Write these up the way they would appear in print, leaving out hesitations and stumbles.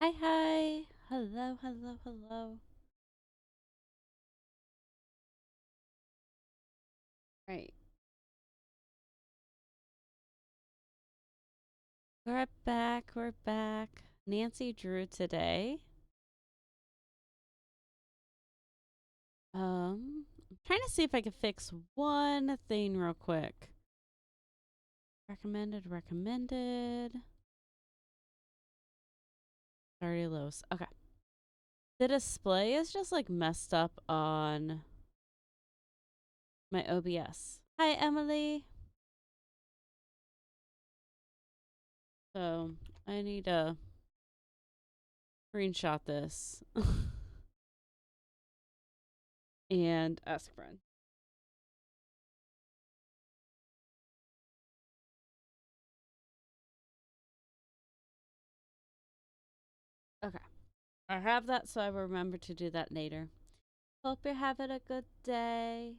Hi, hi. Hello, hello, hello. Right. We're back. We're back. Nancy drew today. I'm trying to see if I can fix one thing real quick. Recommended. Already lows. Okay. The display is just like messed up on my OBS. Hi, Emily. So I need to screenshot this and ask a friend. Okay. I have that, so I will remember to do that later. Hope you're having a good day.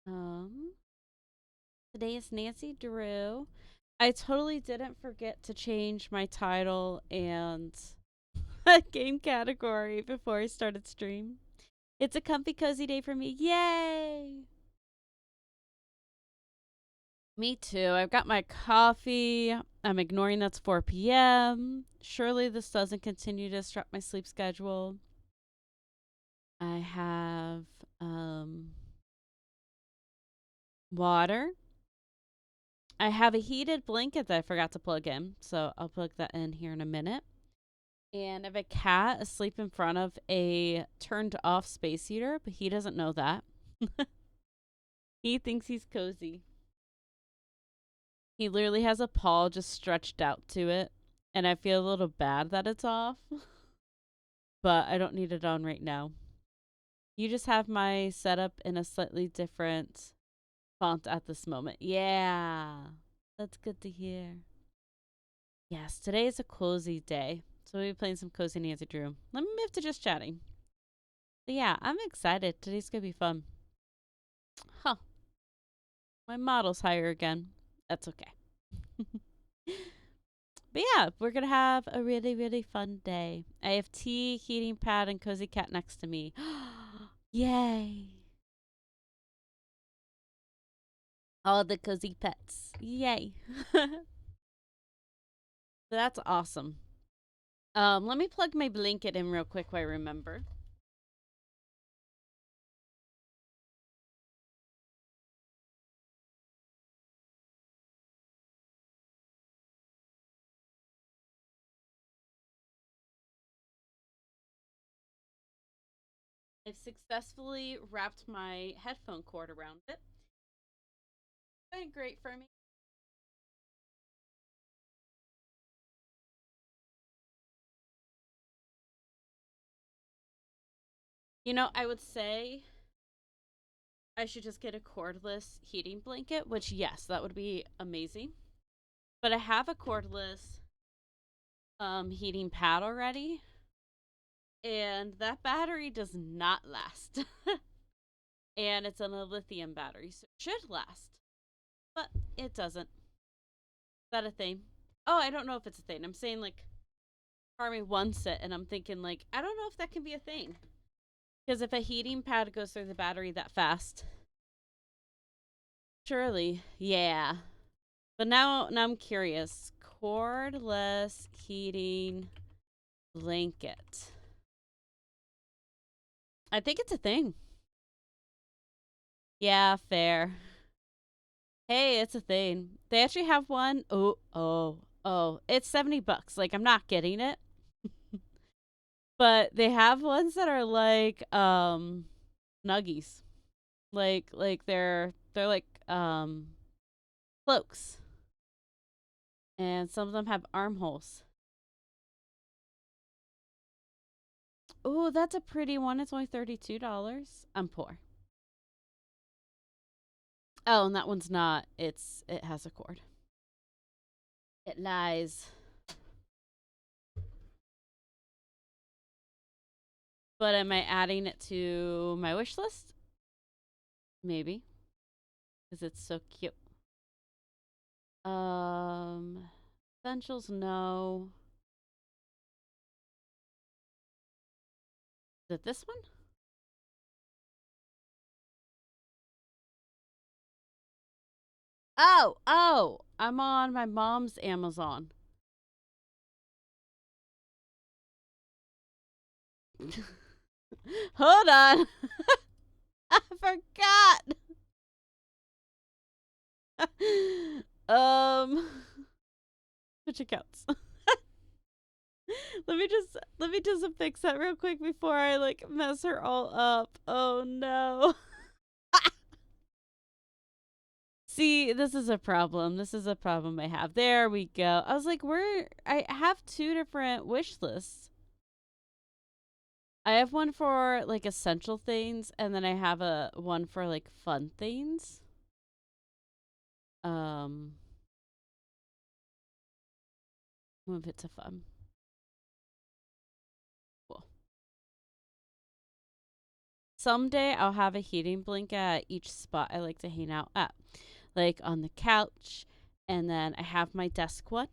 Um, Today is Nancy Drew. I totally didn't forget to change my title and game category before I started stream. It's a comfy, cozy day for me. Yay! Me too. I've got my coffee. I'm ignoring that's 4 p.m. Surely this doesn't continue to disrupt my sleep schedule. I have water. I have a heated blanket that I forgot to plug in, so I'll plug that in here in a minute. And I have a cat asleep in front of a turned off space heater, but he doesn't know that. He thinks he's cozy. He literally has a paw just stretched out to it, and I feel a little bad that it's off, but I don't need it on right now. You just have my setup in a slightly different font at this moment. Yeah, that's good to hear. Yes, today is a cozy day. So we'll be playing some Cozy Nancy Drew. Let me move to just chatting. But yeah, I'm excited. Today's gonna be fun. Huh. My model's higher again. That's okay. But yeah, we're gonna have a really, really fun day. I have tea, heating pad, and cozy cat next to me. Yay. All the cozy pets. Yay. So that's awesome. Let me plug my blanket in real quick while I remember. I've successfully wrapped my headphone cord around it. Been great for me. You know, I would say I should just get a cordless heating blanket, which, yes, that would be amazing. But I have a cordless heating pad already, and that battery does not last. And it's on a lithium battery, so it should last, but it doesn't. Is that a thing? Oh, I don't know if it's a thing. I'm saying, like, Army wants it, and I'm thinking, like, I don't know if that can be a thing. Because if a heating pad goes through the battery that fast, surely, yeah. But now I'm curious. Cordless heating blanket. I think it's a thing. Yeah, fair. Hey, it's a thing. They actually have one. Oh. It's $70. Like, I'm not getting it. But they have ones that are like nuggies. Like they're like cloaks. And some of them have armholes. Oh, that's a pretty one. It's only $32. I'm poor. Oh, and that one's not. It has a cord. It lies. But am I adding it to my wish list? Maybe. Because it's so cute. Essentials, no. Is it this one? Oh, I'm on my mom's Amazon. Hold on. I forgot. Which accounts? let me just fix that real quick before I like mess her all up. Oh no. See, this is a problem. This is a problem I have. There we go. I was like, I have two different wish lists. I have one for like essential things, and then I have a one for like fun things. Move it to fun. Cool. Someday I'll have a heating blanket at each spot I like to hang out at, like on the couch, and then I have my desk one,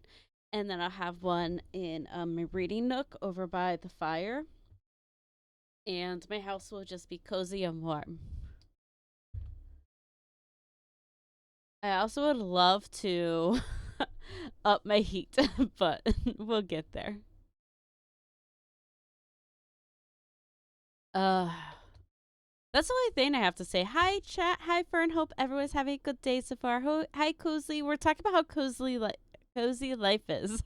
and then I'll have one in my reading nook over by the fire, and my house will just be cozy and warm. I also would love to up my heat, but we'll get there. Uh, that's the only thing I have to say. Hi, chat. Hi, Fern. Hope everyone's having a good day so far. Hi, Cozy. We're talking about how cozy life is.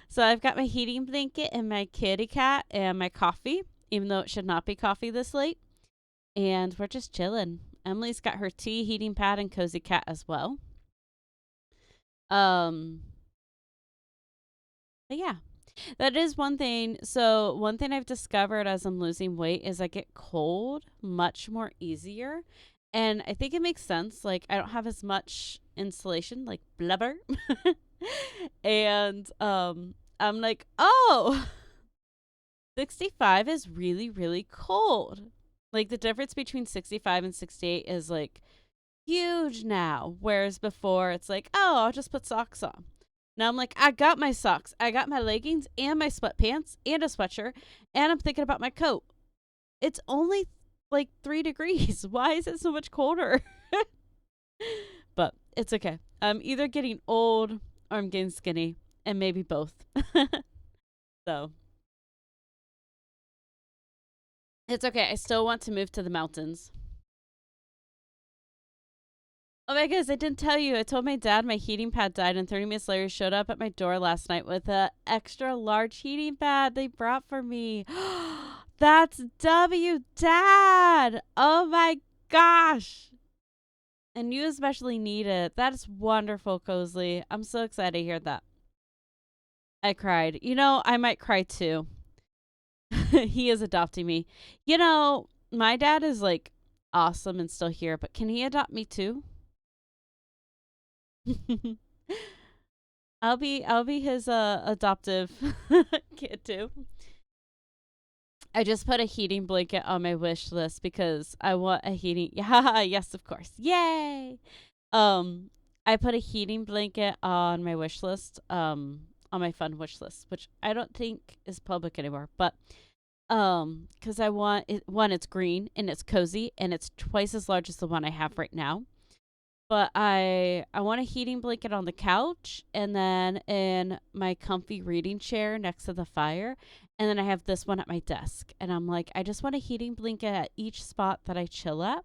So I've got my heating blanket and my kitty cat and my coffee, even though it should not be coffee this late. And we're just chilling. Emily's got her tea, heating pad, and cozy cat as well. But yeah, that is one thing. So one thing I've discovered as I'm losing weight is I get cold much more easier. And I think it makes sense. Like I don't have as much insulation, like blubber. And I'm like, oh, 65 is really, really cold. Like the difference between 65 and 68 is like huge now. Whereas before it's like, oh, I'll just put socks on. Now I'm like, I got my socks, I got my leggings and my sweatpants and a sweatshirt, and I'm thinking about my coat. It's only like 3 degrees. Why is it so much colder? But it's okay. I'm either getting old or I'm getting skinny, and maybe both. So it's okay. I still want to move to the mountains. Oh my goodness, I didn't tell you. I told my dad my heating pad died, and 30 minutes later, he showed up at my door last night with a extra large heating pad they brought for me. That's Dad. Oh my gosh. And you especially need it. That is wonderful, Cozy. I'm so excited to hear that. I cried. I might cry too. He is adopting me. My dad is like awesome and still here, but can he adopt me too? I'll be his adoptive kid too. I just put a heating blanket on my wish list because I want a heating. Yeah, yes, of course. Yay. I put a heating blanket on my wish list. On my fun wish list, which I don't think is public anymore, but because I want it. One, it's green and it's cozy and it's twice as large as the one I have right now. But I want a heating blanket on the couch and then in my comfy reading chair next to the fire. And then I have this one at my desk. And I'm like, I just want a heating blanket at each spot that I chill at.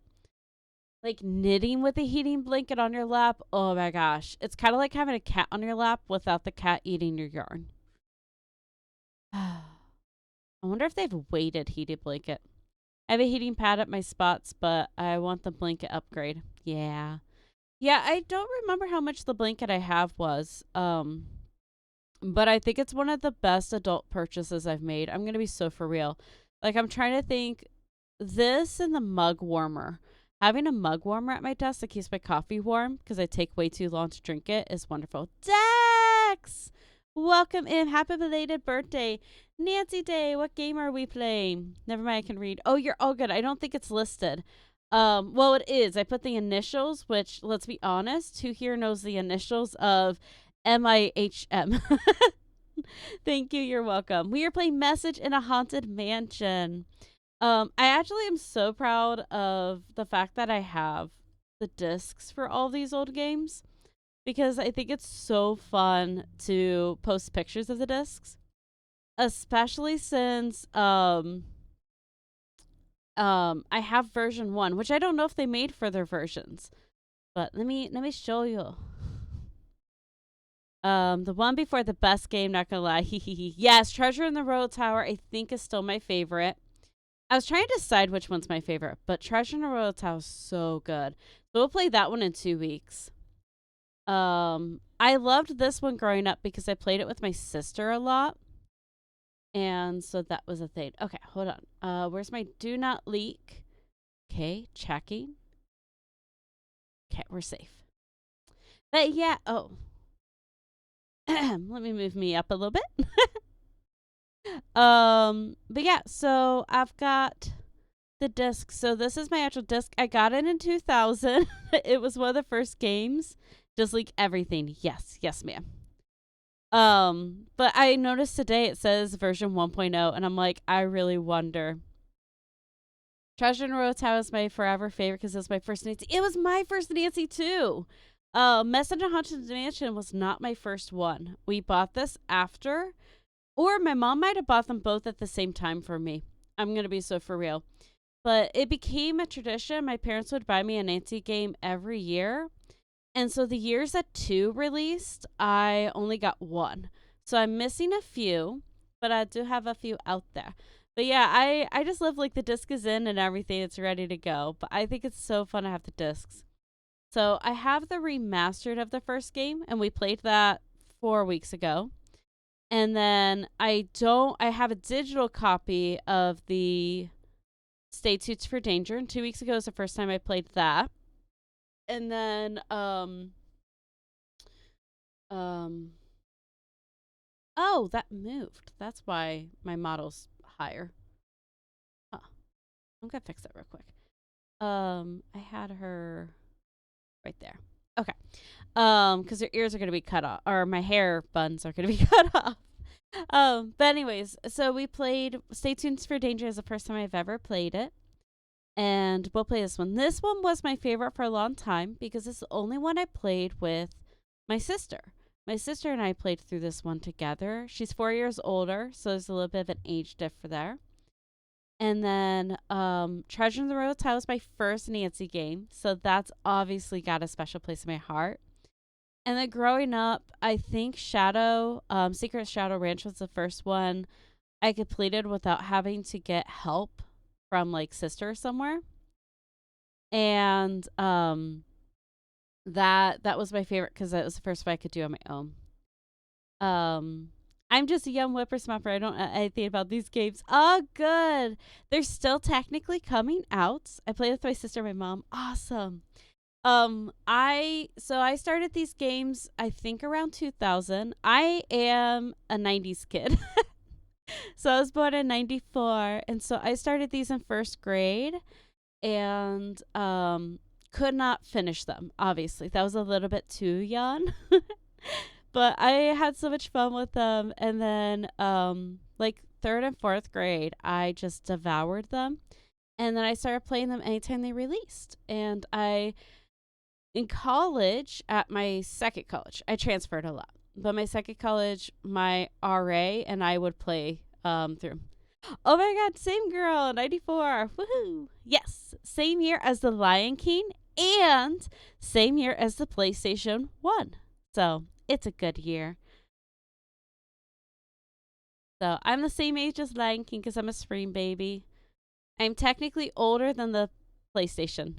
Like knitting with a heating blanket on your lap. Oh my gosh. It's kind of like having a cat on your lap without the cat eating your yarn. I wonder if they have a weighted heated blanket. I have a heating pad at my spots, but I want the blanket upgrade. Yeah. Yeah, I don't remember how much the blanket I have was. But I think it's one of the best adult purchases I've made. I'm going to be so for real. Like I'm trying to think this and the mug warmer. Having a mug warmer at my desk that keeps my coffee warm because I take way too long to drink it is wonderful. Dex! Welcome in. Happy belated birthday. Nancy Day, what game are we playing? Never mind, I can read. Oh, you're all good. I don't think it's listed. Well, it is. I put the initials, which, let's be honest, who here knows the initials of MIHM? Thank you. You're welcome. We are playing Message in a Haunted Mansion. I actually am so proud of the fact that I have the discs for all these old games because I think it's so fun to post pictures of the discs, especially since I have version 1, which I don't know if they made further versions. But let me show you. The one before the best game, not gonna lie. Yes, Treasure in the Royal Tower, I think is still my favorite. I was trying to decide which one's my favorite, but Treasure in the Royal Tower is so good. So we'll play that one in 2 weeks. I loved this one growing up because I played it with my sister a lot. And so that was a thing. Okay, hold on. Where's my do not leak? Okay, checking. Okay, we're safe. But yeah, oh. Let me move me up a little bit. But yeah, so I've got the disc. So this is my actual disc. I got it in 2000. It was one of the first games. Just leak everything. Yes, ma'am. But I noticed today it says version 1.0, and I'm like, I really wonder. Treasure in Royal Tower is my forever favorite because it was my first Nancy. It was my first Nancy too. Message in a Haunted Mansion was not my first one. We bought this after, or my mom might have bought them both at the same time for me. I'm gonna be so for real. But it became a tradition. My parents would buy me a Nancy game every year. And so the years that 2 released, I only got 1. So I'm missing a few, but I do have a few out there. But yeah, I just love like the disc is in and everything. It's ready to go. But I think it's so fun to have the discs. So I have the remastered of the first game, and we played that 4 weeks ago. And then I have a digital copy of the Stay Tuned for Danger. And 2 weeks ago was the first time I played that. And then oh, that moved. That's why my model's higher. Huh. I'm gonna fix that real quick. I had her right there. Okay. Because her ears are gonna be cut off, or my hair buns are gonna be cut off. But anyways, so we played Stay Tuned for Danger is the first time I've ever played it. And we'll play this one. This one was my favorite for a long time because it's the only one I played with my sister. My sister and I played through this one together. She's 4 years older, so there's a little bit of an age difference there. And then Treasure in the Royal Tower was my first Nancy game, so that's obviously got a special place in my heart. And then growing up, I think Secret Shadow Ranch was the first one I completed without having to get help from like sister somewhere. And that was my favorite because that was the first one I could do on my own. I'm just a young whippersnapper. I don't know anything about these games. Oh, good. They're still technically coming out. I play with my sister and my mom. Awesome. I started these games I think around 2000. I am a 90s kid. So I was born in 94, and so I started these in first grade and could not finish them, obviously. That was a little bit too young. But I had so much fun with them, and then like 3rd and 4th grade, I just devoured them. And then I started playing them anytime they released. And in college, at my second college, I transferred a lot. But my second college, my RA and I would play through. Oh my God, same girl, 94. Woohoo. Yes, same year as the Lion King and same year as the PlayStation 1. So it's a good year. So I'm the same age as Lion King because I'm a Scream baby. I'm technically older than the PlayStation.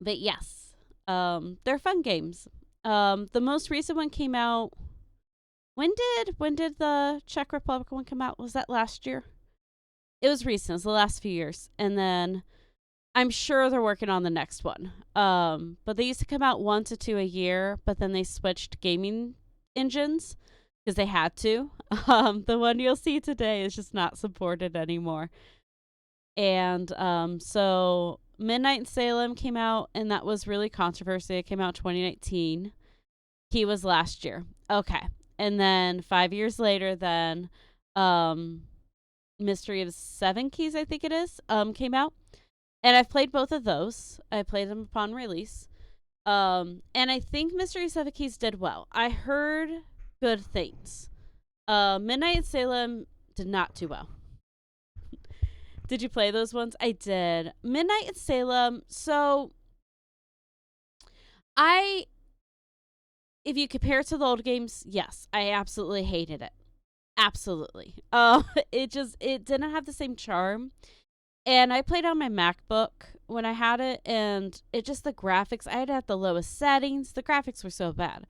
But yes, they're fun games. The most recent one came out. When did the Czech Republic one come out? Was that last year? It was recent. It was the last few years. And then I'm sure they're working on the next one. But they used to come out 1 to 2 a year, but then they switched gaming engines because they had to. The one you'll see today is just not supported anymore. And so Midnight in Salem came out, and that was really controversial. It came out in 2019. Key was last year. Okay. And then 5 years later, then um, Mystery of Seven Keys, I think it is, came out. And I've played both of those. I played them upon release. And I think Mystery of Seven Keys did well. I heard good things. Midnight in Salem did not do well. Did you play those ones? I did. Midnight in Salem. So if you compare it to the old games, yes, I absolutely hated it. Absolutely. It didn't have the same charm. And I played on my MacBook when I had it, and the graphics, I had at the lowest settings. The graphics were so bad.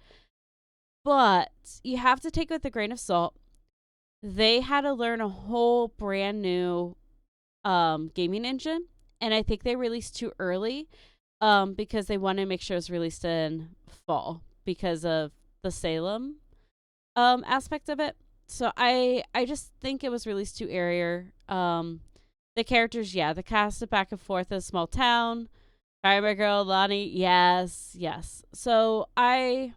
But you have to take it with a grain of salt. They had to learn a whole brand new gaming engine, and I think they released too early because they wanted to make sure it was released in fall because of the Salem aspect of it. So I just think it was released too earlier. The characters, yeah, the cast of back and forth in a small town. Hi, my girl Lonnie. Yes. So and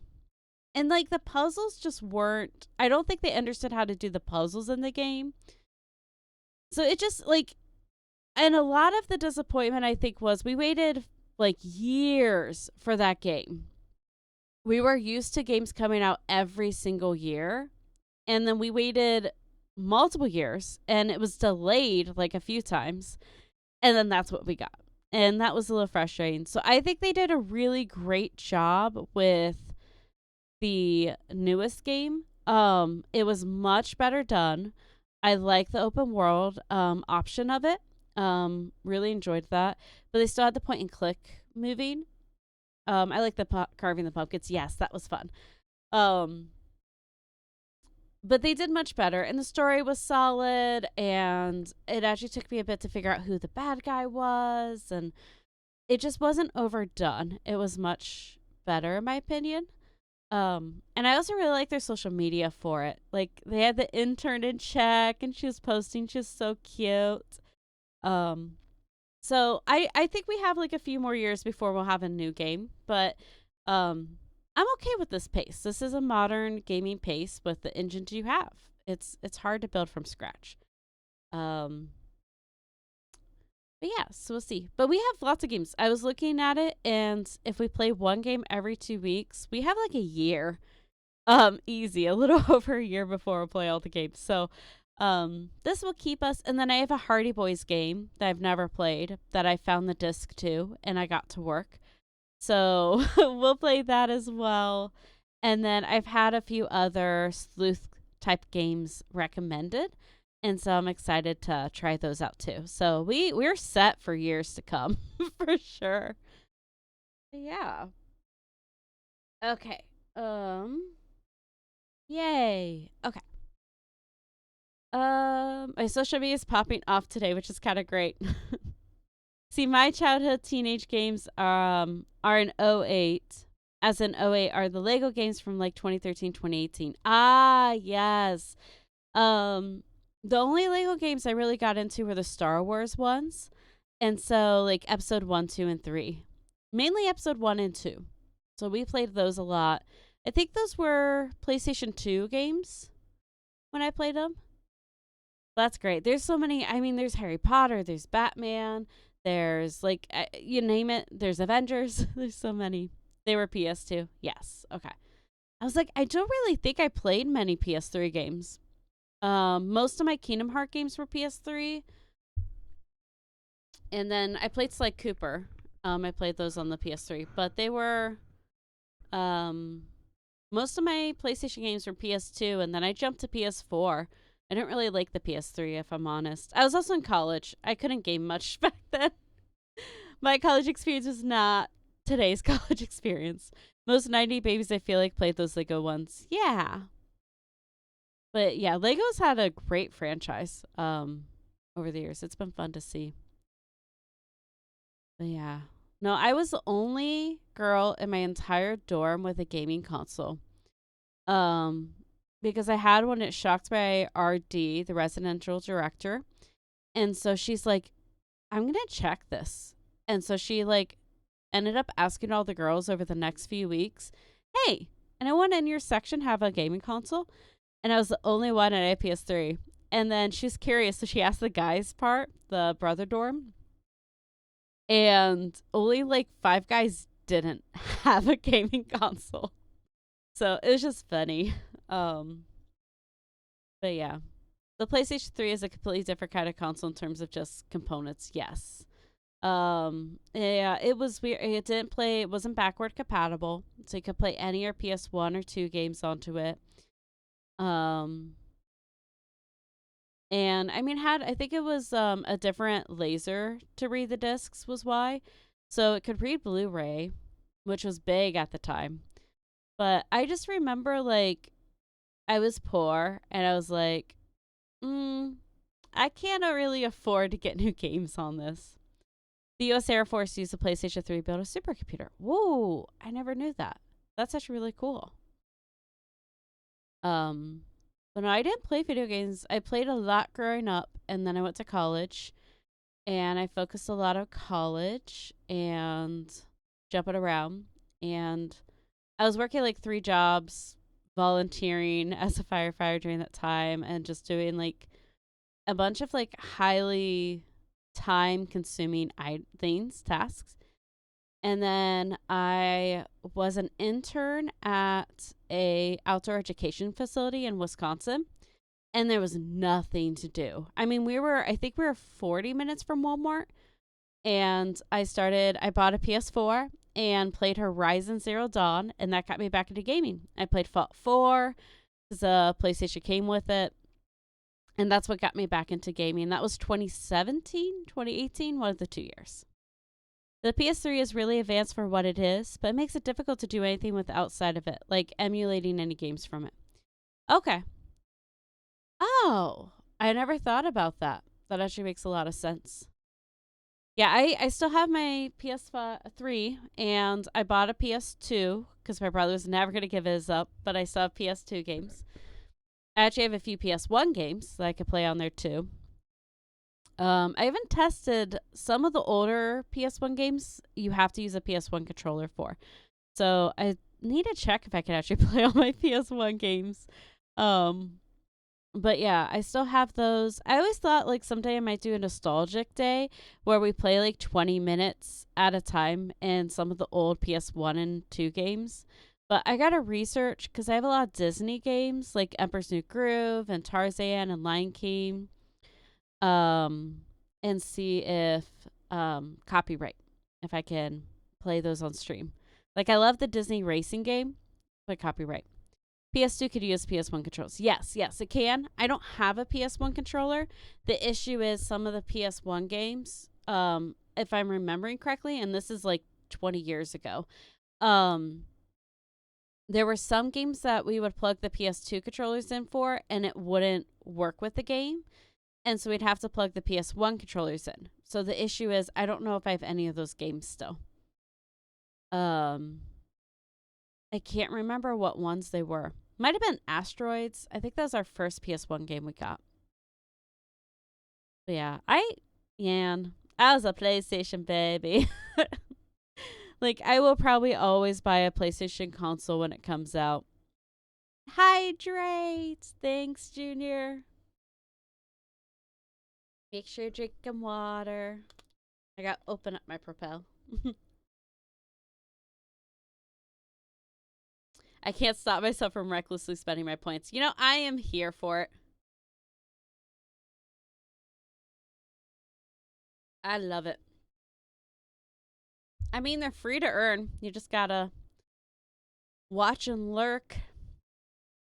like the puzzles just weren't. I don't think they understood how to do the puzzles in the game. So it just like, and a lot of the disappointment I think was we waited like years for that game. We were used to games coming out every single year, and then we waited multiple years, and it was delayed like a few times, and then that's what we got. And that was a little frustrating. So I think they did a really great job with the newest game. It was much better done. I like the open world option of it. Really enjoyed that. But they still had the point and click moving. I like the carving the pumpkins. Yes, that was fun. But they did much better, and the story was solid, and it actually took me a bit to figure out who the bad guy was, and it just wasn't overdone. It was much better, in my opinion. And I also really like their social media for it. Like, they had the intern in check, and she was posting. She was so cute. So I think we have like a few more years before we'll have a new game, but I'm okay with this pace. This is a modern gaming pace with the engine you have. It's hard to build from scratch. But yeah, so we'll see. But we have lots of games. I was looking at it, and if we play one game every 2 weeks, we have like a year. Easy, a little over a year before we'll play all the games. So this will keep us. And then I have a Hardy Boys game that I've never played that I found the disc to, and I got to work. So we'll play that as well. And then I've had a few other sleuth type games recommended. And so I'm excited to try those out too. So we're set for years to come for sure. Yeah. Okay. Yay. Okay. My social media is popping off today, which is kind of great. See, my childhood teenage games are in '08. As in '08 are the Lego games from like 2013, 2018. Ah, yes. The only Lego games I really got into were the Star Wars ones. And so like episode 1, 2, and 3. Mainly episode 1 and 2. So we played those a lot. I think those were PlayStation 2 games when I played them. That's great. There's so many. I mean, there's Harry Potter, there's Batman, there's like, you name it. There's Avengers. There's so many. They were PS2. Yes. Okay. I was like, I don't really think I played many PS3 games. Most of my Kingdom Hearts games were PS3. And then I played Sly Cooper. I played those on the PS3, but they were, most of my PlayStation games were PS2, and then I jumped to PS4. I didn't really like the PS3, if I'm honest. I was also in college. I couldn't game much back then. My college experience was not today's college experience. Most 90 babies, I feel like, played those Lego ones. Yeah. But yeah, Lego's had a great franchise over the years. It's been fun to see. But yeah. No, I was the only girl in my entire dorm with a gaming console. Because I had one, it shocked by RD, the residential director. And so she's like, I'm going to check this. And so she like ended up asking all the girls over the next few weeks, hey, anyone in your section have a gaming console? And I was the only one at a PS3. And then she was curious, so she asked the guys part, the brother dorm, and only like 5 guys didn't have a gaming console. So it was just funny. Um, but yeah, the PlayStation 3 is a completely different kind of console in terms of just components. Yes. Yeah, it was weird. It didn't play. It wasn't backward compatible, so you could play any or PS1 or 2 games onto it. Um, and I mean, had I think it was a different laser to read the discs was why, so it could read Blu-ray, which was big at the time. But I just remember like I was poor and I was like, I can't really afford to get new games on this. The U.S. Air Force used the PlayStation 3 to build a supercomputer. Whoa, I never knew that. That's actually really cool. Um, but no, I didn't play video games. I played a lot growing up, and then I went to college, and I focused a lot on college and jumping around. And I was working like 3 jobs, volunteering as a firefighter during that time, and just doing like a bunch of like highly time consuming things, tasks. And then I was an intern at a outdoor education facility in Wisconsin, and there was nothing to do. I mean, I think we were 40 minutes from Walmart, and I bought a PS4 and played Horizon Zero Dawn, and that got me back into gaming. I played Fallout 4 because the PlayStation came with it, and that's what got me back into gaming. That was 2017, 2018, one of the 2 years. The PS3 is really advanced for what it is, but it makes it difficult to do anything with outside of it, like emulating any games from it. Okay. Oh, I never thought about that. That actually makes a lot of sense. Yeah, I still have my PS3 and I bought a PS2 because my brother was never going to give his up, but I still have PS2 games. I actually have a few PS1 games that I could play on there too. I even tested some of the older PS1 games. You have to use a PS1 controller for, so I need to check if I can actually play all my PS1 games. Um, but yeah, I still have those. I always thought like someday I might do a nostalgic day where we play like 20 minutes at a time in some of the old PS1 and 2 games. But I gotta research because I have a lot of Disney games like Emperor's New Groove and Tarzan and Lion King, um, and see if copyright, if I can play those on stream. Like I love the Disney racing game, but copyright. PS2 could use PS1 controls. Yes, it can. I don't have a PS1 controller. The issue is some of the PS1 games, if I'm remembering correctly, and this is like 20 years ago, there were some games that we would plug the PS2 controllers in for, and it wouldn't work with the game. And so we'd have to plug the PS1 controllers in. So the issue is I don't know if I have any of those games still. I can't remember what ones they were. Might have been Asteroids. I think that was our first PS1 game we got. But yeah, I was a PlayStation baby. Like, I will probably always buy a PlayStation console when it comes out. Hydrate! Thanks, Junior. Make sure you're drinking water. I got to open up my Propel. I can't stop myself from recklessly spending my points. You know, I am here for it. I love it. I mean, they're free to earn. You just gotta watch and lurk.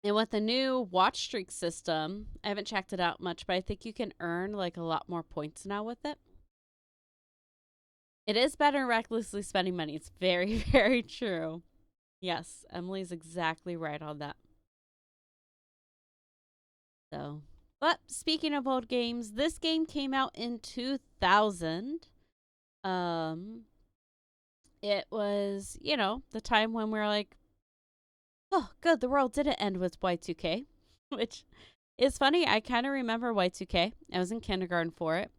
And with the new watch streak system, I haven't checked it out much, but I think you can earn like a lot more points now with it. It is better than recklessly spending money. It's very, very true. Yes, Emily's exactly right on that. So, but speaking of old games, this game came out in 2000. It was, the time when we were like, oh, good, the world didn't end with Y2K, which is funny. I kind of remember Y2K. I was in kindergarten for it.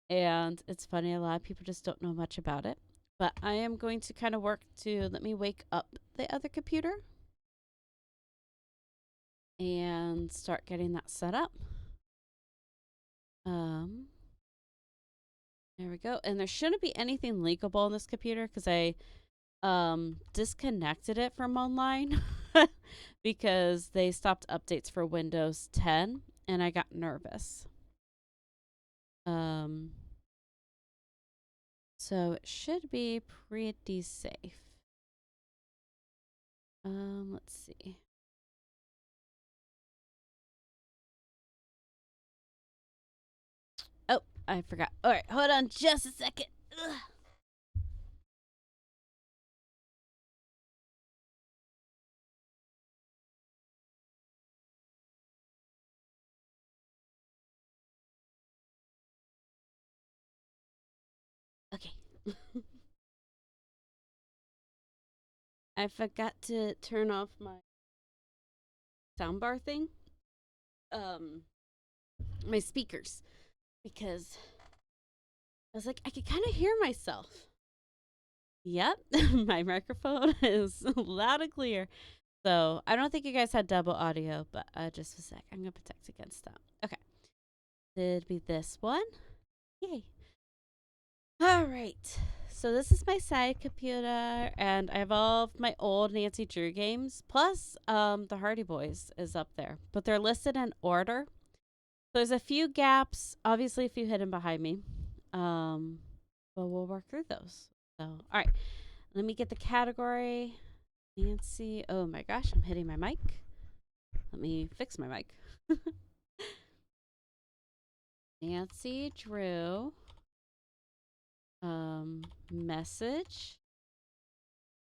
And it's funny, a lot of people just don't know much about it. But I am going to kind of work to let me wake up the other computer and start getting that set up. There we go. And there shouldn't be anything leakable on this computer because I disconnected it from online because they stopped updates for Windows 10 and I got nervous. So it should be pretty safe. Let's see. Oh, I forgot. All right, hold on just a second. Ugh. Okay. I forgot to turn off my soundbar thing. My speakers. Because I was like, I could kind of hear myself. Yep, my microphone is loud and clear. So I don't think you guys had double audio, but just a sec. I'm going to protect against that. Okay. Did be this one. Yay. All right. So this is my side computer, and I have all of my old Nancy Drew games. Plus, the Hardy Boys is up there. But they're listed in order. There's a few gaps, obviously a few hidden behind me. But we'll work through those. So, all right. Let me get the category. Nancy. Oh my gosh, I'm hitting my mic. Let me fix my mic. Nancy Drew. Message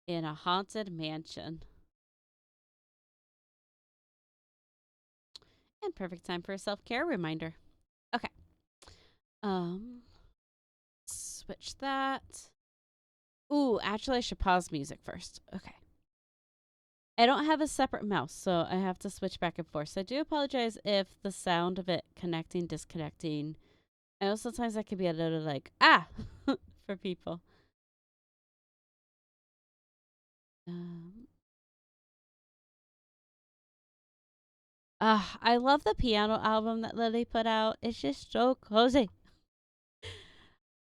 in a haunted mansion. And perfect time for a self-care reminder. Okay. Switch that. Ooh, actually I should pause music first. Okay. I don't have a separate mouse, so I have to switch back and forth. So I do apologize if the sound of it connecting, disconnecting. I know sometimes that can be a little like, for people. I love the piano album that Lily put out. It's just so cozy.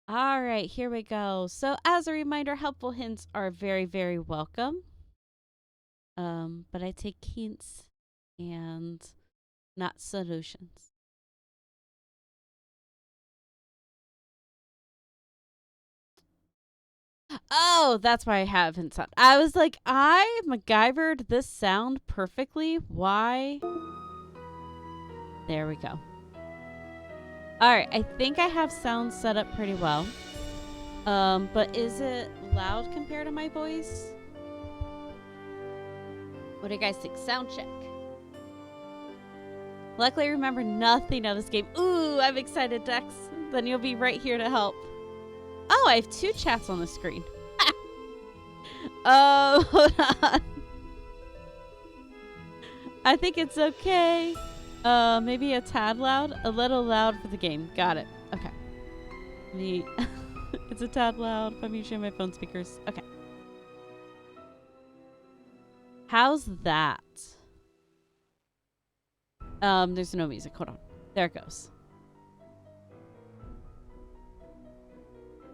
All right, here we go. So as a reminder, helpful hints are very, very welcome. But I take hints and not solutions. Oh, that's why I haven't sound. I was like, I MacGyvered this sound perfectly. Why? There we go. All right, I think I have sound set up pretty well. But is it loud compared to my voice? What do you guys think? Sound check. Luckily, I remember nothing of this game. Ooh, I'm excited, Dex. Then you'll be right here to help. Oh, I have 2 chats on the screen. Oh, hold on. I think it's okay. Maybe a tad loud. A little loud for the game. Got it. Okay. It's a tad loud if I'm using my phone speakers. Okay. How's that? There's no music. Hold on. There it goes.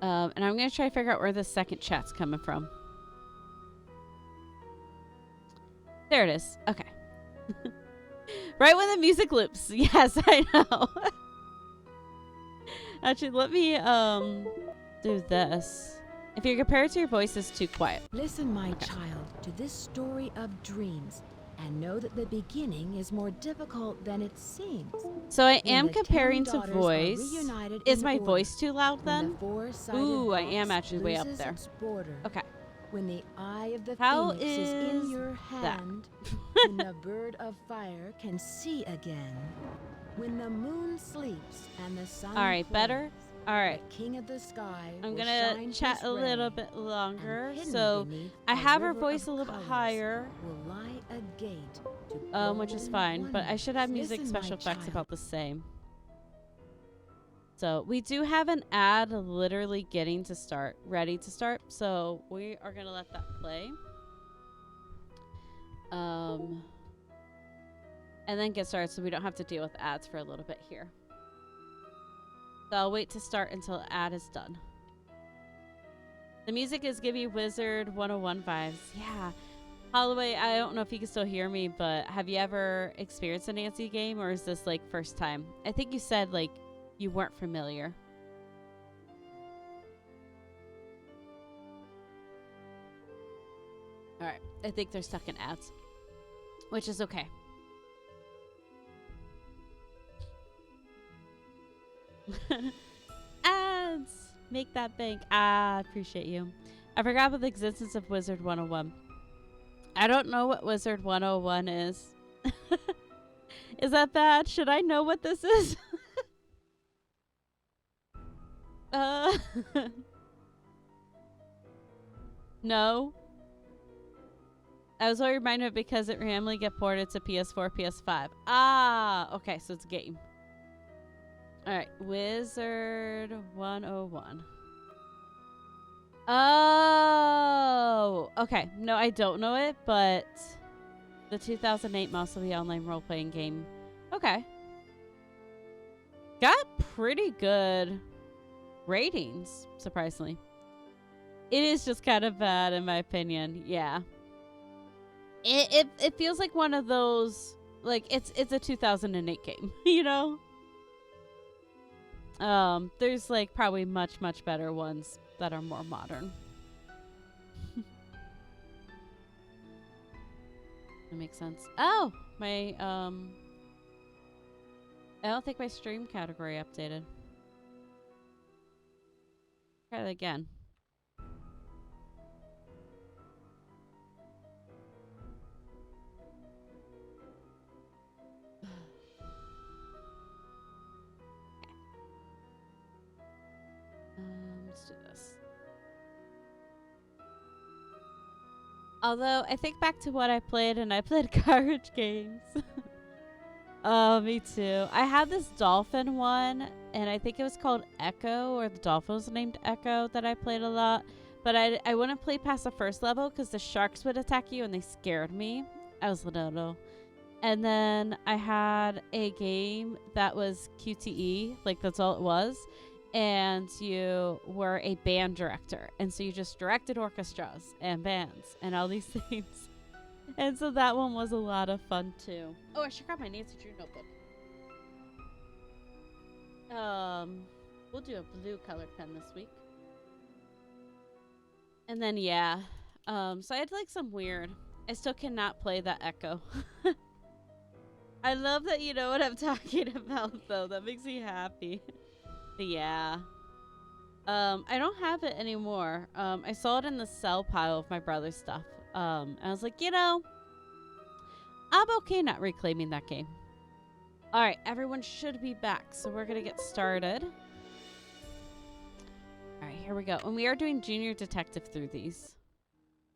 And I'm gonna try to figure out where the second chat's coming from. There it is. Okay. Right when the music loops. Yes, I know. Actually, let me do this. If you compare it to your voice, it's too quiet. Listen, my child, to this story of dreams, and know that the beginning is more difficult than it seems. So I am comparing to voice. Is my voice too loud then? Ooh, I am actually way up there. Okay. When the eye of the How phoenix is in your that? hand, when the bird of fire can see again, when the moon sleeps and the sun All right, plays, better? All right. the king of the sky I'm will gonna shine chat his a little ray, bit longer. and So beneath I a have her river voice of a little bit colors higher, will lie a gate to which is golden fine. But I wonders. should have music Listen, special my effects child. about the same. So we do have an ad literally getting to start, ready to start. So we are going to let that play. And then get started so we don't have to deal with ads for a little bit here. So I'll wait to start until the ad is done. The music is giving Wizard 101 vibes. Yeah. Holloway, I don't know if you can still hear me, but have you ever experienced a Nancy game, or is this like first time? I think you said like you weren't familiar. All right. I think they're stuck in ads, which is okay. Ads! Make that bank. I appreciate you. I forgot about the existence of Wizard 101. I don't know what Wizard 101 is. Is that bad? Should I know what this is? No. I was only reminded because it randomly get ported to PS4, PS5. Ah, okay, so it's a game. Alright, Wizard 101. Oh, okay. No, I don't know it, but the 2008 Mouse of the Online role-playing game. Okay. Got pretty good ratings, surprisingly. It is just kind of bad, in my opinion. Yeah. It feels like one of those, like, it's a 2008 game, you know? There's, like, probably much better ones that are more modern. That makes sense. Oh, my, I don't think my stream category updated. Try that again. Let's do this. Although, I think back to what I played, and I played garbage games. Oh, me too. I had this dolphin one, and I think it was called Echo, or the dolphin was named Echo, that I played a lot. But I wouldn't play past the first level because the sharks would attack you, and they scared me. I was little. And then I had a game that was QTE, like that's all it was. And you were a band director. And so you just directed orchestras and bands and all these things. And so that one was a lot of fun too. Oh, I should grab my Nancy Drew notebook. We'll do a blue colored pen this week. And then yeah. So I had like some weird. I still cannot play that Echo. I love that you know what I'm talking about though. That makes me happy. But yeah. I don't have it anymore. I saw it in the sell pile of my brother's stuff. I was like, you know, I'm okay not reclaiming that game. All right, everyone should be back, so we're gonna get started. All right, here we go. And we are doing Junior Detective through these.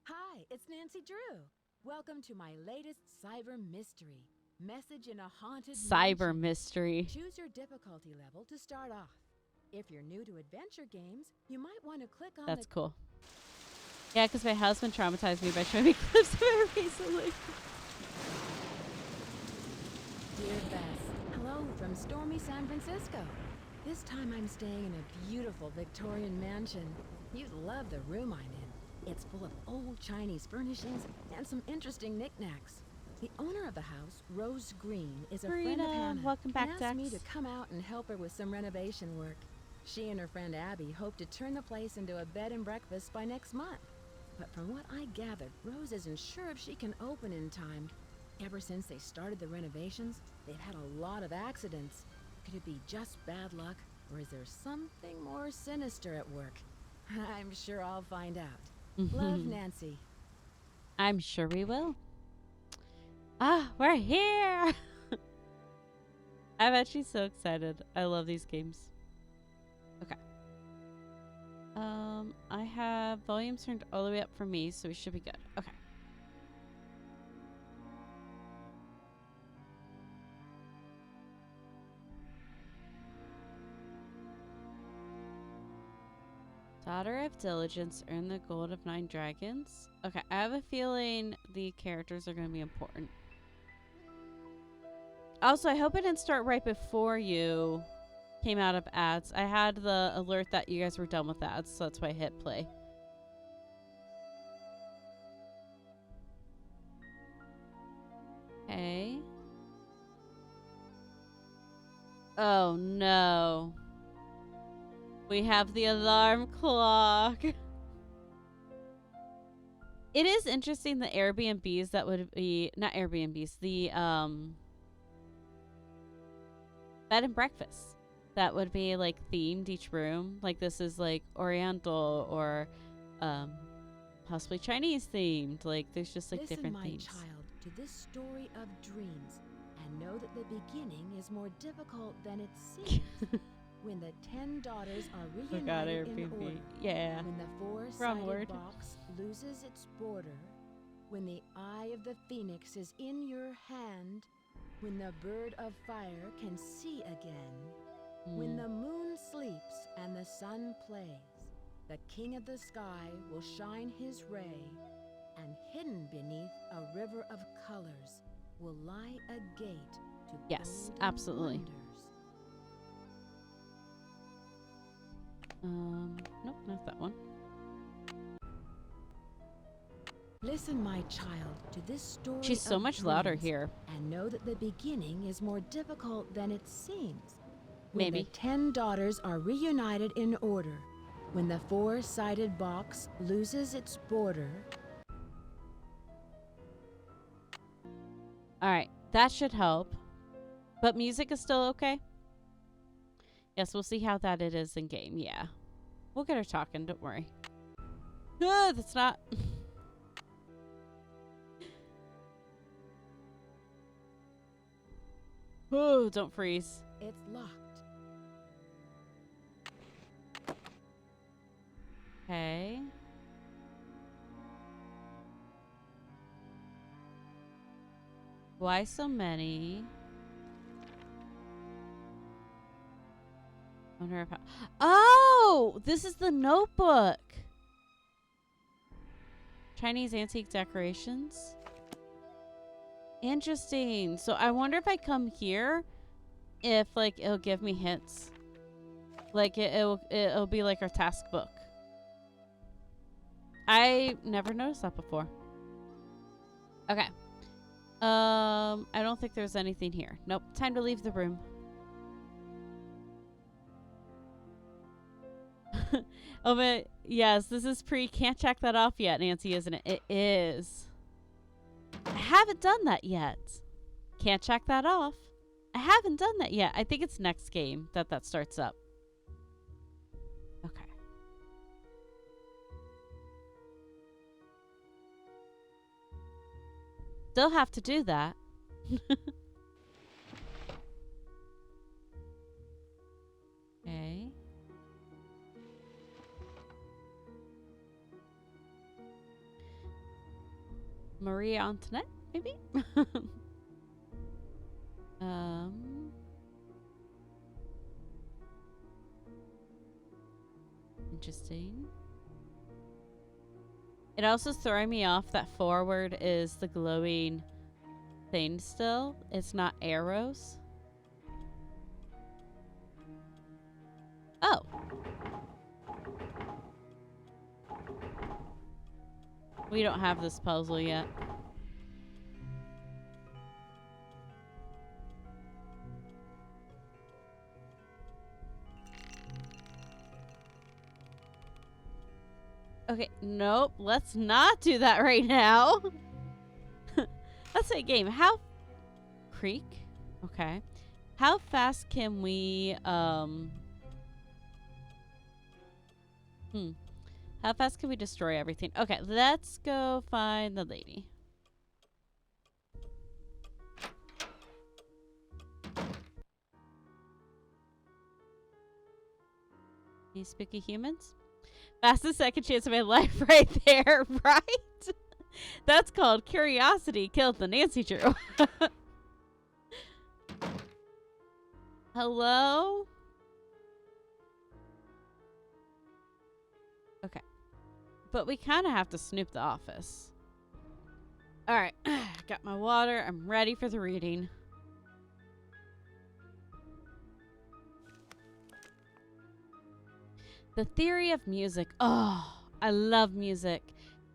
Hi, it's Nancy Drew. Welcome to my latest cyber mystery. Message in a haunted Cyber mansion. mystery. Choose your difficulty level to start off. If you're new to adventure games, you might want to click on That's cool. Yeah, because my husband traumatized me by showing me clips of it recently. Dear Bess, hello from stormy San Francisco. This time I'm staying in a beautiful Victorian mansion. You'd love the room I'm in. It's full of old Chinese furnishings and some interesting knickknacks. The owner of the house, Rose Green, is a friend of Hannah. Welcome back, and asked me Dex. to come out and help her with some renovation work. She and her friend Abby hope to turn the place into a bed and breakfast by next month. But from what I gathered, Rose isn't sure if she can open in time. Ever since they started the renovations, they've had a lot of accidents. Could it be just bad luck, or is there something more sinister at work? I'm sure I'll find out. Love, Nancy. I'm sure we will. Ah, we're here! I'm actually so excited. I love these games. Okay. I have volumes turned all the way up for me, so we should be good. Okay. Daughter of Diligence, earn the gold of 9 dragons. Okay, I have a feeling the characters are going to be important. Also, I hope it didn't start right before you came out of ads. I had the alert that you guys were done with ads, so that's why I hit play. Okay. Oh no. We have the alarm clock. It is interesting the Airbnbs that would be, not Airbnbs, the bed and breakfast that would be like themed each room. Like this is like Oriental or possibly Chinese themed. Like there's just like Listen, different my themes. child, to this story of dreams, and know that the beginning is more difficult than it seems. When the 10 daughters are reunited in order, Yeah. when the four-sided box loses its border, when the eye of the phoenix is in your hand, when the bird of fire can see again, when the moon sleeps and the sun plays, the king of the sky will shine his ray, and hidden beneath a river of colors will lie a gate to Yes, golden absolutely. wonders. Nope, not that one. Listen, my child, to this story. She's so much louder here. And know that the beginning is more difficult than it seems. When Maybe. the 10 daughters are reunited in order, when the four-sided box loses its border. Alright, that should help. But music is still okay? Yes, we'll see how that it is in game. Yeah. We'll get her talking, don't worry. That's not... Oh, don't freeze. It's locked. Okay. Why so many? Wonder if oh, this is the notebook. Chinese antique decorations. Interesting. So I wonder if I come here, if like it'll give me hints. Like it'll be like our task book. I never noticed that before. Okay. I don't think there's anything here. Nope. Time to leave the room. Oh, but yes, this is can't check that off yet, Nancy, isn't it? It is. I haven't done that yet. Can't check that off. I haven't done that yet. I think it's next game that starts up. Okay. Still have to do that. Okay. Marie Antoinette, maybe? Interesting. It also throwing me off that forward is the glowing thing still. It's not arrows. Oh. We don't have this puzzle yet. Okay, nope. Let's not do that right now. Let's say game. How... Creek? Okay. How fast can we, How fast can we destroy everything? Okay, let's go find the lady. Any spooky humans? Fastest second chance of my life right there, right? That's called curiosity killed the Nancy Drew. Hello? but we kind of have to snoop the office. All right, got my water. I'm ready for the reading. The theory of music. Oh, I love music.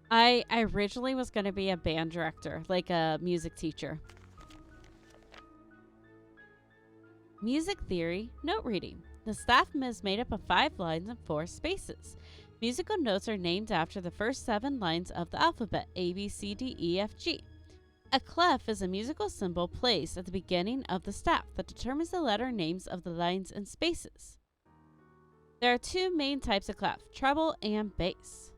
I originally was going to be a band director, like a music teacher. Music theory, note reading. The staff is made up of 5 lines and 4 spaces. Musical notes are named after the first 7 lines of the alphabet, A, B, C, D, E, F, G. A clef is a musical symbol placed at the beginning of the staff that determines the letter names of the lines and spaces. There are 2 main types of clef, treble and bass.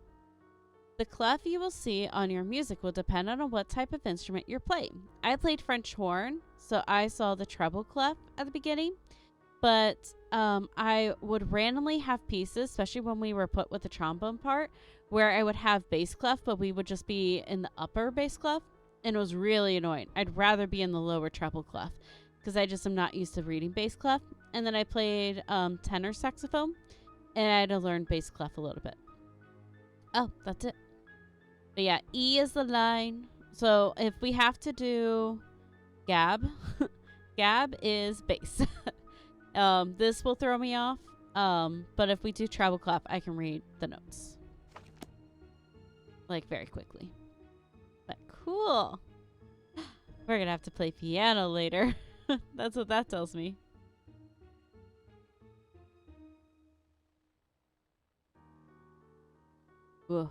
The clef you will see on your music will depend on what type of instrument you're playing. I played French horn, so I saw the treble clef at the beginning, but I would randomly have pieces, especially when we were put with the trombone part, where I would have bass clef, but we would just be in the upper bass clef, and it was really annoying. I'd rather be in the lower treble clef because I just am not used to reading bass clef. And then I played tenor saxophone, and I had to learn bass clef a little bit. Oh, that's it. But yeah, E is the line. So if we have to do gab, gab is bass. This will throw me off. But if we do treble clef, I can read the notes. Like very quickly. But cool. We're gonna have to play piano later. That's what that tells me. Whoa.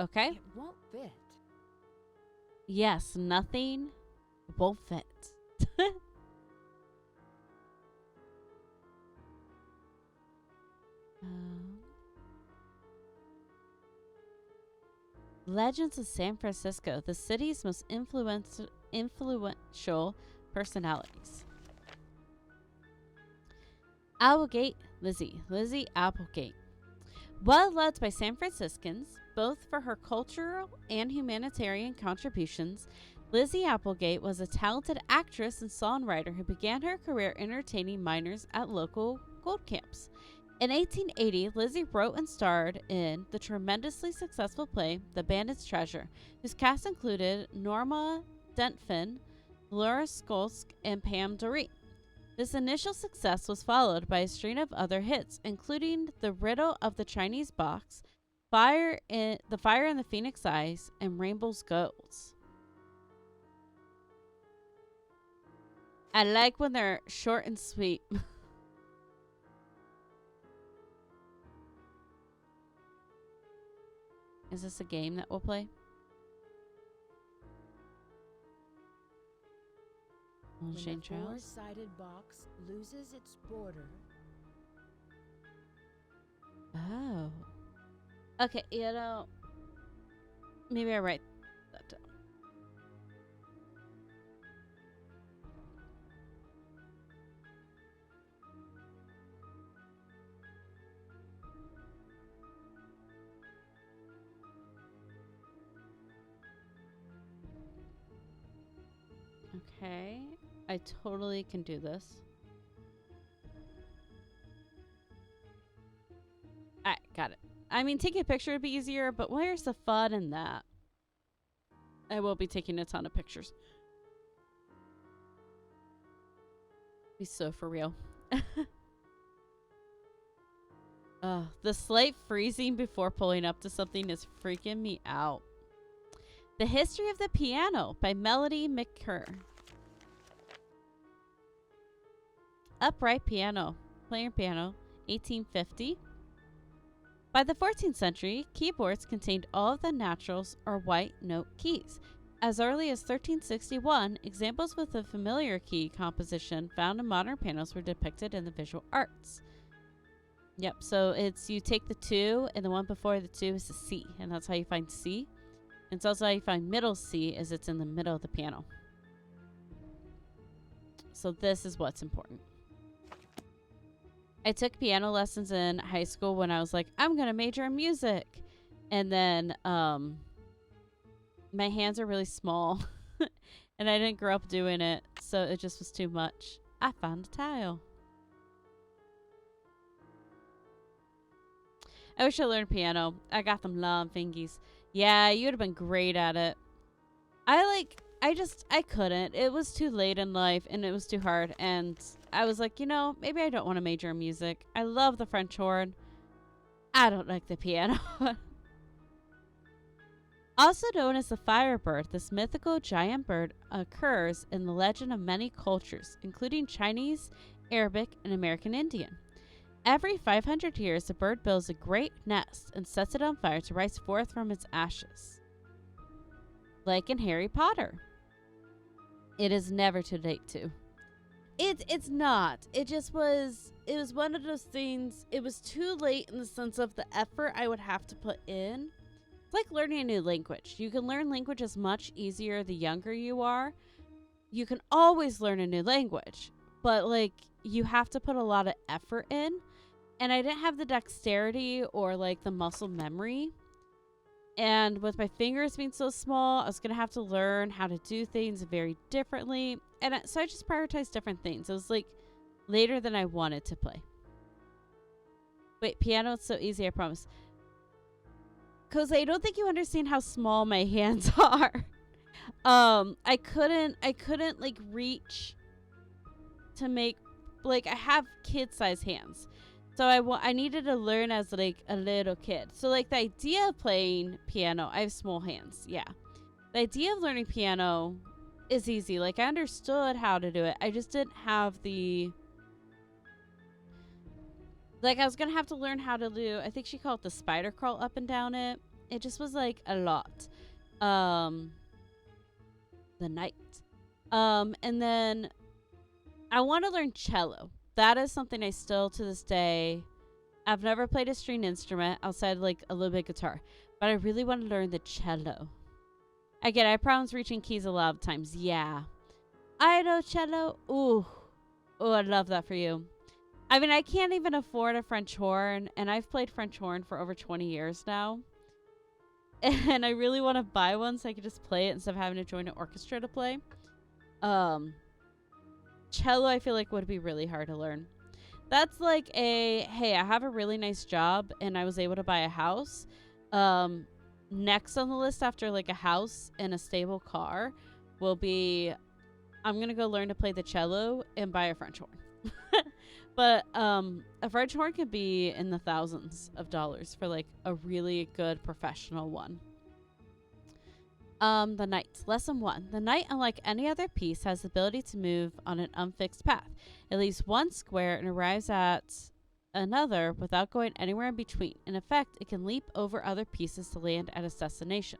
Okay. It won't fit. Yes, nothing won't fit. Legends of San Francisco, the city's most influential personalities. Applegate, Lizzie Applegate. Well loved by San Franciscans, both for her cultural and humanitarian contributions, Lizzie Applegate was a talented actress and songwriter who began her career entertaining miners at local gold camps. In 1880, Lizzie wrote and starred in the tremendously successful play The Bandit's Treasure, whose cast included Norma Dentfin, Laura Skolsk, and Pam Dory. This initial success was followed by a string of other hits, including The Riddle of the Chinese Box, Fire in the Phoenix Eyes, and Rainbow's Golds. I like when they're short and sweet. Is this a game that we'll play? When Shane the Trails. four-sided box loses its border. Oh. Okay, maybe I write that down. Okay, I totally can do this. Alright, got it. I mean, taking a picture would be easier, but where's the fun in that? I will be taking a ton of pictures. Be so for real. The slight freezing before pulling up to something is freaking me out. The History of the Piano by Melody McCurr. Upright piano, player piano, 1850. By the 14th century, keyboards contained all of the naturals or white note keys. As early as 1361, examples with a familiar key composition found in modern pianos were depicted in the visual arts. Yep, so it's you take the 2, and the one before the 2 is the C, and that's how you find C. And it's also how you find middle C, is it's in the middle of the piano. So this is what's important. I took piano lessons in high school when I was like, I'm going to major in music. And then my hands are really small. And I didn't grow up doing it. So it just was too much. I found a tile. I wish I learned piano. I got them long fingies. Yeah, you would have been great at it. I couldn't. It was too late in life and it was too hard. And I was like, maybe I don't want to major in music. I love the French horn. I don't like the piano. Also known as the Firebird, this mythical giant bird occurs in the legend of many cultures, including Chinese, Arabic, and American Indian. Every 500 years, the bird builds a great nest and sets it on fire to rise forth from its ashes. Like in Harry Potter. It is never too late to. It's not. It was one of those things. It was too late in the sense of the effort I would have to put in. It's like learning a new language. You can learn languages much easier the younger you are. You can always learn a new language, but like you have to put a lot of effort in. And I didn't have the dexterity or like the muscle memory. And with my fingers being so small, I was going to have to learn how to do things very differently. And so I just prioritized different things. It was like later than I wanted to play. Wait, piano, it's so easy, I promise. Because I don't think you understand how small my hands are. I couldn't like reach to make, like, I have kid-sized hands. So I needed to learn as like a little kid. So like the idea of playing piano, I have small hands. Yeah. The idea of learning piano is easy. Like I understood how to do it. I just didn't have like I was going to have to learn how to do, I think she called it the spider crawl up and down it. It just was like a lot. The night. And then I want to learn cello. That is something I still, to this day, I've never played a string instrument outside like a little bit guitar, but I really want to learn the cello. Again, I have problems reaching keys a lot of times. Yeah. I know cello. Ooh. Oh, I love that for you. I mean, I can't even afford a French horn, and I've played French horn for over 20 years now. And I really want to buy one so I can just play it instead of having to join an orchestra to play. Cello, I feel like would be really hard to learn. That's like hey, I have a really nice job and I was able to buy a house. Next on the list after like a house and a stable car will be, I'm going to go learn to play the cello and buy a French horn. But a French horn could be in the thousands of dollars for like a really good professional one. The knight. Lesson 1. The knight, unlike any other piece, has the ability to move on an unfixed path. It leaves one square and arrives at another without going anywhere in between. In effect, it can leap over other pieces to land at its destination.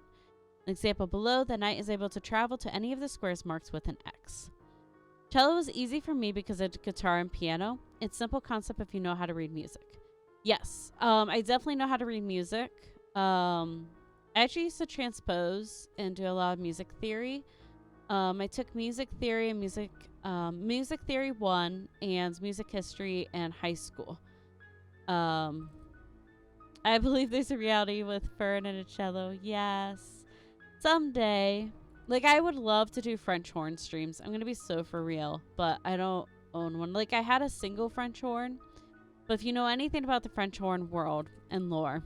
An example below, the knight is able to travel to any of the squares marked with an X. Cello was easy for me because of guitar and piano. It's a simple concept if you know how to read music. Yes, I definitely know how to read music. I actually used to transpose and do a lot of music theory. I took music theory and music theory 1 and music history in high school. I believe there's a reality with Fern and a cello. Yes. Someday. Like, I would love to do French horn streams. I'm going to be so for real, but I don't own one. Like, I had a single French horn, but if you know anything about the French horn world and lore,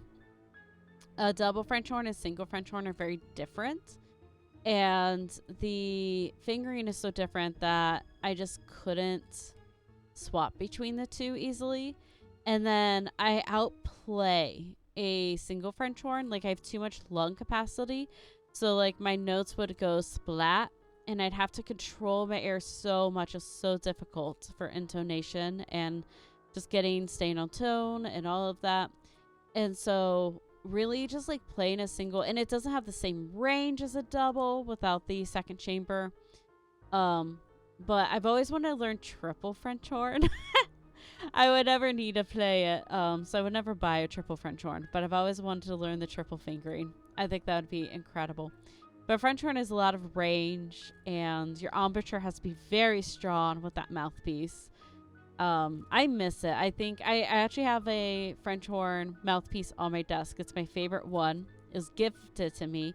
a double French horn and single French horn are very different. And the fingering is so different that I just couldn't swap between the two easily. And then I outplay a single French horn. Like, I have too much lung capacity. So, like, my notes would go splat. And I'd have to control my air so much. It's so difficult for intonation and just staying on tone and all of that. And so really just like playing a single, and it doesn't have the same range as a double without the second chamber. But I've always wanted to learn triple French horn. I would never need to play it, so I would never buy a triple French horn, but I've always wanted to learn the triple fingering. I think that would be incredible. But French horn has a lot of range, and your embouchure has to be very strong with that mouthpiece. I miss it. I think I actually have a French horn mouthpiece on my desk. It's my favorite one. It was gifted to me,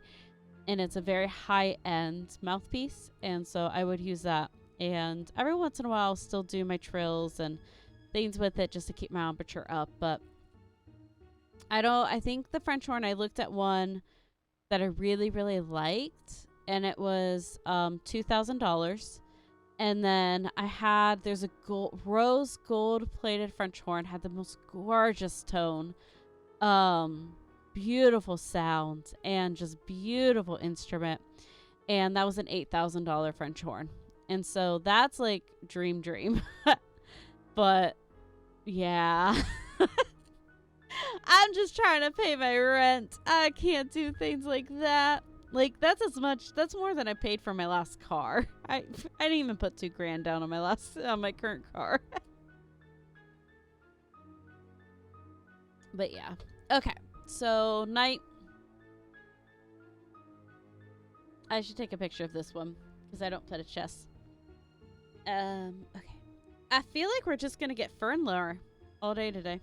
and it's a very high-end mouthpiece, and so I would use that. And every once in a while, I'll still do my trills and things with it just to keep my embouchure up. But I think the French horn, I looked at one that I really, really liked, and it was $2,000. And then there's a rose gold plated French horn, had the most gorgeous tone, beautiful sound, and just beautiful instrument. And that was an $8,000 French horn. And so that's like dream. But yeah. I'm just trying to pay my rent. I can't do things like that. Like, that's more than I paid for my last car. I didn't even put $2,000 down on my current car. But yeah. Okay. So, night. I should take a picture of this one because I don't play chess. Okay. I feel like we're just gonna get fern lore all day today.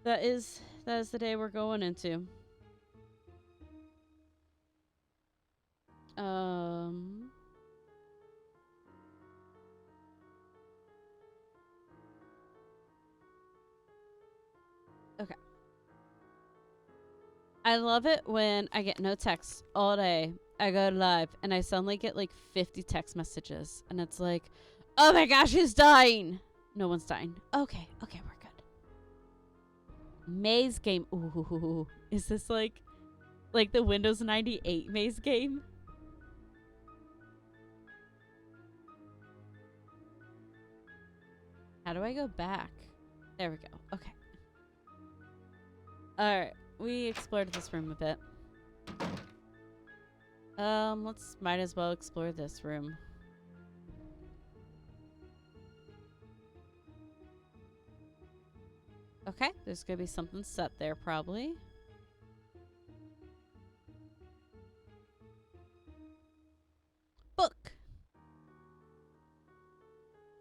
That is the day we're going into. Okay. I love it when I get no texts all day. I go live and I suddenly get like 50 text messages. And it's like, oh my gosh, who's dying? No one's dying. Okay, we're good. Maze game. Ooh, is this like the Windows 98 maze game? How do I go back? There we go. Okay. Alright. We explored this room a bit. Might as well explore this room. Okay, there's gonna be something set there probably. Book.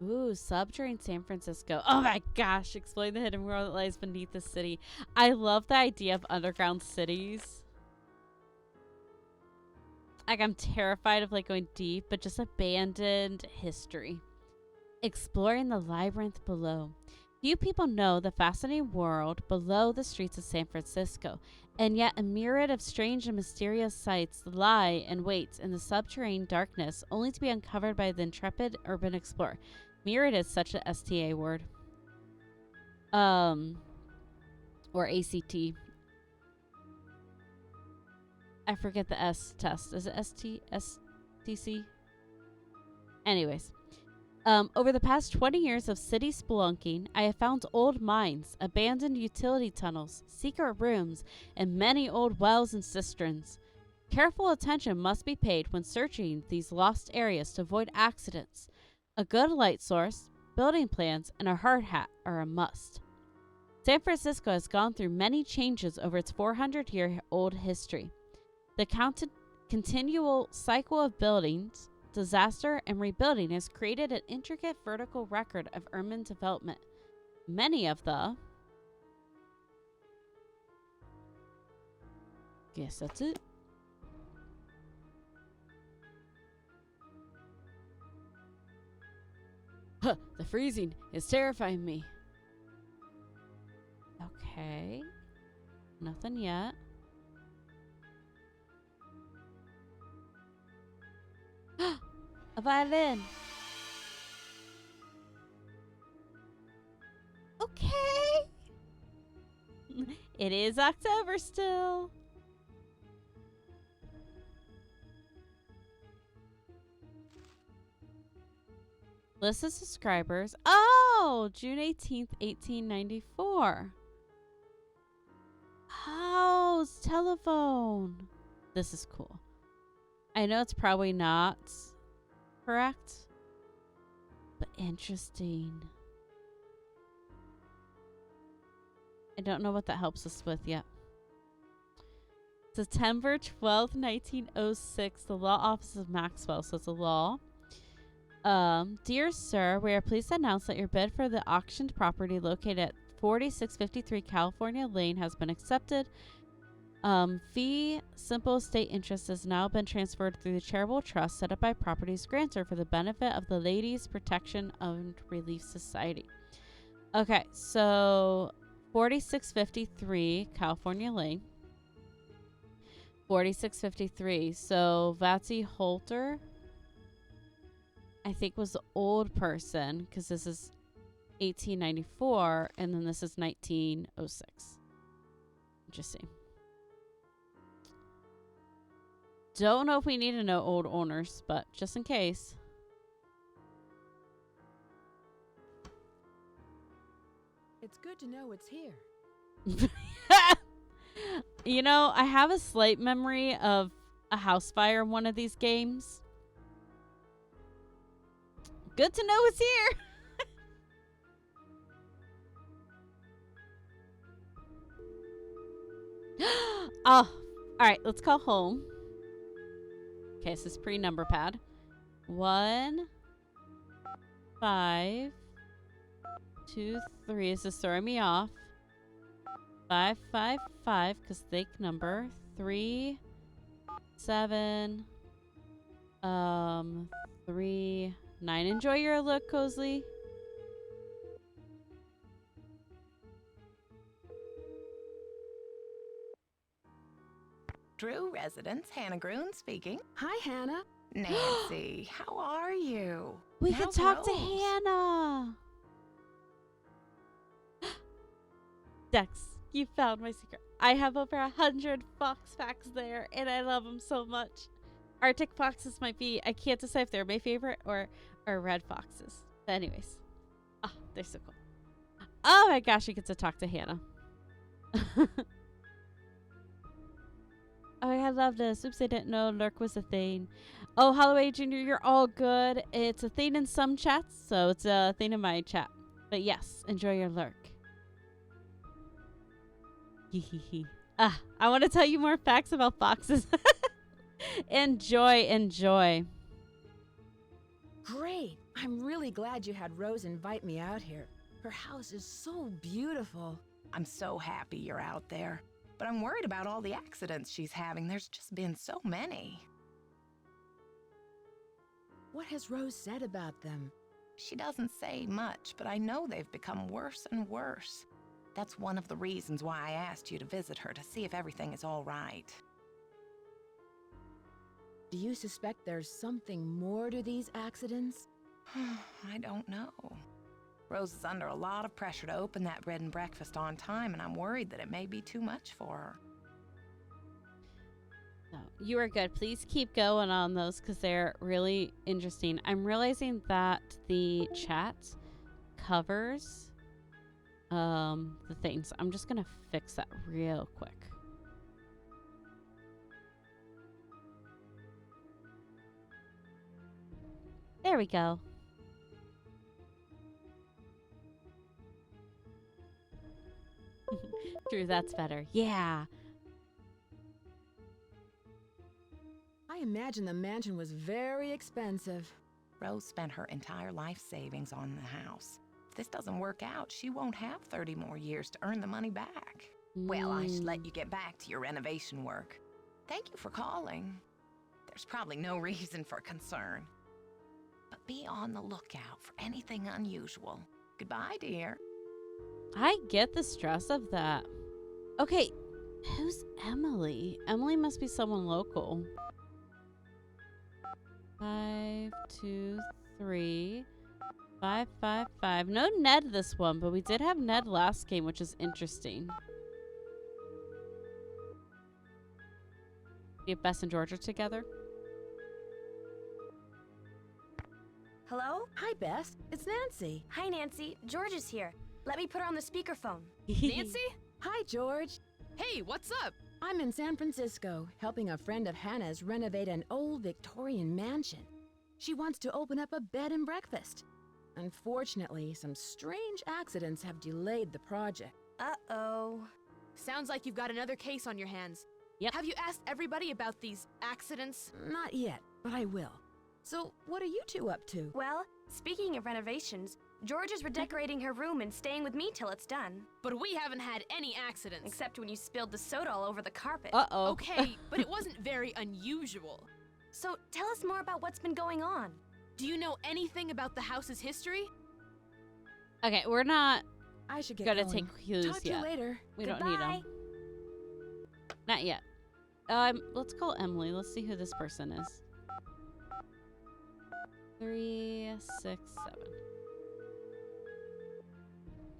Ooh, subterranean San Francisco. Oh my gosh, explain the hidden world that lies beneath the city. I love the idea of underground cities. Like, I'm terrified of like going deep, but just abandoned history. Exploring the labyrinth below. Few people know the fascinating world below the streets of San Francisco, and yet a myriad of strange and mysterious sights lie in wait in the subterranean darkness, only to be uncovered by the intrepid urban explorer. Myriad is such a STA word. Or ACT. I forget the S test. Is it STC? Anyways. Over the past 20 years of city spelunking, I have found old mines, abandoned utility tunnels, secret rooms, and many old wells and cisterns. Careful attention must be paid when searching these lost areas to avoid accidents. A good light source, building plans, and a hard hat are a must. San Francisco has gone through many changes over its 400-year-old history. The continual cycle of buildings, disaster, and rebuilding has created an intricate vertical record of urban development. Many of the... Guess that's it. Huh, the freezing is terrifying me. Okay. Nothing yet. A violin. Okay. It is October still. List of subscribers. Oh, June 18th, 1894. House telephone. This is cool. I know it's probably not correct, but interesting. I don't know what that helps us with yet. September 12th, 1906, the law office of Maxwell. So it's a law. Dear sir, we are pleased to announce that your bid for the auctioned property located at 4653 California Lane has been accepted. Fee simple estate interest has now been transferred through the charitable trust set up by Properties Grantor for the benefit of the Ladies Protection and Relief Society. Okay, so 4653 California Lane. 4653. So Vatsy Holter, I think, was the old person because this is 1894 and then this is 1906. Interesting. Don't know if we need to know old owners, but just in case. It's good to know it's here. You know, I have a slight memory of a house fire in one of these games. Good to know it's here. Oh, all right. Let's call home. Okay, this is pre-number pad. 1, 5, 2, 3. This is throwing me off. 5, 5, 5, because think number. 3, 7, 3, 9. Enjoy your look, Cosley. Drew residence, Hannah Groon speaking. Hi, Hannah. Nancy, how are you? We could How's talk to Rose? Hannah. Dex, you found my secret. I have over 100 fox facts there, and I love them so much. Arctic foxes might be, I can't decide if they're my favorite or red foxes. But anyways. Oh, they're so cool. Oh my gosh, I get to talk to Hannah. Oh, I love this. Oops, I didn't know Lurk was a thing. Oh, Holloway Jr., you're all good. It's a thing in some chats, so it's a thing in my chat. But yes, enjoy your Lurk. I want to tell you more facts about foxes. Enjoy. Great. I'm really glad you had Rose invite me out here. Her house is so beautiful. I'm so happy you're out there. But I'm worried about all the accidents she's having. There's just been so many. What has Rose said about them? She doesn't say much, but I know they've become worse and worse. That's one of the reasons why I asked you to visit her, to see if everything is all right. Do you suspect there's something more to these accidents? I don't know. Rose is under a lot of pressure to open that bread and breakfast on time, and I'm worried that it may be too much for her. No, you are good. Please keep going on those because they're really interesting. I'm realizing that the chat covers the things. I'm just going to fix that real quick. There we go. Drew, that's better. Yeah. I imagine the mansion was very expensive. Rose spent her entire life savings on the house. If this doesn't work out, she won't have 30 more years to earn the money back. Well, I should let you get back to your renovation work. Thank you for calling. There's probably no reason for concern. But be on the lookout for anything unusual. Goodbye, dear. I get the stress of that. Okay, who's Emily? Emily must be someone local. 5, 2, 3, 5, 5, 5. No Ned this one, but we did have Ned last game, which is interesting. We have Bess and Georgia together. Hello? Hi, Bess. It's Nancy. Hi, Nancy. George is here. Let me put her on the speakerphone. Nancy? Hi, George. Hey, what's up? I'm in San Francisco, helping a friend of Hannah's renovate an old Victorian mansion. She wants to open up a bed and breakfast. Unfortunately, some strange accidents have delayed the project. Uh-oh. Sounds like you've got another case on your hands. Yep. Have you asked everybody about these accidents? Not yet, but I will. So, what are you two up to? Well, speaking of renovations, George is redecorating her room and staying with me till it's done. But we haven't had any accidents. Except when you spilled the soda all over the carpet. Uh-oh. Okay, but it wasn't very unusual. So tell us more about what's been going on. Do you know anything about the house's history? Okay, we're not I should get Gotta going. take cues Talk to you yet. later. We don't need Goodbye. them. Not yet. Let's call Emily. Let's see who this person is. 367.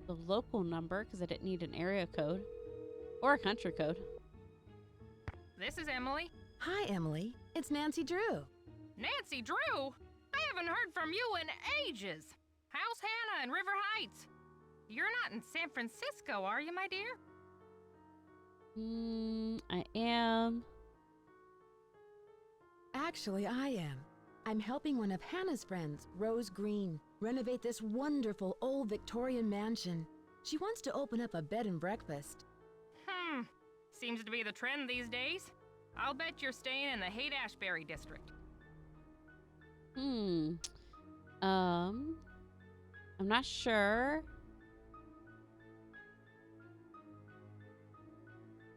The local number, because I didn't need an area code or a country code. This is Emily. Hi, Emily. It's Nancy Drew. Nancy Drew? I haven't heard from you in ages. How's Hannah in River Heights? You're not in San Francisco, are you, my dear? I am. Actually, I am. I'm helping one of Hannah's friends, Rose Green, renovate this wonderful old Victorian mansion. She wants to open up a bed and breakfast. Seems to be the trend these days. I'll bet you're staying in the Haight-Ashbury district. I'm not sure.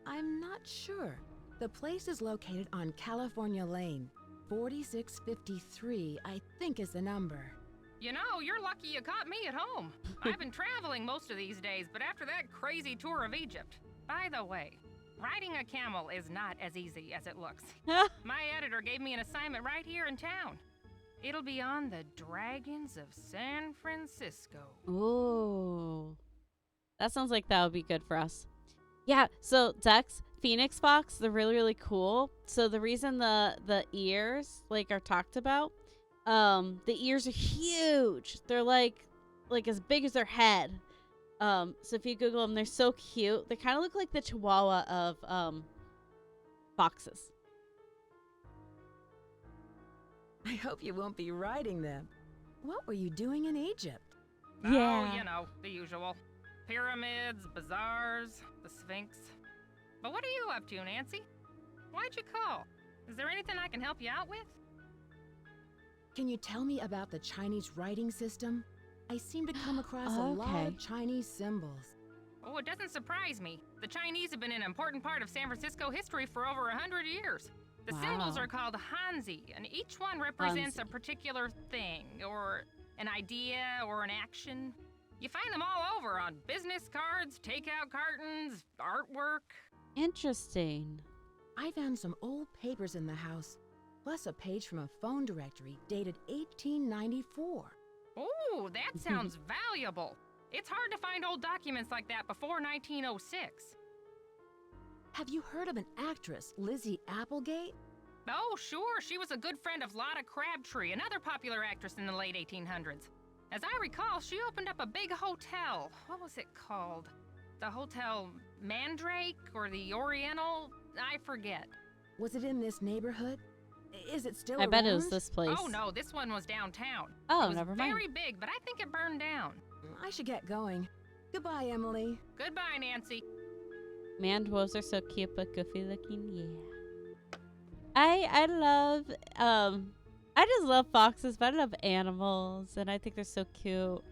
I'm not sure. The place is located on California Lane. 4653, I think, is the number. You know, you're lucky you caught me at home. I've been traveling most of these days, but after that crazy tour of Egypt. By the way, riding a camel is not as easy as it looks. My editor gave me an assignment right here in town. It'll be on the Dragons of San Francisco. Ooh. That sounds like that would be good for us. Yeah, so ducks, Phoenix Fox, they're really, really cool. So the reason the ears like are talked about, the ears are huge. They're like as big as their head. So if you Google them, they're so cute. They kind of look like the Chihuahua of foxes. I hope you won't be riding them. What were you doing in Egypt? Yeah. Oh, you know, the usual. Pyramids, bazaars, the Sphinx. But what are you up to, Nancy? Why'd you call? Is there anything I can help you out with? Can you tell me about the Chinese writing system? I seem to come across a lot Okay. of Chinese symbols. Oh, it doesn't surprise me. The Chinese have been an important part of San Francisco history for over 100 years. The symbols Wow. are called Hanzi, and each one represents a Hanzi. particular thing, or an idea, or an action. You find them all over on business cards, takeout cartons, artwork. Interesting. I found some old papers in the house, plus a page from a phone directory dated 1894. Ooh, that sounds valuable. It's hard to find old documents like that before 1906. Have you heard of an actress, Lizzie Applegate? Oh, sure. She was a good friend of Lotta Crabtree, another popular actress in the late 1800s. As I recall, she opened up a big hotel. What was it called? The Hotel Mandrake or the Oriental? I forget. Was it in this neighborhood? Is it still I bet it was around? this place. Oh, no, this one was downtown. Oh, it was never mind. very big, but I think it burned down. I should get going. Goodbye, Emily. Goodbye, Nancy. Man, dwarves are so cute but goofy looking. Yeah. I love I just love foxes, but I love animals and I think they're so cute.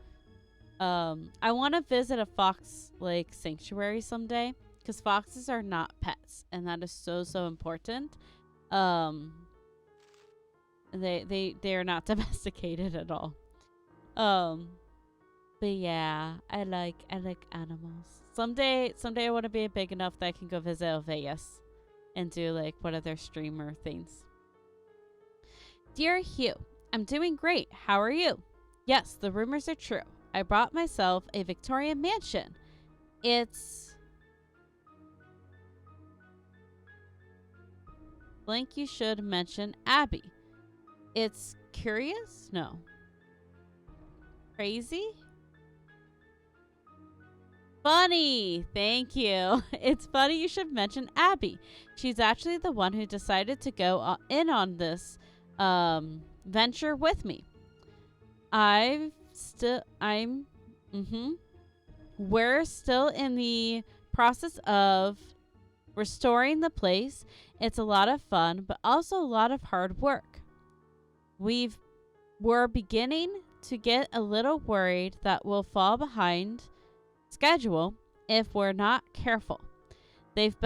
I want to visit a fox like sanctuary someday because foxes are not pets and that is so important. They are not domesticated at all. But yeah, I like animals. Someday I want to be big enough that I can go visit Vegas and do like one of their streamer things. Dear Hugh, I'm doing great. How are you? Yes, the rumors are true. I bought myself a Victorian mansion. It's blank. You should mention Abby. It's curious? No. Crazy? Funny. Thank you. It's funny you should mention Abby. She's actually the one who decided to go in on this venture with me. We're still in the process of restoring the place. It's a lot of fun, but also a lot of hard work. We're beginning to get a little worried that we'll fall behind schedule if we're not careful. They've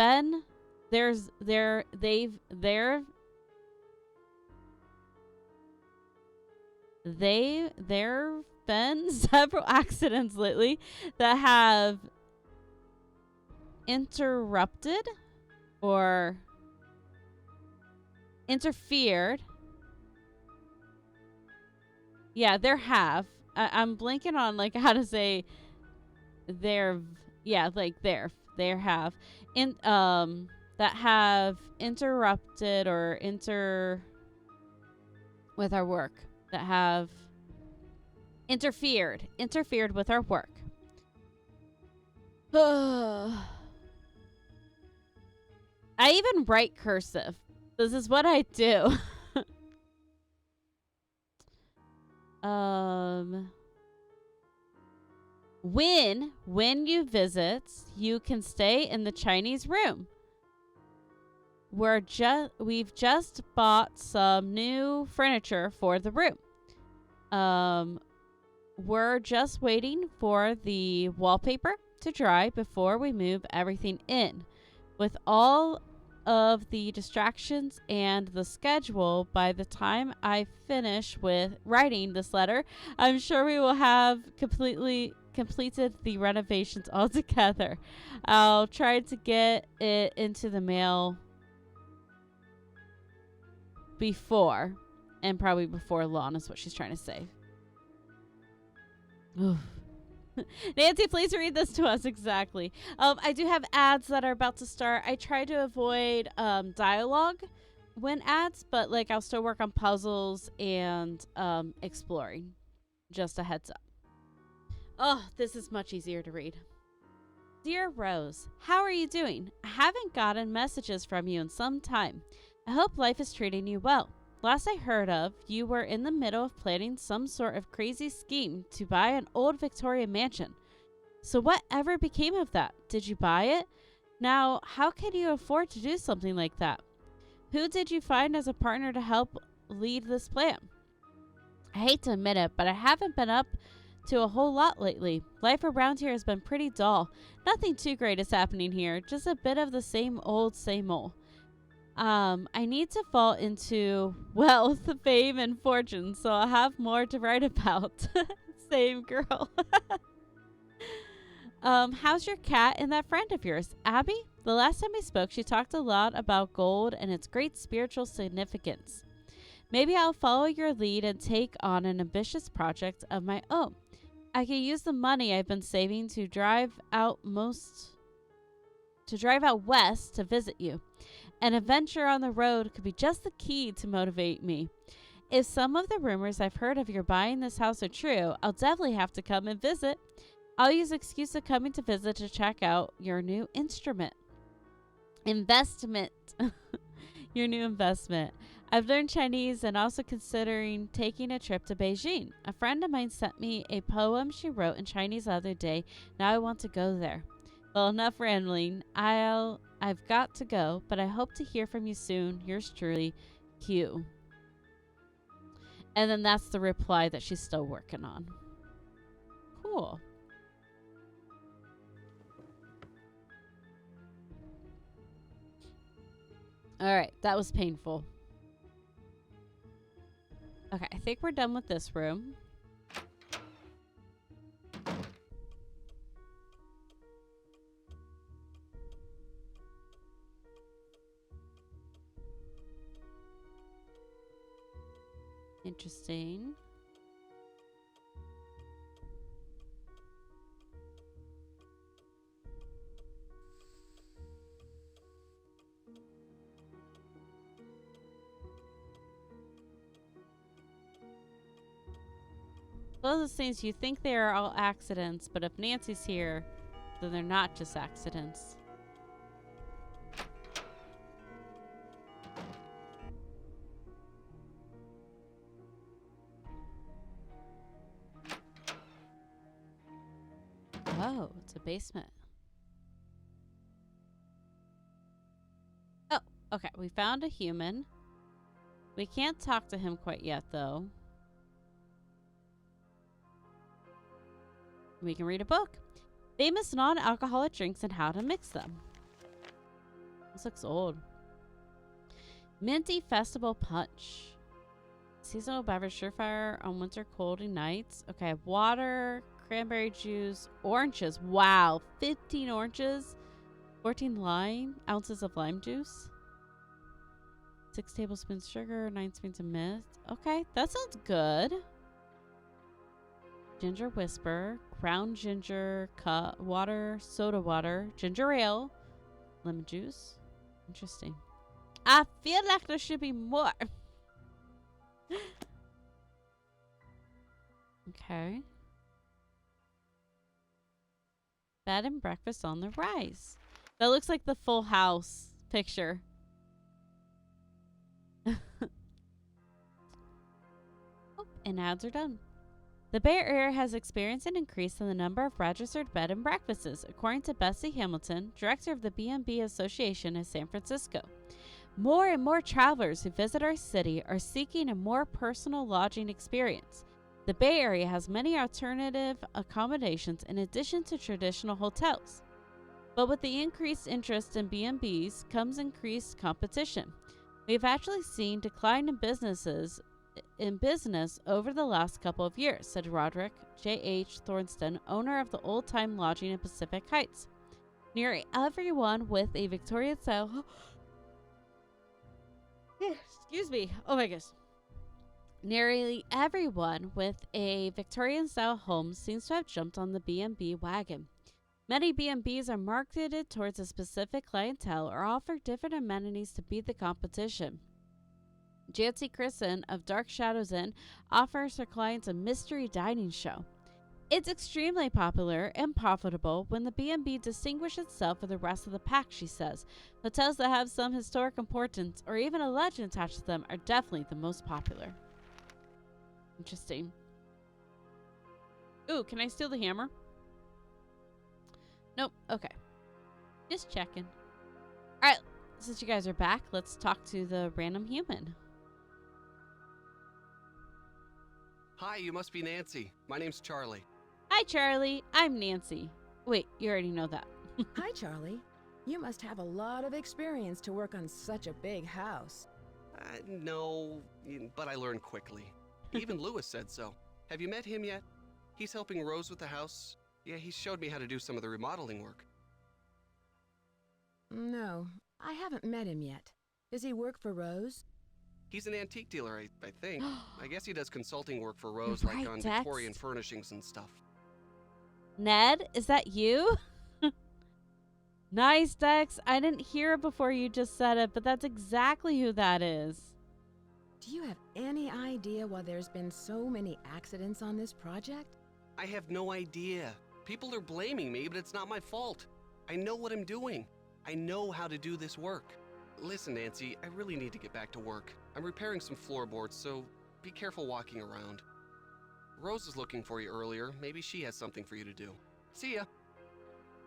been several accidents lately that have interrupted or interfered. Yeah, there have. I'm blanking on like how to say there. Yeah, like there have in that have interrupted or with our work, that have interfered with our work. I even write cursive. This is what I do. When you visit, you can stay in the Chinese room. We've just bought some new furniture for the room. We're just waiting for the wallpaper to dry before we move everything in. With all of the distractions and the schedule, by the time I finish with writing this letter, I'm sure we will have completed the renovations altogether. I'll try to get it into the mail before, and probably before long is what she's trying to say. Nancy, please read this to us exactly. I do have ads that are about to start. I try to avoid dialogue when ads, but like I'll still work on puzzles and exploring. Just a heads up. Oh, this is much easier to read. Dear Rose, how are you doing? I haven't gotten messages from you in some time. I hope life is treating you well. Last I heard of, you were in the middle of planning some sort of crazy scheme to buy an old Victorian mansion. So whatever became of that? Did you buy it? Now, how can you afford to do something like that? Who did you find as a partner to help lead this plan? I hate to admit it, but I haven't been up to a whole lot lately. Life around here has been pretty dull. Nothing too great is happening here, just a bit of the same old, same old. I need to fall into wealth, fame, and fortune, so I'll have more to write about. Same girl. How's your cat and that friend of yours, Abby? The last time we spoke, she talked a lot about gold and its great spiritual significance. Maybe I'll follow your lead and take on an ambitious project of my own. I can use the money I've been saving to drive out west to visit you. An adventure on the road could be just the key to motivate me. If some of the rumors I've heard of your buying this house are true, I'll definitely have to come and visit. I'll use the excuse of coming to visit to check out your new investment. Your new investment. I've learned Chinese and also considering taking a trip to Beijing. A friend of mine sent me a poem she wrote in Chinese the other day. Now I want to go there. Well, enough rambling. I've got to go, but I hope to hear from you soon. Yours truly, Q. And then that's the reply that she's still working on. Cool. All right, that was painful. Okay, I think we're done with this room. Interesting. Those things you think they are all accidents, but if Nancy's here, then they're not just accidents. Oh, it's a basement. Oh, okay. We found a human. We can't talk to him quite yet, though. We can read a book. Famous non-alcoholic drinks and how to mix them. This looks old. Minty Festival Punch. Seasonal beverage surefire on winter coldy nights. Okay, water, cranberry juice, oranges. Wow, 15 oranges, 14 ounces of lime juice, 6 tablespoons sugar, 9 spoons of mist. Okay, that sounds good. Ginger whisper, ground ginger, water, soda water, ginger ale, lemon juice. Interesting. I feel like there should be more. Okay. Bed and breakfast on the rise. That looks like the Full House picture. Oh, and ads are done. The Bay Area has experienced an increase in the number of registered bed and breakfasts, according to Bessie Hamilton, director of the B&B Association in San Francisco. More and more travelers who visit our city are seeking a more personal lodging experience. The Bay Area has many alternative accommodations in addition to traditional hotels. But with the increased interest in B&Bs comes increased competition. We've actually seen decline in business over the last couple of years, said Roderick J.H. Thornston, owner of the Old Time Lodging in Pacific Heights. Nearly everyone with a Victorian style excuse me. Oh my gosh. Nearly everyone with a Victorian-style home seems to have jumped on the B&B wagon. Many B&Bs are marketed towards a specific clientele or offer different amenities to beat the competition. Jancy Christen of Dark Shadows Inn offers her clients a mystery dining show. It's extremely popular and profitable when the B&B distinguishes itself from the rest of the pack, she says. Hotels that have some historic importance or even a legend attached to them are definitely the most popular. Interesting. Ooh, can I steal the hammer? Nope. Okay. Just checking. Alright, since you guys are back, let's talk to the random human. Hi, you must be Nancy. My name's Charlie. Hi, Charlie. I'm Nancy. Wait, you already know that. Hi, Charlie. You must have a lot of experience to work on such a big house. No, but I learned quickly. Even Lewis said so. Have you met him yet? He's helping Rose with the house. Yeah, he showed me how to do some of the remodeling work. No, I haven't met him yet. Does he work for Rose? He's an antique dealer, I think. I guess he does consulting work for Rose, Right, like on Dex. Victorian furnishings and stuff. Ned, is that you? Nice, Dex. I didn't hear it before you just said it, but that's exactly who that is. Do you have any idea why there's been so many accidents on this project? I have no idea. People are blaming me, but it's not my fault. I know what I'm doing. I know how to do this work. Listen, Nancy, I really need to get back to work. I'm repairing some floorboards, so be careful walking around. Rose was looking for you earlier. Maybe she has something for you to do. See ya.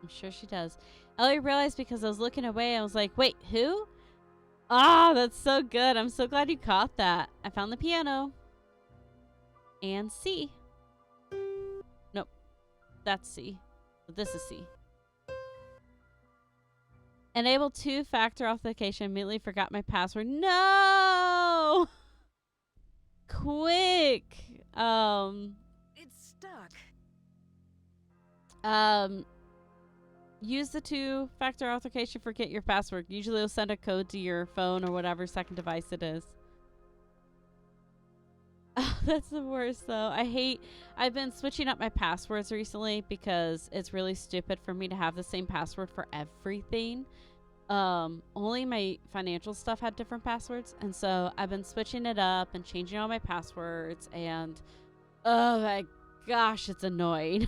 I'm sure she does. Ellie realized because I was looking away, I was like, wait, who? Ah, that's so good. I'm so glad you caught that. I found the piano. And C. Nope. That's C. But this is C. Enable two-factor authentication. Immediately forgot my password. No! Quick. It's stuck. Use the two-factor authentication. Forget your password. Usually it'll send a code to your phone or whatever second device it is. Oh, that's the worst though. I've been switching up my passwords recently because it's really stupid for me to have the same password for everything. Only my financial stuff had different passwords, and so I've been switching it up and changing all my passwords, and oh my gosh, it's annoying.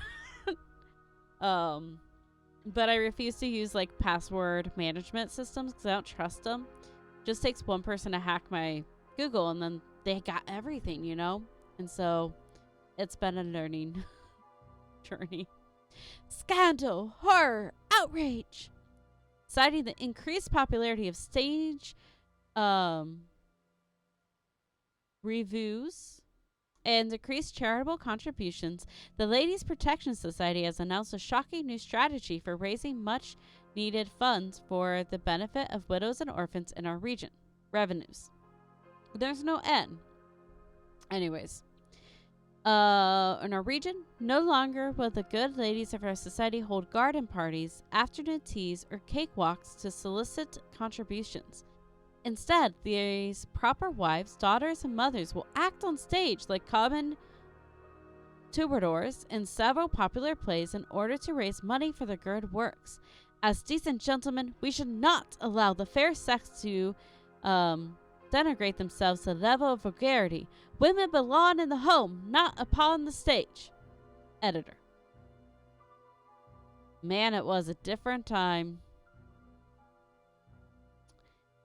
But I refuse to use like password management systems because I don't trust them. Just takes one person to hack my Google and then they got everything, you know? And so it's been a learning journey. Scandal, horror, outrage. Citing the increased popularity of stage reviews and decreased charitable contributions, the Ladies Protection Society has announced a shocking new strategy for raising much needed funds for the benefit of widows and orphans in our region. Revenues. There's no end. Anyways. In our region, no longer will the good ladies of our society hold garden parties, afternoon teas, or cakewalks to solicit contributions. Instead, these proper wives, daughters, and mothers will act on stage like common troubadours in several popular plays in order to raise money for the good works. As decent gentlemen, we should not allow the fair sex to denigrate themselves to the level of vulgarity. Women belong in the home, not upon the stage. Editor. Man, it was a different time.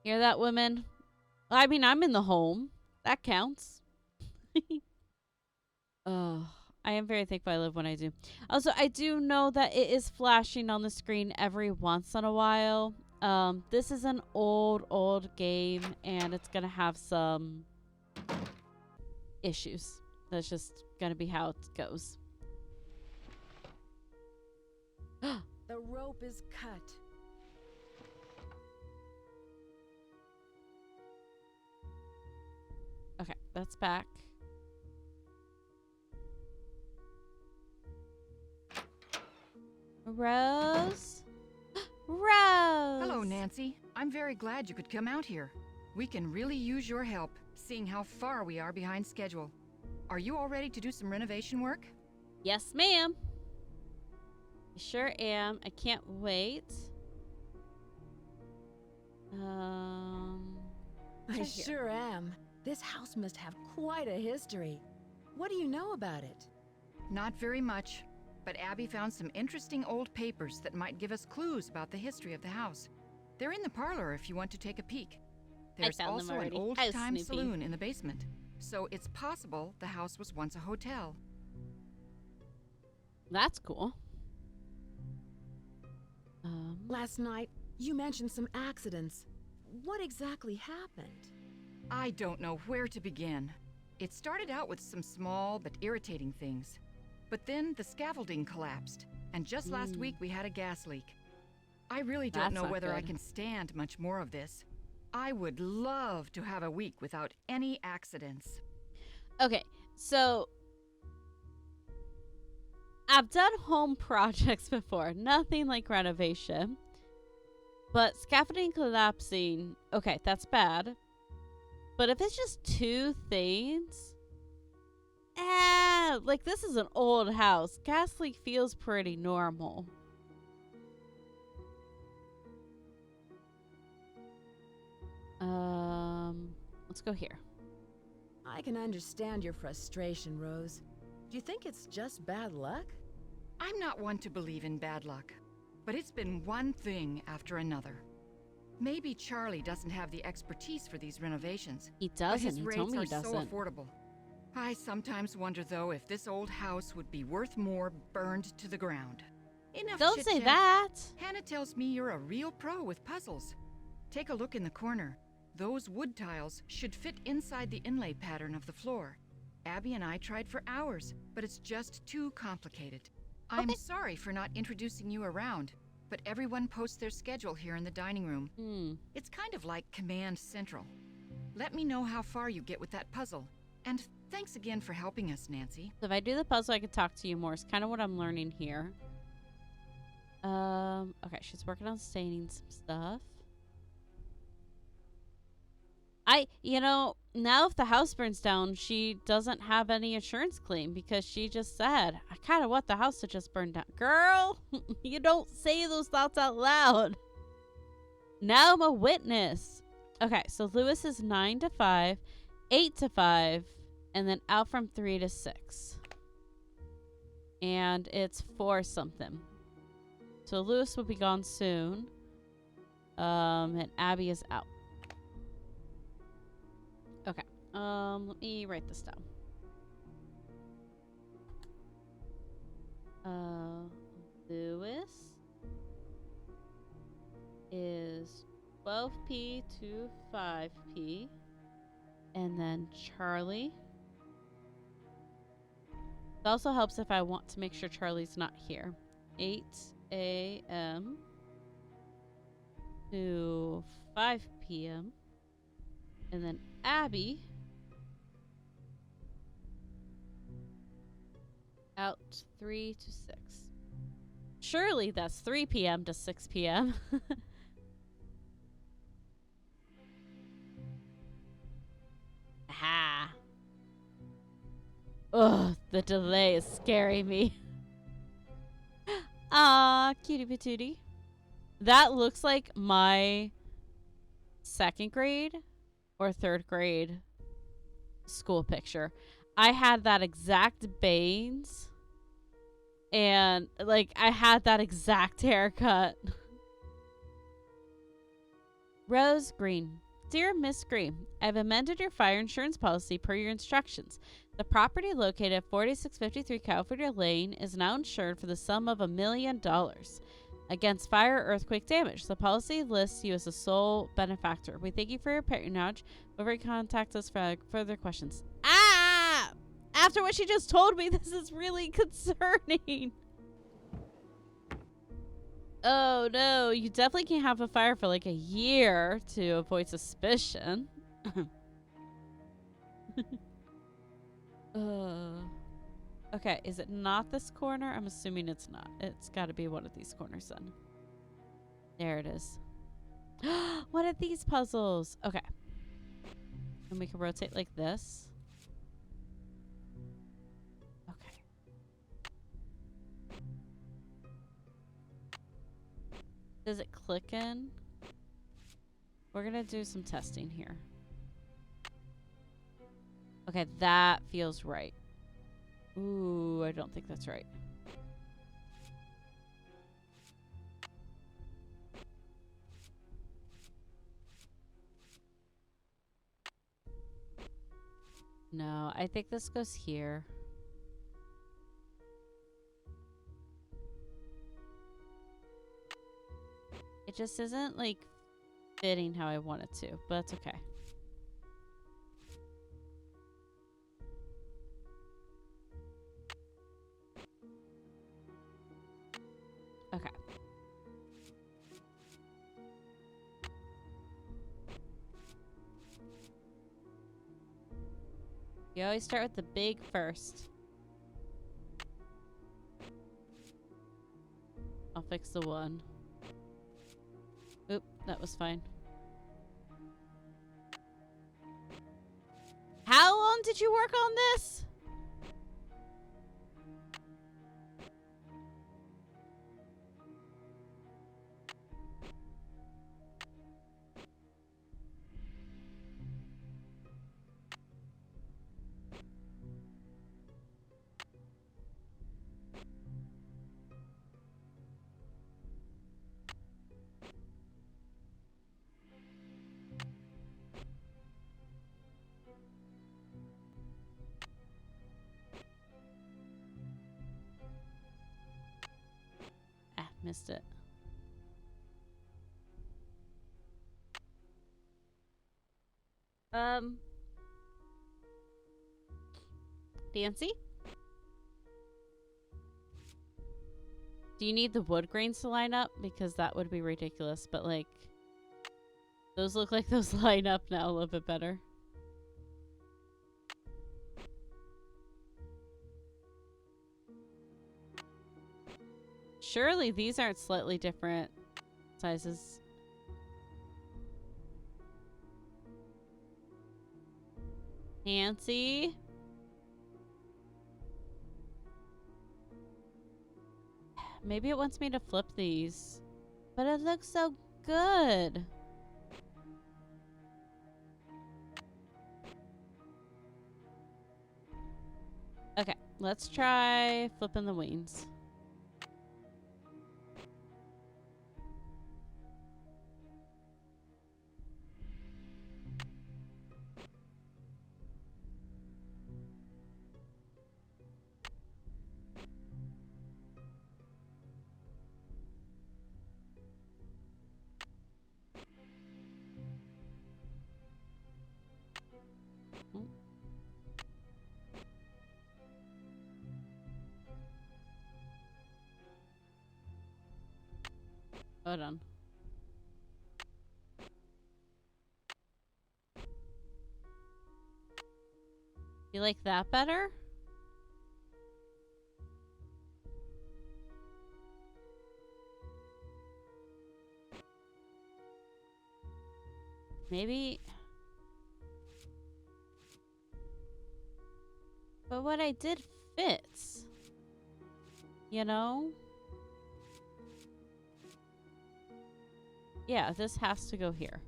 Hear that, women? I mean, I'm in the home. That counts. Oh, I am very thankful I live when I do. Also, I do know that it is flashing on the screen every once in a while. This is an old game, and it's gonna have some issues. That's just gonna be how it goes. The rope is cut. Okay, that's back. Rose? Rose! Hello, Nancy. I'm very glad you could come out here. We can really use your help, seeing how far we are behind schedule. Are you all ready to do some renovation work? Yes, ma'am. I sure am. I can't wait. I sure am. This house must have quite a history. What do you know about it? Not very much, but Abby found some interesting old papers that might give us clues about the history of the house. They're in the parlor if you want to take a peek. There's found them also an already. old-time Snoopy. saloon in the basement, so it's possible the house was once a hotel. That's cool. Last night, you mentioned some accidents. What exactly happened? I don't know where to begin. It started out with some small but irritating things. But then the scaffolding collapsed, and just last week we had a gas leak. I really don't That's know not whether I good. can stand much more of this. I would love to have a week without any accidents. Okay, so I've done home projects before, nothing like renovation. But scaffolding collapsing, okay, that's bad. But if it's just two things, like this is an old house. Gas leak feels pretty normal. Let's go here. I can understand your frustration, Rose. Do you think it's just bad luck? I'm not one to believe in bad luck, but it's been one thing after another. Maybe Charlie doesn't have the expertise for these renovations. He But doesn't. his He rates told me are he so doesn't. affordable. I sometimes wonder, though, if this old house would be worth more burned to the ground. Enough Don't say chit-chat. that. Hannah tells me you're a real pro with puzzles. Take a look in the corner. Those wood tiles should fit inside the inlay pattern of the floor. Abby and I tried for hours, but it's just too complicated. I'm sorry for not introducing you around, but everyone posts their schedule here in the dining room. It's kind of like Command Central. Let me know how far you get with that puzzle. And thanks again for helping us, Nancy. So if I do the puzzle, I can talk to you more. It's kind of what I'm learning here. Okay, she's working on staining some stuff. Now if the house burns down, she doesn't have any insurance claim because she just said, I kind of want the house to just burn down. Girl, you don't say those thoughts out loud. Now I'm a witness. Okay, so Lewis is 9 to 5, 8 to 5, and then out from 3 to 6. And it's 4 something. So Lewis will be gone soon. And Abby is out. Okay. Let me write this down. Lewis is 12p to 5p. And then Charlie. It also helps if I want to make sure Charlie's not here. 8 a.m. to 5 p.m. And then Abby Out 3 to 6. Surely that's 3 p.m. to 6 p.m. Aha. Ugh, the delay is scaring me. Ah, cutie patootie. That looks like my 2nd grade or 3rd grade school picture. I had that exact bangs and like I had that exact haircut. Rose Green. Dear Miss Green, I've amended your fire insurance policy per your instructions. The property located at 4653 California Lane is now insured for the sum of $1 million against fire or earthquake damage. The policy lists you as the sole benefactor. We thank you for your patronage. Over contact us for further questions. Ah! After what she just told me, this is really concerning. Oh no, you definitely can't have a fire for like a year to avoid suspicion. Okay, is it not this corner? I'm assuming it's not. It's got to be one of these corners then. There it is. What are these puzzles? Okay. And we can rotate like this. Okay. Does it click in? We're going to do some testing here. Okay, that feels right. Ooh, I don't think that's right. No, I think this goes here. It just isn't like fitting how I want it to, but that's okay. Okay. You always start with the big first. I'll fix the one. Oop, that was fine. How long did you work on this? Ah, missed it. Fancy? Do you need the wood grains to line up? Because that would be ridiculous, but like, those look like those line up now a little bit better. Surely these aren't slightly different sizes. Fancy. Maybe it wants me to flip these. But it looks so good. Okay, let's try flipping the wings. Hold on. You like that better? Maybe. But what I did fits. You know? Yeah, this has to go here.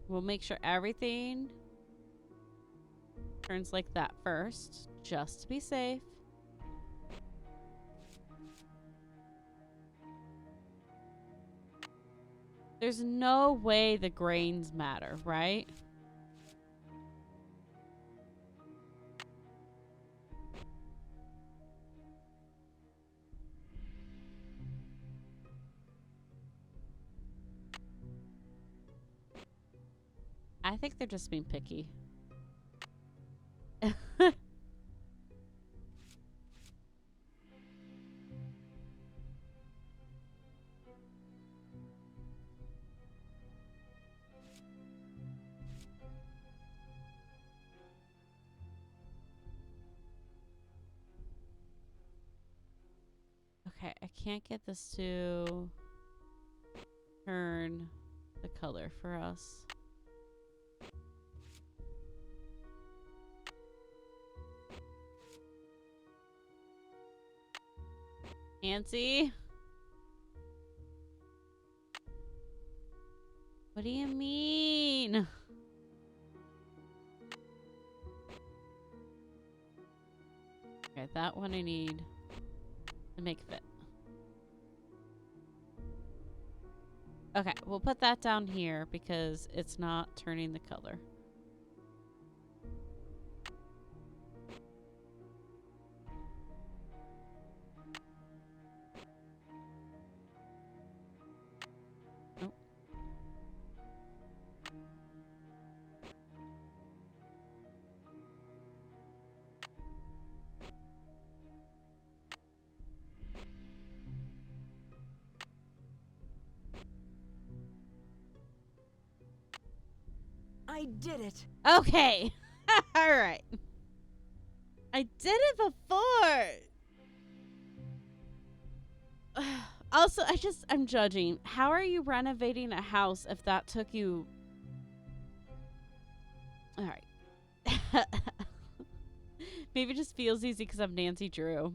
We'll make sure everything turns like that first, just to be safe. There's no way the grains matter, right? I think they're just being picky. Okay, I can't get this to turn the color for us. Nancy? What do you mean? Okay, that one I need to make fit. Okay, we'll put that down here because it's not turning the color. Nope. I did it. Okay. All right. I did it before. Also, I'm judging. How are you renovating a house if that took you... All right. Maybe it just feels easy because I'm Nancy Drew.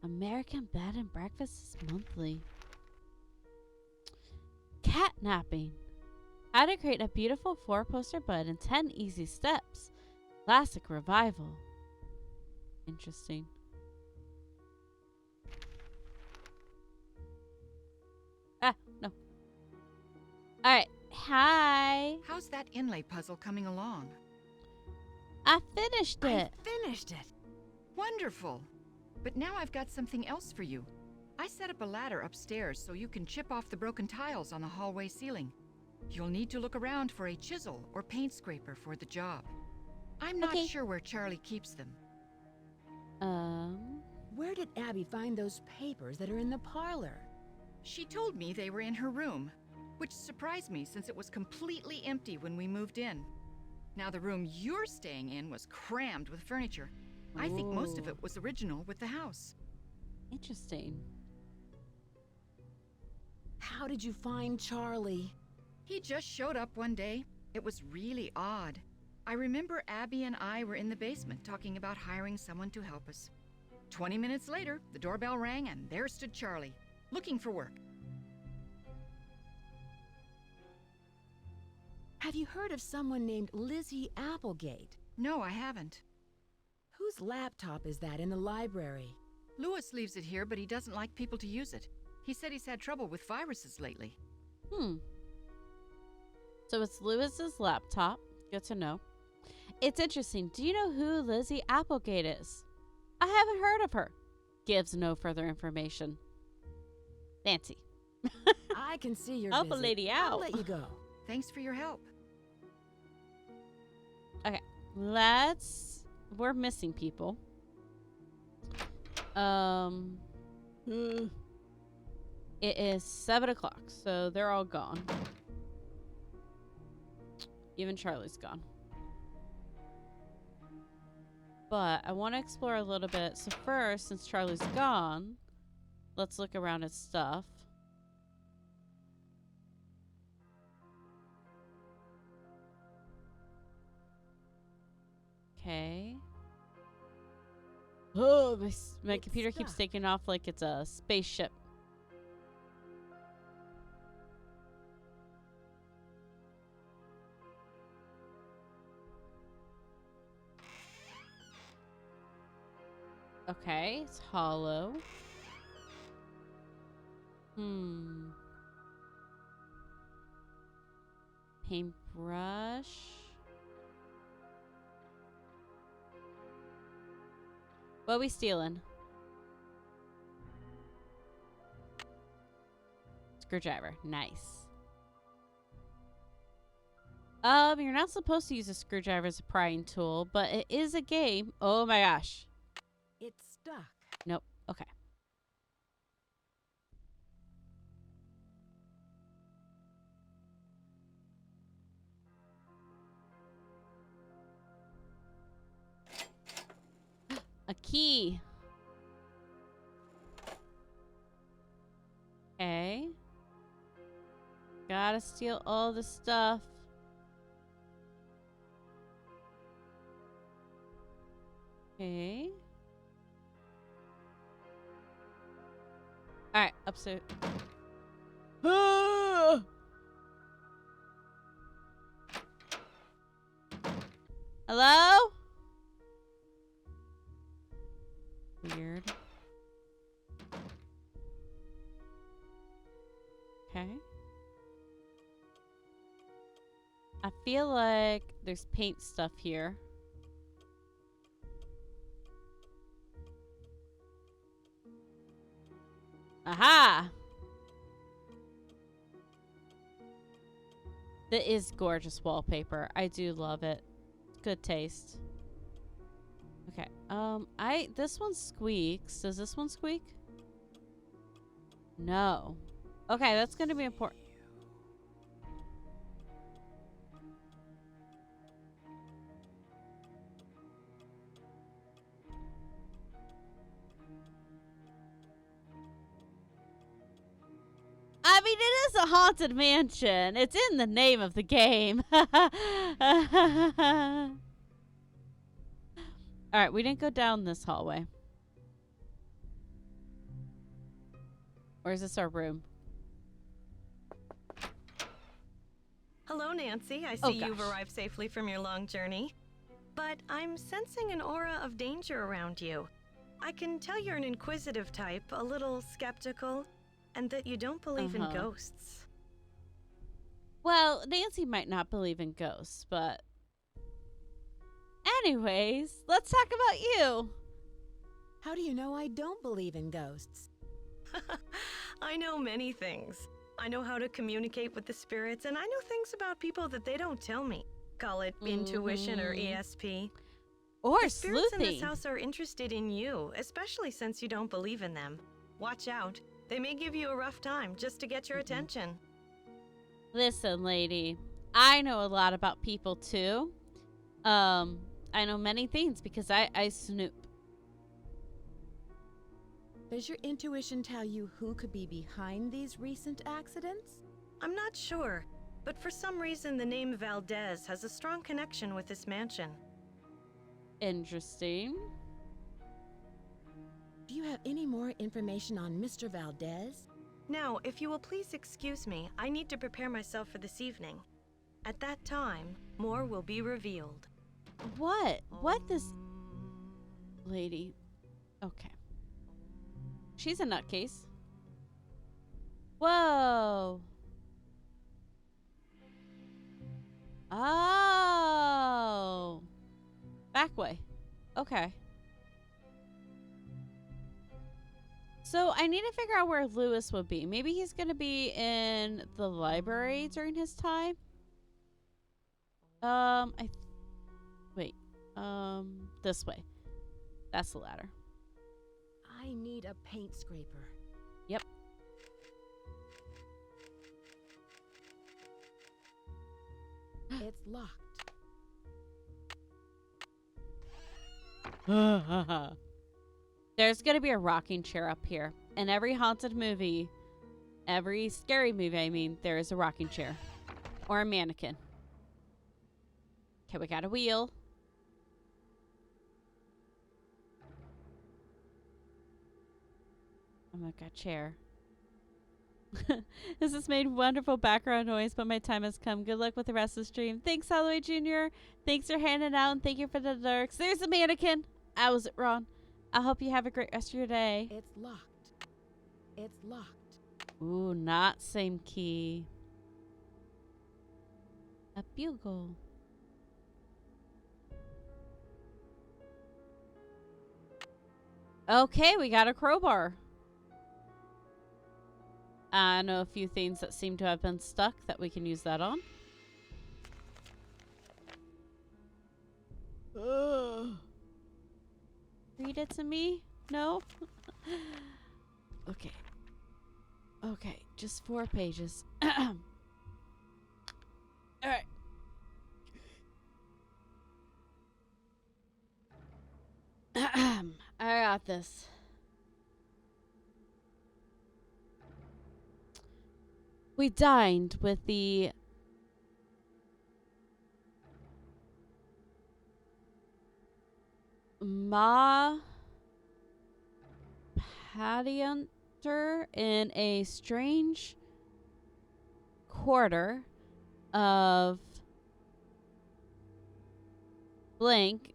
American Bed and Breakfast is monthly. Catnapping. How to create a beautiful 4-poster bed in 10 easy steps. Classic revival. Interesting. Ah, no. Alright. Hi. How's that inlay puzzle coming along? I finished it. I finished it. Wonderful. But now I've got something else for you. I set up a ladder upstairs so you can chip off the broken tiles on the hallway ceiling. You'll need to look around for a chisel or paint scraper for the job. I'm not sure where Charlie keeps them. Where did Abby find those papers that are in the parlor? She told me they were in her room, which surprised me since it was completely empty when we moved in. Now the room you're staying in was crammed with furniture. I think most of it was original with the house. Interesting. How did you find Charlie? He just showed up one day. It was really odd. I remember Abby and I were in the basement talking about hiring someone to help us. 20 minutes later, the doorbell rang and there stood Charlie, looking for work. Have you heard of someone named Lizzie Applegate? No, I haven't. Whose laptop is that in the library? Lewis leaves it here, but he doesn't like people to use it. He said he's had trouble with viruses lately. So it's Lewis's laptop. Good to know. It's interesting. Do you know who Lizzie Applegate is? I haven't heard of her. Gives no further information. Nancy. I can see you're Help busy. a lady I'll out. let you go. Thanks for your help. Okay. We're missing people. It is 7 o'clock, so they're all gone. Even Charlie's gone. But I want to explore a little bit. So first, since Charlie's gone, let's look around at stuff. Okay. Oh, my computer keeps taking off like it's a spaceship. Okay, it's hollow. Paintbrush. What are we stealing? Screwdriver. Nice. You're not supposed to use a screwdriver as a prying tool, but it is a game. Oh my gosh. It's stuck. Nope. Okay. A key. Okay. Gotta steal all the stuff. Okay. Alright, upstairs. Hello? Weird. Okay. I feel like there's paint stuff here. Aha! That is gorgeous wallpaper. I do love it. Good taste. Okay. This one squeaks. Does this one squeak? No. Okay, that's gonna be important. I mean, it is a haunted mansion. It's in the name of the game. Alright, we didn't go down this hallway. Or is this our room? Hello, Nancy. I see you've arrived safely from your long journey. But I'm sensing an aura of danger around you. I can tell you're an inquisitive type, a little skeptical, and that you don't believe in ghosts. Well, Nancy might not believe in ghosts, but... Anyways, let's talk about you. How do you know I don't believe in ghosts? I know many things. I know how to communicate with the spirits, and I know things about people that they don't tell me. Call it intuition or ESP. Or the spirits sleuthing. in this house are interested in you, especially since you don't believe in them. Watch out. They may give you a rough time just to get your attention. Listen, lady. I know a lot about people, too. I know many things because I snoop. Does your intuition tell you who could be behind these recent accidents? I'm not sure, but for some reason the name Valdez has a strong connection with this mansion. Interesting. Do you have any more information on Mr. Valdez? Now, if you will please excuse me, I need to prepare myself for this evening. At that time, more will be revealed. What? What this lady? Okay. She's a nutcase. Whoa. Oh. Back way. Okay. So I need to figure out where Lewis would be. Maybe he's going to be in the library during his time. Wait. This way. That's the ladder. I need a paint scraper. Yep. It's locked. There's gonna be a rocking chair up here. In every haunted movie, every scary movie, I mean, there is a rocking chair. Or a mannequin. Okay, we got a wheel. Oh my god, chair. This has made wonderful background noise, but my time has come. Good luck with the rest of the stream. Thanks, Holloway Jr. Thanks for handing out, and thank you for the lurks. There's a mannequin. I was wrong. I hope you have a great rest of your day. It's locked. It's locked. Ooh, not same key. A bugle. Okay, we got a crowbar. I know a few things that seem to have been stuck that we can use that on. Read it to me? No? Okay. Okay, just 4 pages. Alright. I got this. We dined with the Patienter in a strange quarter of blank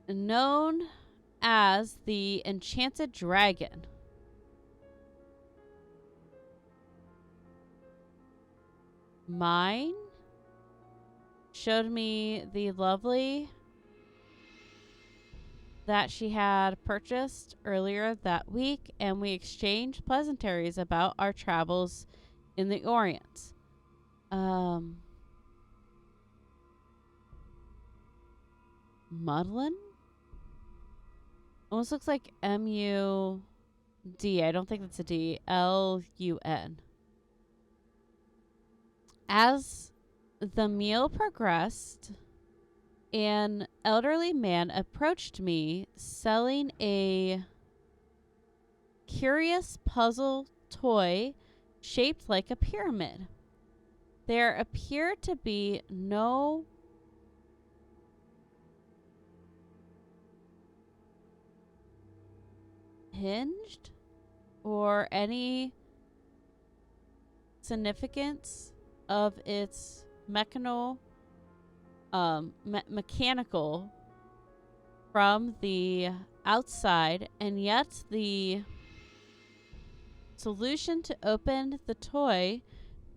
known as the Enchanted Dragon. Mine showed me the lovely that she had purchased earlier that week, and we exchanged pleasantries about our travels in the Orient. Muddlin? Almost looks like M-U-D. I don't think that's a D. L-U-N. As the meal progressed, an elderly man approached me selling a curious puzzle toy shaped like a pyramid. There appeared to be no hinged or any significance of its mechanical from the outside, and yet the solution to open the toy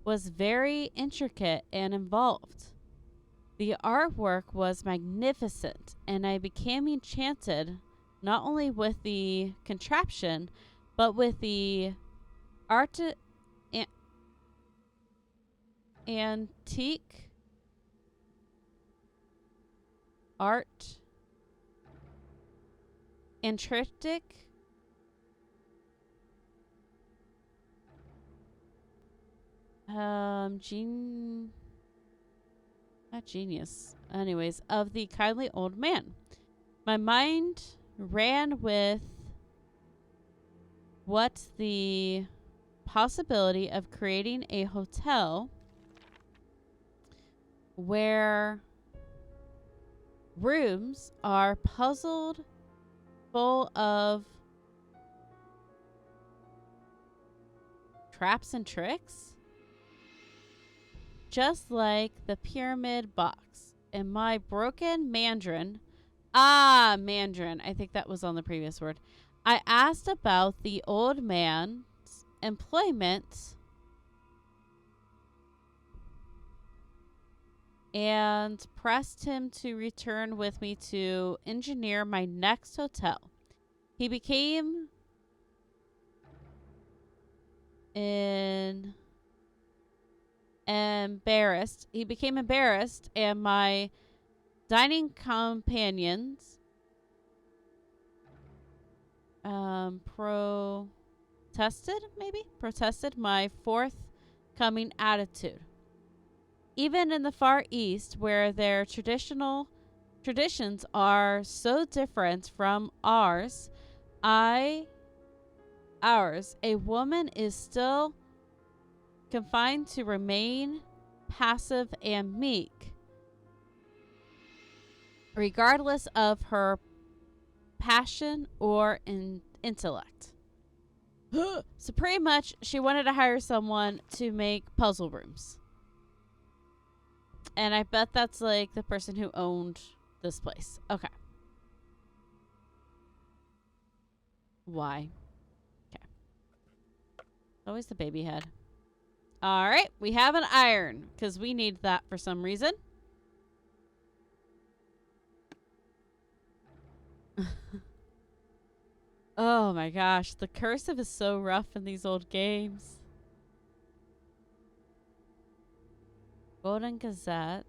was very intricate and involved. The artwork was magnificent, and I became enchanted not only with the contraption, but with the antique art, intrinsic, not genius. Anyways, of the kindly old man. My mind ran with what's the possibility of creating a hotel where rooms are puzzled full of traps and tricks, just like the pyramid box. And my broken Mandarin, Mandarin, I think that was on the previous word, I asked about the old man's employment and pressed him to return with me to engineer my next hotel. He became embarrassed. And my dining companions protested my forthcoming attitude. Even in the Far East, where their traditional traditions are so different from ours. A woman is still confined to remain passive and meek, regardless of her passion or intellect. So pretty much, she wanted to hire someone to make puzzle rooms. And I bet that's like the person who owned this place. Okay. Why? Okay. Always the baby head. All right. We have an iron because we need that for some reason. Oh my gosh. The cursive is so rough in these old games. Golden Gazette.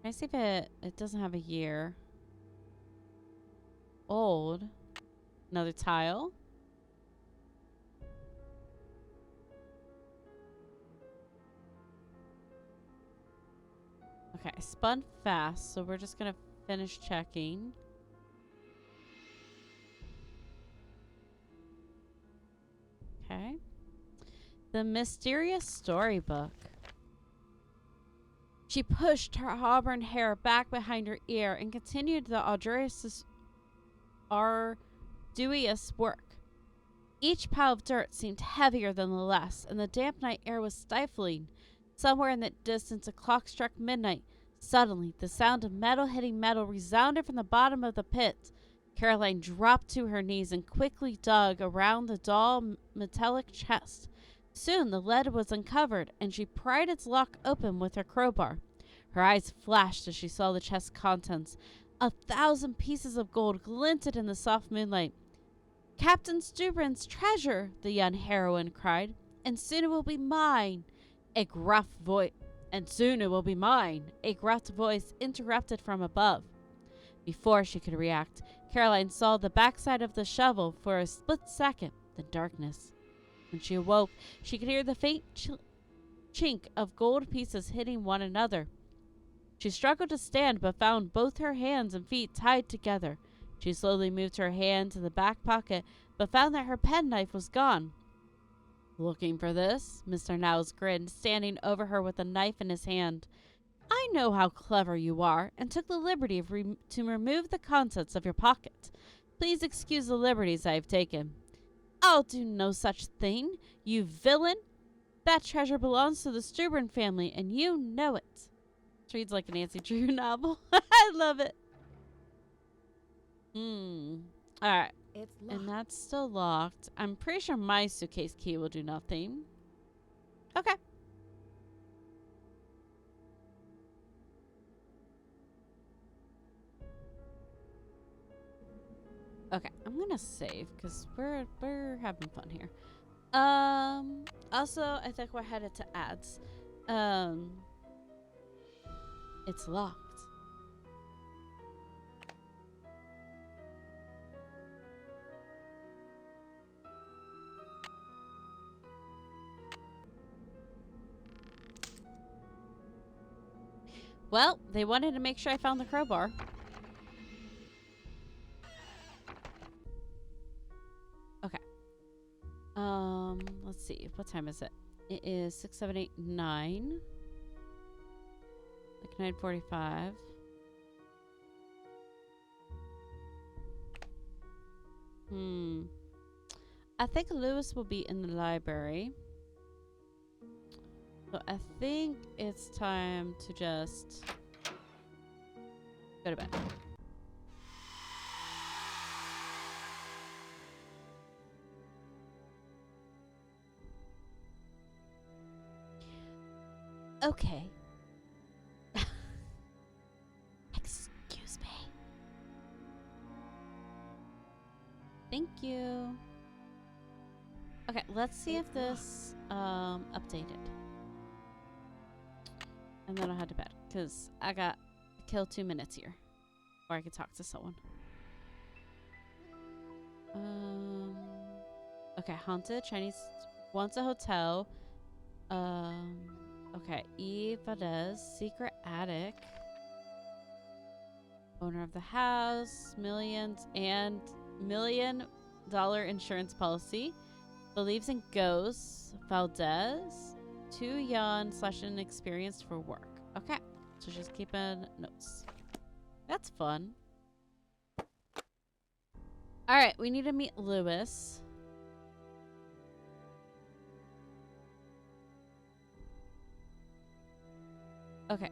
Can I see if it doesn't have a year? Old. Another tile. Okay, I spun fast, so we're just gonna finish checking. Okay. The mysterious storybook. She pushed her auburn hair back behind her ear and continued the arduous work. Each pile of dirt seemed heavier than the last, and the damp night air was stifling. Somewhere in the distance, a clock struck midnight. Suddenly, the sound of metal hitting metal resounded from the bottom of the pit. Caroline dropped to her knees and quickly dug around the dull metallic chest. Soon the lead was uncovered, and she pried its lock open with her crowbar. Her eyes flashed as she saw the chest's contents. 1,000 pieces of gold glinted in the soft moonlight. "Captain Stubrin's treasure!" the young heroine cried. "And soon it will be mine!" A gruff voice interrupted from above. Before she could react, Caroline saw the backside of the shovel for a split second, then darkness. When she awoke, she could hear the faint chink of gold pieces hitting one another. She struggled to stand, but found both her hands and feet tied together. She slowly moved her hand to the back pocket, but found that her penknife was gone. "Looking for this?" Mr. Niles grinned, standing over her with a knife in his hand. "I know how clever you are, and took the liberty to remove the contents of your pocket. Please excuse the liberties I have taken." "I'll do no such thing, you villain! That treasure belongs to the Stubrin family, and you know it." This reads like a Nancy Drew novel. I love it. Alright. It's locked. And that's still locked. I'm pretty sure my suitcase key will do nothing. Okay. Okay, I'm gonna save because we're having fun here. Also, I think we're headed to ads. It's locked. Well, they wanted to make sure I found the crowbar. Okay. Let's see. What time is it? It is 6, 7, 8, 9. Like 9:45. I think Lewis will be in the library. So I think it's time to just go to bed. Okay. Excuse me. Thank you. Okay, let's see if this updated. And then I'll head to bed because I got to kill 2 minutes here before I can talk to someone. Okay, haunted Chinese wants a hotel. Okay, Eve Valdez, secret attic. Owner of the house, millions and $1 million insurance policy. Believes in ghosts. Valdez. Too young / inexperienced for work. Okay. So just keeping notes. That's fun. Alright, we need to meet Lewis. Okay.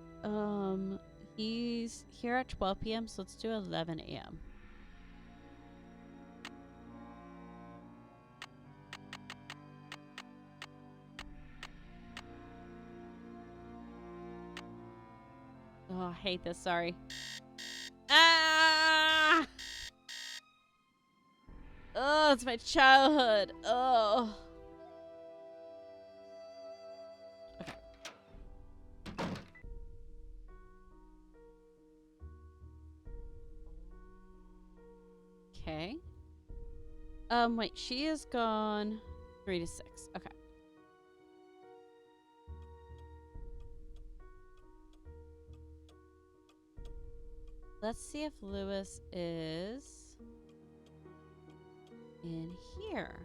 He's here at 12 p.m., so let's do 11 a.m. Oh, I hate this. Sorry. Ah! Oh, it's my childhood. Oh. Okay. Okay. Wait, she is gone 3 to 6. Okay. Let's see if Lewis is in here.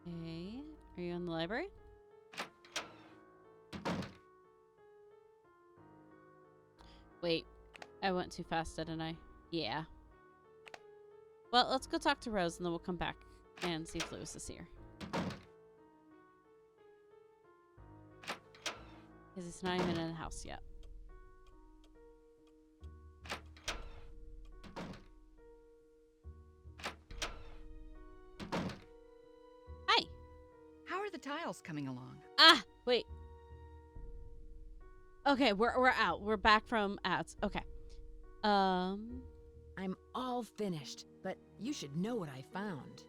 Okay. Are you in the library? Wait. I went too fast, didn't I? Yeah. Well, let's go talk to Rose and then we'll come back and see if Lewis is here. Because he's not even in the house yet. Hi. How are the tiles coming along? Ah, wait. Okay, we're out. We're back from ads. Okay. I'm all finished, but you should know what I found.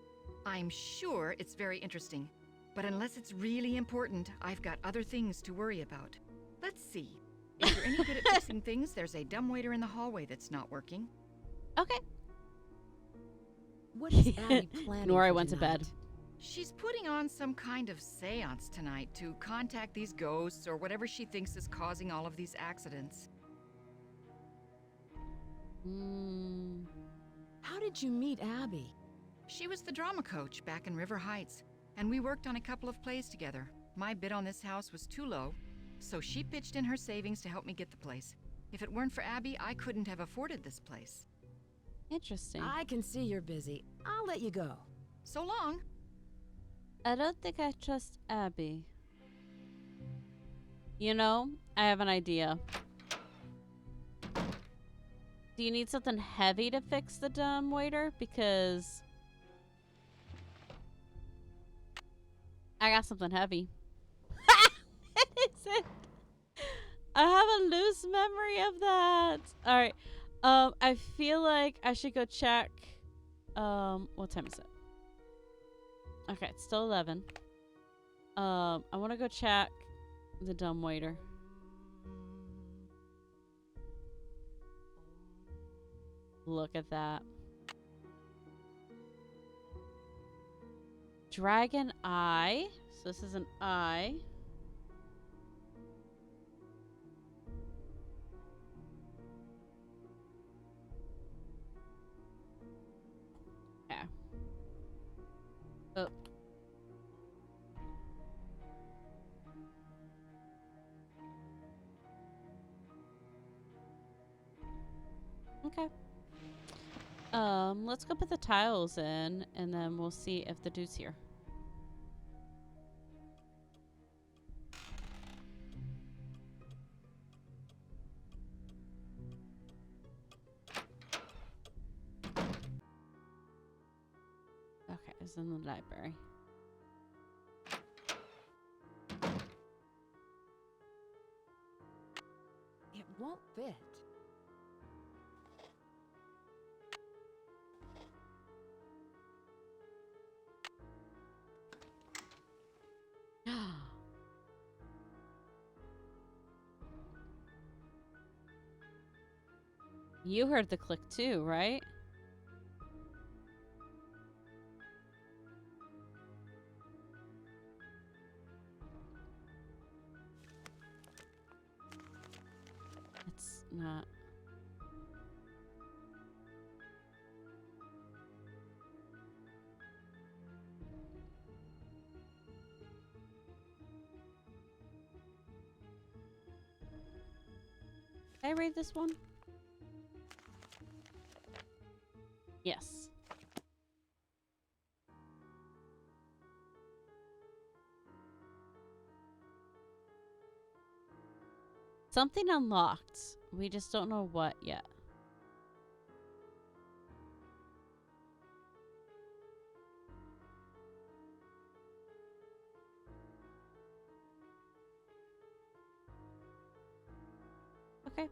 I'm sure it's very interesting, but unless it's really important, I've got other things to worry about. Let's see. If you're any good at fixing things, there's a dumbwaiter in the hallway that's not working. Okay. What is Abby planning Nora for went to bed. tonight? She's putting on some kind of seance tonight to contact these ghosts or whatever she thinks is causing all of these accidents. How did you meet Abby? She was the drama coach back in River Heights, and we worked on a couple of plays together. My bid on this house was too low, so she pitched in her savings to help me get the place. If it weren't for Abby, I couldn't have afforded this place. Interesting. I can see you're busy. I'll let you go. So long. I don't think I trust Abby. You know, I have an idea. Do you need something heavy to fix the dumbwaiter? Because I got something heavy. What is it? I have a loose memory of that. All right. I feel like I should go check. What time is it? Okay, it's still 11. I want to go check the dumbwaiter. Look at that. Dragon eye. So this is an eye. Yeah. Oh. Okay. Let's go put the tiles in, and then we'll see if the dude's here. Okay, it's in the library. It won't fit. You heard the click too, right? Can I read this one? Yes. Something unlocked. We just don't know what yet. Okay.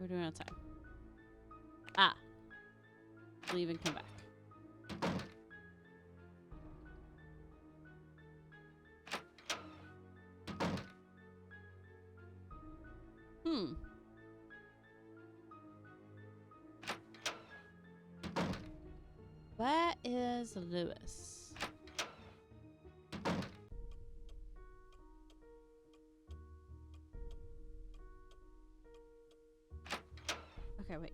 We're doing out of time. Ah. Leave and come back. Where is Lewis? Okay, wait.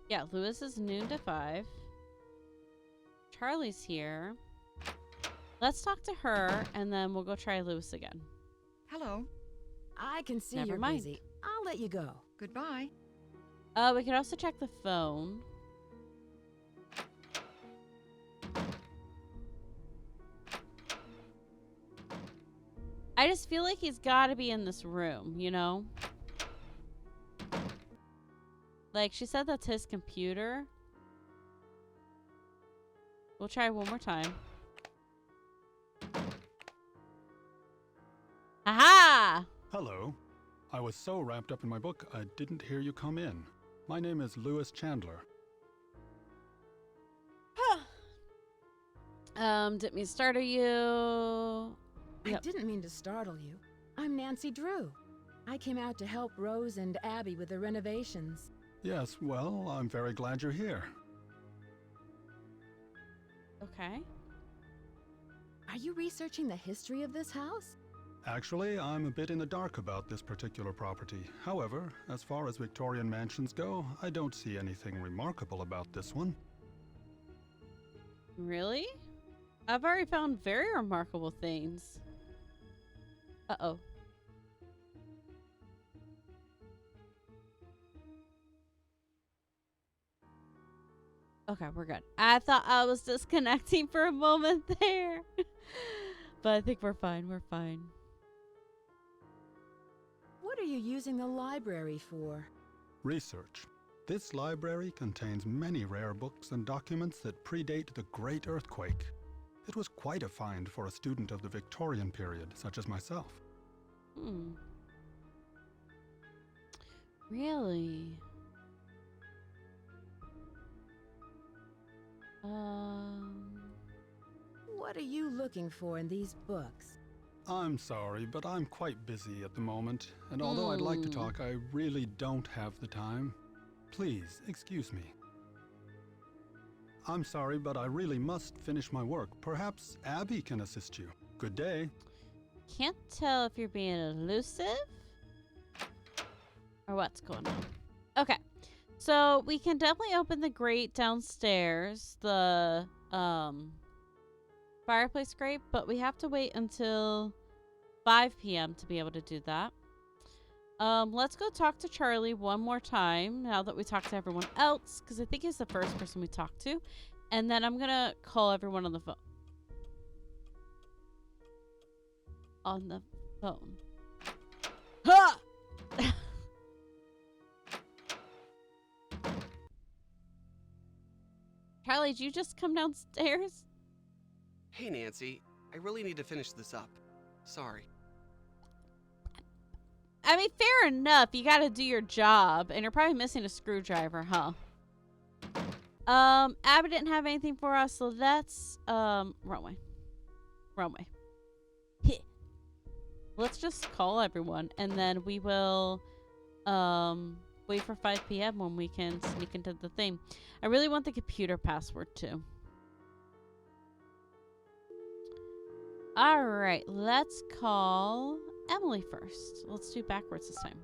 Yeah, Lewis is noon to 5. Charlie's here. Let's talk to her, and then we'll go try Lewis again. Hello. I can see Never you're mind. busy. I'll let you go. Goodbye. We could also check the phone. I just feel like he's got to be in this room, you know? Like, she said that's his computer. We'll try one more time. Aha! Hello. I was so wrapped up in my book, I didn't hear you come in. My name is Lewis Chandler. Didn't mean to startle you. I didn't mean to startle you. I'm Nancy Drew. I came out to help Rose and Abby with the renovations. Yes, well, I'm very glad you're here. Okay. Are you researching the history of this house? Actually, I'm a bit in the dark about this particular property. However, as far as Victorian mansions go, I don't see anything remarkable about this one. Really? I've already found very remarkable things. Uh-oh. Okay, we're good. I thought I was disconnecting for a moment there. But I think we're fine. We're fine. What are you using the library for? Research. This library contains many rare books and documents that predate the Great Earthquake. It was quite a find for a student of the Victorian period, such as myself. Really? What are you looking for in these books? I'm sorry, but I'm quite busy at the moment, and although I'd like to talk, I really don't have the time. Please, excuse me. I'm sorry, but I really must finish my work. Perhaps Abby can assist you. Good day. Can't tell if you're being elusive or what's going on. Okay. So we can definitely open the grate downstairs, the fireplace grate, but we have to wait until 5 p.m. to be able to do that. Let's go talk to Charlie one more time now that we talked to everyone else, because I think he's the first person we talked to. And then I'm going to call everyone on the phone. On the phone. Ha! Charlie, did you just come downstairs? Hey, Nancy. I really need to finish this up. Sorry. I mean, fair enough. You gotta do your job. And you're probably missing a screwdriver, huh? Abby didn't have anything for us, so let's, wrong way. Wrong way. Let's just call everyone, and then we will, wait for 5 p.m. when we can sneak into the thing. I really want the computer password, too. Alright, let's call Emily first. Let's do backwards this time.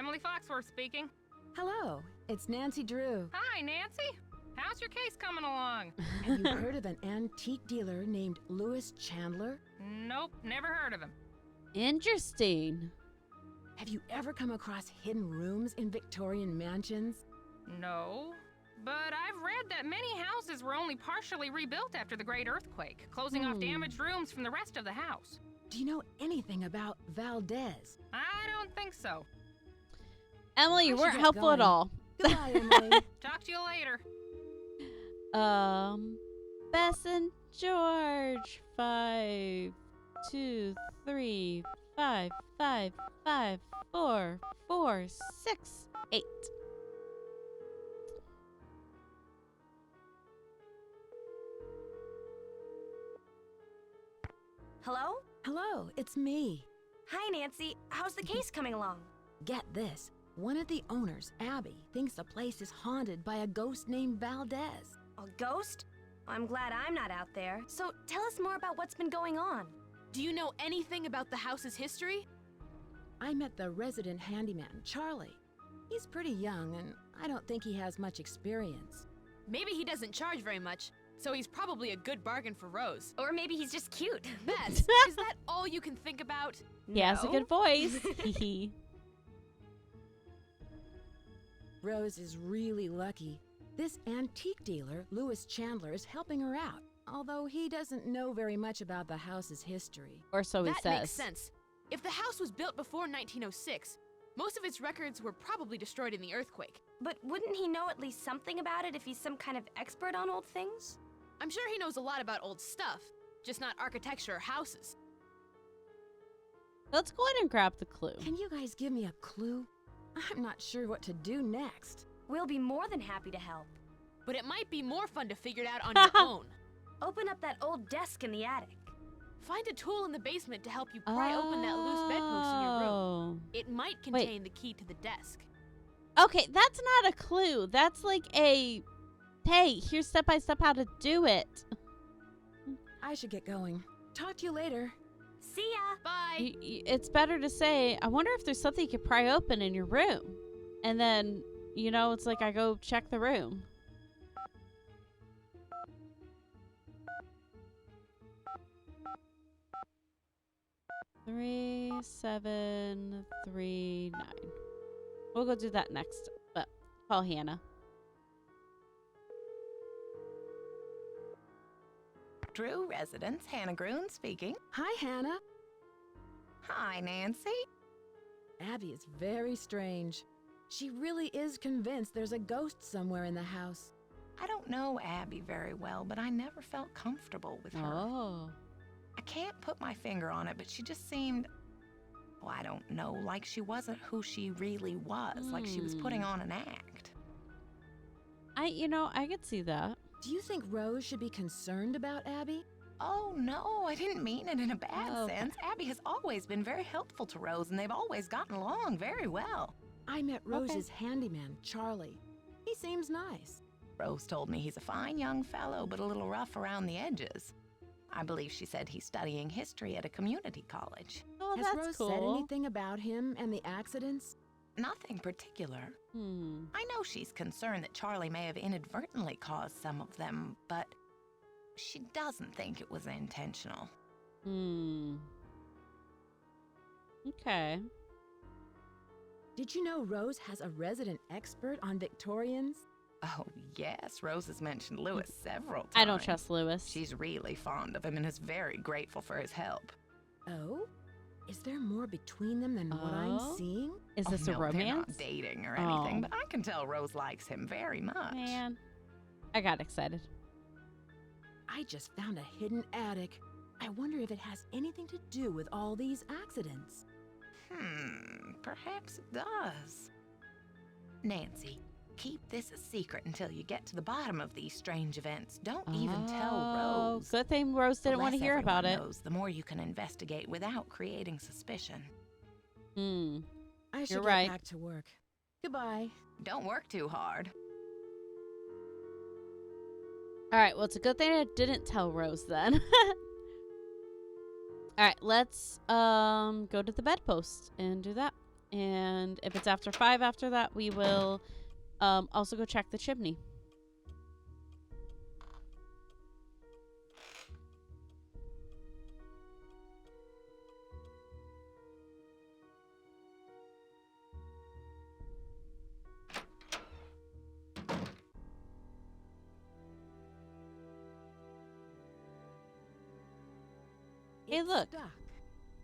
Emily Foxworth speaking. Hello, it's Nancy Drew. Hi, Nancy. How's your case coming along? Have you heard of an antique dealer named Louis Chandler? Nope, never heard of him. Interesting. Have you ever come across hidden rooms in Victorian mansions? No, but I've read that many houses were only partially rebuilt after the Great Earthquake, closing off damaged rooms from the rest of the house. Do you know anything about Valdez? I don't think so. Emily, you I should weren't get helpful at going. all. Goodbye, Emily. Talk to you later. Bess and George. 5, 2, 3, 5, 5, 5, 4, 4, 6, 8. Hello? Hello, it's me. Hi, Nancy. How's the case coming along? Get this. One of the owners, Abby, thinks the place is haunted by a ghost named Valdez. A ghost? I'm glad I'm not out there. So tell us more about what's been going on. Do you know anything about the house's history? I met the resident handyman, Charlie. He's pretty young, and I don't think he has much experience. Maybe he doesn't charge very much, so he's probably a good bargain for Rose. Or maybe he's just cute. Bess, is that all you can think about? He has a No? good voice. Hee. Rose is really lucky. This antique dealer, Louis Chandler, is helping her out, although he doesn't know very much about the house's history. Or so he That says. makes sense. If the house was built before 1906, most of its records were probably destroyed in the earthquake. But wouldn't he know at least something about it if he's some kind of expert on old things? I'm sure he knows a lot about old stuff, just not architecture or houses. Let's go ahead and grab the clue. Can you guys give me a clue? I'm not sure what to do next. We'll be more than happy to help. But it might be more fun to figure it out on your own. Open up that old desk in the attic. Find a tool in the basement to help you pry open that loose bedpost in your room. It might contain the key to the desk. Okay, that's not a clue. That's like a, hey, here's step by step how to do it. I should get going. Talk to you later. See ya! Bye! It's better to say, I wonder if there's something you could pry open in your room. And then, you know, it's like I go check the room. Three, 7, 3, 9. We'll go do that next, but call Hannah. Drew residence, Hannah Groon speaking. Hi, Hannah. Hi, Nancy. Abby is very strange. She really is convinced there's a ghost somewhere in the house. I don't know Abby very well, but I never felt comfortable with her. Oh. I can't put my finger on it, but she just seemed, oh, I don't know, like she wasn't who she really was, like she was putting on an act. I could see that. Do you think Rose should be concerned about Abby? Oh, no, I didn't mean it in a bad Okay. sense. Abby has always been very helpful to Rose, and they've always gotten along very well. I met Rose's handyman, Charlie. He seems nice. Rose told me he's a fine young fellow, but a little rough around the edges. I believe she said he's studying history at a community college. Oh, Has that's Rose cool. said anything about him and the accidents? Nothing particular. Hmm. I know she's concerned that Charlie may have inadvertently caused some of them, but she doesn't think it was intentional. Hmm. Okay. Did you know Rose has a resident expert on Victorians? Oh, yes, Rose has mentioned Lewis several times. I don't trust Lewis. She's really fond of him and is very grateful for his help. Oh? Is there more between them than what I'm Oh? seeing? Is this no, a They're romance? not dating or anything, Oh. but I can tell Rose likes him very much. Man, I got excited. I just found a hidden attic. I wonder if it has anything to do with all these accidents. Perhaps it does. Nancy, keep this a secret until you get to the bottom of these strange events. Don't even tell Rose. Good thing Rose The didn't want to less hear about everyone it. knows, the more you can investigate without creating suspicion. I should You're get right. back to work. Goodbye. Don't work too hard. All right, well, it's a good thing I didn't tell Rose then. All right, let's go to the bedpost and do that. And if it's after 5 after that, we will also go check the chimney. Hey, It's look. stuck.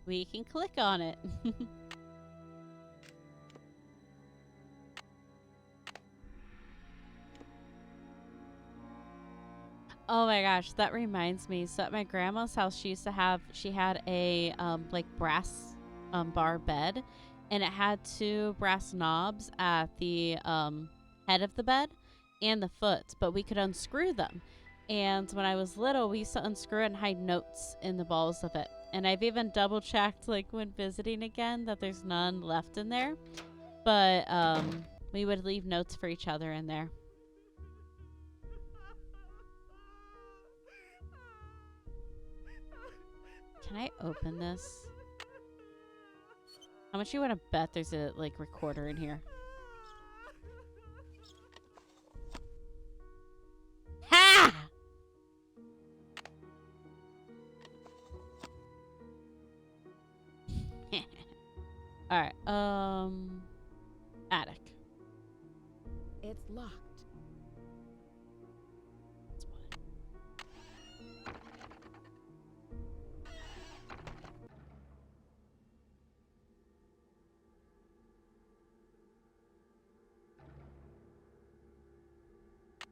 We can click on it. Oh my gosh, that reminds me. So at my grandma's house, she had a like brass bar bed, and it had 2 brass knobs at the head of the bed and the foot, but we could unscrew them. And when I was little, we used to unscrew it and hide notes in the balls of it. And I've even double checked, like when visiting again, that there's none left in there. But we would leave notes for each other in there. Can I open this? How much you want to bet there's a like recorder in here? Ha! All right. Attic. It's locked.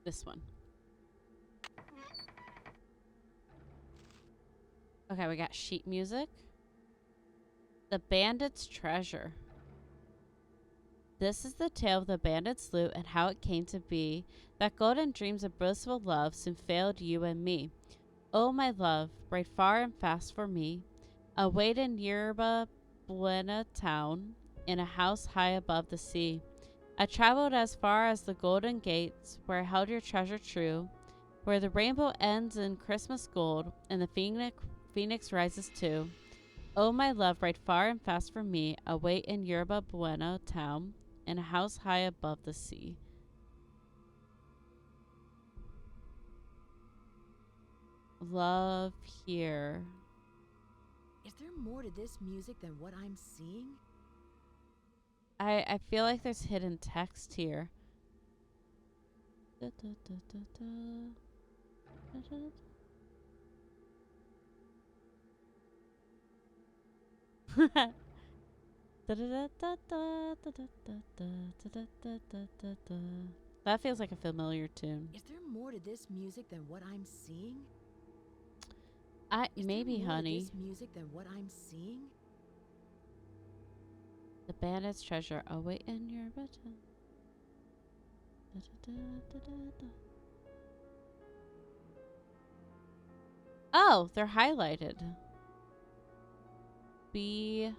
This one. Okay, we got sheet music. The Bandit's Treasure. This is the tale of the bandit's loot and how it came to be that golden dreams of blissful love soon failed you and me. Oh, my love, ride far and fast for me. Await in Yerba Buena town, in a house high above the sea. I traveled as far as the golden gates, where I held your treasure true, where the rainbow ends in Christmas gold, and the phoenix rises too. Oh, my love, ride far and fast for me. Await in Yerba Buena town, in a house high above the sea. Love here. Is there more to this music than what I'm seeing? I feel like there's hidden text here. That feels like a familiar tune. Is there more to this music than what I'm seeing? Maybe, honey. This music than what I'm seeing? The bandit's treasure. Oh, wait, in your button. Oh, they're highlighted. B.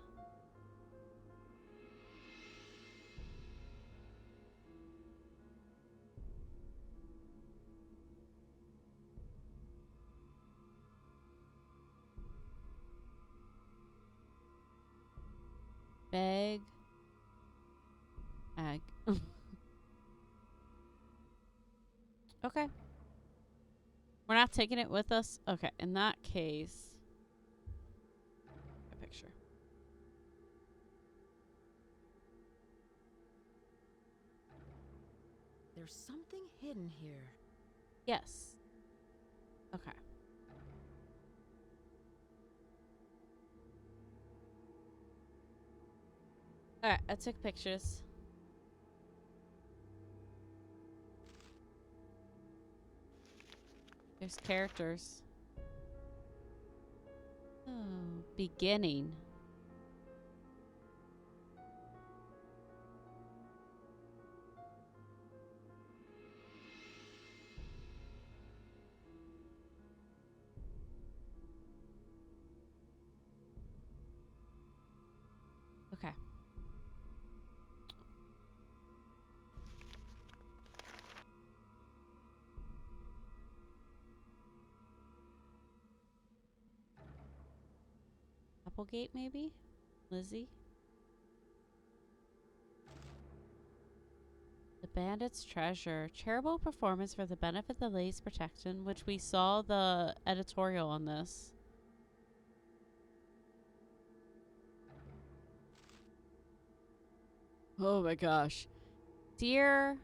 Bag. Ag. Okay. We're not taking it with us? Okay, in that case. A picture. There's something hidden here. Yes. Okay. Alright, I took pictures. There's characters. Oh, beginning. Okay. Applegate, maybe? Lizzie? The Bandit's Treasure. Charitable performance for the benefit of the ladies' protection, which we saw the editorial on this. Oh my gosh. Dear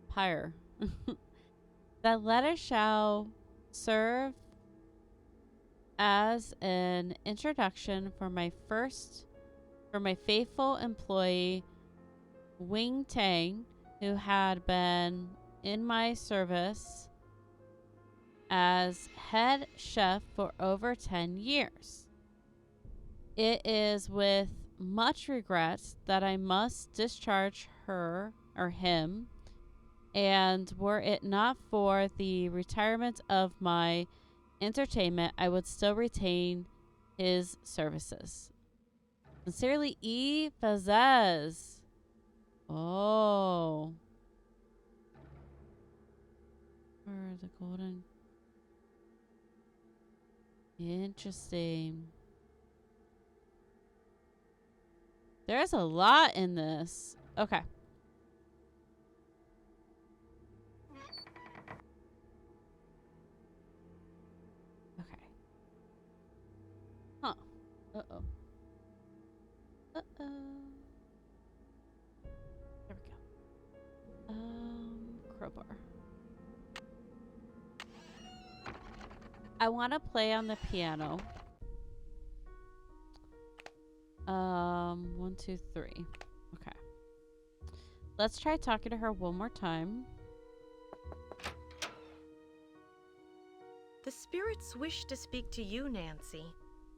Pyre, that letter shall serve as an introduction for my faithful employee Wing Tang, who had been in my service as head chef for over 10 years. It is with much regret that I must discharge her or him, and were it not for the retirement of my entertainment, I would still retain his services. Sincerely, E. Fazez. Oh. For the golden. Interesting. There's a lot in this. Okay. Okay. Huh. Uh-oh. Uh-oh. There we go. Crowbar. I want to play on the piano. 1, 2, 3. Okay. Let's try talking to her one more time. The spirits wish to speak to you, Nancy.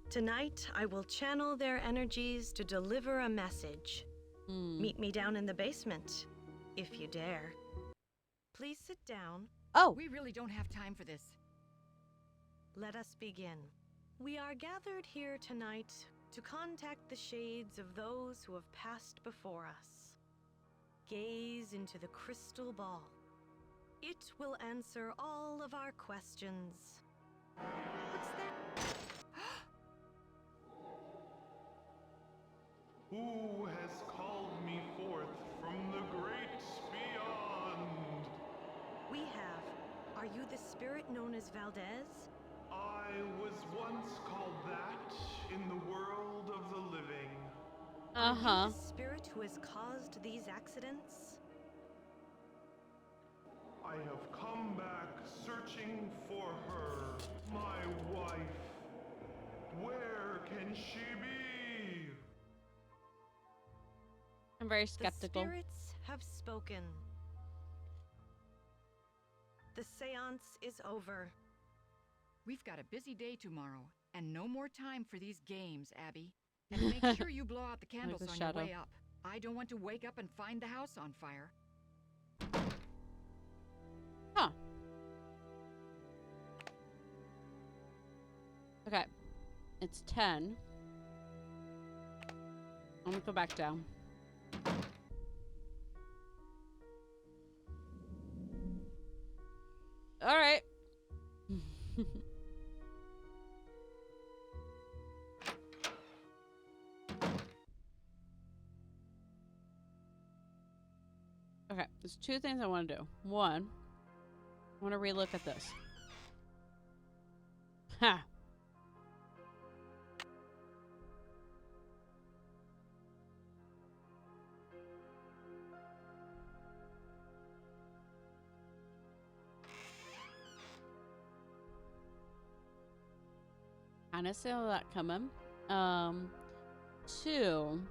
Tonight, I will channel their energies to deliver a message. Meet me down in the basement, if you dare. Please sit down. Oh! We really don't have time for this. Let us begin. We are gathered here tonight to contact the shades of those who have passed before us. Gaze into the crystal ball. It will answer all of our questions. What's that? Who has called me forth from the great beyond? We have. Are you the spirit known as Valdez? I was once called that in the world of the living. Are you the spirit who has caused these accidents? I have come back searching for her, my wife. Where can she be? I'm very skeptical. The spirits have spoken. The seance is over. We've got a busy day tomorrow, and no more time for these games, Abby. And make sure you blow out the candles on your way up. I don't want to wake up and find the house on fire. Huh. Okay. It's 10. I'm gonna go back down. All right. Okay, there's two things I want to do. One, I want to relook at this. Ha! Kinda saw that coming. Two,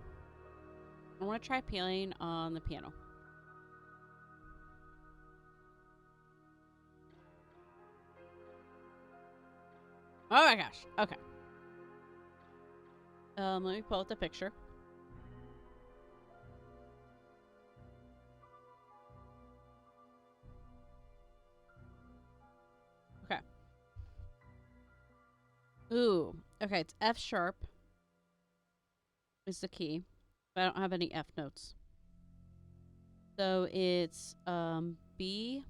I want to try peeling on the piano. Oh my gosh. Okay. Let me pull up the picture. Okay. Ooh. Okay, it's F sharp is the key. But I don't have any F notes. So it's B.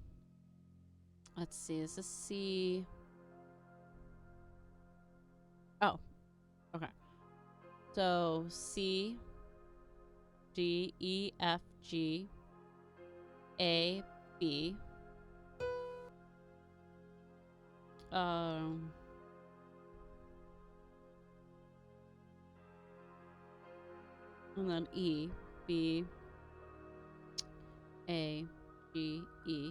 Let's see, this is C. Oh, okay. So C, D, E, F, G, A, B. And then E, B, A, G, E.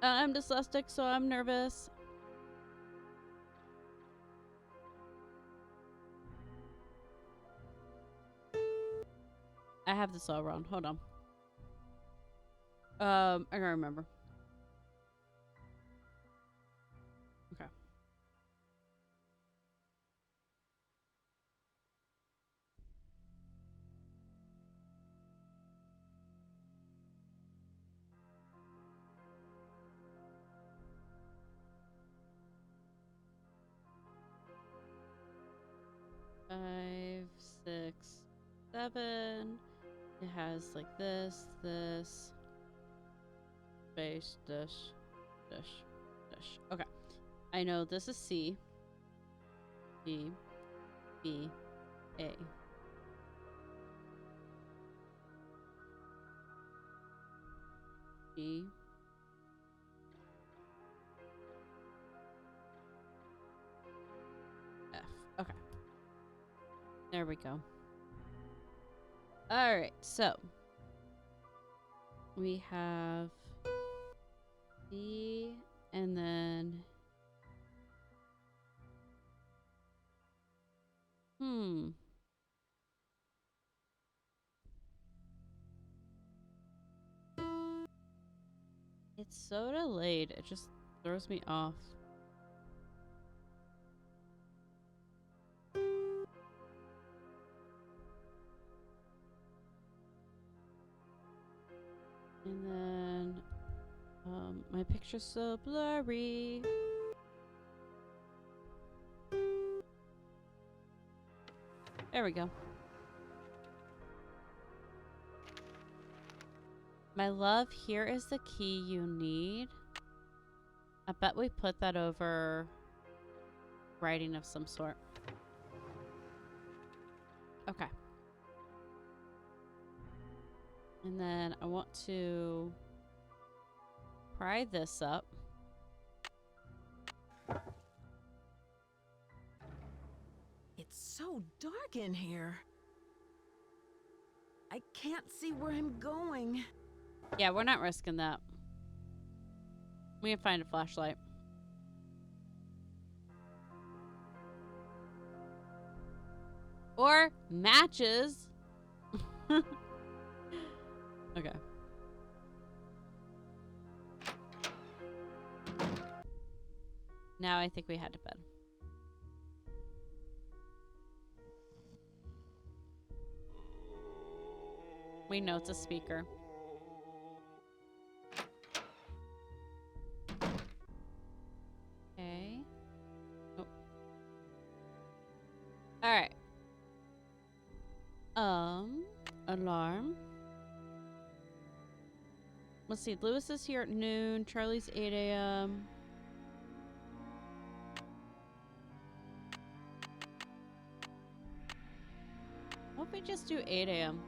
I'm dyslexic, so I'm nervous. I have this all wrong. Hold on. I gotta remember. Okay. Five, 6, 7. It has like this, space, dash. Okay. I know this is C, D, B, A. G. F. Okay. There we go. Alright, so we have D and then it's so delayed, it just throws me off. And then my picture's so blurry. There we go. My love, here is the key you need. I bet we put that over writing of some sort. Okay. And then I want to pry this up. It's so dark in here. I can't see where I'm going. Yeah, we're not risking that. We can find a flashlight. Or matches. Okay. Now I think we head to bed. We know it's a speaker. Okay. Oh. Alright. Alarm. Let's see. Lewis is here at noon. Charlie's 8 a.m. What if we just do 8 a.m.?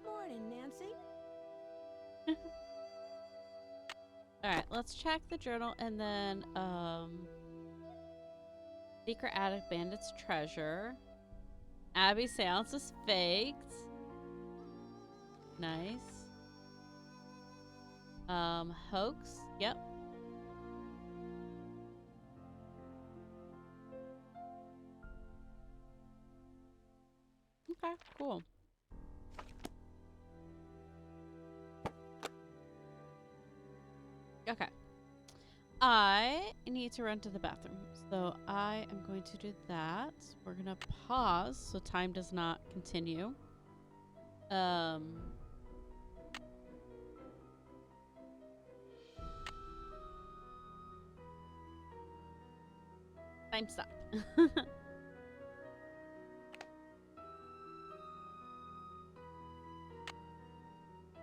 Morning, Nancy. Alright, let's check the journal and then, Secret Attic Bandit's Treasure. Abby's seance is faked. Nice. Hoax. Yep. Okay, cool. Okay. I need to run to the bathroom, so I am going to do that. We're gonna pause so time does not continue. Time stop.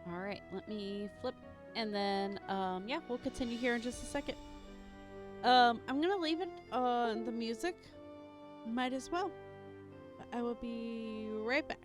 All let me flip. And then, yeah, we'll continue here in just a second. I'm going to leave it on the music. Might as well. But I will be right back.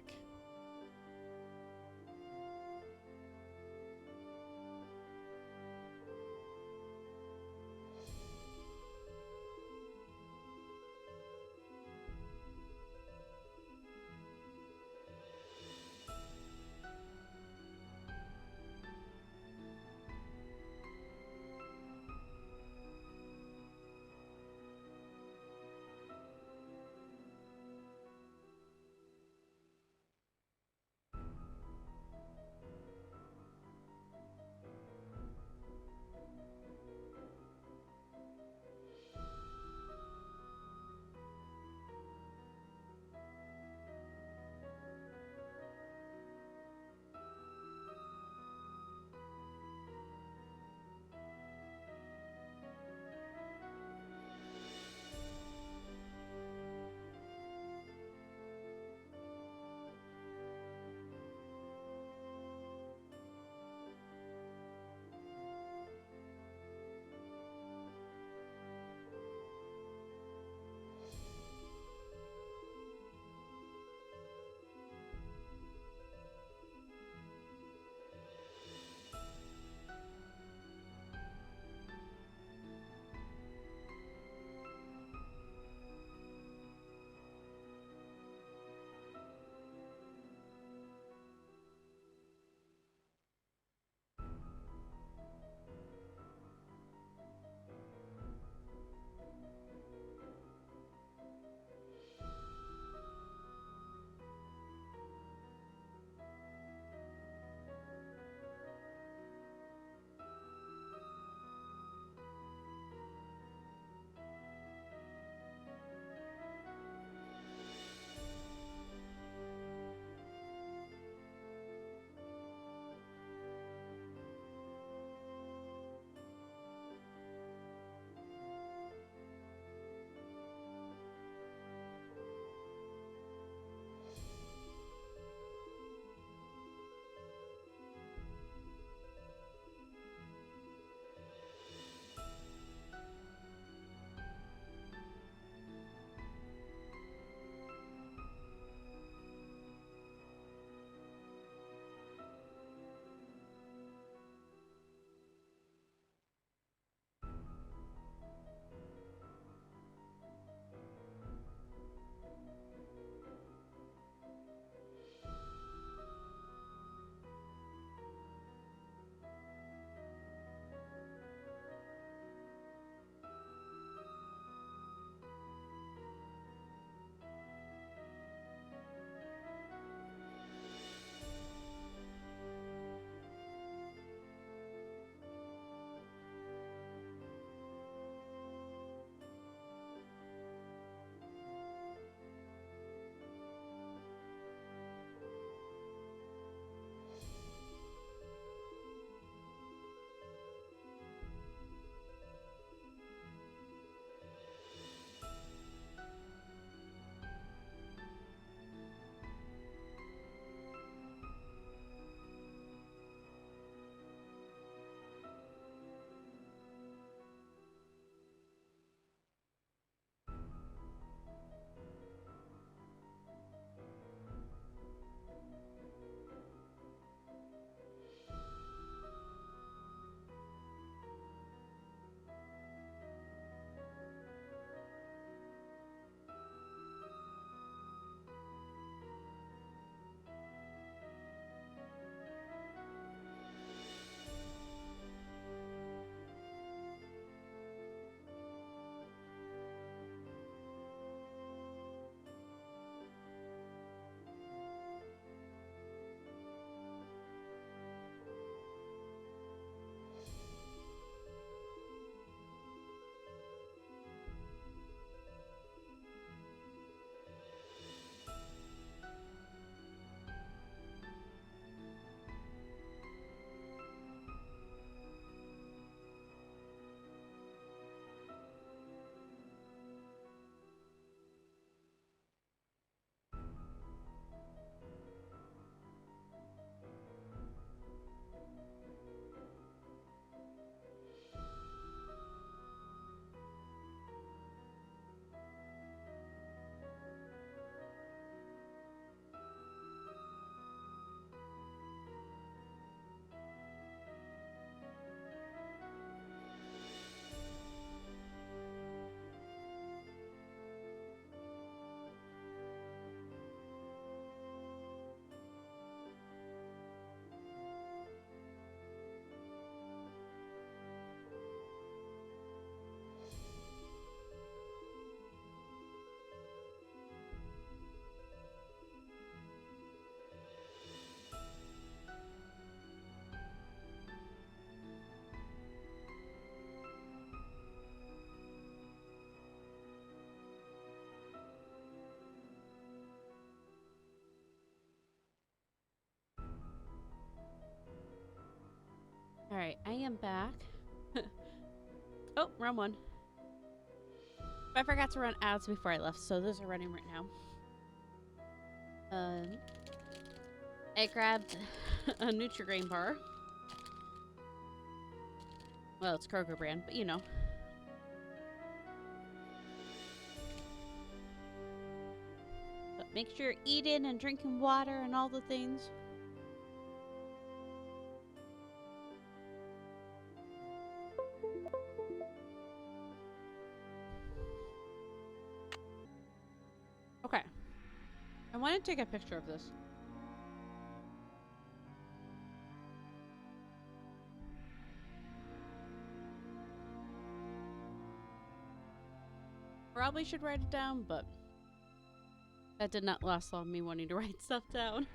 Alright, I am back. Oh, wrong one. I forgot to run ads before I left, so those are running right now. I grabbed a Nutri-Grain bar. Well, it's Kroger brand, but you know. But make sure you're eating and drinking water and all the things. Okay. I want to take a picture of this. Probably should write it down, but that did not last long, me wanting to write stuff down.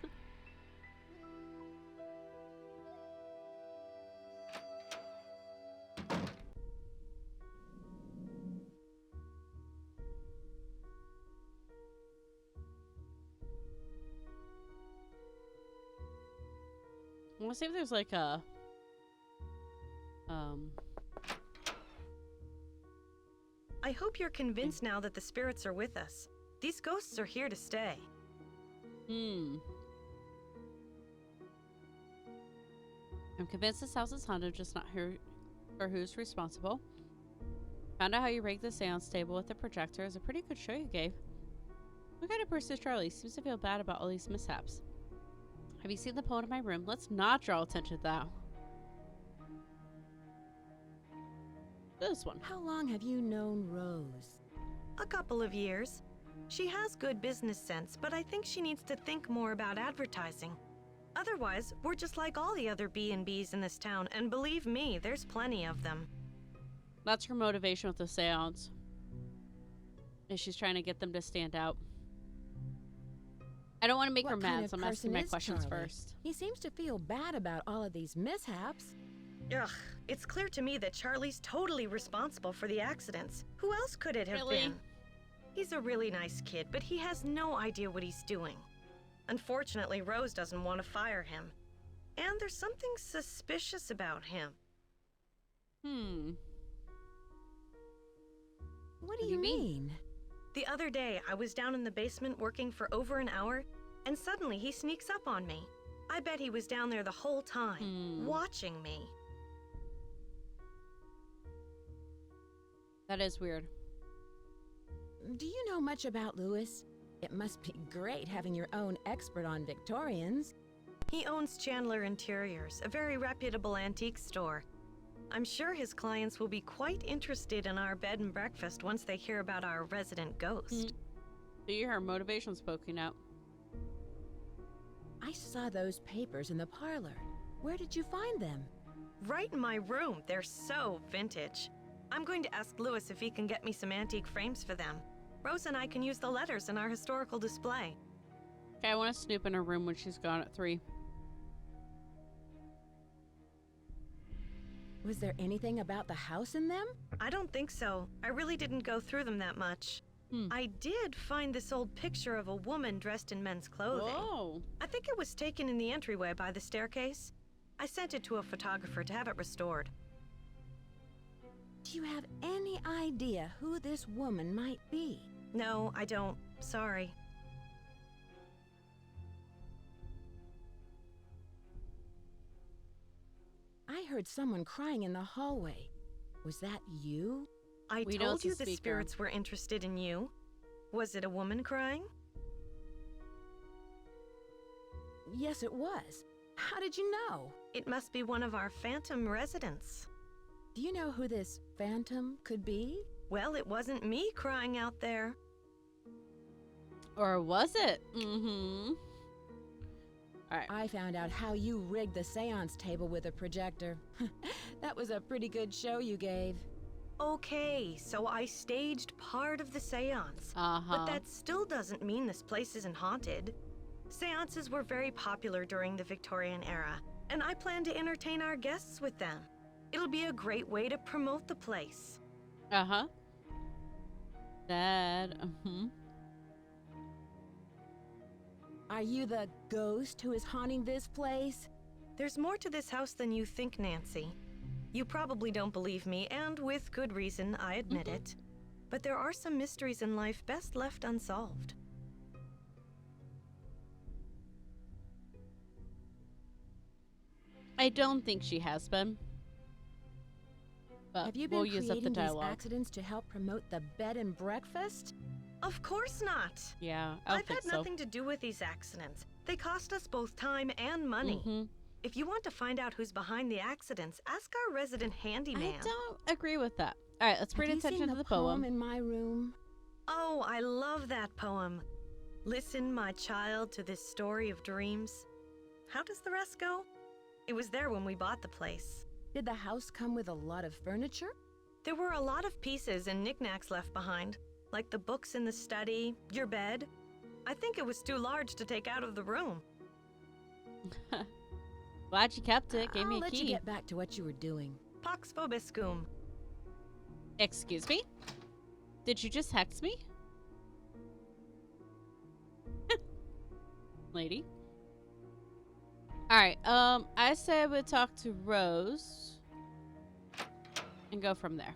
I want to see if there's like a I hope you're convinced now that the spirits are with us. These ghosts are here to stay. I'm convinced this house is haunted, just not here or who's responsible. Found out how you rigged the seance table with the projector. Is a pretty good show you gave. What kind of person is Charlie? Seems to feel bad about all these mishaps. Have you seen the pole in my room? Let's not draw attention to that. This one. How long have you known Rose? A couple of years. She has good business sense, but I think she needs to think more about advertising. Otherwise, we're just like all the other B&Bs in this town, and believe me, there's plenty of them. That's her motivation with the seance. And she's trying to get them to stand out. I don't want to make her mad, so I'm asking my questions first. He seems to feel bad about all of these mishaps. Ugh, it's clear to me that Charlie's totally responsible for the accidents. Who else could it have been? He's a really nice kid, but he has no idea what he's doing. Unfortunately, Rose doesn't want to fire him. And there's something suspicious about him. What do you mean? The other day, I was down in the basement working for over an hour, and suddenly he sneaks up on me. I bet he was down there the whole time, watching me. That is weird. Do you know much about Louis? It must be great having your own expert on Victorians. He owns Chandler Interiors, a very reputable antique store. I'm sure his clients will be quite interested in our bed and breakfast once they hear about our resident ghost. Do you hear her motivation spoken out? I saw those papers in the parlor. Where did you find them? Right in my room. They're so vintage. I'm going to ask Louis if he can get me some antique frames for them. Rose and I can use the letters in our historical display. Okay, I want to snoop in her room when she's gone at 3. Was there anything about the house in them? I don't think so. I really didn't go through them that much. I did find this old picture of a woman dressed in men's clothing. Whoa. I think it was taken in the entryway by the staircase. I sent it to a photographer to have it restored. Do you have any idea who this woman might be? No, I don't. Sorry. I heard someone crying in the hallway. Was that you? I told you the spirits were interested in you. Was it a woman crying? Yes, it was. How did you know? It must be one of our phantom residents. Do you know who this phantom could be? Well, it wasn't me crying out there. Or was it? All right. I found out how you rigged the seance table with a projector. That was a pretty good show you gave. Okay, so I staged part of the seance. But that still doesn't mean this place isn't haunted. Seances were very popular during the Victorian era, and I plan to entertain our guests with them. It'll be a great way to promote the place. Are you the ghost who is haunting this place? There's more to this house than you think, Nancy. You probably don't believe me, and with good reason, I admit it. But there are some mysteries in life best left unsolved. I don't think she has been. But Have you been we'll use up the creating these dialogue. accidents to help promote the bed and breakfast? Of course not. Yeah, I don't I've think had nothing to do with these accidents. They cost us both time and money. If you want to find out who's behind the accidents, ask our resident handyman. I don't agree with that. All right, let's bring Have you attention seen to the the poem. in my room? Oh, I love that poem. Listen, my child, to this story of dreams. How does the rest go? It was there when we bought the place. Did the house come with a lot of furniture? There were a lot of pieces and knickknacks left behind, like the books in the study, your bed. I think it was too large to take out of the room. Glad you kept it. Gave me I'll a let key. you get back to what you were doing. Pax vobiscum. Excuse me? Did you just hex me? Lady. Alright, I say we talk to Rose and go from there.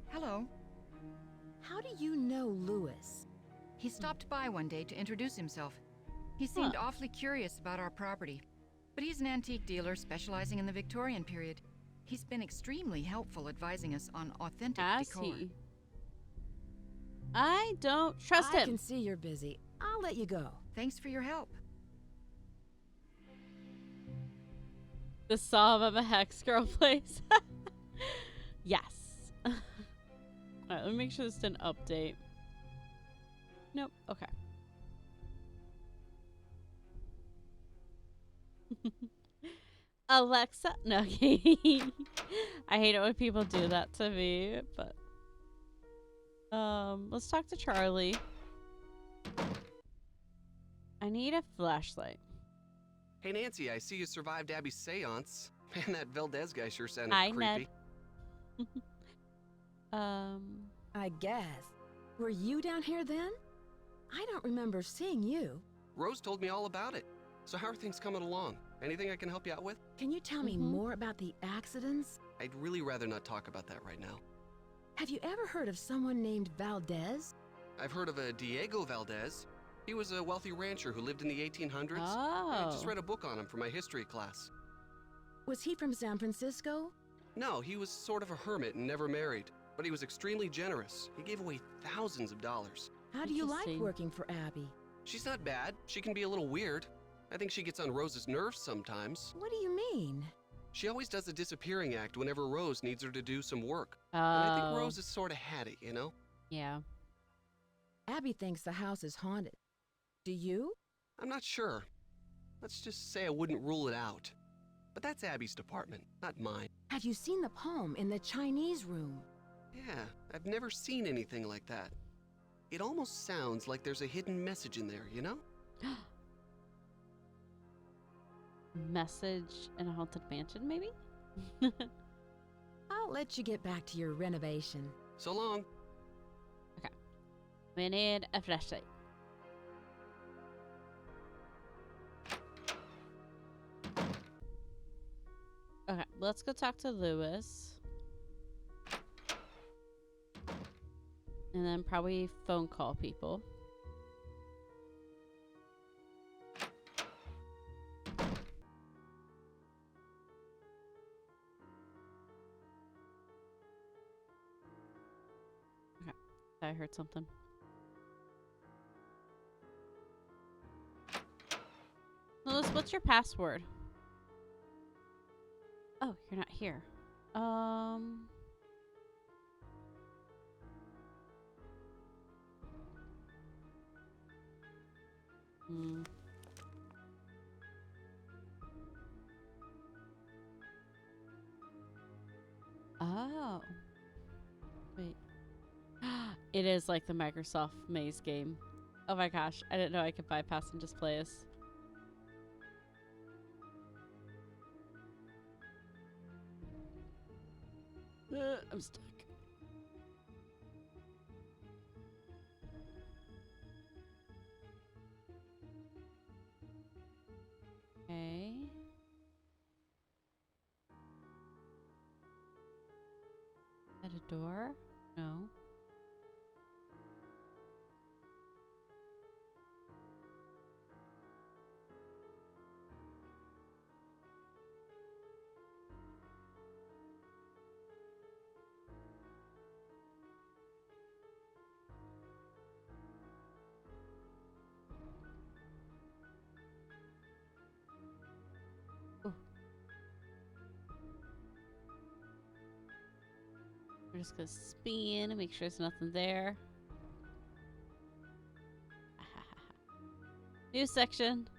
Hello. How do you know Lewis? He stopped by one day to introduce himself. He seemed awfully curious about our property, but he's an antique dealer specializing in the Victorian period. He's been extremely helpful advising us on authentic decor. I don't trust him. I can see you're busy. I'll let you go. Thanks for your help. The Psalm of a Hex Girl place. Yes. Alright, let me make sure this didn't update. Nope. Okay. Alexa. No. I hate it when people do that to me, but let's talk to Charlie. I need a flashlight. Hey, Nancy, I see you survived Abby's seance. Man, that Valdez guy sure sounded Hi, creepy. Ned. I guess. Were you down here then? I don't remember seeing you. Rose told me all about it. So how are things coming along? Anything I can help you out with? Can you tell me more about the accidents? I'd really rather not talk about that right now. Have you ever heard of someone named Valdez? I've heard of a Diego Valdez. He was a wealthy rancher who lived in the 1800s. I just read a book on him for my history class. Was he from San Francisco? No, he was sort of a hermit and never married. But he was extremely generous. He gave away thousands of dollars. How do you like working for Abby? She's not bad. She can be a little weird. I think she gets on Rose's nerves sometimes. What do you mean? She always does a disappearing act whenever Rose needs her to do some work. And I think Rose is sort of had it, you know? Yeah. Abby thinks the house is haunted. Do you? I'm not sure. Let's just say I wouldn't rule it out. But that's Abby's department, not mine. Have you seen the poem in the Chinese room? Yeah, I've never seen anything like that. It almost sounds like there's a hidden message in there, you know? Message in a haunted mansion, maybe? I'll let you get back to your renovation. So long. Okay. We need a flashlight. Okay, let's go talk to Lewis. And then probably phone call people. Okay, I heard something. Lewis, what's your password? Oh, you're not here. Oh. Wait. It is like the Microsoft Maze game. Oh my gosh, I didn't know I could bypass and just play as. I'm stuck. Okay. door? No. We're just gonna spin and make sure there's nothing there. New section.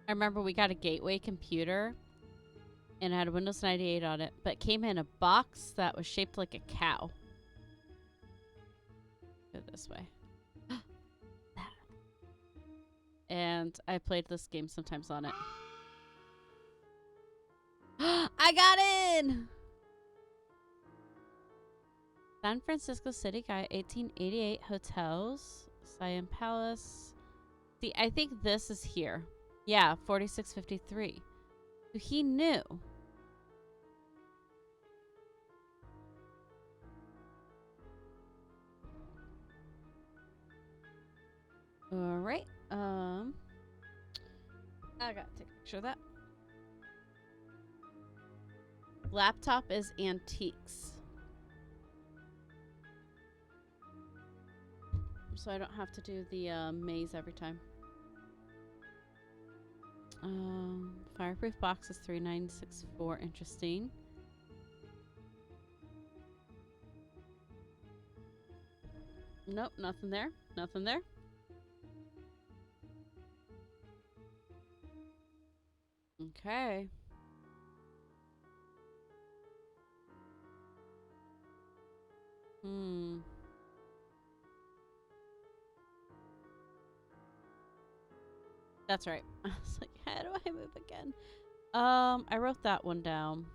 I remember we got a gateway computer and it had Windows 98 on it, but it came in a box that was shaped like a cow. Go this way. And I played this game sometimes on it. I got in! San Francisco City Guy, 1888 hotels, Siam Palace. See, I think this is here. Yeah, 4653. So he knew. All right. I gotta take a picture of that. Laptop is antiques. So I don't have to do the maze every time. Fireproof box is 3964. Interesting. Nope, nothing there. Nothing there. Okay. That's right. I was like, how do I move again? I wrote that one down.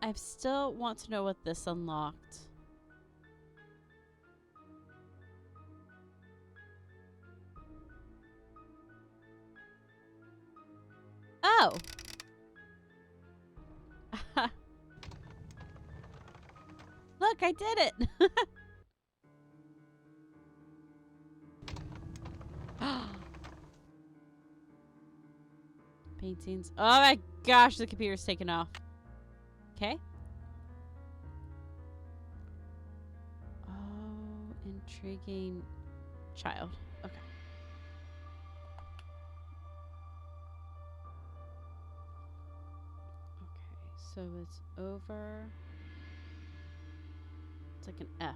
I still want to know what this unlocked. Oh! Look, I did it! Paintings. Oh my gosh, the computer's taken off. Okay. Oh, intriguing child. Okay. Okay, so it's over. It's like an F.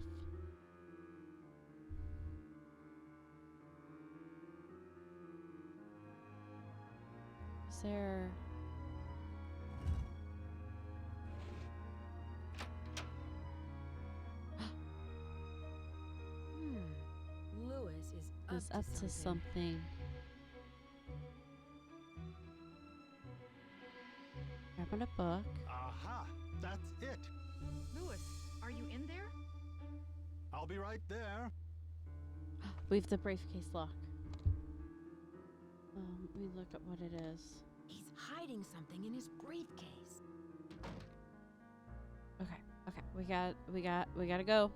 Is there... Lewis is up to something. Grabbing a book. Aha! That's it! Lewis, are you in there? I'll be right there. We have the briefcase lock. Let me look at what it is. He's hiding something in his briefcase. Okay, we gotta go.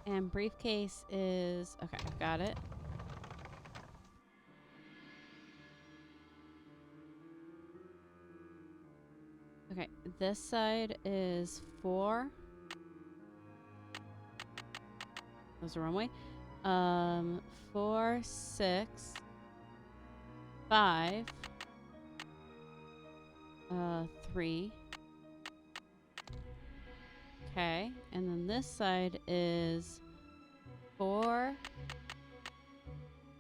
And briefcase is okay, I've got it. Okay, this side is 4. That was the wrong way. 4, 6, 5, 3. Okay, and then this side is 4,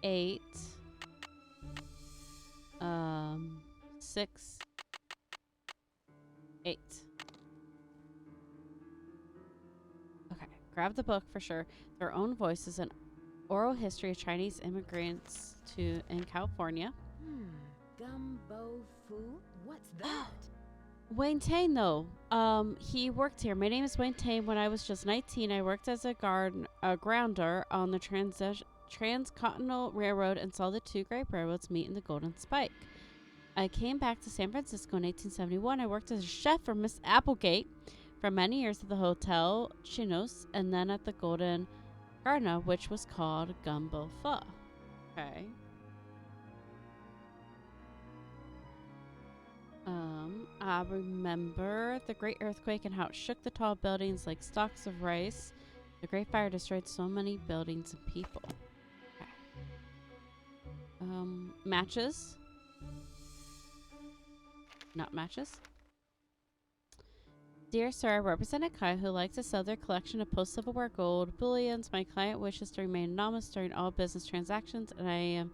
8, 6, 8. Okay, grab the book for sure. Their own voices and oral history of Chinese immigrants in California. Gumbo food? What's that? Wayne Tane, though, he worked here. My name is Wayne Tane. When I was just 19, I worked as a grounder on the Transcontinental Railroad and saw the two great railroads meet in the Golden Spike. I came back to San Francisco in 1871. I worked as a chef for Miss Applegate for many years at the Hotel Chinos and then at the Golden Gardner, which was called Gumbo Pho. Okay. I remember the great earthquake and how it shook the tall buildings like stalks of rice. The great fire destroyed so many buildings and people. Okay. Matches. Not matches. Dear sir, I represent a client who likes to sell their collection of post-Civil War gold bullions. My client wishes to remain anonymous during all business transactions, and I am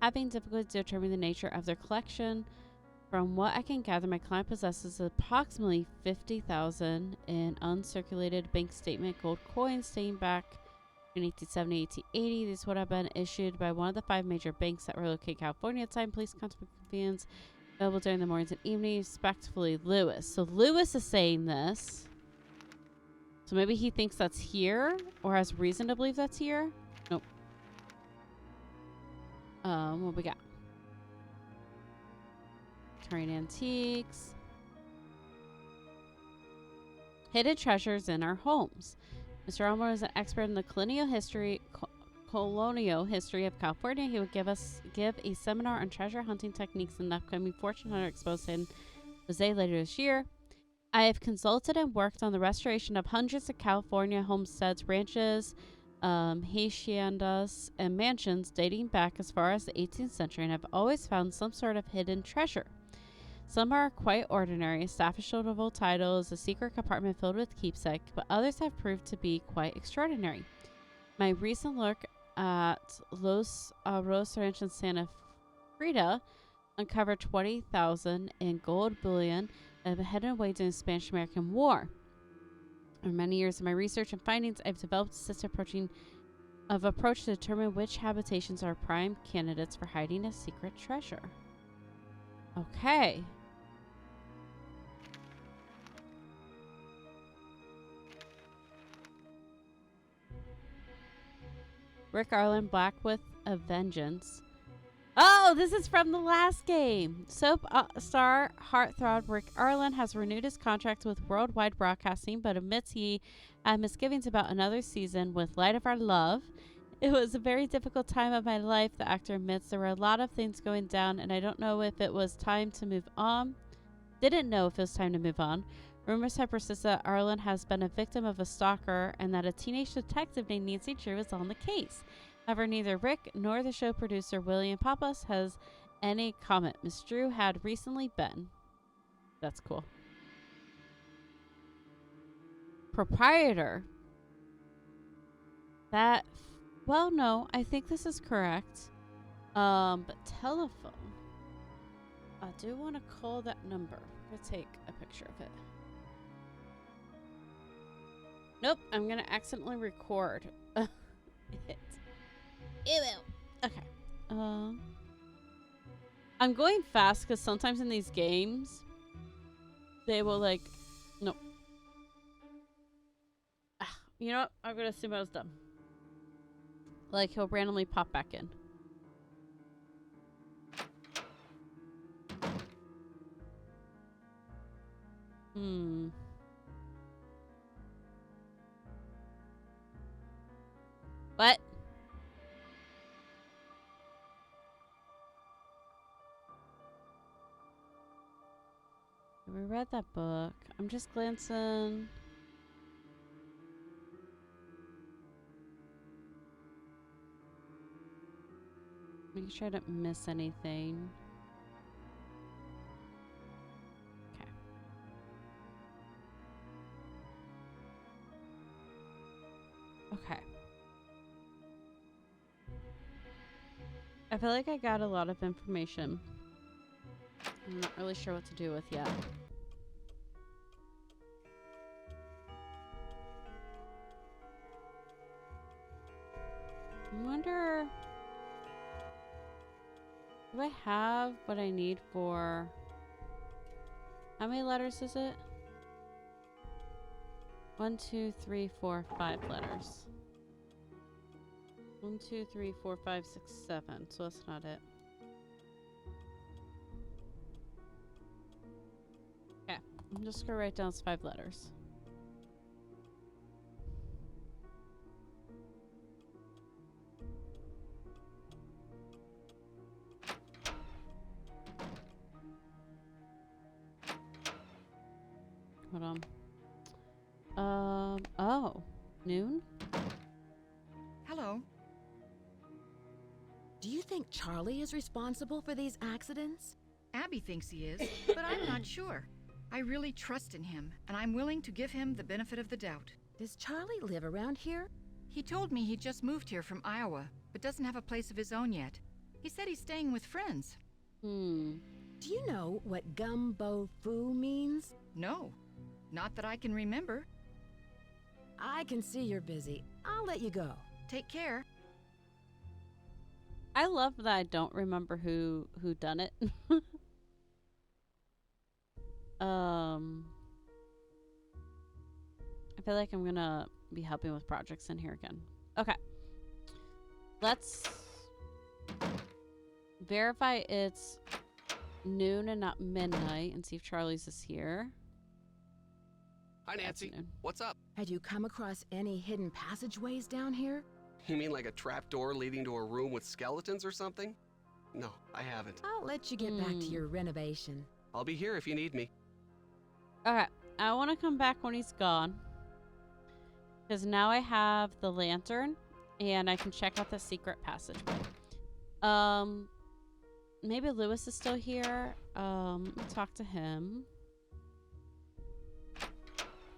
having difficulty determining the nature of their collection. From what I can gather, my client possesses approximately 50,000 in uncirculated bank statement gold coins dating back in 1870 1880. These would have been issued by one of the 5 major banks that were located in California at the time. Please contact convenience. Available during the mornings and evenings. Respectfully, Lewis. So Lewis is saying this. So maybe he thinks that's here or has reason to believe that's here. Nope. What we got? Victorian antiques. Hidden treasures in our homes. Mr. Elmore is an expert in the colonial history of California. He would give a seminar on treasure hunting techniques in the upcoming Fortune Hunter Expo in San Jose later this year. I have consulted and worked on the restoration of hundreds of California homesteads, ranches, haciendas, and mansions dating back as far as the 18th century, and I've always found some sort of hidden treasure. Some are quite ordinary. A staffish of old titles, a secret compartment filled with keepsake, but others have proved to be quite extraordinary. My recent look at Los Arroz Ranch in Santa Frida uncovered 20,000 in gold bullion that have been hidden away during the Spanish-American War. For many years of my research and findings, I've developed a system approach to determine which habitations are prime candidates for hiding a secret treasure. Okay. Rick Arlen, Black with a Vengeance. Oh, this is from the last game. Soap star heartthrob Rick Arlen has renewed his contract with Worldwide Broadcasting, but admits he had misgivings about another season with Light of Our Love. It was a very difficult time of my life, the actor admits. There were a lot of things going down, and I don't know if it was time to move on. Didn't know if it was time to move on. Rumors have persisted that Arlen has been a victim of a stalker and that a teenage detective named Nancy Drew is on the case. However, neither Rick nor the show producer William Pappas has any comment. Miss Drew had recently been. That's cool. Proprietor. Well, no, I think this is correct. But telephone. I do want to call that number. I'm going to take a picture of it. Nope, I'm going to accidentally record it. Ew. Okay. I'm going fast because sometimes in these games, they will like, no. You know what? I'm going to assume I was done. Like, he'll randomly pop back in. What? We read that book. I'm just glancing. Making sure I don't miss anything. Okay. Okay. I feel like I got a lot of information. I'm not really sure what to do with yet. I wonder... do I have what I need for How many letters is it? 1, 2, 3, 4, 5 letters. 1, 2, 3, 4, 5, 6, 7. So that's not it. Okay. I'm just gonna write down 5 letters. Hold on. Oh. Noon? Hello. Do you think Charlie is responsible for these accidents? Abby thinks he is, but I'm not sure. I really trust in him, and I'm willing to give him the benefit of the doubt. Does Charlie live around here? He told me he just moved here from Iowa, but doesn't have a place of his own yet. He said he's staying with friends. Do you know what gumbo foo means? No, not that I can remember. I can see you're busy. I'll let you go. Take care. I love that I don't remember who done it. I feel like I'm gonna be helping with projects in here again. Okay. Let's verify it's noon and not midnight and see if Charlie's is here. Hi, Nancy. What's up? Had you come across any hidden passageways down here? You mean like a trapdoor leading to a room with skeletons or something? No, I haven't. I'll let you get back to your renovation. I'll be here if you need me. Okay. I want to come back when he's gone. Because now I have the lantern and I can check out the secret passageway. Maybe Lewis is still here. We'll talk to him.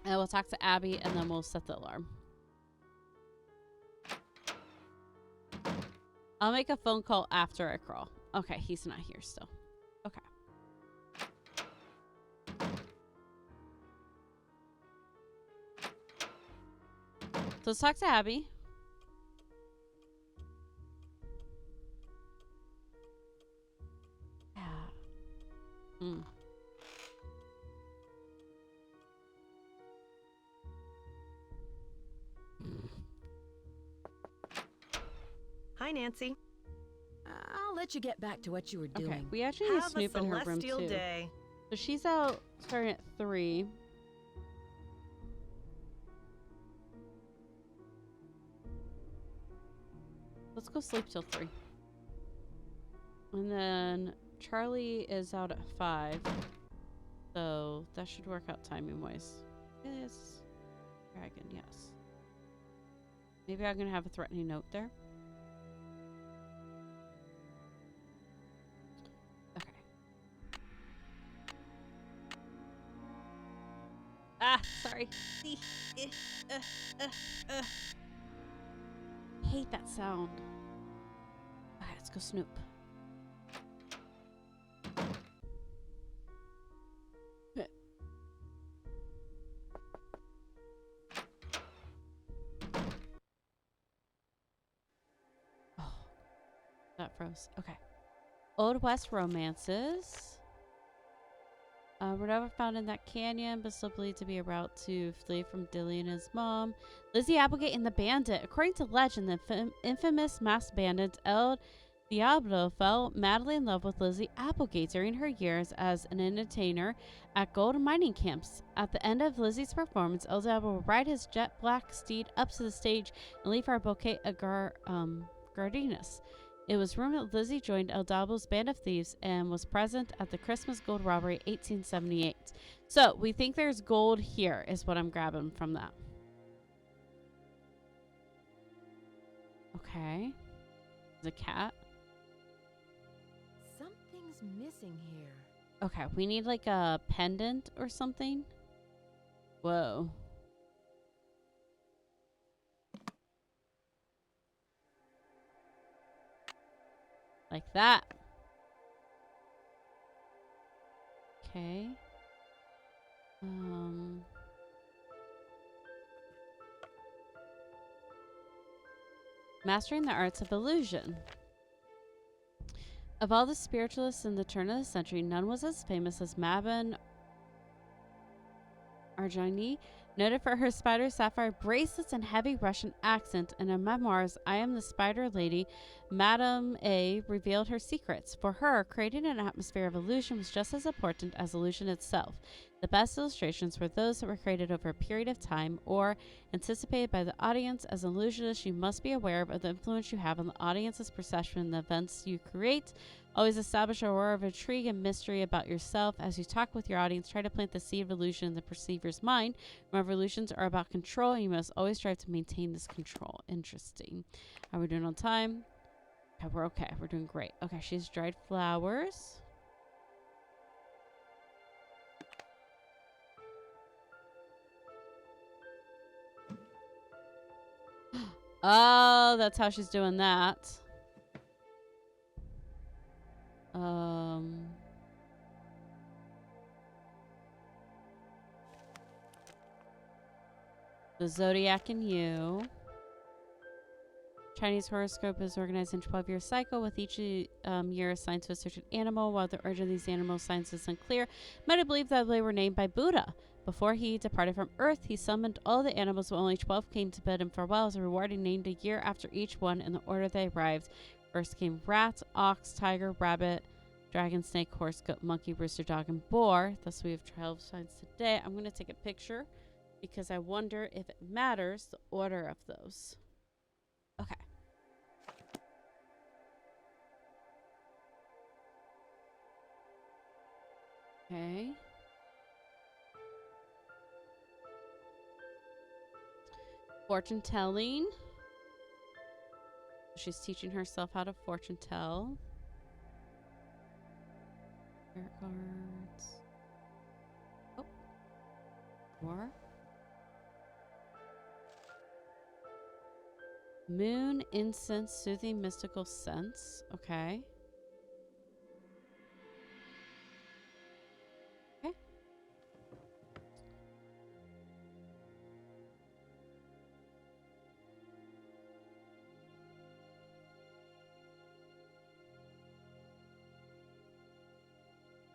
And we'll talk to Abby and then we'll set the alarm. I'll make a phone call after I crawl. Okay, he's not here still. Okay. So let's talk to Abby. Yeah. Hi, Nancy. I'll let you get back to what you were doing. Okay, we actually need to Have a snoop in her room celestial too. day. So she's out starting at 3. Let's go sleep till 3. And then Charlie is out at 5. So that should work out timing wise. Yes. Dragon, yes. Maybe I'm going to have a threatening note there. Okay. Ah, sorry. Hate that sound. Okay, let's go snoop. Oh, that froze. Okay. Old West romances. Were never found in that canyon, but still believed to be a route to flee from Dilly and his mom. Lizzie Applegate and the Bandit. According to legend, the infamous masked bandit El Diablo fell madly in love with Lizzie Applegate during her years as an entertainer at gold mining camps. At the end of Lizzie's performance, El Diablo will ride his jet black steed up to the stage and leave her a bouquet of gardenias. It was rumored that Lizzie joined El Diablo's band of thieves and was present at the Christmas gold robbery 1878. So, we think there's gold here, is what I'm grabbing from that. Okay. There's a cat. Something's missing here. Okay, we need like a pendant or something. Whoa. Like that. Okay. Mastering the arts of illusion. Of all the spiritualists in the turn of the century, none was as famous as Mabon Arjani, noted for her spider sapphire bracelets and heavy Russian accent. In her memoirs, I Am the Spider Lady, Madame A revealed her secrets. For her, creating an atmosphere of illusion was just as important as illusion itself. The best illustrations were those that were created over a period of time or anticipated by the audience. As an illusionist, you must be aware of the influence you have on the audience's perception and the events you create. Always establish an aura of intrigue and mystery about yourself. As you talk with your audience, try to plant the seed of illusion in the perceiver's mind. Remember, illusions are about control, and you must always strive to maintain this control. Interesting. Are we doing on time? Okay, we're okay. We're doing great. Okay, she's dried flowers. Oh, that's how she's doing that. The Zodiac and you. Chinese horoscope is organized in 12-year cycle, with each year assigned to a certain animal. While the origin of these animal signs is unclear, many believe that they were named by Buddha. Before he departed from Earth, he summoned all the animals, but only 12 came to bid him farewell. As a reward, he named a year after each one in the order they arrived. First came rat, ox, tiger, rabbit, dragon, snake, horse, goat, monkey, rooster, dog, and boar. Thus, we have 12 signs today. I'm going to take a picture because I wonder if it matters the order of those. Okay. Okay. Fortune telling. She's teaching herself how to fortune tell. Tarot cards. Oh. More. Moon, incense, soothing mystical scents. Okay. Okay.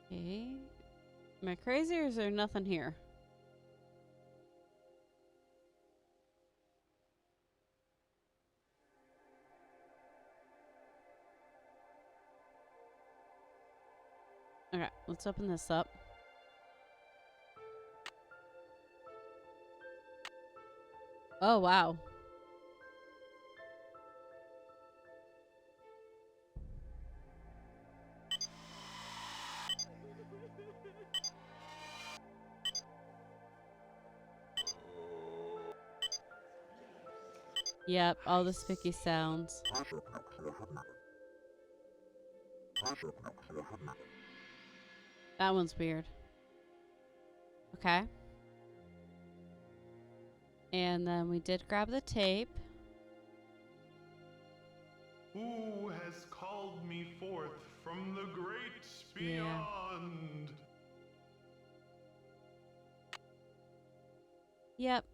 Okay. Am I crazy or is there nothing here? Okay, let's open this up. Oh, wow. Yep, all the spooky sounds. That one's weird. Okay. And then we did grab the tape. Who has called me forth from the great beyond? Yep.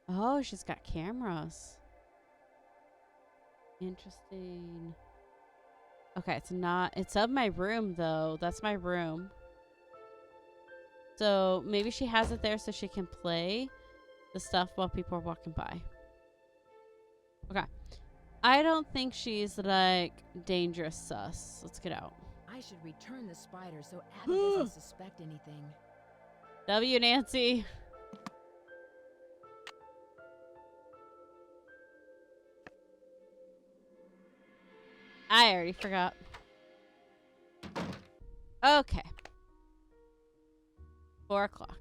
Oh, she's got cameras. Interesting. Okay, it's not. It's of my room, though. That's my room. So maybe she has it there so she can play the stuff while people are walking by. Okay. I don't think she's, like, dangerous sus. Let's get out. I should return the spider so Abby doesn't suspect anything. W, Nancy. I already forgot. Okay. 4 o'clock.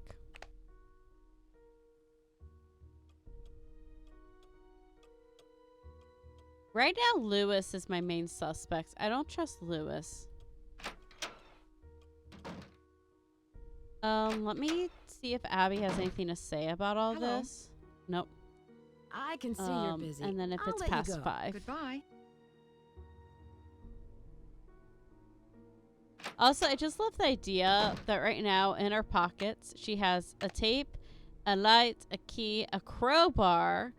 Right now, Lewis is my main suspect. I don't trust Lewis. Let me see if Abby has anything to say about all this. Nope. I can see you're busy. And then if I'll it's let you past go. 5. Goodbye. Also, I just love the idea that right now in her pockets, she has a tape, a light, a key, a crowbar,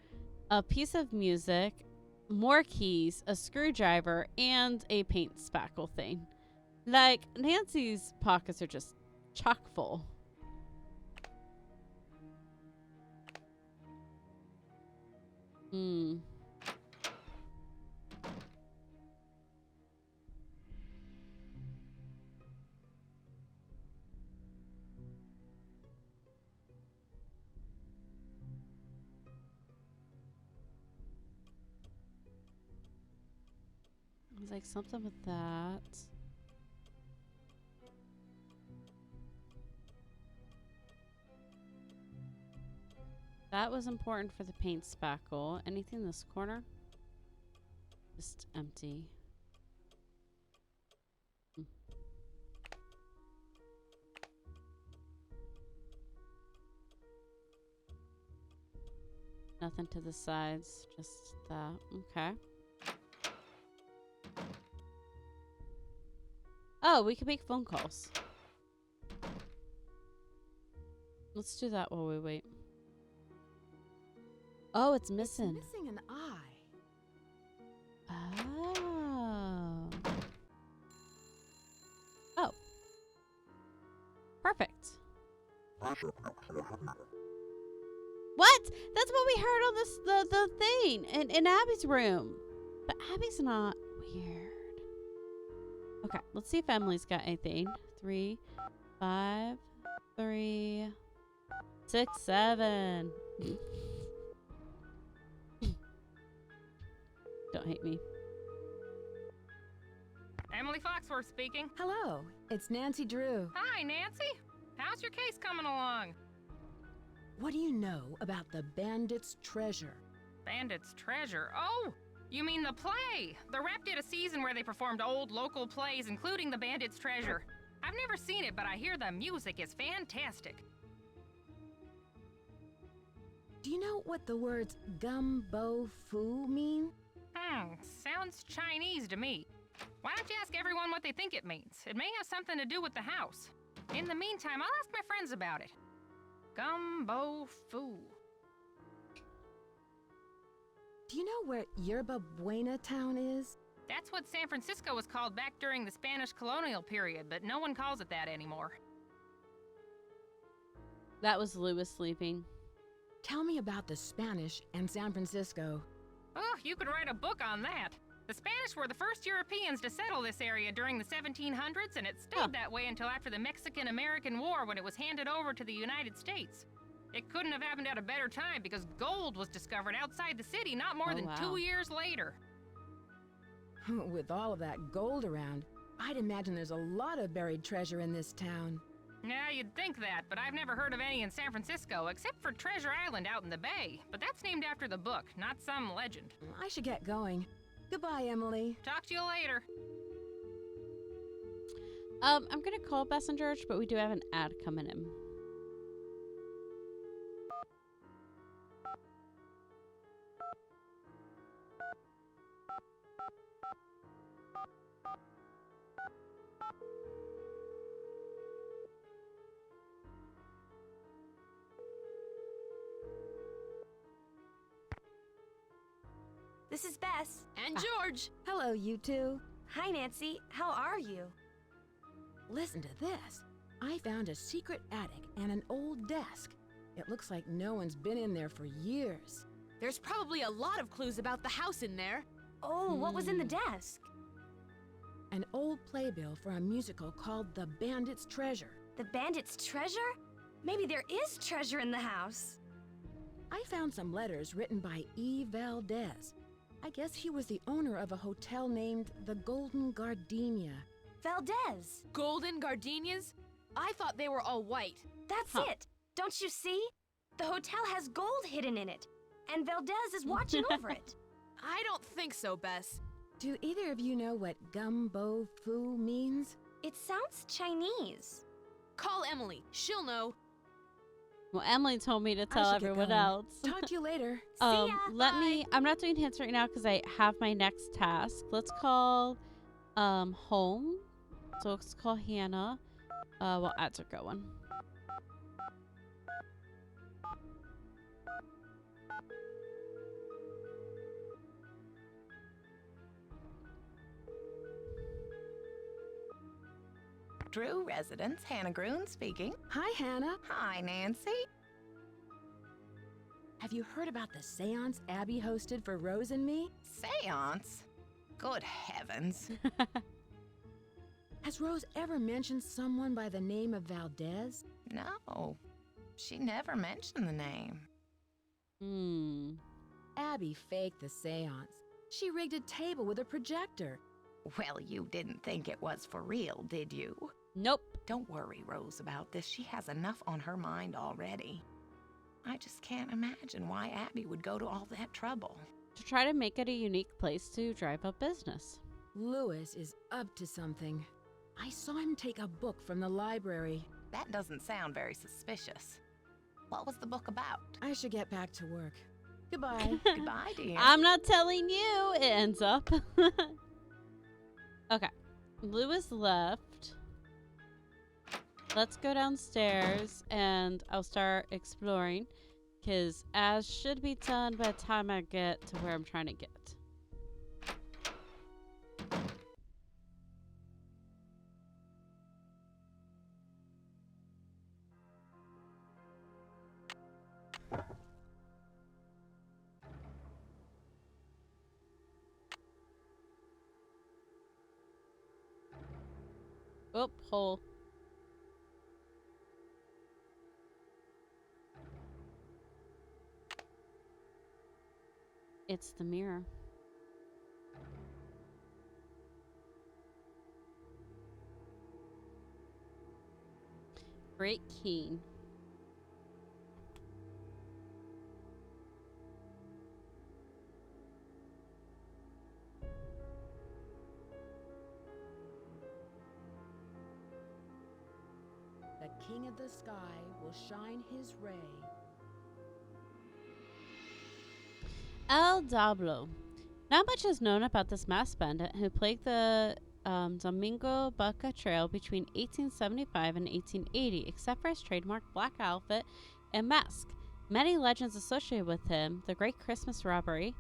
a piece of music, more keys, a screwdriver, and a paint spackle thing. Like, Nancy's pockets are just chock full. Hmm. It's like something with that. That was important for the paint spackle. Anything in this corner? Just empty. Hmm. Nothing to the sides, just that. Okay. Oh, we can make phone calls. Let's do that while we wait. Oh, it's missing. It's missing an eye. Oh. Oh. Perfect. What? That's what we heard on this the thing in Abby's room. But Abby's not weird. Okay, let's see if Emily's got anything. 3, 5, 3, 6, 7. Don't hate me. Emily Foxworth speaking. Hello, it's Nancy Drew. Hi, Nancy. How's your case coming along? What do you know about the Bandit's Treasure? Bandit's Treasure? Oh, you mean the play? The Rep did a season where they performed old local plays, including the Bandit's Treasure. I've never seen it, but I hear the music is fantastic. Do you know what the words gumbo foo mean? Sounds Chinese to me. Why don't you ask everyone what they think it means? It may have something to do with the house. In the meantime, I'll ask my friends about it. Gumbo foo. Do you know where Yerba Buena town is? That's what San Francisco was called back during the Spanish colonial period, but no one calls it that anymore. That was Lewis sleeping. Tell me about the Spanish and San Francisco. Oh, you could write a book on that. The Spanish were the first Europeans to settle this area during the 1700s, and it stayed that way until after the Mexican-American War when it was handed over to the United States. It couldn't have happened at a better time because gold was discovered outside the city not more than 2 years later. With all of that gold around, I'd imagine there's a lot of buried treasure in this town. Yeah, you'd think that, but I've never heard of any in San Francisco, except for Treasure Island out in the bay. But that's named after the book, not some legend. I should get going. Goodbye, Emily. Talk to you later. I'm gonna call Bess and George, but we do have an ad coming in. This is Bess. And George. Hello, you two. Hi, Nancy. How are you? Listen to this. I found a secret attic and an old desk. It looks like no one's been in there for years. There's probably a lot of clues about the house in there. Oh, what was in the desk? An old playbill for a musical called The Bandit's Treasure. The Bandit's Treasure? Maybe there is treasure in the house. I found some letters written by E. Valdez. I guess he was the owner of a hotel named the Golden Gardenia. Valdez. Golden gardenias? I thought they were all white. That's it. Don't you see? The hotel has gold hidden in it, and Valdez is watching over it. I don't think so, Bess. Do either of you know what gumbo foo means? It sounds Chinese. Call Emily. She'll know. Well, Emily told me to tell everyone else. Talk to you later. See ya. I'm not doing hints right now because I have my next task. Let's call home. So let's call Hannah while ads are going. Drew residence. Hannah Groon speaking. Hi, Hannah. Hi, Nancy. Have you heard about the seance Abby hosted for Rose and me? Seance? Good heavens. Has Rose ever mentioned someone by the name of Valdez? No, she never mentioned the name. Abby faked the seance. She rigged a table with a projector. Well, you didn't think it was for real, did you? Nope. Don't worry, Rose, about this. She has enough on her mind already. I just can't imagine why Abby would go to all that trouble. To try to make it a unique place to drive up business. Lewis is up to something. I saw him take a book from the library. That doesn't sound very suspicious. What was the book about? I should get back to work. Goodbye. Goodbye, dear. I'm not telling you. It ends up. Okay. Lewis left. Let's go downstairs and I'll start exploring. Because as should be done by the time I get to where I'm trying to get. Oh, hole. It's the mirror. Great Keen. The king of the sky will shine his ray. El Diablo. Not much is known about this masked bandit who plagued the Domingo Baca Trail between 1875 and 1880, except for his trademark black outfit and mask. Many legends associate him with the Great Christmas Robbery,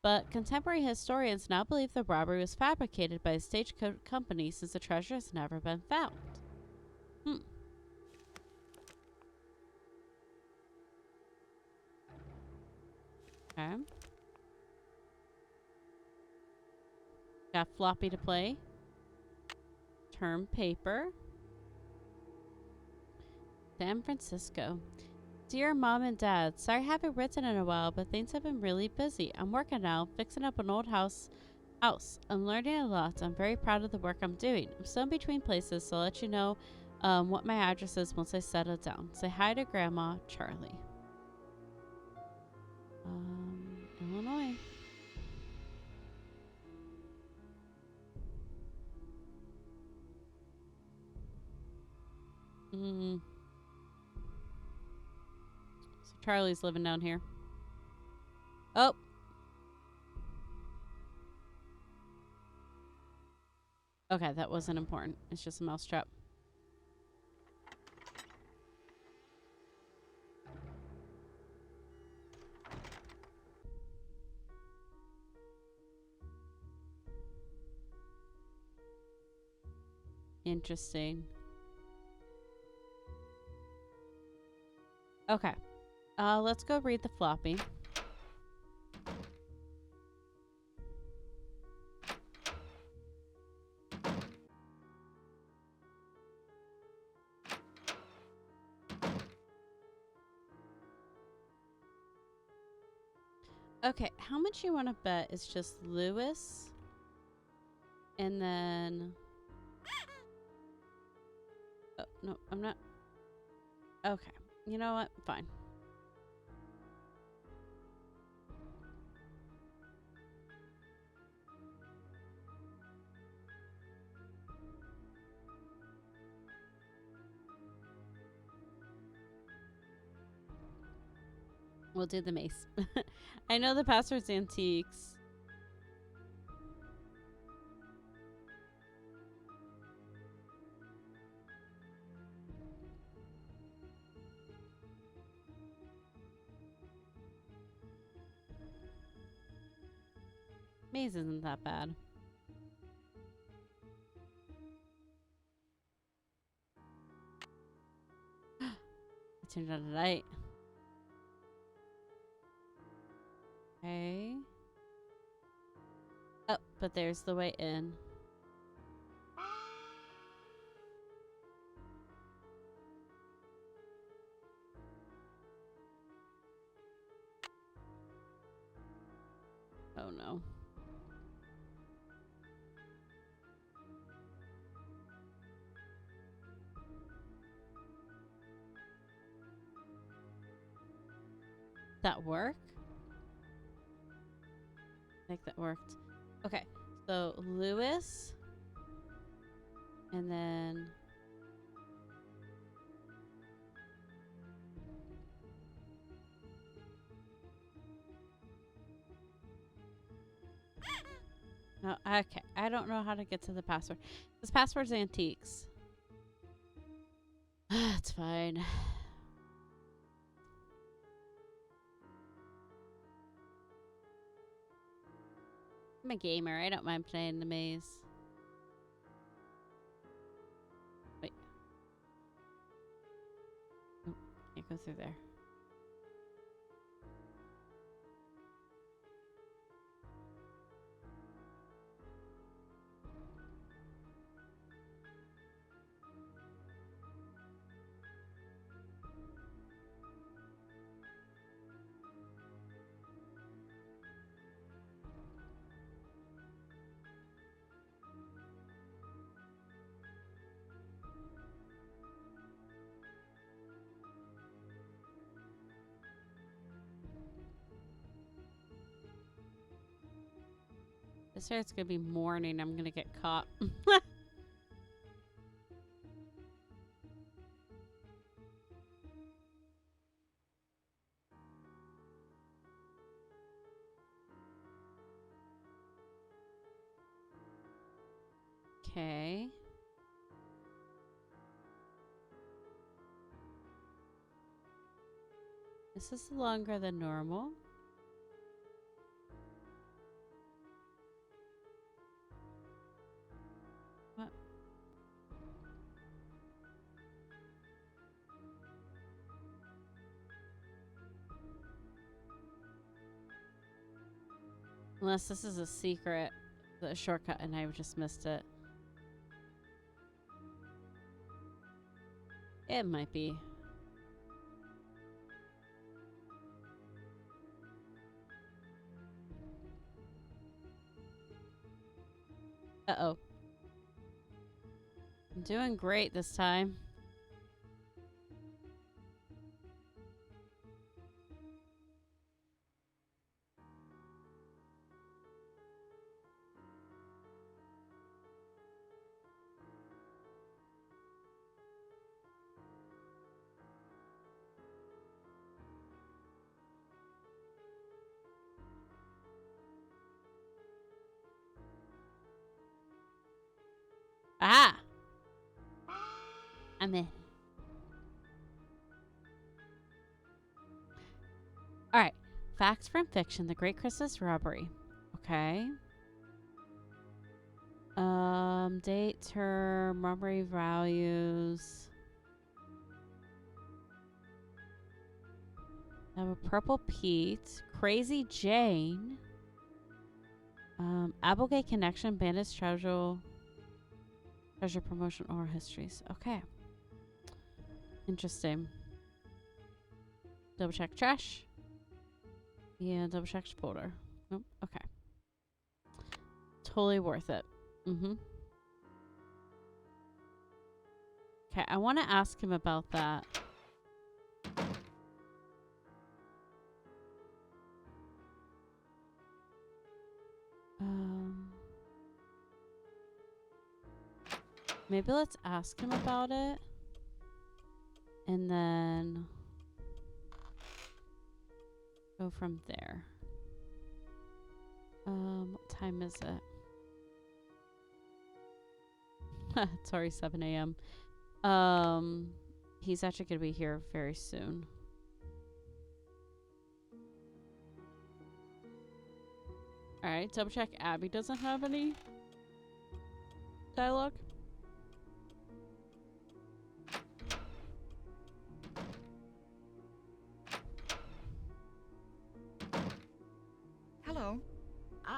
but contemporary historians now believe the robbery was fabricated by a stagecoach company since the treasure has never been found. Okay. Got floppy to play. Term paper. San Francisco. Dear Mom and Dad, sorry I haven't written in a while, but things have been really busy. I'm working now, fixing up an old house. I'm learning a lot. I'm very proud of the work I'm doing. I'm still in between places, so I'll let you know what my address is once I settle down. Say hi to Grandma, Charlie. Illinois. So Charlie's living down here. Oh. Okay, that wasn't important. It's just a mousetrap. Interesting. Okay. Let's go read the floppy. Okay, how much you want to bet is just Lewis? And then... Oh, no, I'm not... Okay, you know what? Fine. We'll do the mace. I know the password's antiques. Maze isn't that bad. getting done tonight. Okay. Oh, but there's the way in. Oh no. That work? I think that worked. Okay, so Lewis, and then no. Okay, I don't know how to get to the password. This password's antiques. It's fine. I'm a gamer. I don't mind playing the maze. Wait. Oh, can't go through there. This year it's gonna be morning. I'm gonna get caught. Okay. This is longer than normal. What? Unless this is a secret, the shortcut, and I just missed it. It might be. Uh-oh. I'm doing great this time. Ah! I'm in. Alright. Facts from fiction. The Great Christmas Robbery. Okay. Date, term, robbery values. I have a Purple Pete. Crazy Jane. Applegate Connection. Bandits Treasure. Treasure Promotion Oral Histories. Okay. Interesting. Double check trash. Yeah, double check folder. Nope. Okay. Totally worth it. Mm-hmm. Okay, I want to ask him about that. Maybe let's ask him about it. And then go from there. What time is it? It's already 7 a.m. He's actually gonna be here very soon. Alright, double check Abby doesn't have any dialogue.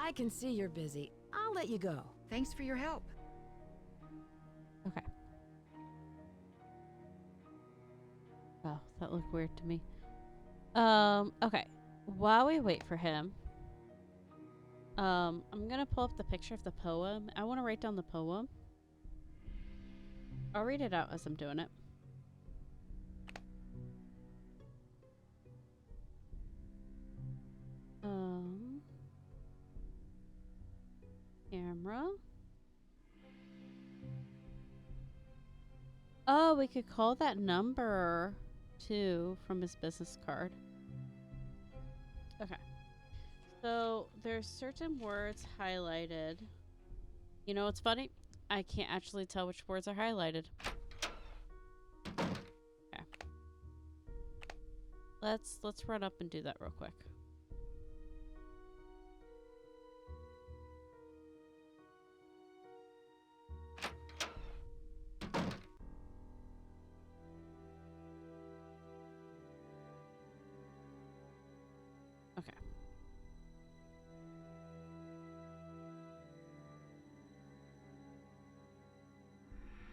I can see you're busy. I'll let you go. Thanks for your help. Okay. Oh, that looked weird to me. Okay. While we wait for him, I'm gonna pull up the picture of the poem. I want to write down the poem. I'll read it out as I'm doing it. Camera. Oh, we could call that number too from his business card. Okay. So there's certain words highlighted. You know what's funny? I can't actually tell which words are highlighted. Okay. Let's run up and do that real quick. Okay.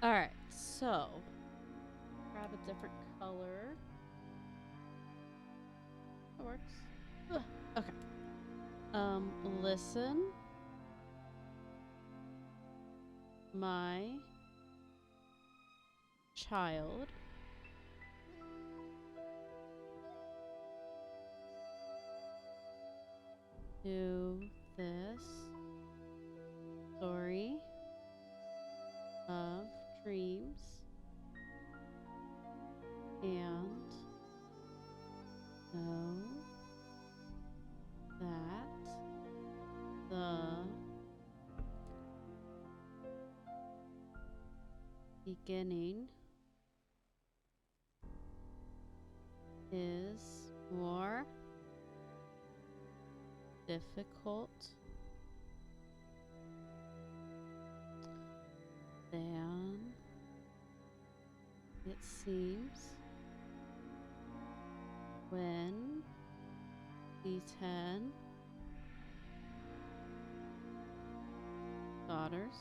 All right. So, grab a different color. That works. Ugh. Okay. Listen. My child to this story of dreams and know that the beginning is more difficult than it seems when the 10 daughters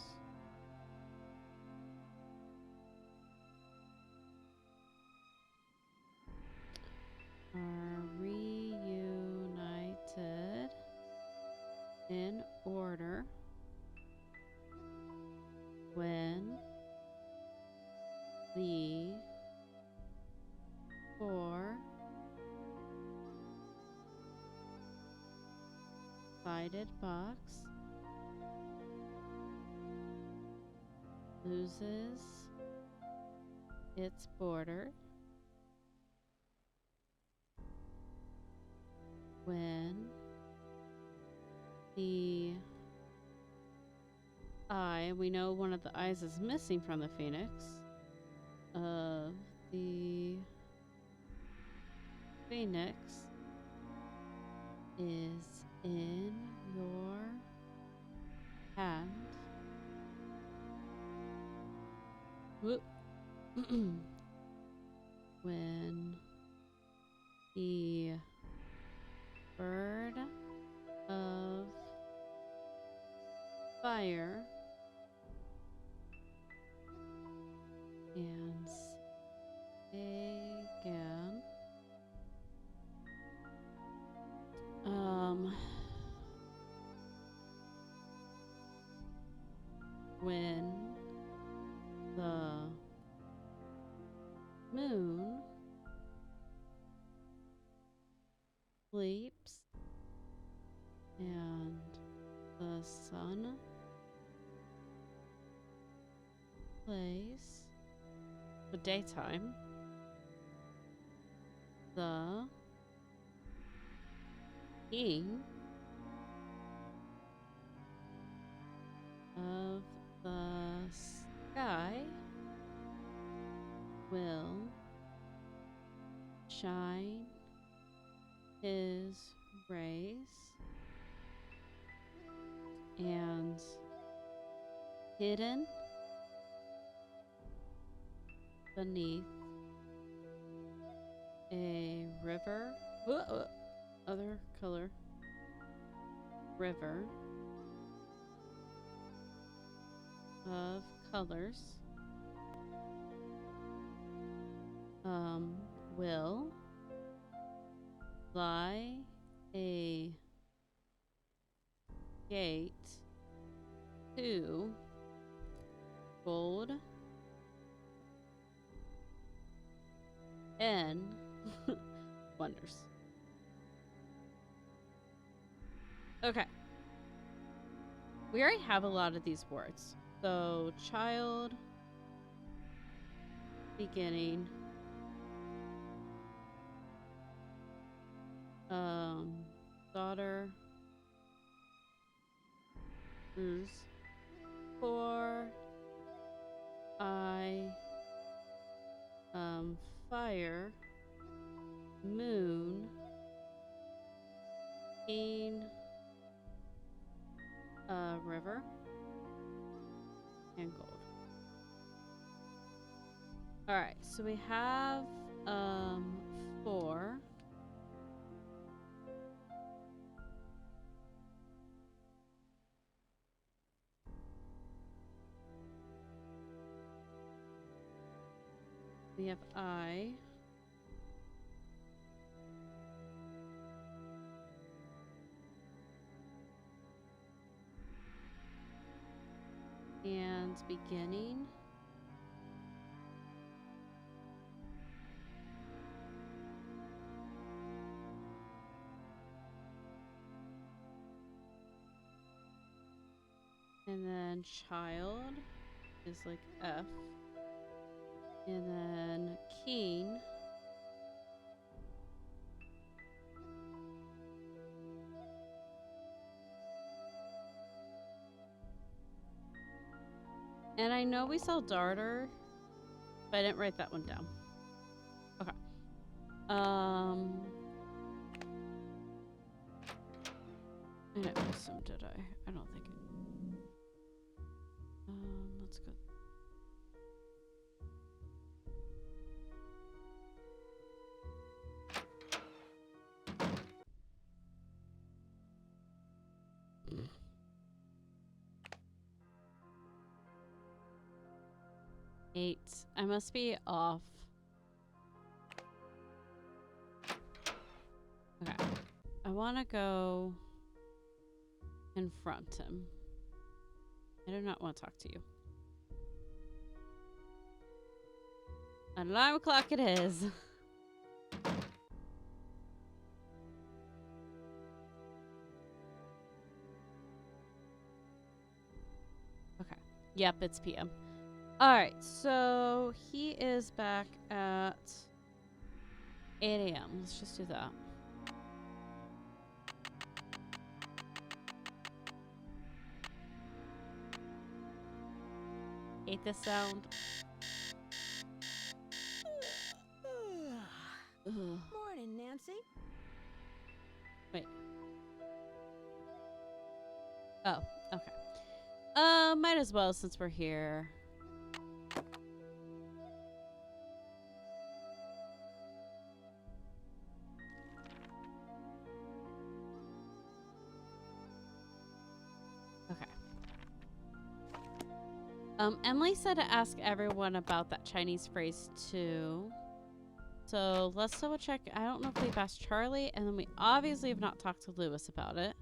are reunited in order when the 4 sided box loses its border when the eye, we know one of the eyes is missing from the phoenix, of the phoenix is in your hand. Whoop. When the bird of fire and again. When the moon sleeps and the sun plays the daytime, the king of the sky will shine his rays and hidden beneath a river, other color, river, of colors will lie a gate to gold and wonders. Okay. We already have a lot of these words. So, child, beginning, daughter, ruse, for, fire, moon, king, river, and gold. Alright, so we have, 4. We have I. And beginning. And then child is like F. And then king and I know we sell darter, but I didn't write that one down. Okay. I didn't miss him, did I? I don't think it. Let's go. Eight. I must be off. Okay. I want to go confront him. I do not want to talk to you. Alarm clock it is. Okay. Yep, it's PM. Alright, so he is back at 8 a.m. Let's just do that. Hate this sound. Morning, Nancy. Wait. Oh, okay. Might as well since we're here. Okay. Emily said to ask everyone about that Chinese phrase too. So let's double check. I don't know if we've asked Charlie, and then we obviously have not talked to Lewis about it.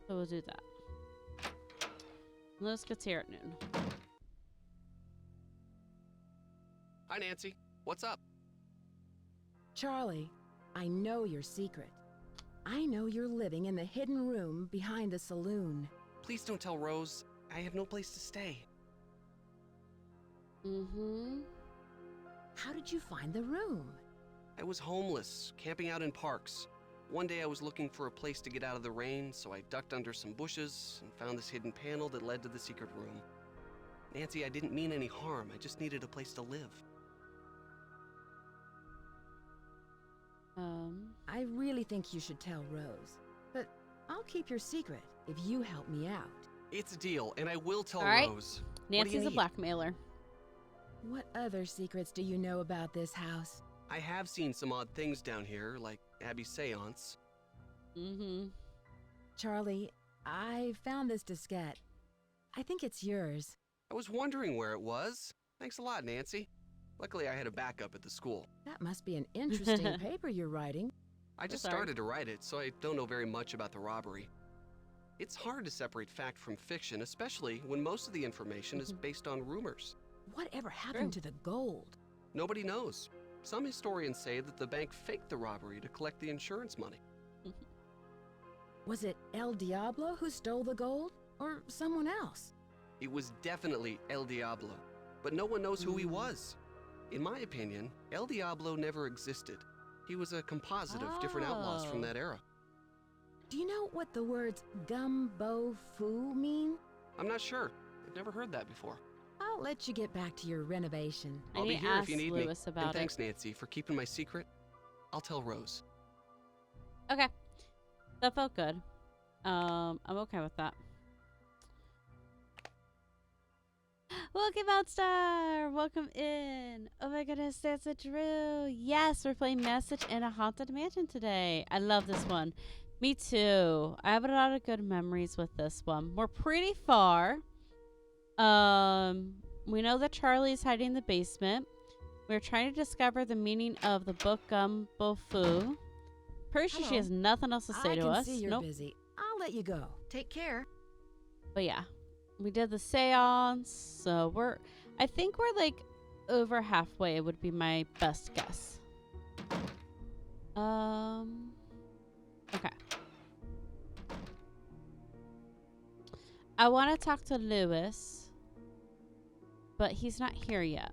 So we'll do that. Lewis gets here at noon. Hi, Nancy. What's up? Charlie, I know your secret. I know you're living in the hidden room behind the saloon. Please don't tell Rose. I have no place to stay. Mm-hmm. How did you find the room? I was homeless, camping out in parks. One day I was looking for a place to get out of the rain, so I ducked under some bushes and found this hidden panel that led to the secret room. Nancy, I didn't mean any harm. I just needed a place to live. I really think you should tell Rose. But I'll keep your secret if you help me out. It's a deal, and I will tell All right. Rose. Nancy's a blackmailer. What other secrets do you know about this house? I have seen some odd things down here, like Abby's seance. Mm-hmm. Charlie, I found this diskette. I think it's yours. I was wondering where it was. Thanks a lot, Nancy. Luckily, I had a backup at the school. That must be an interesting paper you're writing. I just sorry. started to write it, so I don't know very much about the robbery. It's hard to separate fact from fiction, especially when most of the information is based on rumors. Whatever happened to the gold? Nobody knows. Some historians say that the bank faked the robbery to collect the insurance money. Was it El Diablo who stole the gold? Or someone else? It was definitely El Diablo, but no one knows who he was. In my opinion, El Diablo never existed. He was a composite of different outlaws from that era. Do you know what the words gumbo foo mean? I'm not sure. I've never heard that before. I'll let you get back to your renovation. I'll be here if you need Lewis me. about And thanks, it. Nancy, for keeping my secret. I'll tell Rose. Okay. That felt good. I'm okay with that. Welcome out, Star! Welcome in! Oh my goodness, that's a Drew! Yes, we're playing Message in a Haunted Mansion today. I love this one. Me too. I have a lot of good memories with this one. We're pretty far. We know that Charlie's hiding in the basement. We're trying to discover the meaning of the book Gumbo Foo. Pretty sure she has nothing else to say to us. I can see you're busy. I'll let you go. Take care. But yeah, we did the seance, so I think we're like over halfway would be my best guess. Okay. I want to talk to Lewis, but he's not here yet.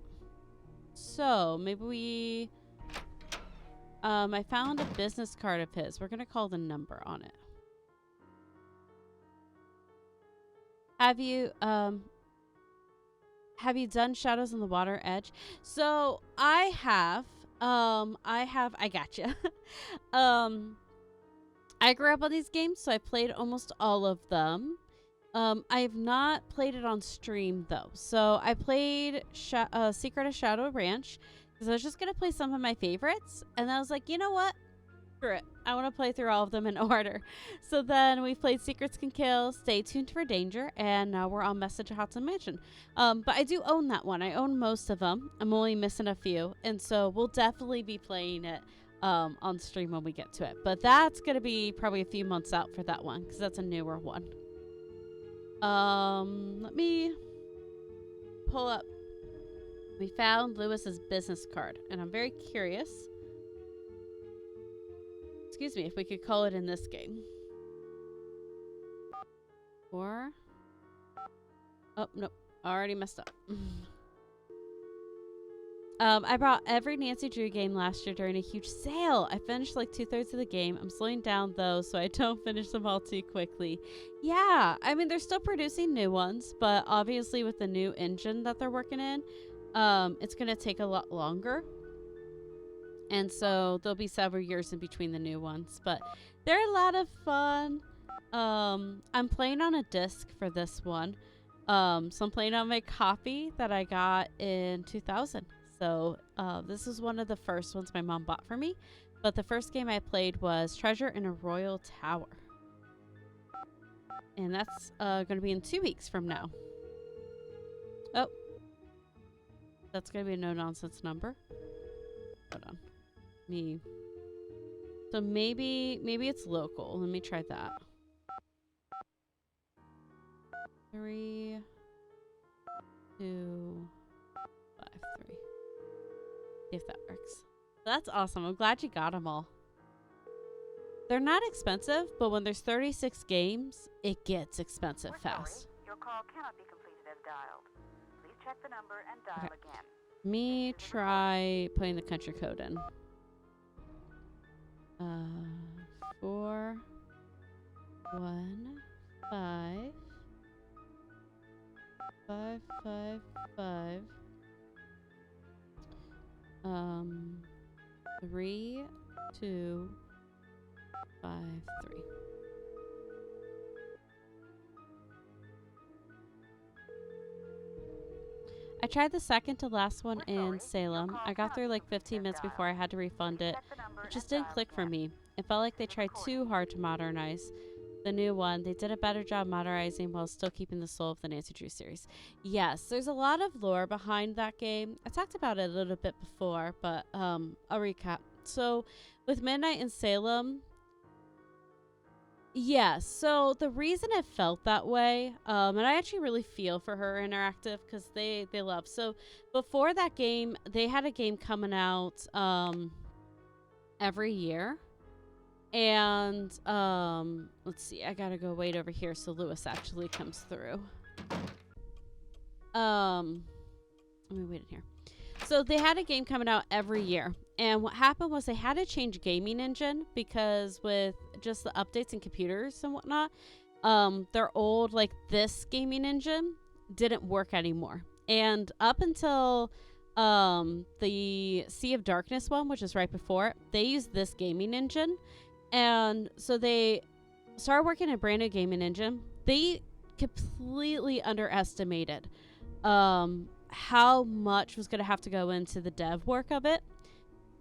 So maybe we, I found a business card of his. We're going to call the number on it. Have you done Shadows on the Water Edge? So I gotcha. I grew up on these games, so I played almost all of them. I have not played it on stream though. So I played Secret of Shadow Ranch because I was just gonna play some of my favorites, and then I was like, you know what? Screw it. I want to play through all of them in order. So then we played Secrets Can Kill, Stay Tuned for Danger, and now we're on Message Haunted Mansion. But I do own that one. I own most of them. I'm only missing a few, and so we'll definitely be playing it on stream when we get to it. But that's gonna be probably a few months out for that one because that's a newer one. Let me pull up. We found Lewis's business card, and I'm very curious. Excuse me, if we could call it in this game. Or... Oh, nope. Already messed up. I bought every Nancy Drew game last year during a huge sale. I finished like 2/3 of the game. I'm slowing down though, so I don't finish them all too quickly. Yeah, I mean, they're still producing new ones, but obviously with the new engine that they're working in, it's going to take a lot longer. And so there'll be several years in between the new ones, but they're a lot of fun. I'm playing on a disc for this one. So I'm playing on my copy that I got in 2000. So this is one of the first ones my mom bought for me. But the first game I played was Treasure in a Royal Tower. And that's going to be in 2 weeks from now. Oh. That's going to be a no-nonsense number. Hold on. So maybe it's local. Let me try that. 3, 2, 5, 3. See if that works. That's awesome. I'm glad you got them all. They're not expensive, but when there's 36 games, it gets expensive fast. Your call cannot be completed as dialed. Please check the number and dial again. Me try putting the country code in. 4, 1, 5, 5, 5, 5. 3, 2, 5, 3. I tried the second to last one in Salem. I got through like 15 minutes before I had to refund it. It just didn't click for me. It felt like they tried too hard to modernize. The new one, they did a better job modernizing while still keeping the soul of the Nancy Drew series. Yes, there's a lot of lore behind that game. I talked about it a little bit before, but I'll recap. So with Midnight in Salem, yeah, so the reason it felt that way, and I actually really feel for her Interactive because they love. So before that game, they had a game coming out every year. And let's see, I gotta go wait over here so Lewis actually comes through. Let me wait in here. So they had a game coming out every year. And what happened was they had to change gaming engine because with just the updates and computers and whatnot, their old, like this gaming engine didn't work anymore. And up until the Sea of Darkness one, which is right before it, they used this gaming engine. And so they started working a brand new gaming engine. They completely underestimated how much was going to have to go into the dev work of it.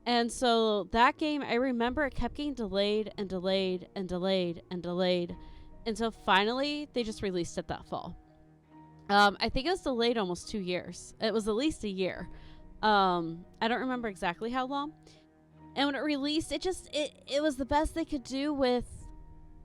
And so that game, I remember it kept getting delayed and delayed and delayed and delayed until finally they just released it that fall. I think it was delayed almost 2 years. It was at least a year. I don't remember exactly how long. And when it released, it was the best they could do with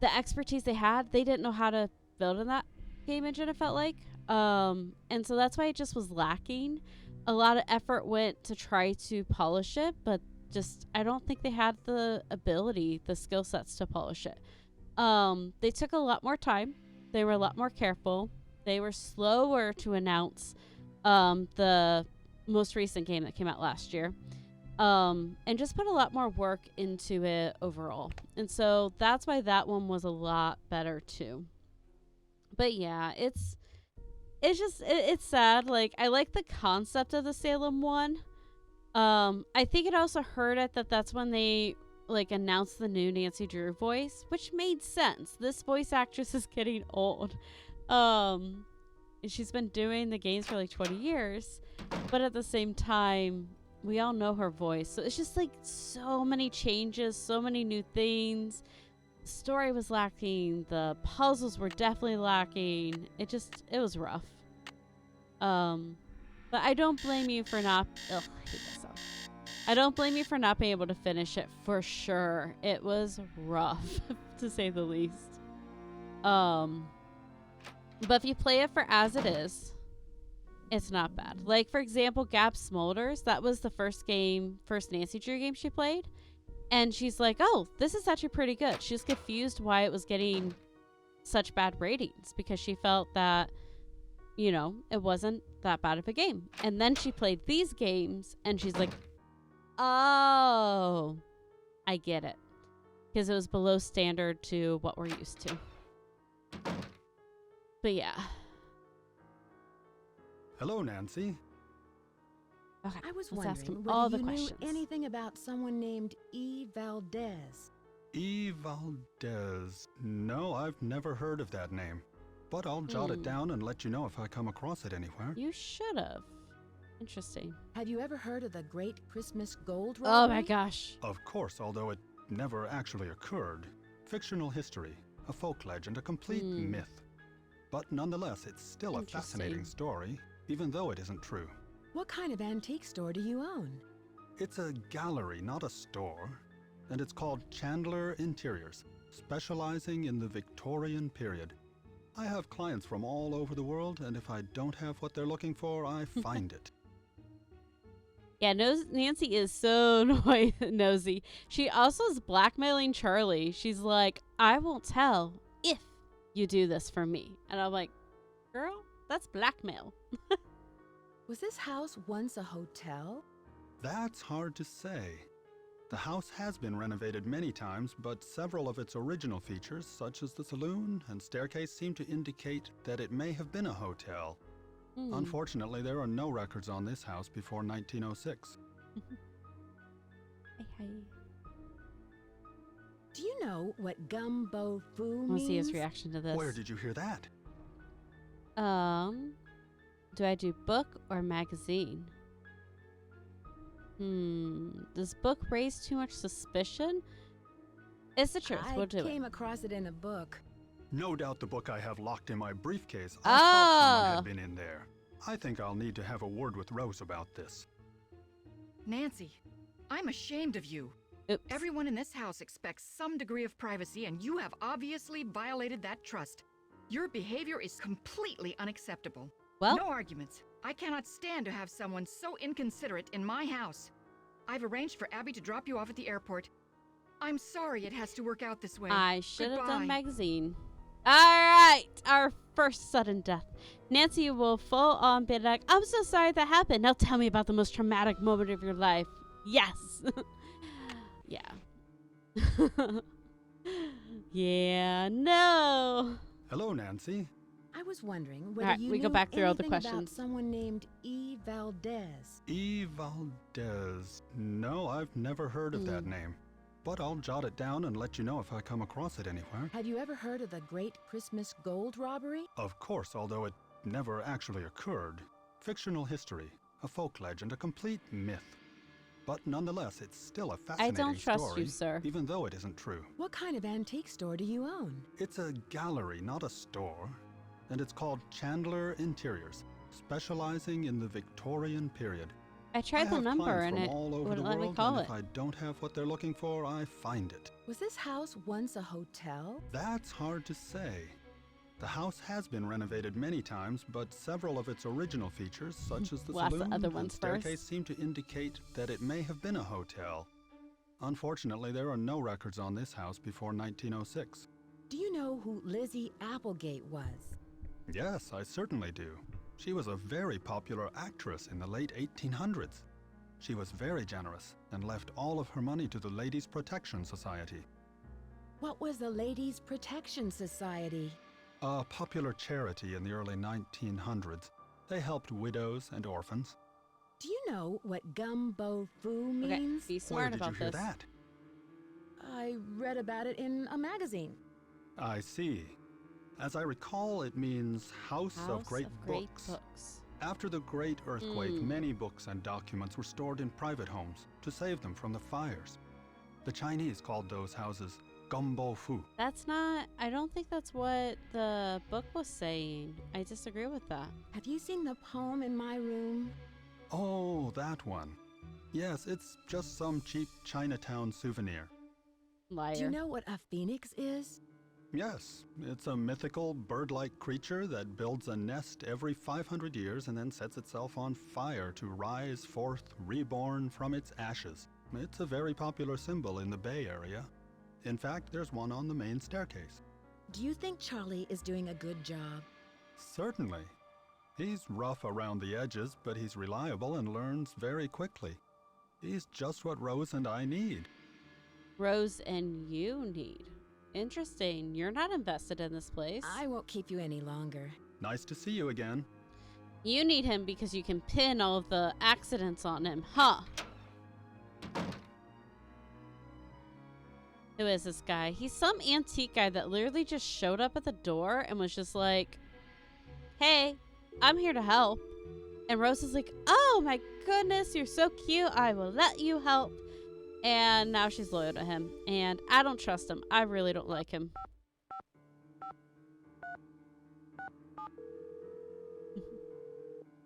the expertise they had. They didn't know how to build in that game engine, it felt like. And so that's why it just was lacking. A lot of effort went to try to polish it, but just I don't think they had the ability, the skill sets to polish it. They took a lot more time. They were a lot more careful. They were slower to announce the most recent game that came out last year. And just put a lot more work into it overall. And so that's why that one was a lot better too. But yeah, it's sad. Like, I like the concept of the Salem one. I think it also hurt it that's when they like announced the new Nancy Drew voice, which made sense. This voice actress is getting old. And she's been doing the games for like 20 years, but at the same time, we all know her voice. So it's just like so many changes, so many new things. The story was lacking. The puzzles were definitely lacking. It was rough. But I don't blame you for not... Ugh, I hate that song. I don't blame you for not being able to finish it for sure. It was rough, to say the least. But if you play it for as it is, it's not bad. Like, for example, Gab Smolders, that was the first Nancy Drew game she played. And she's like, oh, this is actually pretty good. She was confused why it was getting such bad ratings because she felt that, you know, it wasn't that bad of a game. And then she played these games and she's like, oh, I get it. Because it was below standard to what we're used to. But yeah. Hello, Nancy. Okay, I was let's ask wondering him all whether the you questions. knew anything about someone named E. Valdez. E. Valdez. No, I've never heard of that name. But I'll jot it down and let you know if I come across it anywhere. You should have. Interesting. Have you ever heard of the Great Christmas Gold Oh Robbery? my gosh. Of course, although it never actually occurred. Fictional history, a folk legend, a complete myth. But nonetheless, it's still a fascinating story, even though it isn't true. What kind of antique store do you own? It's a gallery, not a store, and it's called Chandler Interiors, specializing in the Victorian period. I have clients from all over the world, and if I don't have what they're looking for, I find it. Yeah, Nancy is so nosy. She also is blackmailing Charlie. She's like, I won't tell if you do this for me. And I'm like, girl, that's blackmail. Was this house once a hotel? That's hard to say. The house has been renovated many times, but several of its original features, such as the saloon and staircase, seem to indicate that it may have been a hotel. Unfortunately, there are no records on this house before 1906. Hey. Do you know what gumbo foo means? We'll see his reaction to this. Where did you hear that? Do I do book or magazine? Does book raise too much suspicion? It's the truth. We'll do it. I came across it in a book. No doubt the book I have locked in my briefcase. I thought someone Oh. had been in there. I think I'll need to have a word with Rose about this. Nancy, I'm ashamed of you. Oops. Everyone in this house expects some degree of privacy, and you have obviously violated that trust. Your behavior is completely unacceptable. Well, No arguments. I cannot stand to have someone so inconsiderate in my house. I've arranged for Abby to drop you off at the airport. I'm sorry it has to work out this way. I should have done Goodbye. magazine. All right, our first sudden death. Nancy will full on be like, I'm so sorry that happened. Now tell me about the most traumatic moment of your life. Yes. Yeah. Yeah, no. Hello, Nancy. I was wondering whether Alright, you we knew go back through all the anything about questions. someone named E. Valdez. E. Valdez. No, I've never heard of that name. But I'll jot it down and let you know if I come across it anywhere. Have you ever heard of the Great Christmas Gold Robbery? Of course, although it never actually occurred. Fictional history, a folk legend, a complete myth. But nonetheless, it's still a I fascinating don't trust story, you, sir. even though it isn't true. What kind of antique store do you own? It's a gallery, not a store. And it's called Chandler Interiors, specializing in the Victorian period. I tried the have number clients and from it all over wouldn't the let me world, call and it. if I don't have what they're looking for, I find it. Was this house once a hotel? That's hard to say. The house has been renovated many times, but several of its original features, such as the We'll ask the saloon other and ones staircase, first. seem to indicate that it may have been a hotel. Unfortunately, there are no records on this house before 1906. Do you know who Lizzie Applegate was? Yes, I certainly do. She was a very popular actress in the late 1800s. She was very generous and left all of her money to the Ladies' Protection Society, What was the Ladies' Protection Society? a popular charity in the early 1900s. They helped widows and orphans. Do you know what gumbo foo Okay, means? be Where smart did about you hear this. that? I read about it in a magazine. I see. As I recall, it means House of Great Books. After the Great Earthquake, many books and documents were stored in private homes to save them from the fires. The Chinese called those houses gumbo fu. That's not, I don't think that's what the book was saying. I disagree with that. Have you seen the poem in my room? Oh, that one. Yes, it's just some cheap Chinatown souvenir. Liar. Do you know what a phoenix is? Yes, it's a mythical bird-like creature that builds a nest every 500 years and then sets itself on fire to rise forth reborn from its ashes. It's a very popular symbol in the Bay Area. In fact, there's one on the main staircase. Do you think Charlie is doing a good job? Certainly. He's rough around the edges, but he's reliable and learns very quickly. He's just what Rose and I need. Rose and you need. Interesting. You're not invested in this place. I won't keep you any longer. Nice to see you again. You need him because you can pin all of the accidents on him, huh? Who is this guy? He's some antique guy that literally just showed up at the door and was just like, hey, I'm here to help. And Rose is like, oh my goodness, you're so cute. I will let you help. And now she's loyal to him. And I don't trust him. I really don't like him.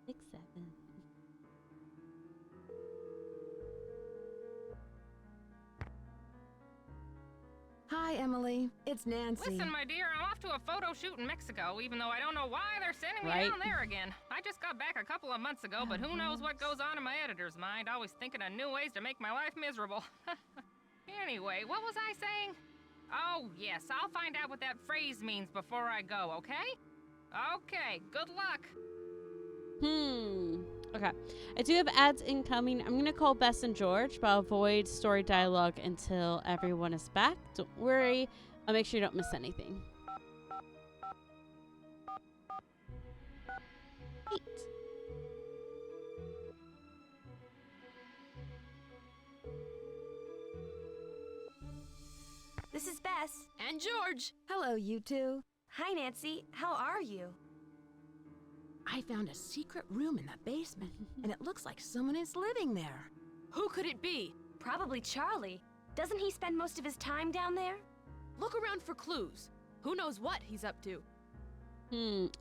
6, 7. Hi, Emily. It's Nancy. Listen, my dear, I'm off to a photo shoot in Mexico, even though I don't know why they're sending me Right. down there again. I just got back a couple of months ago, but who knows what goes on in my editor's mind, always thinking of new ways to make my life miserable. Anyway, what was I saying? Oh, yes, I'll find out what that phrase means before I go, okay? Okay, good luck. Okay. I do have ads incoming. I'm going to call Bess and George, but I'll avoid story dialogue until everyone is back. Don't worry. I'll make sure you don't miss anything. 8. This is Bess. And George. Hello, you two. Hi, Nancy. How are you? I found a secret room in the basement, and it looks like someone is living there. Who could it be? Probably Charlie. Doesn't he spend most of his time down there? Look around for clues. Who knows what he's up to?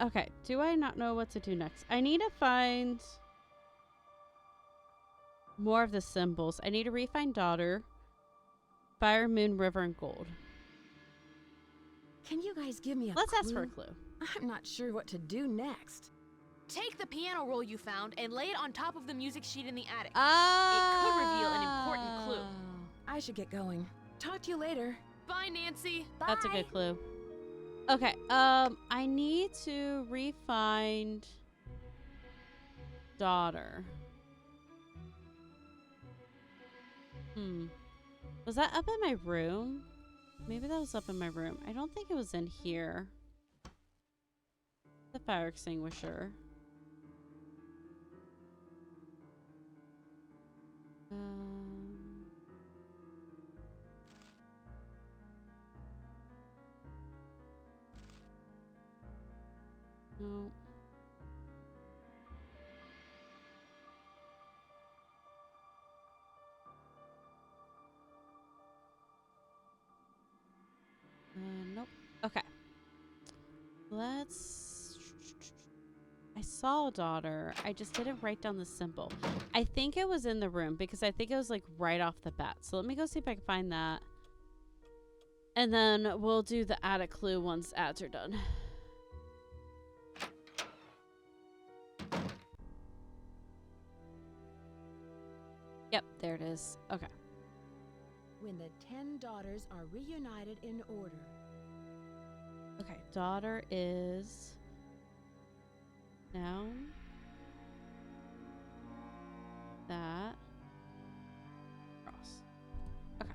Okay. Do I not know what to do next? I need to find more of the symbols. I need to refine daughter, fire, moon, river, and gold. Can you guys give me a Let's clue? ask for a clue. I'm not sure what to do next. Take the piano roll you found and lay it on top of the music sheet in the attic. Oh. It could reveal an important clue. I should get going. Talk to you later. Bye, Nancy. Bye. That's a good clue. Okay, I need to refine daughter. Was that up in my room? Maybe that was up in my room. I don't think it was in here. The fire extinguisher. No. Nope. Okay. I saw a daughter. I just didn't write down the symbol. I think it was in the room because I think it was like right off the bat. So let me go see if I can find that. And then we'll do the attic clue once ads are done. Yep, there it is. Okay. When the 10 daughters are reunited in order. Okay, daughter is down. That. Cross. Okay.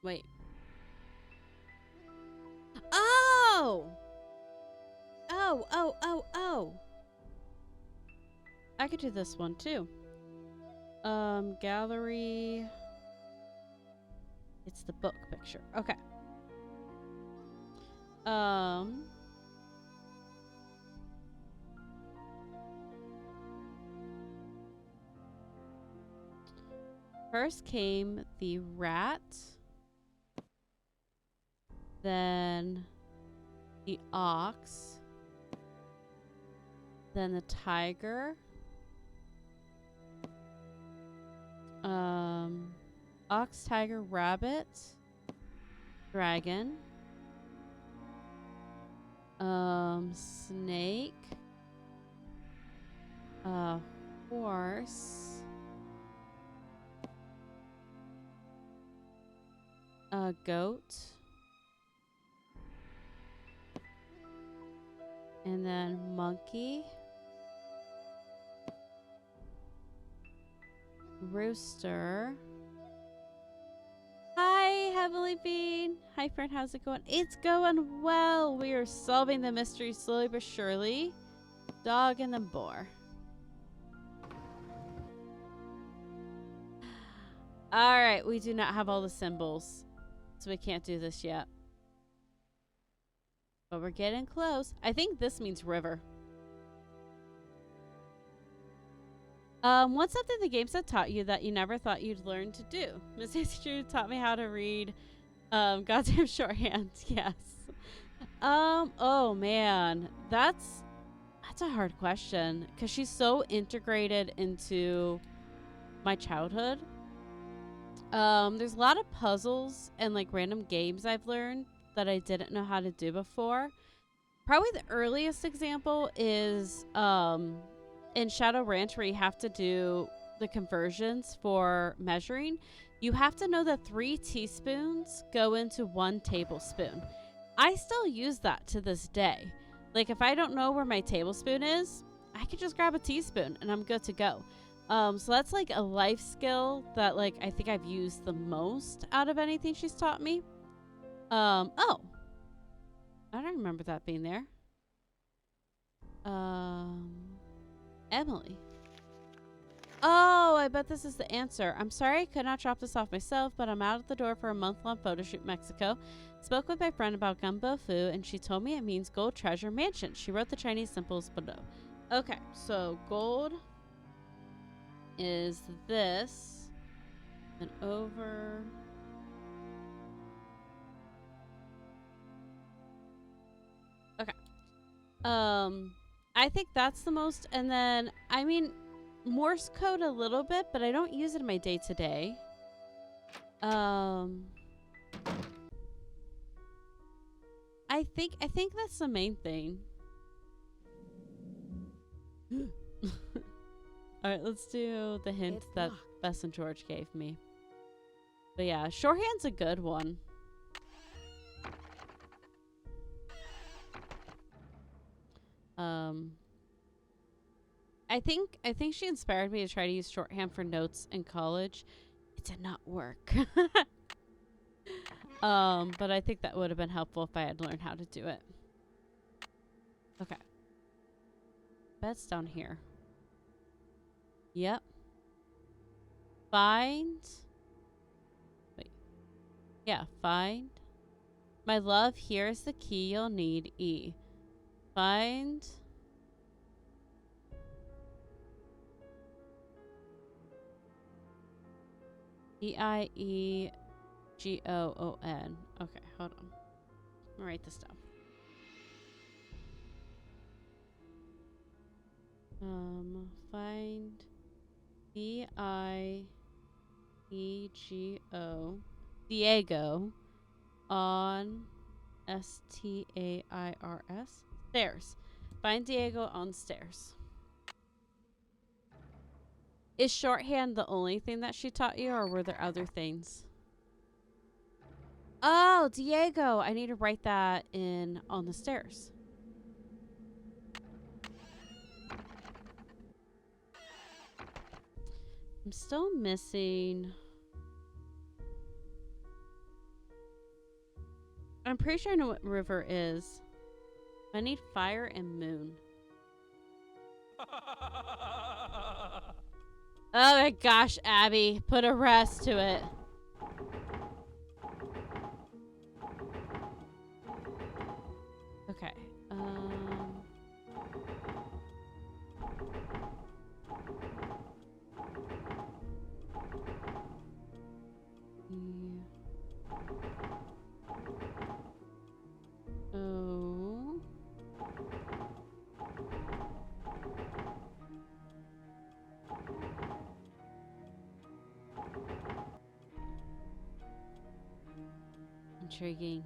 Wait. Oh! Oh. I could do this one too. Gallery. It's the book picture. Okay. First came the rat. Then the ox. Then the tiger. Ox, tiger, rabbit, dragon, snake, horse, goat, and then monkey, rooster. Hi, Heavenly Bean. Hi, friend. How's it going? It's going well. We are solving the mystery slowly but surely. Dog and the boar. All right. We do not have all the symbols, so we can't do this yet. But we're getting close. I think this means river. What's something the games have taught you that you never thought you'd learn to do? Miss Nancy Drew taught me how to read goddamn shorthand. Yes. Oh man, that's a hard question because she's so integrated into my childhood. There's a lot of puzzles and like random games I've learned that I didn't know how to do before. Probably the earliest example is in Shadow Ranch, where you have to do the conversions for measuring. You have to know that 3 teaspoons go into 1 tablespoon. I still use that to this day. Like if I don't know where my tablespoon is, I can just grab a teaspoon and I'm good to go. So that's like a life skill that like I think I've used the most out of anything she's taught me. Oh, I don't remember that being there. Emily. Oh, I bet this is the answer. I'm sorry I could not drop this off myself, but I'm out at the door for a month-long photo shoot in Mexico. Spoke with my friend about gumbo fu, and she told me it means gold treasure mansion. She wrote the Chinese symbols below. Okay, so gold is this. And over. Okay. I think that's the most, and then, I mean, Morse code a little bit, but I don't use it in my day-to-day. I think that's the main thing. Alright, let's do the hint It's that locked. Bess and George gave me. But yeah, shorthand's a good one. I think she inspired me to try to use shorthand for notes in college. It did not work. But I think that would have been helpful if I had learned how to do it. Okay. Bed's down here. Yep. Find. Wait. Yeah, find. My love, here's the key you'll need. E. Find. Eiegoon. Okay, hold on. I'm gonna write this down. Find Diego. Diego on stairs. Stairs. Find Diego on stairs. Is shorthand the only thing that she taught you, or were there other things? Oh, Diego. I need to write that in on the stairs. I'm still missing. I'm pretty sure I know what river is. I need fire and moon. Oh my gosh, Abby. Put a rest to it. Okay. Oh. Intriguing.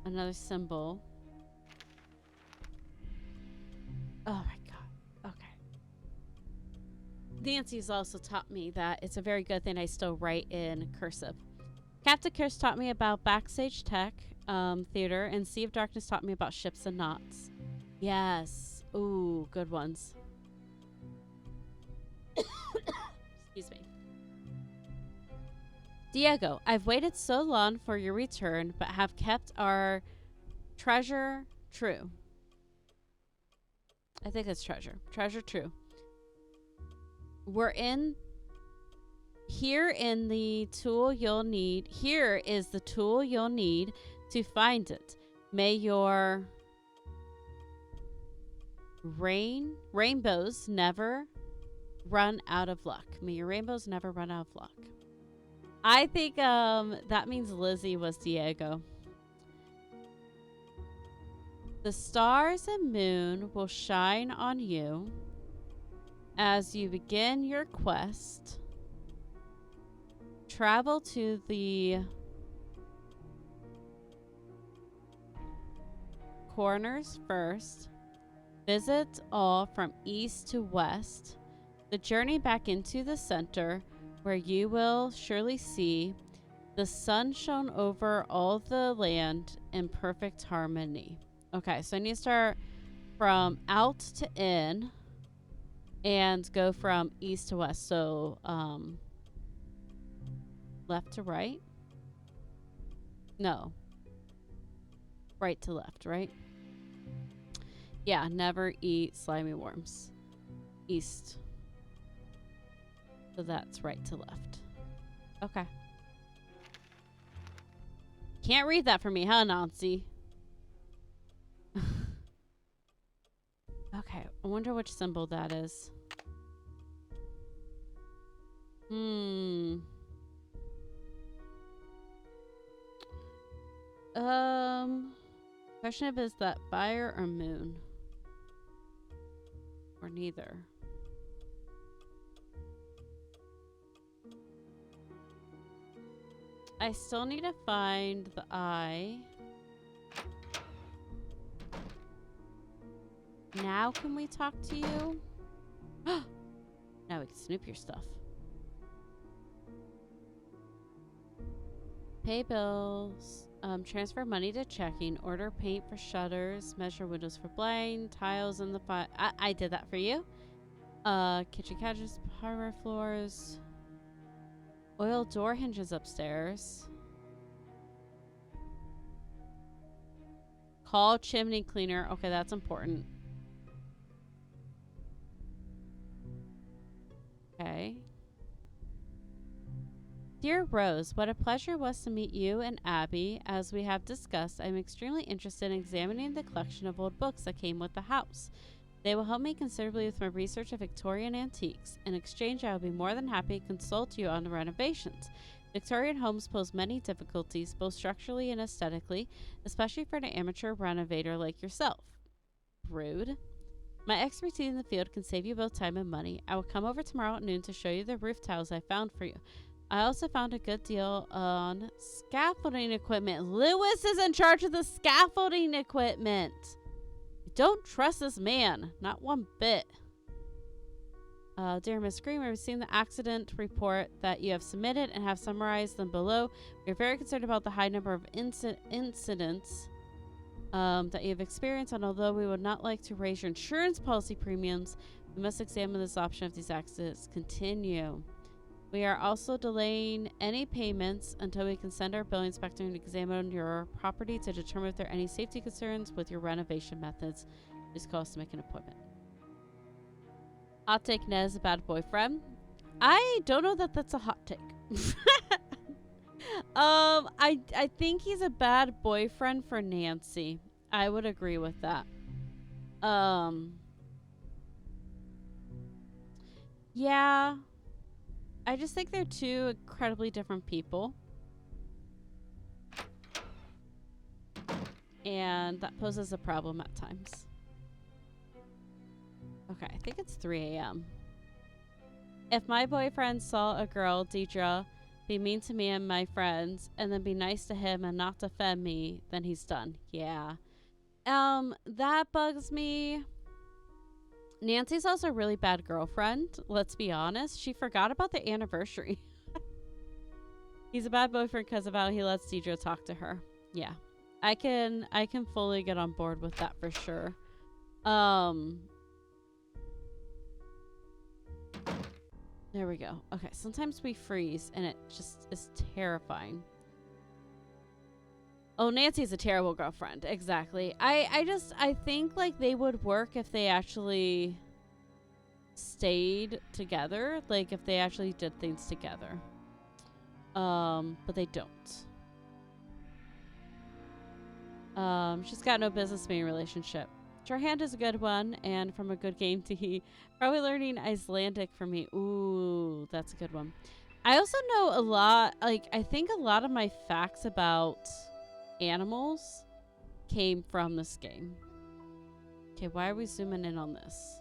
Another symbol. Oh my god. Okay. Nancy's also taught me that it's a very good thing I still write in cursive. Captain Chris taught me about backstage tech, theater, and Sea of Darkness taught me about ships and knots. Yes. Ooh, good ones. Excuse me. Diego, I've waited so long for your return, but have kept our treasure true. I think it's treasure. Treasure true. Here is the tool you'll need to find it. May your rainbows never run out of luck. May your rainbows never run out of luck. I think that means Lizzie was Diego. The stars and moon will shine on you as you begin your quest. Travel to the corners first. Visit all from east to west. The journey back into the center, where you will surely see the sun shone over all the land in perfect harmony. Okay, so I need to start from out to in and go from east to west. So, left to right? No. Right to left, right? Yeah, never eat slimy worms. East. So that's right to left. Okay. Can't read that for me, huh, Nancy? Okay, I wonder which symbol that is. Question of is that fire or moon? Or neither? I still need to find the eye. Now can we talk to you? Now we can snoop your stuff. Pay bills. Transfer money to checking. Order paint for shutters. Measure windows for blind. Tiles in the fire. I did that for you. Kitchen counters, hardware floors. Oil door hinges upstairs. Call chimney cleaner. Okay, that's important. Okay. Dear Rose, what a pleasure it was to meet you and Abby. As we have discussed, I'm extremely interested in examining the collection of old books that came with the house. They will help me considerably with my research of Victorian antiques. In exchange, I will be more than happy to consult you on the renovations. Victorian homes pose many difficulties, both structurally and aesthetically, especially for an amateur renovator like yourself. Rude. My expertise in the field can save you both time and money. I will come over tomorrow at noon to show you the roof tiles I found for you. I also found a good deal on scaffolding equipment. Lewis is in charge of the scaffolding equipment. I don't trust this man. Not one bit. Dear Miss Green, we've seen the accident report that you have submitted and have summarized them below. We're very concerned about the high number of incidents that you have experienced, and although we would not like to raise your insurance policy premiums, we must examine this option if these accidents continue. We are also delaying any payments until we can send our billing inspector and examine your property to determine if there are any safety concerns with your renovation methods. Please call us to make an appointment. Hot take: Ned is a bad boyfriend. I don't know that that's a hot take. I think he's a bad boyfriend for Nancy. I would agree with that. Yeah. I just think they're two incredibly different people. And that poses a problem at times. Okay, I think it's 3 a.m. If my boyfriend saw a girl, Deidre, be mean to me and my friends, and then be nice to him and not defend me, then he's done. Yeah. That bugs me. Nancy's also a really bad girlfriend. Let's be honest. She forgot about the anniversary. He's a bad boyfriend because of how he lets Deidre talk to her. Yeah. I can fully get on board with that for sure. There we go. Okay, sometimes we freeze and it just is terrifying. Oh, Nancy's a terrible girlfriend. Exactly. I think like they would work if they actually stayed together. Like if they actually did things together. But they don't. She's got no business being in a relationship. Hand is a good one, and from a good game to he. Probably learning Icelandic for me. Ooh, that's a good one. I also know a lot, like, I think a lot of my facts about animals came from this game. Okay, why are we zooming in on this?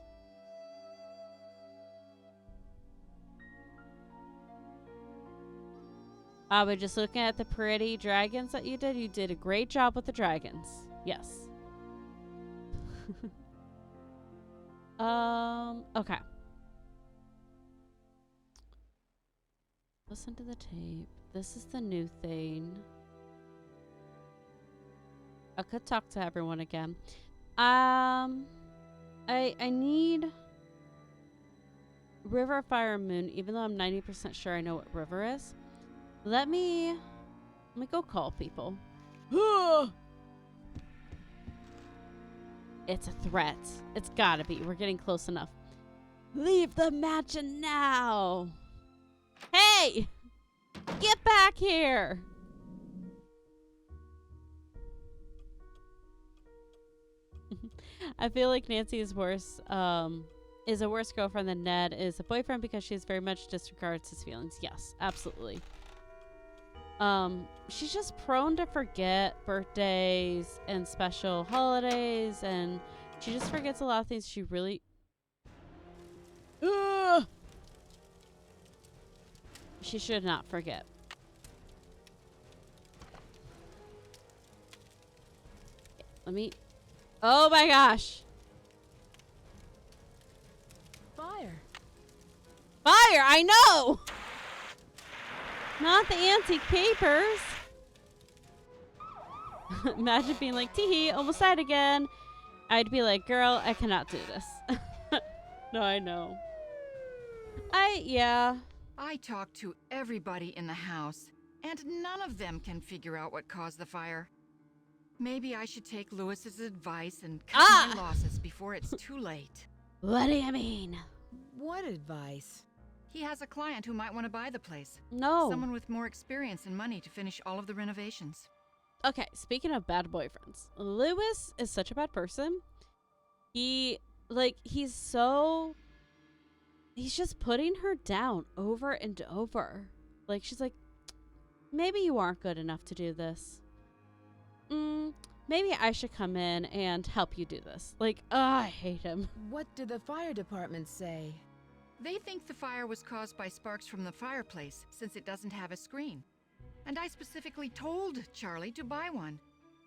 We're just looking at the pretty dragons that you did. You did a great job with the dragons. Yes. Okay. Listen to the tape. This is the new thing. I could talk to everyone again. I need River, Fire, Moon, even though I'm 90% sure I know what river is. Let me go call people. It's a threat. It's gotta be. We're getting close enough. Leave the mansion now. Hey! Get back here! I feel like Nancy is worse. Is a worse girlfriend than Ned is a boyfriend because she very much disregards his feelings. Yes, absolutely. She's just prone to forget birthdays and special holidays, and she just forgets a lot of things she really... Ugh! She should not forget. Let me... Oh my gosh! Fire. Fire! I know! Not the antique papers. Imagine being like, tee-hee, almost died again. I'd be like, girl, I cannot do this. No, I know. Yeah. I talked to everybody in the house, and none of them can figure out what caused the fire. Maybe I should take Lewis's advice and cut my losses before it's too late. What do you mean? What advice? He has a client who might want to buy the place. No. Someone with more experience and money to finish all of the renovations. Okay, speaking of bad boyfriends, Lewis is such a bad person. He's just putting her down over and over. Like, she's like, maybe you aren't good enough to do this. Maybe I should come in and help you do this. Like, I hate him. What did the fire department say? They think the fire was caused by sparks from the fireplace, since it doesn't have a screen. And I specifically told Charlie to buy one.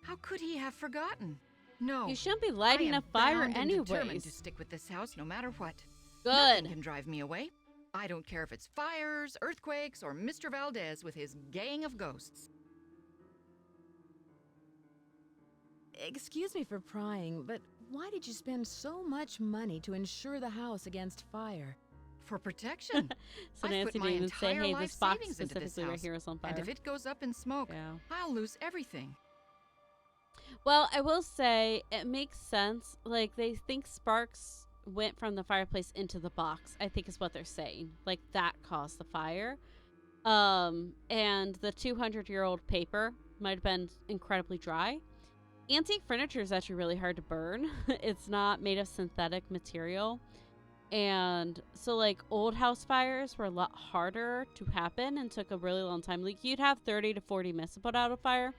How could he have forgotten? No. You shouldn't be lighting a fire anyways. Determined to anyways. stick with this house no matter what. Good. Nothing can drive me away. I don't care if it's fires, earthquakes, or Mr. Valdez with his gang of ghosts. Excuse me for prying, but why did you spend so much money to insure the house against fire? For protection. So I've Nancy put my didn't even say, entire hey, life this box savings into this specifically right house, here is on fire. And if it goes up in smoke, Yeah. I'll lose everything. Well, I will say it makes sense. Like, they think sparks went from the fireplace into the box, I think is what they're saying. Like, that caused the fire. And the 200-year-old paper might have been incredibly dry. Antique furniture is actually really hard to burn. It's not made of synthetic material. And so, like, old house fires were a lot harder to happen and took a really long time. Like, you'd have 30 to 40 minutes to put out a fire.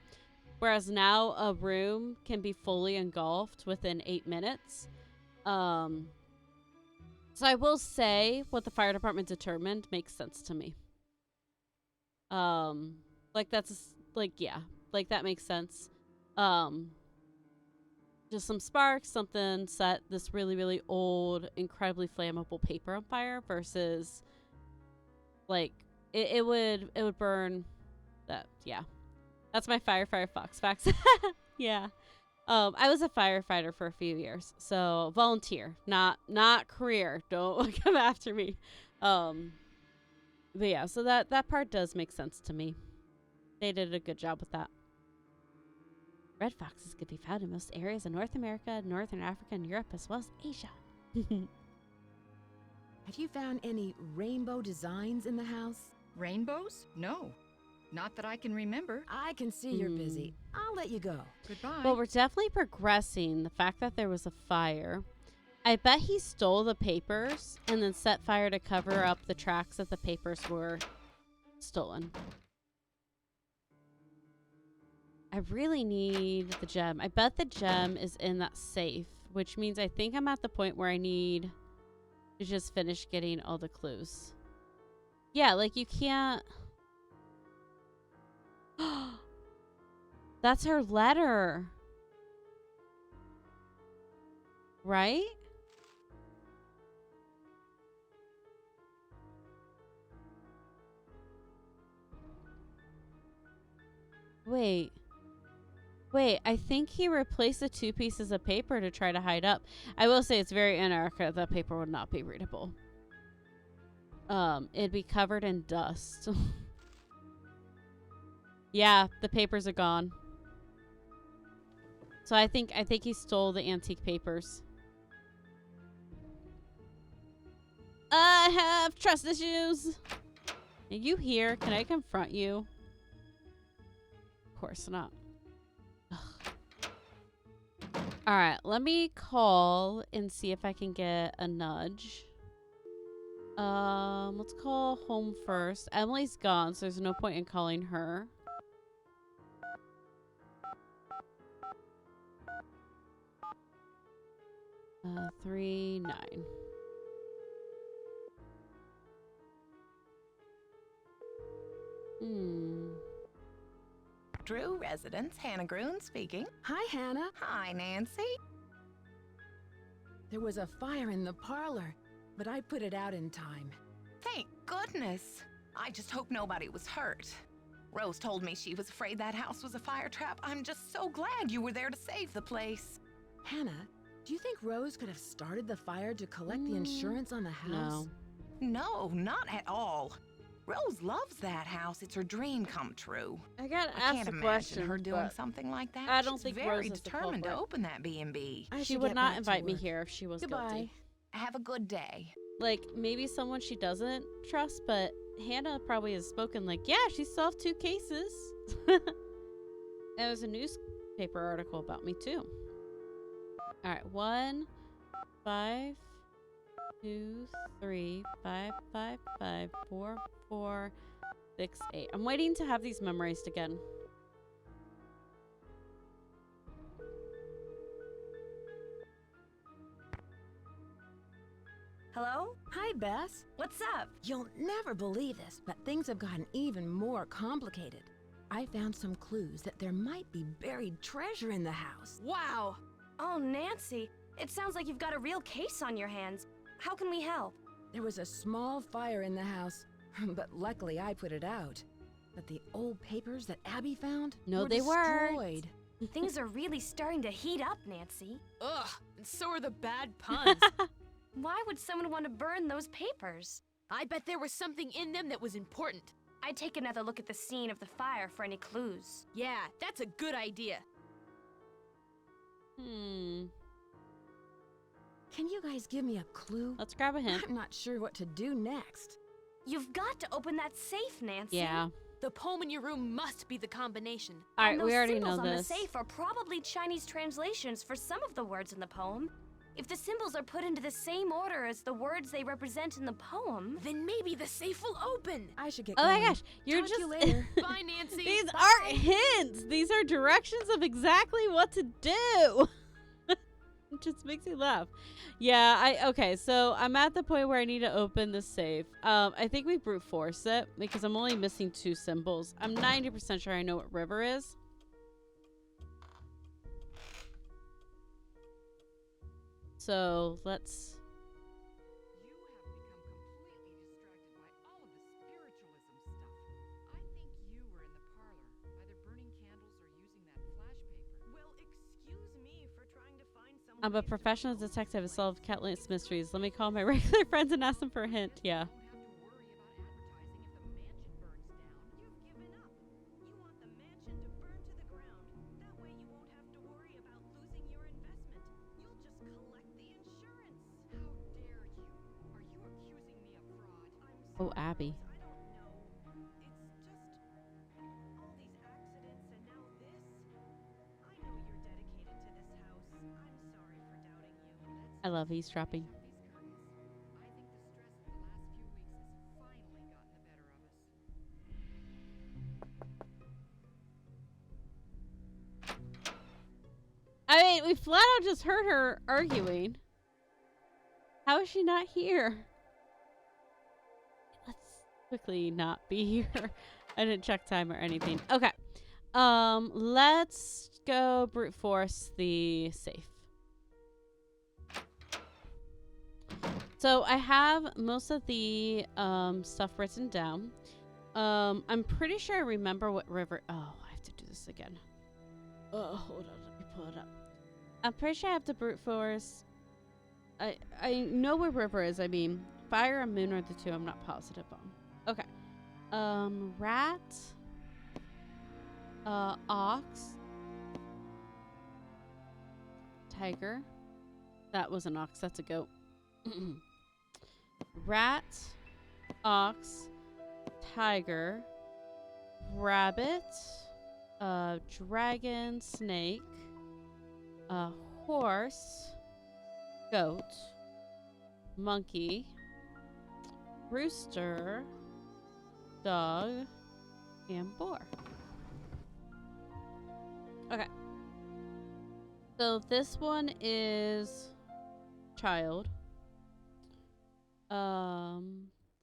Whereas now a room can be fully engulfed within 8 minutes. So I will say what the fire department determined makes sense to me. Like, that's, like, yeah. Like, that makes sense. Just some sparks, something set this really, really old, incredibly flammable paper on fire versus, like, it would burn that, yeah. That's my firefighter fox facts. Yeah. I was a firefighter for a few years, so volunteer, not career. Don't come after me. But yeah, so that part does make sense to me. They did a good job with that. Red foxes could be found in most areas of North America, Northern Africa, and Europe, as well as Asia. Have you found any rainbow designs in the house? Rainbows? No. Not that I can remember. I can see you're busy. I'll let you go. Goodbye. Well, we're definitely progressing. The fact that there was a fire. I bet he stole the papers and then set fire to cover up the tracks that the papers were stolen. I really need the gem. I bet the gem is in that safe, which means I think I'm at the point where I need to just finish getting all the clues. Yeah, like, you can't... That's her letter. Right? Wait, I think he replaced the 2 pieces of paper to try to hide up. I will say it's very inaccurate. That paper would not be readable. It'd be covered in dust. Yeah, the papers are gone. So I think he stole the antique papers. I have trust issues. Are you here? Can I confront you? Of course not. Ugh. All right, let me call and see if I can get a nudge. Let's call home first. Emily's gone, so there's no point in calling her. 39. Drew residence, Hannah Groon speaking. Hi, Hannah. Hi, Nancy. There was a fire in the parlor, but I put it out in time. Thank goodness. I just hope nobody was hurt. Rose told me she was afraid that house was a fire trap. I'm just so glad you were there to save the place. Hannah, do you think Rose could have started the fire to collect the insurance on the house? No, not at all. Rose loves that house. It's her dream come true. I gotta I ask can't the imagine question, her doing but something like that. I don't She's think very Rose is the determined to culprit. open that B&B. She would not invite me here if she was guilty. Have a good day. Like, maybe someone she doesn't trust, but Hannah probably has spoken like, yeah, she solved 2 cases. There was a newspaper article about me, too. All right, 1, 5, 2, 3, 5, 5, 5, 4, 4, 6, 8. I'm waiting to have these memorized again. Hello? Hi, Bess. What's up? You'll never believe this, but things have gotten even more complicated. I found some clues that there might be buried treasure in the house. Wow. Oh, Nancy, it sounds like you've got a real case on your hands. How can we help? There was a small fire in the house, but luckily I put it out. But the old papers that Abby found were destroyed. Things are really starting to heat up, Nancy. Ugh, and so are the bad puns. Why would someone want to burn those papers? I bet there was something in them that was important. I'd take another look at the scene of the fire for any clues. Yeah, that's a good idea. Can you guys give me a clue? Let's grab a hint. I'm not sure what to do next. You've got to open that safe, Nancy. Yeah. The poem in your room must be the combination. All right, we already know Those symbols on the this. safe are probably Chinese translations for some of the words in the poem. If the symbols are put into the same order as the words they represent in the poem, then maybe the safe will open. I should get Oh going. my gosh, you're Talk just. to you later. Bye, Nancy. These Bye. aren't hints. These are directions of exactly what to do. It just makes me laugh. Yeah, okay, so I'm at the point where I need to open the safe. I think we brute force it because I'm only missing 2 symbols. I'm 90% sure I know what river is. So let's. You have become completely distracted by all of the spiritualism stuff. I think you were in the parlor, either burning candles or using that flash paper. Well, excuse me for trying to find some. I'm a professional detective and solve countless mysteries. Let me call my regular friends and ask them for a hint. Yeah. You've given up. You want the mansion to burn to the ground. That way you won't have to worry about losing your investment. You'll just collect the insurance. How dare you? Are you accusing me of fraud? Oh, Abby. I don't know. It's just all these accidents and now this. I know you're dedicated to this house. I'm sorry for doubting you. I love eavesdropping. I think the stress of the last few weeks has finally gotten the better of us. I mean, we flat out just heard her arguing. How is she not here? Let's quickly not be here. I didn't check time or anything. Okay. Let's go brute force the safe. So I have most of the stuff written down. I'm pretty sure I remember what river. Oh, I have to do this again. Oh, hold on. Let me pull it up. I'm pretty sure I have to brute force. I know what river is. I mean, fire and moon are the 2 I'm not positive on. Okay. Rat. Ox. Tiger. That was an ox. That's a goat. Rat. Ox. Tiger. Rabbit. Dragon. Snake. horse, goat, monkey, rooster, dog, and boar. Okay. So this one is child.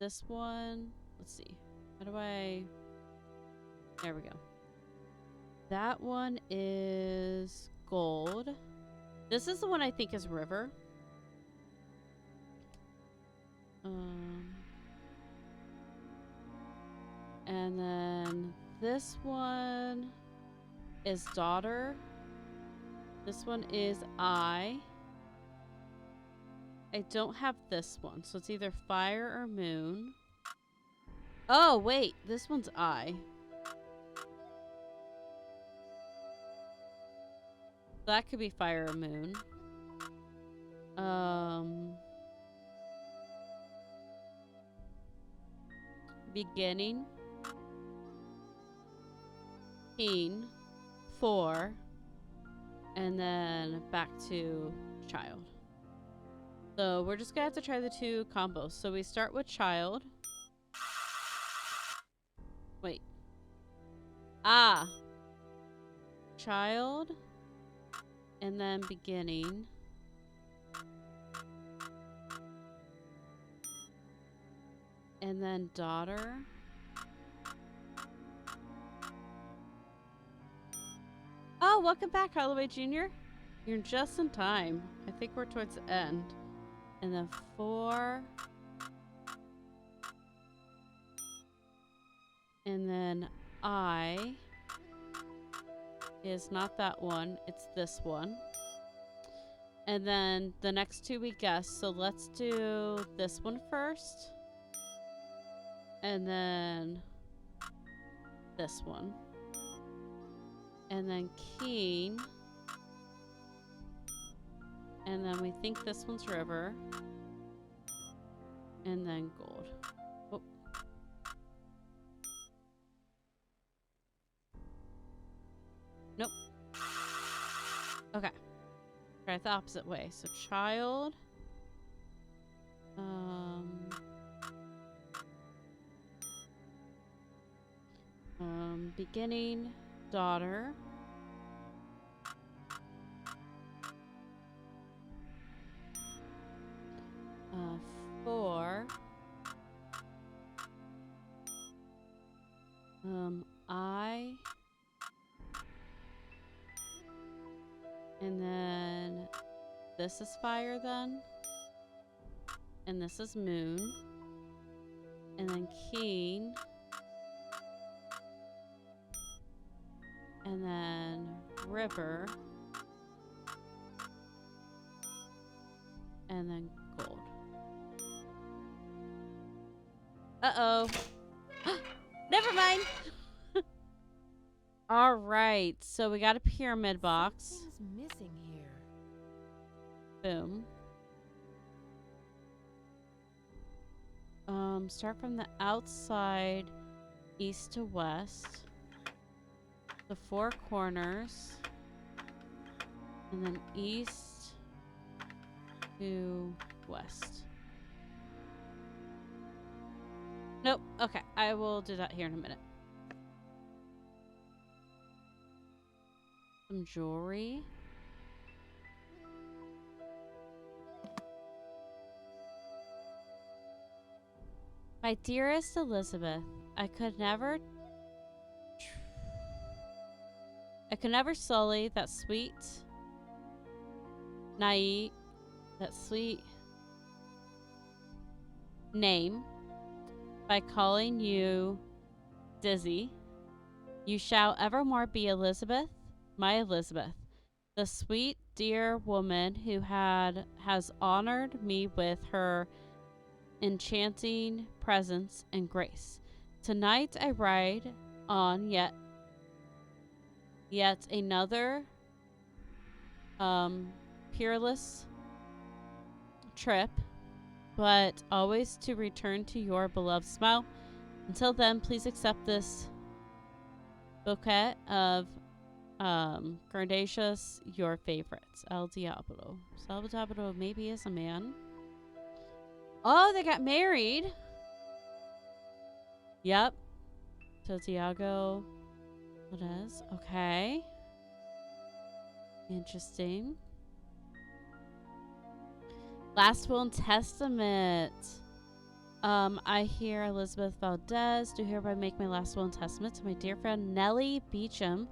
This one, let's see. How do I... There we go. That one is gold. This is the one I think is river. And then this one is daughter. This one is I don't have this one, so it's either fire or moon. Oh, wait. This one's I. That could be fire or moon. Beginning. Teen. 4. And then back to child. So we're just gonna have to try the 2 combos. So we start with child. Wait. Ah. Child. And then beginning. And then daughter. Oh, welcome back, Holloway Jr. You're just in time. I think we're towards the end. And then 4. And then I is not that one. It's this one. And then the next 2 we guessed. So let's do this one first. And then this one. And then keen. And then we think this one's river. And then gold. Oh. Nope. Okay. Try it the opposite way. So child. Beginning. Daughter. 4. I. And then this is fire then. And this is moon. And then keen. And then river. And then gold. Uh-oh. Never mind. All right. So we got a pyramid box. Something's missing here. Boom. Start from the outside, east to west. The 4 corners. And then east to west. Nope. Okay. I will do that here in a minute. Some jewelry. My dearest Elizabeth, I could never sully that sweet name by calling you Dizzy. You shall evermore be Elizabeth, my Elizabeth, the sweet dear woman who has honored me with her enchanting presence and grace. Tonight I ride on yet another peerless trip, but always to return to your beloved smile. Until then, please accept this bouquet of Cardacious, your favorites. El Diablo. So El Diablo maybe is a man. Oh, they got married. Yep. So Tiago Lodez. Okay. Interesting. Last Will and Testament. I hear Elizabeth Valdez do hereby make my last will and testament to my dear friend Nellie Beecham,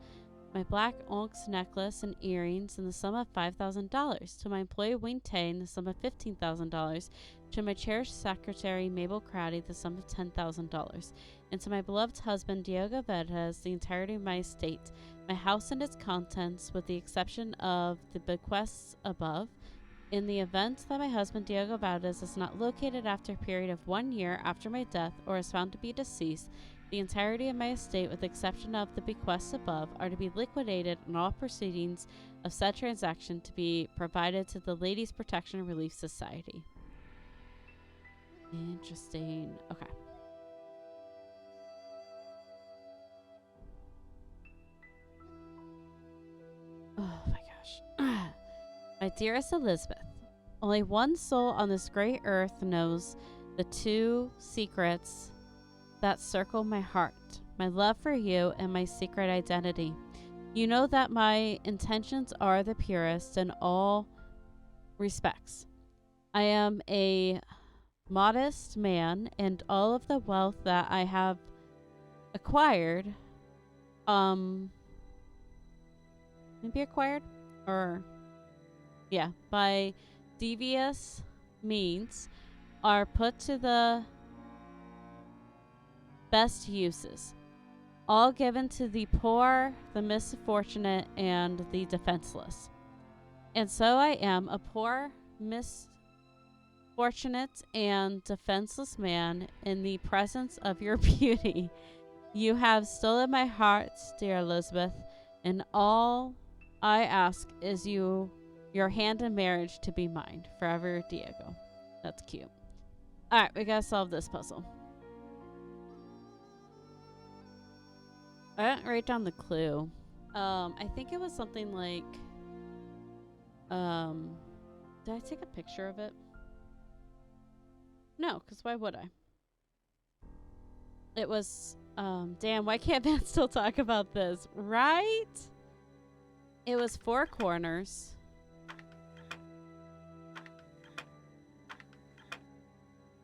my black onyx necklace and earrings in the sum of $5,000. To my employee Wayne Tay in the sum of $15,000. To my cherished secretary Mabel Crowdy the sum of $10,000. And to my beloved husband Diego Valdez the entirety of my estate, my house and its contents, with the exception of the bequests above. In the event that my husband Diego Valdez is not located after a period of 1 year after my death or is found to be deceased, the entirety of my estate, with the exception of the bequests above, are to be liquidated and all proceedings of said transaction to be provided to the Ladies Protection and Relief Society. Interesting. Okay. Oh my gosh. My dearest Elizabeth, only one soul on this great earth knows the two secrets that circle my heart, my love for you and my secret identity. You know that my intentions are the purest in all respects. I am a modest man, and all of the wealth that I have acquired, by devious means, are put to the best uses, all given to the poor, the misfortunate, and the defenseless. And so I am a poor, misfortunate, and defenseless man in the presence of your beauty. You have stolen my heart, dear Elizabeth, and all I ask is your hand in marriage to be mine. Forever, Diego. That's cute. Alright, we gotta solve this puzzle. I didn't write down the clue. I think it was something like, did I take a picture of it? No, because why would I? It was, damn, why can't Ben still talk about this? Right? It was 4 corners.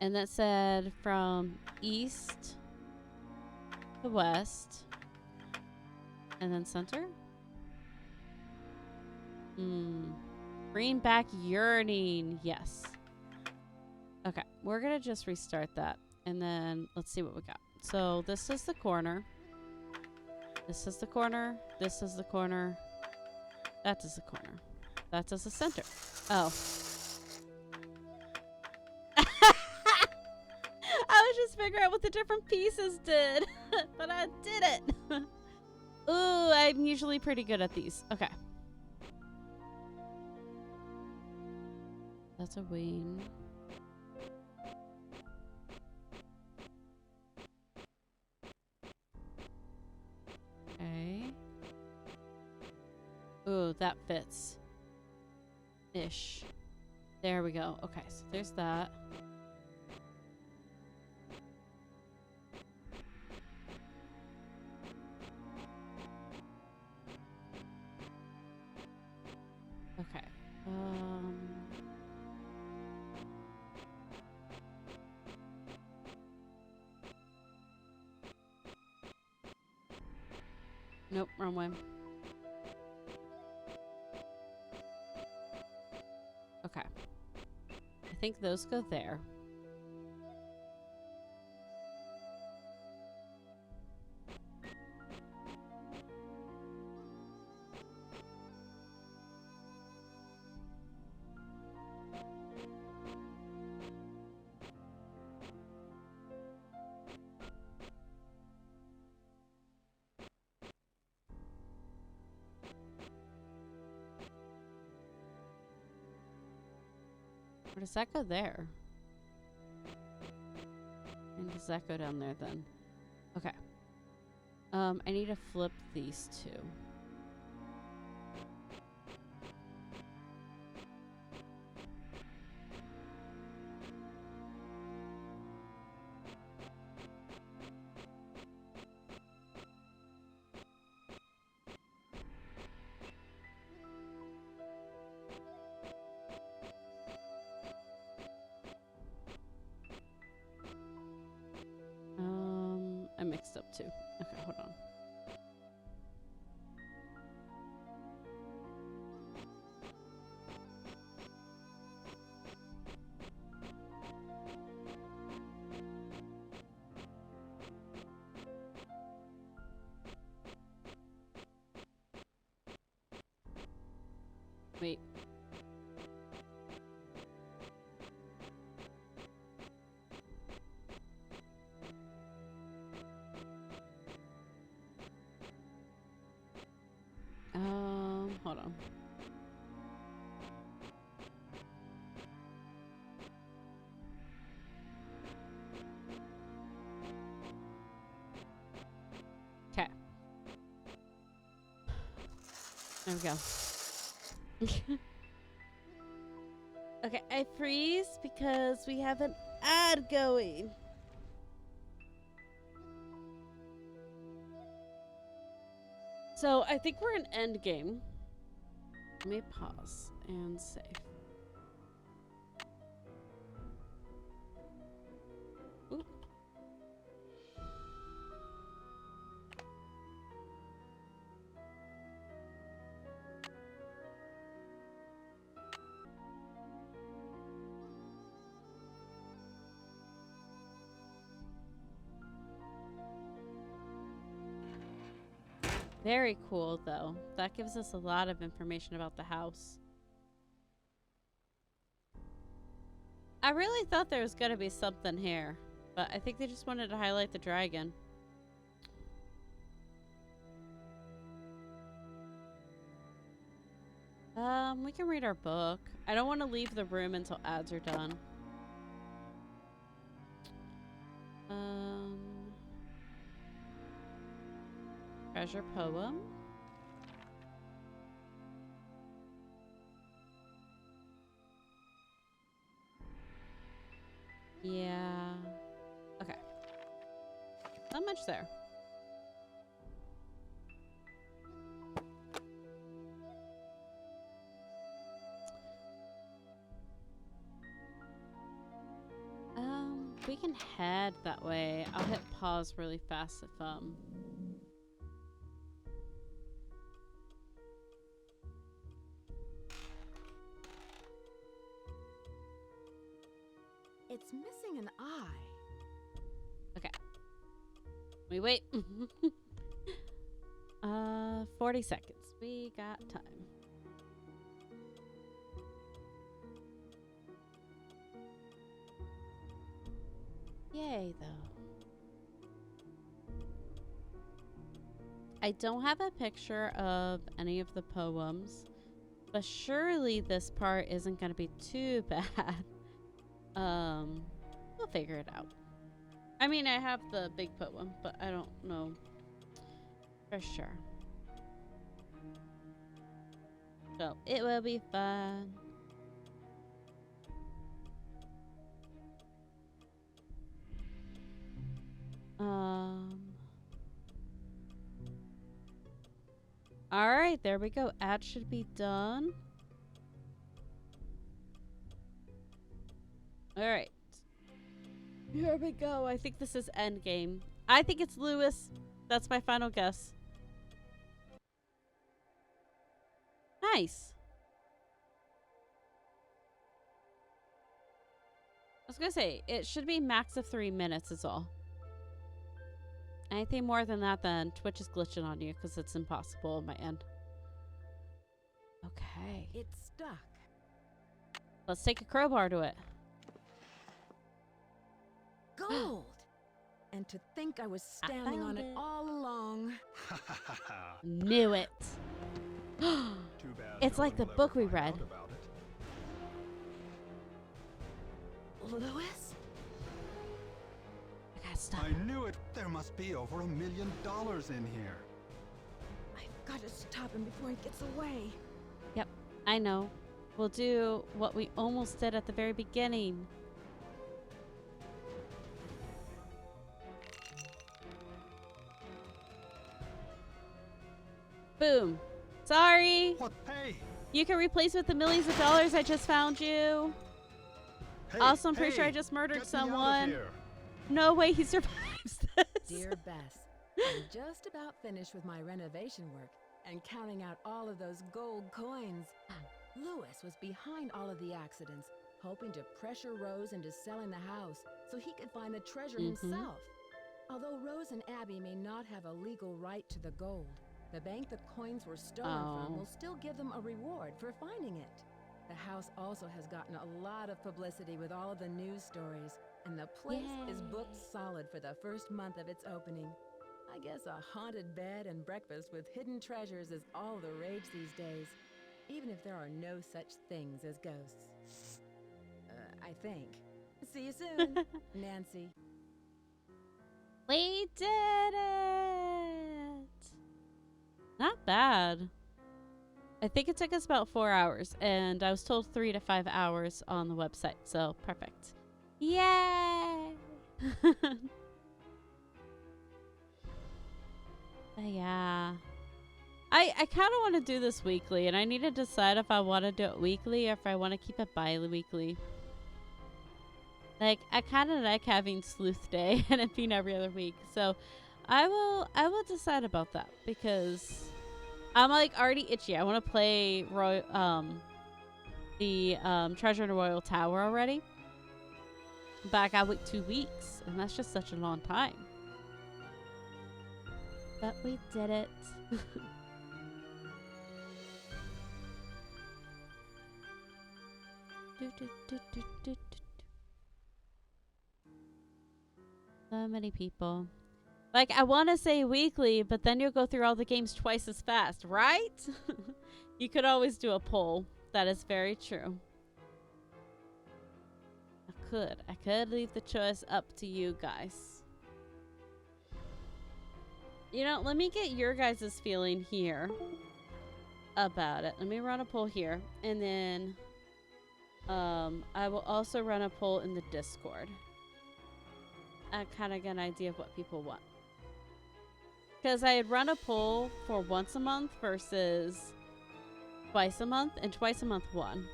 And that said from east to west. And then center? Greenback yearning. Yes. Okay. We're going to just restart that. And then let's see what we got. So this is the corner. This is the corner. This is the corner. That is the corner. That is the center. Oh. I was just figuring out what the different pieces did. But I did it. Ooh, I'm usually pretty good at these. Okay. That's a wing. Okay. Ooh, that fits. Ish. There we go. Okay, so there's that. Okay. Nope, wrong way. Okay. I think those go there. Or does that go there? And does that go down there then? Okay. I need to flip these two. too. Okay, hold on. Wait. Hold on. Okay. There we go. Okay, I freeze because we have an ad going. So I think we're in end game. Let me pause and save. Ooh. Very cool, though. That gives us a lot of information about the house. I really thought there was going to be something here, but I think they just wanted to highlight the dragon. We can read our book. I don't want to leave the room until ads are done. Treasure poem. Yeah. Okay. Not much there. We can head that way. I'll hit pause really fast if It's missing an eye. Okay. We wait. 40 seconds. We got time. Yay, though. I don't have a picture of any of the poems, but surely this part isn't going to be too bad. We'll figure it out. I mean, I have the big poem, but I don't know for sure. So it will be fun. All right, there we go. Ad should be done. All right. Here we go. I think this is endgame. I think it's Lewis. That's my final guess. Nice. I was gonna say, it should be max of 3 minutes is all. Anything more than that, then Twitch is glitching on you because it's impossible on my end. Okay. It's stuck. Let's take a crowbar to it. Gold! And to think I was standing on it all along. Knew it. It's like the book we read. Lewis? I gotta stop. I knew it. There must be over $1 million in here. I've got to stop him before he gets away. Yep, I know. We'll do what we almost did at the very beginning. Boom. Sorry. What? Hey. You can replace with the millions of dollars I just found you. Hey, Also, I'm pretty sure I just murdered someone. No way he survives this. Dear Bess, I'm just about finished with my renovation work and counting out all of those gold coins. Lewis was behind all of the accidents, hoping to pressure Rose into selling the house so he could find the treasure himself. Although Rose and Abby may not have a legal right to the gold, the bank the coins were stolen from will still give them a reward for finding it. The house also has gotten a lot of publicity with all of the news stories, and the place is booked solid for the first month of its opening. I guess a haunted bed and breakfast with hidden treasures is all the rage these days, even if there are no such things as ghosts. I think. See you soon, Nancy. We did it! Not bad. I think it took us about 4 hours, and I was told 3 to 5 hours on the website, so perfect. Yay! But yeah. I kind of want to do this weekly, and I need to decide if I want to do it weekly or if I want to keep it bi-weekly. Like, I kind of like having Sleuth Day and it being every other week, so I will decide about that because I'm like already itchy. I want to play the Treasure in the Royal Tower already. But I got 2 weeks, and that's just such a long time. But we did it. So many people. Like, I want to say weekly, but then you'll go through all the games twice as fast, right? You could always do a poll. That is very true. I could leave the choice up to you guys. You know, let me get your guys' feeling here about it. Let me run a poll here, and then I will also run a poll in the Discord. I kind of get an idea of what people want. Because I had run a poll for once a month versus twice a month, and twice a month won.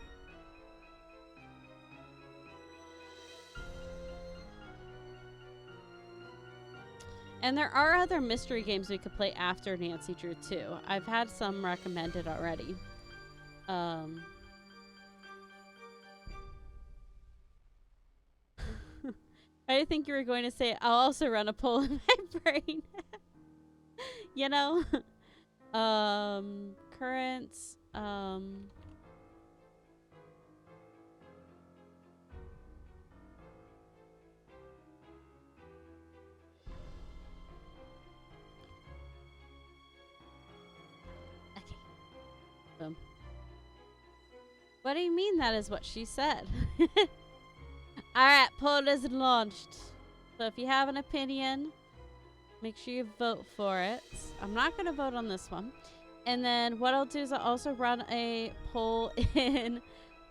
And there are other mystery games we could play after Nancy Drew too. I've had some recommended already. I think you were going to say I'll also run a poll in my brain. You know? Currents. Boom. What do you mean that is what she said? Alright, poll is launched. So if you have an opinion, make sure you vote for it. I'm not going to vote on this one. And then what I'll do is I'll also run a poll in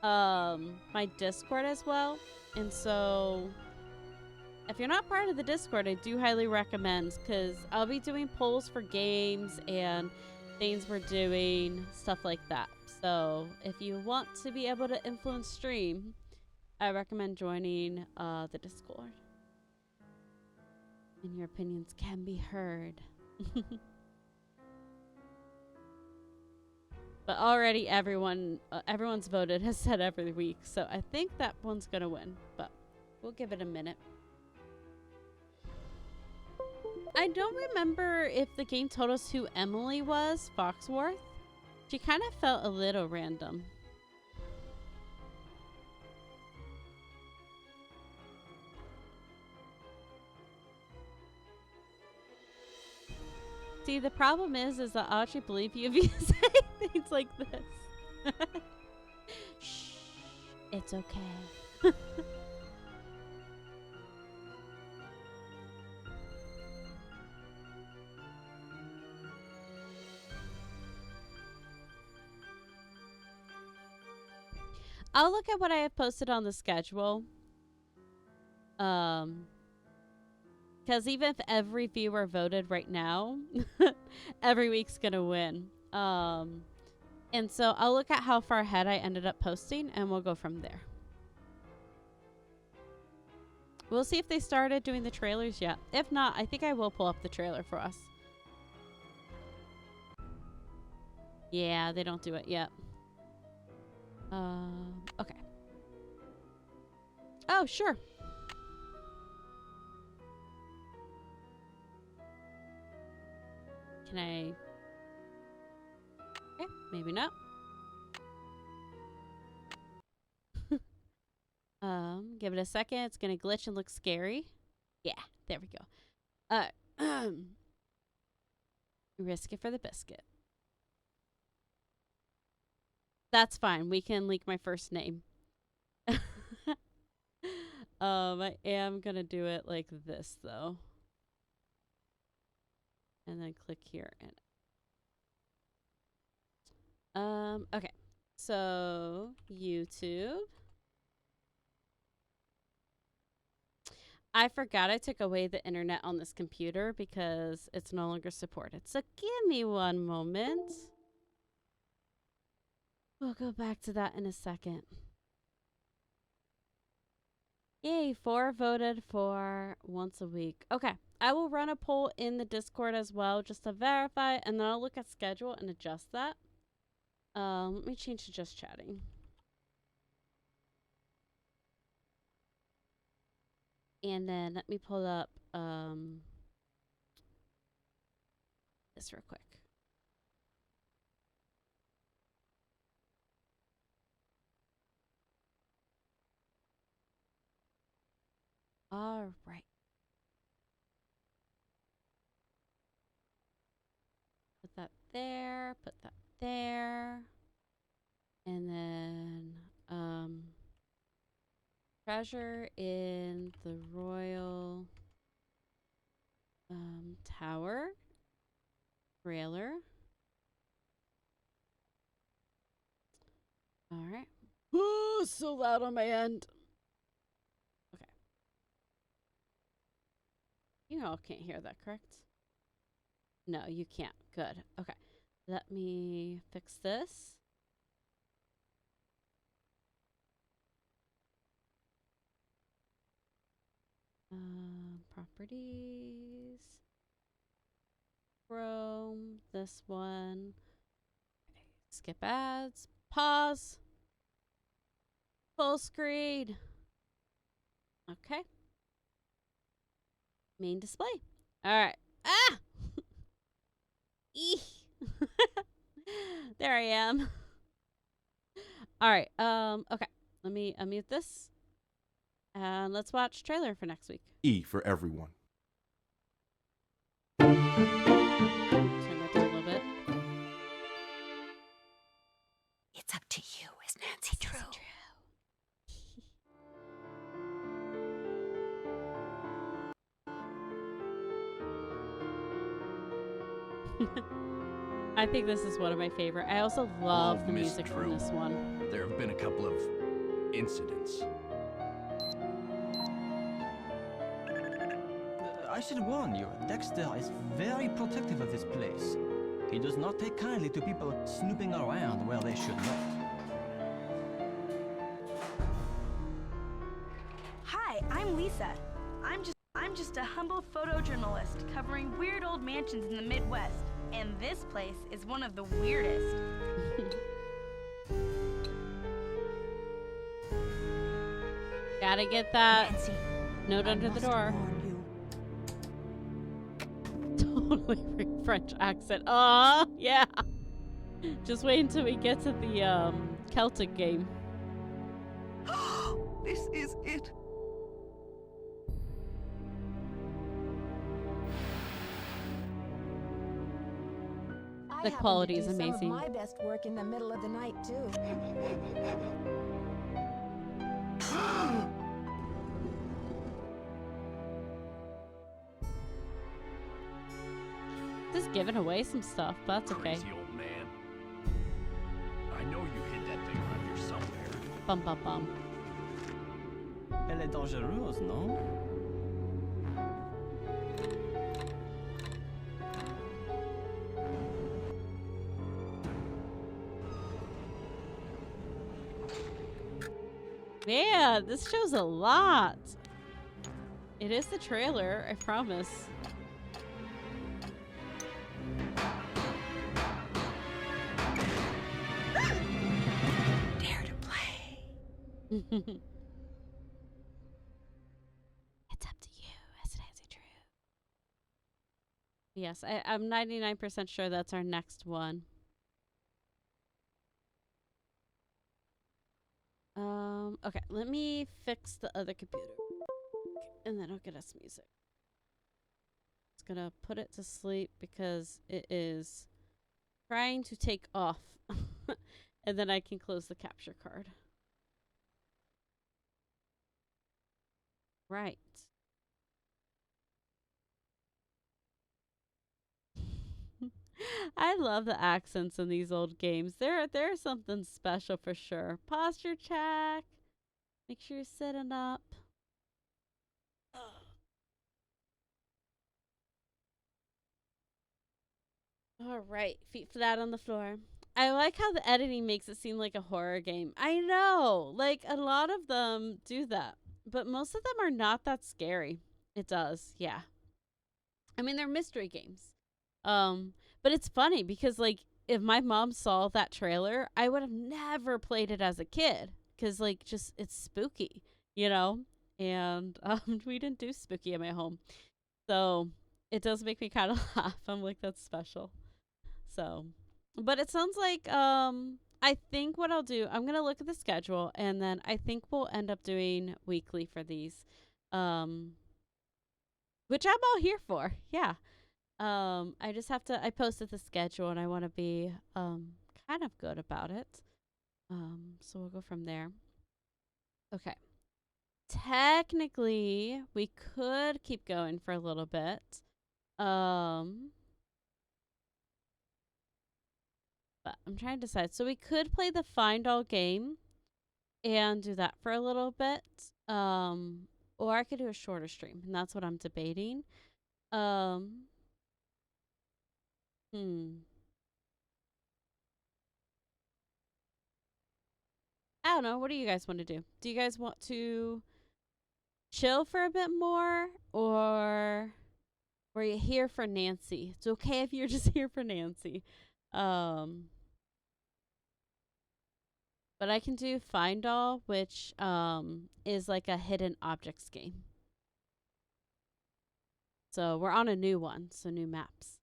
my Discord as well. And so if you're not part of the Discord, I do highly recommend, because I'll be doing polls for games and things we're doing, stuff like that. So if you want to be able to influence stream, I recommend joining the Discord. And your opinions can be heard. But already everyone's voted, has said every week. So I think that one's going to win. But we'll give it a minute. I don't remember if the game told us who Emily was, Foxworth. She kind of felt a little random. See, the problem is that I'll actually believe you if you say things like this. Shh, it's okay. I'll look at what I have posted on the schedule. Because even if every viewer voted right now, every week's gonna win. And so I'll look at how far ahead I ended up posting, and we'll go from there. We'll see if they started doing the trailers yet. If not, I think I will pull up the trailer for us. Yeah, they don't do it yet. Okay. Oh, sure. Can I? Okay, maybe not. Give it a second. It's gonna glitch and look scary. Yeah, there we go. Risk it for the biscuit. That's fine. We can leak my first name. I am gonna do it like this though. And then click here and okay. So YouTube. I forgot I took away the internet on this computer because it's no longer supported. So give me one moment. We'll go back to that in a second. Yay, 4 voted for once a week. Okay, I will run a poll in the Discord as well just to verify, and then I'll look at schedule and adjust that. Let me change to just chatting. And then let me pull up this real quick. All right. Put that there, put that there. And then treasure in the royal tower trailer. All right. Oh, so loud on my end. Okay. You all can't hear that, correct? No, you can't. Good. Okay. Let me fix this. Properties. Chrome. This one. Okay. Skip ads. Pause. Full screen. Okay. Main display. All right. Ah! Eek. There I am. All right. Okay. Let me unmute this. And let's watch trailer for next week. E for everyone. Turn that down a little bit. It's up to you, is Nancy Drew. I think this is one of my favorite. I also love the music from this one. There have been a couple of incidents. I should warn you, Dexter is very protective of this place. He does not take kindly to people snooping around where they should not. Hi, I'm Lisa. I'm just a humble photojournalist covering weird old mansions in the Midwest, and this place is one of the weirdest. Gotta get that Nancy, note under the door. Totally French accent. Oh, yeah. Just wait until we get to the Celtic game. This is it. The quality is amazing. Some of my best work in the middle of the night too. Just giving away some stuff, but that's okay. Crazy old man. I know you hid that thing around here somewhere. Bum bum bum. Elle est dangereuse, non? Yeah, this shows a lot. It is the trailer, I promise. Dare to play. It's up to you, as it has a true. Yes, I'm 99% sure that's our next one. Okay, let me fix the other computer. And then I'll get us music. It's gonna put it to sleep because it is trying to take off. And then I can close the capture card. Right. I love the accents in these old games. There's something special for sure. Posture check. Make sure you're sitting up. All right, feet flat on the floor. I like how the editing makes it seem like a horror game. I know, like a lot of them do that, but most of them are not that scary. It does, yeah. I mean, they're mystery games. But it's funny because like if my mom saw that trailer, I would have never played it as a kid because like just it's spooky, you know. And we didn't do spooky in my home, so it does make me kind of laugh. I'm like, that's special. So, but it sounds like I think what I'll do, I'm gonna look at the schedule, and then I think we'll end up doing weekly for these, which I'm all here for. Yeah. I just have to. I posted the schedule, and I want to be kind of good about it. So we'll go from there. Okay. Technically, we could keep going for a little bit. But I'm trying to decide. So we could play the Find All game and do that for a little bit. Or I could do a shorter stream, and that's what I'm debating. Hmm. I don't know. What do you guys want to do? Do you guys want to chill for a bit more, or were you here for Nancy? It's okay if you're just here for Nancy. But I can do Find All, which is like a hidden objects game. So we're on a new one, so new maps.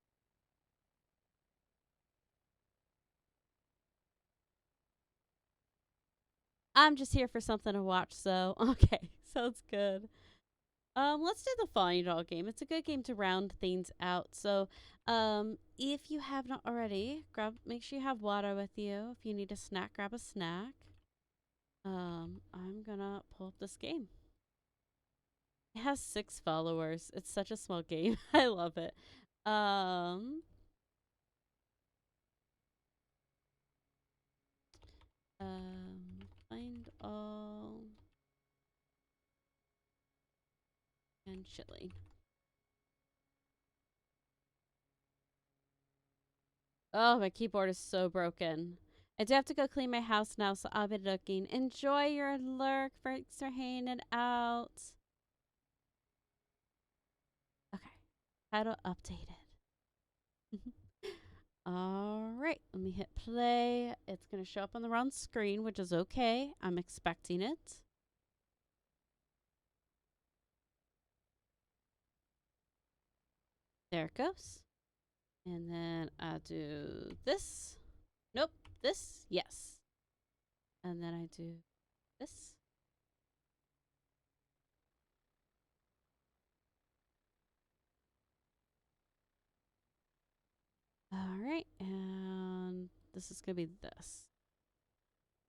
I'm just here for something to watch, so okay, sounds good. Let's do the Find All game. It's a good game to round things out. So, if you have not already, make sure you have water with you. If you need a snack, grab a snack. I'm gonna pull up this game. It has 6 followers. It's such a small game. I love it. Find all and chilling. Oh, my keyboard is so broken. I do have to go clean my house now, so I'll be looking. Enjoy your lurk. Thanks for hanging out. Okay. Title updated. All right. Let me hit play. It's going to show up on the wrong screen, which is okay. I'm expecting it. There it goes. And then I do this. Nope. This. Yes. And then I do this. All right. And this is going to be this.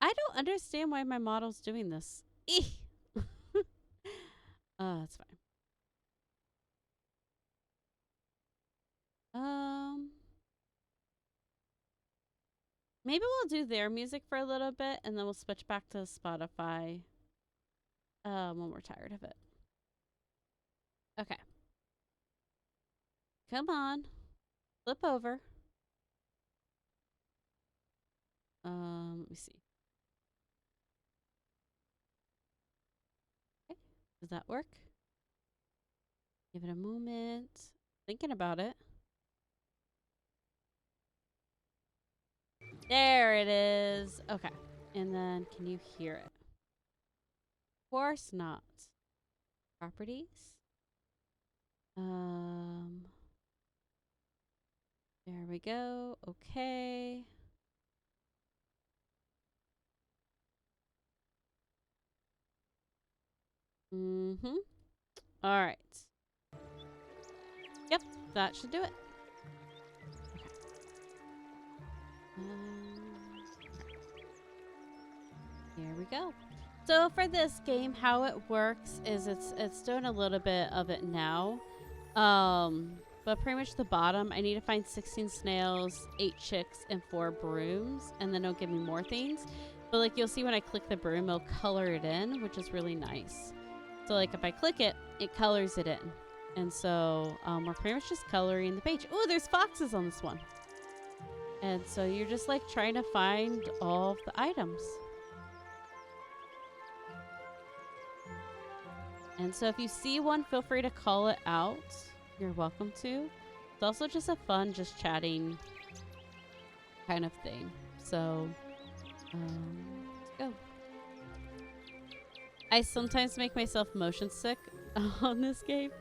I don't understand why my model's doing this. Eeh. That's fine. Maybe we'll do their music for a little bit, and then we'll switch back to Spotify when we're tired of it. Okay. Come on. Flip over. Let me see. Okay. Does that work? Give it a moment. Thinking about it. There it is. Okay. And then can you hear it? Of course not. Properties. There we go. Okay. Mm-hmm. All right. Yep, that should do it. Here we go. So for this game, how it works is it's doing a little bit of it now. But pretty much the bottom, I need to find 16 snails, 8 chicks, and 4 brooms, and then it'll give me more things. But like you'll see when I click the broom, it'll color it in, which is really nice. So like if I click it, it colors it in. And so we're pretty much just coloring the page. Oh, there's foxes on this one. And so you're just like trying to find all of the items. And so if you see one, feel free to call it out. You're welcome to. It's also just a fun, just chatting kind of thing. So, let's go. I sometimes make myself motion sick on this game.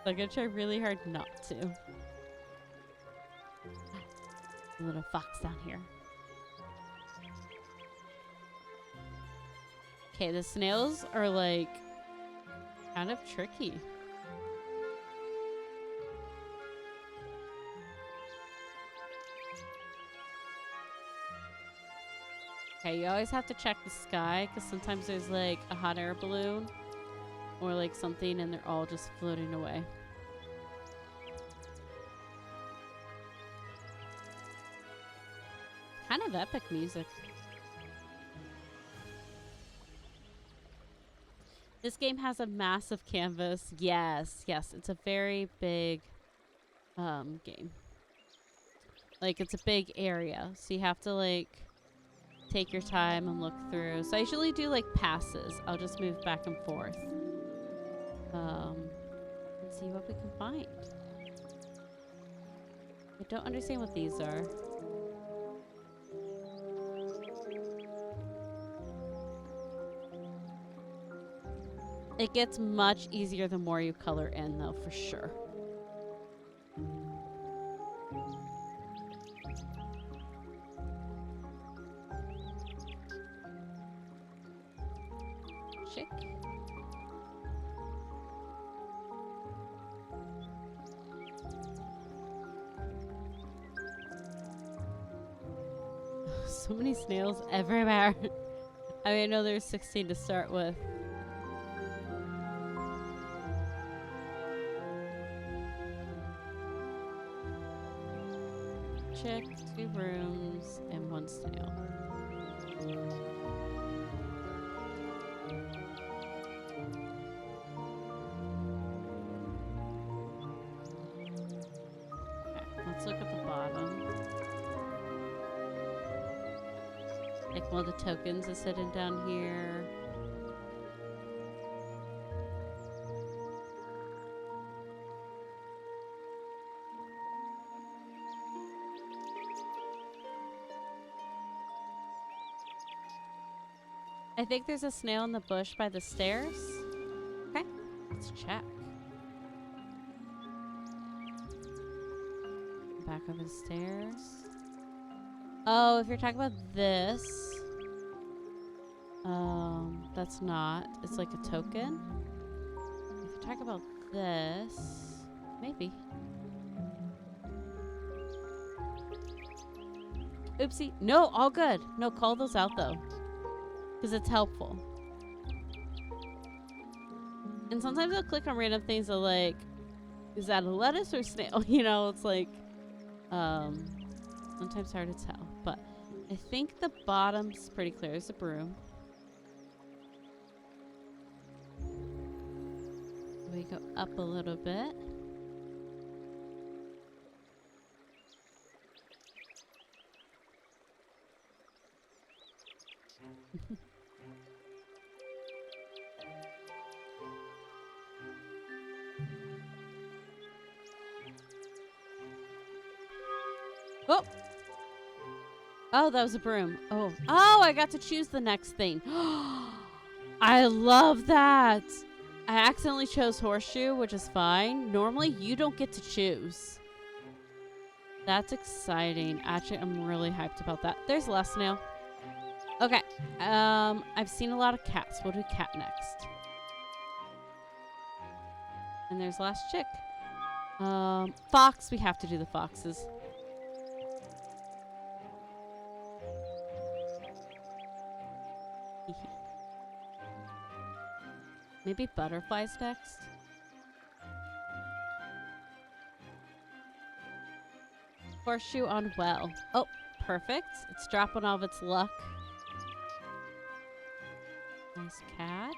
So I'm gonna try really hard not to. A little fox down here. Okay, the snails are like kind of tricky. Okay, you always have to check the sky because sometimes there's like a hot air balloon or like something and they're all just floating away. Kind of epic music. This game has a massive canvas. Yes, yes, it's a very big game. Like it's a big area, so you have to like take your time and look through. So I usually do like passes. I'll just move back and forth. And see what we can find. I don't understand what these are. It gets much easier the more you color in though, for sure. Chick. So many snails everywhere. I mean, I know there's 16 to start with. Chick, 2 brooms, and 1 snail. Okay, let's look at the bottom. Like one of the tokens is hidden down here. I think there's a snail in the bush by the stairs. Okay, let's check. Back over the stairs. Oh, if you're talking about this, that's not. It's like a token. If you're talking about this, maybe. Oopsie. No, all good. No, call those out though. Because it's helpful. And sometimes I'll click on random things that like, is that a lettuce or snail? You know, it's like, sometimes hard to tell. But I think the bottom's pretty clear. There's a broom. We go up a little bit. Oh. Oh, that was a broom. Oh. Oh, I got to choose the next thing. I love that. I accidentally chose horseshoe, which is fine. Normally, you don't get to choose. That's exciting. Actually, I'm really hyped about that. There's last snail. Okay. I've seen a lot of cats. We'll do cat next. And there's last chick. Fox. We have to do the foxes. Maybe butterflies next. Horseshoe on well. Oh, perfect. It's dropping all of its luck. Nice catch.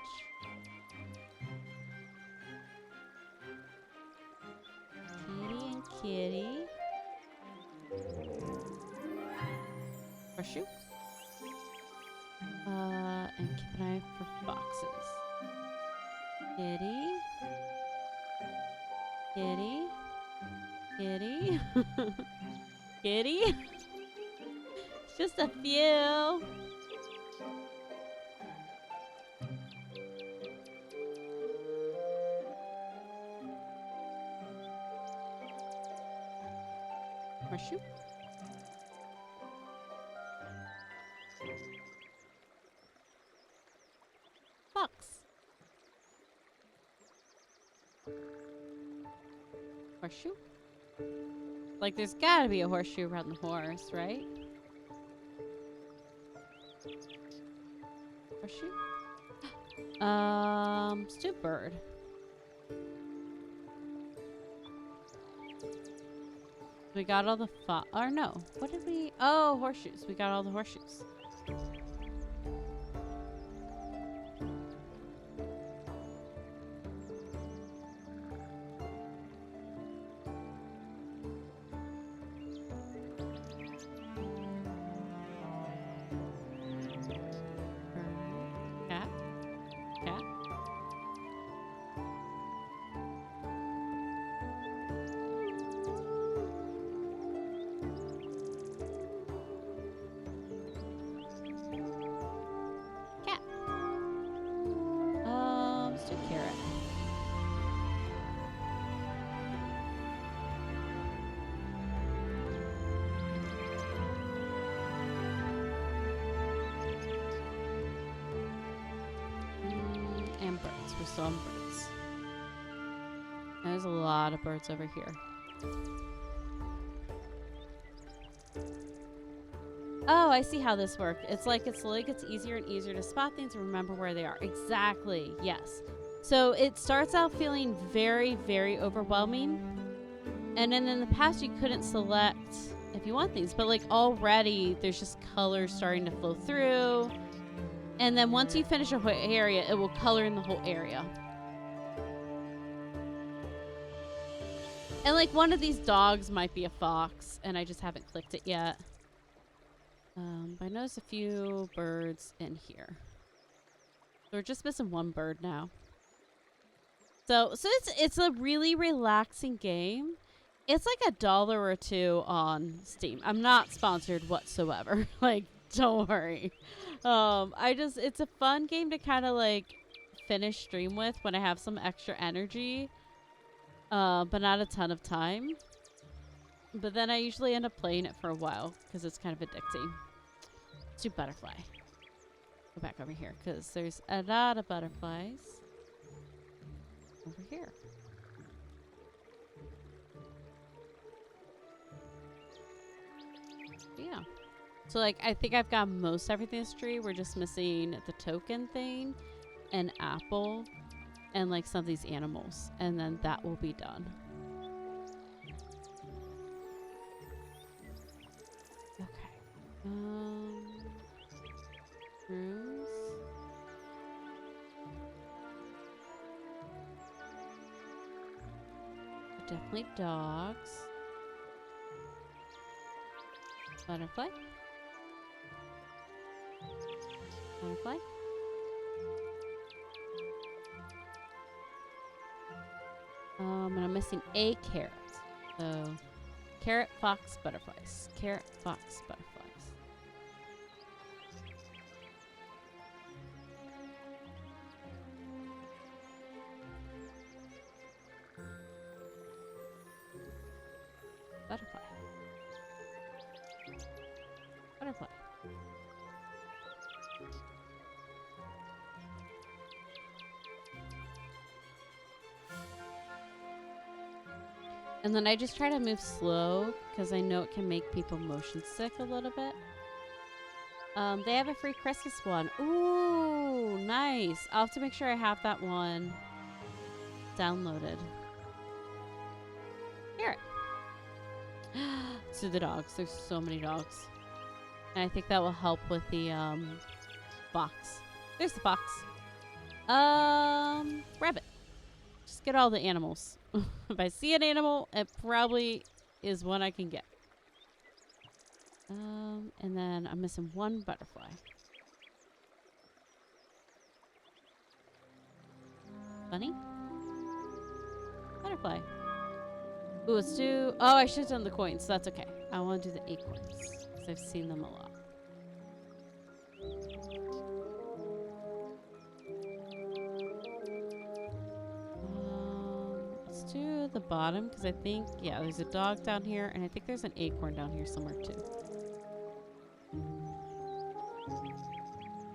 Kitty and kitty. Horseshoe. And keep an eye for foxes. Kitty. Kitty. Kitty. Kitty. It's just a few. Horseshoe. Fox. Horseshoe. Like, there's gotta be a horseshoe around the horse, right? Horseshoe. Let's do bird. We got all the or no. What did we? Oh, horseshoes. We got all the horseshoes. Cat. Cat. Cat. Let's do carrot. And birds. We're still on birds. There's a lot of birds over here. Oh, I see how this works. It's like it slowly gets easier and easier to spot things and remember where they are. Exactly. Yes. So it starts out feeling very, very overwhelming. And then in the past, you couldn't select if you want things. But like already, there's just colors starting to flow through. And then once you finish a whole area, it will color in the whole area. And like one of these dogs might be a fox, and I just haven't clicked it yet. But I noticed a few birds in here. So we're just missing one bird now. So it's a really relaxing game. It's like $1 or $2 on Steam. I'm not sponsored whatsoever. Like, don't worry. It's a fun game to kind of like finish stream with when I have some extra energy. But not a ton of time. But then I usually end up playing it for a while because it's kind of addicting. Let's do butterfly. Go back over here because there's a lot of butterflies over here. Yeah. So like I think I've got most everything in this tree. We're just missing the token thing, an apple, and like some of these animals, and then that will be done. Okay. Rooms. Definitely dogs. Butterfly. Butterfly. And I'm missing a carrot. So Carrot, fox, butterflies. Carrot, fox, butterflies. Butterfly. Butterfly. And then I just try to move slow because I know it can make people motion sick a little bit. They have a free Christmas one. Ooh, nice. I'll have to make sure I have that one downloaded. Here. To the dogs. There's so many dogs. And I think that will help with the box. There's the box. Rabbit. Just get all the animals. If I see an animal, it probably is one I can get. And then I'm missing one butterfly. Bunny? Butterfly. Ooh, let's do... Oh, I should have done the coins. That's okay. I want to do the acorns. Because I've seen them a lot. Let's do the bottom. Because I think... Yeah, there's a dog down here. And I think there's an acorn down here somewhere too.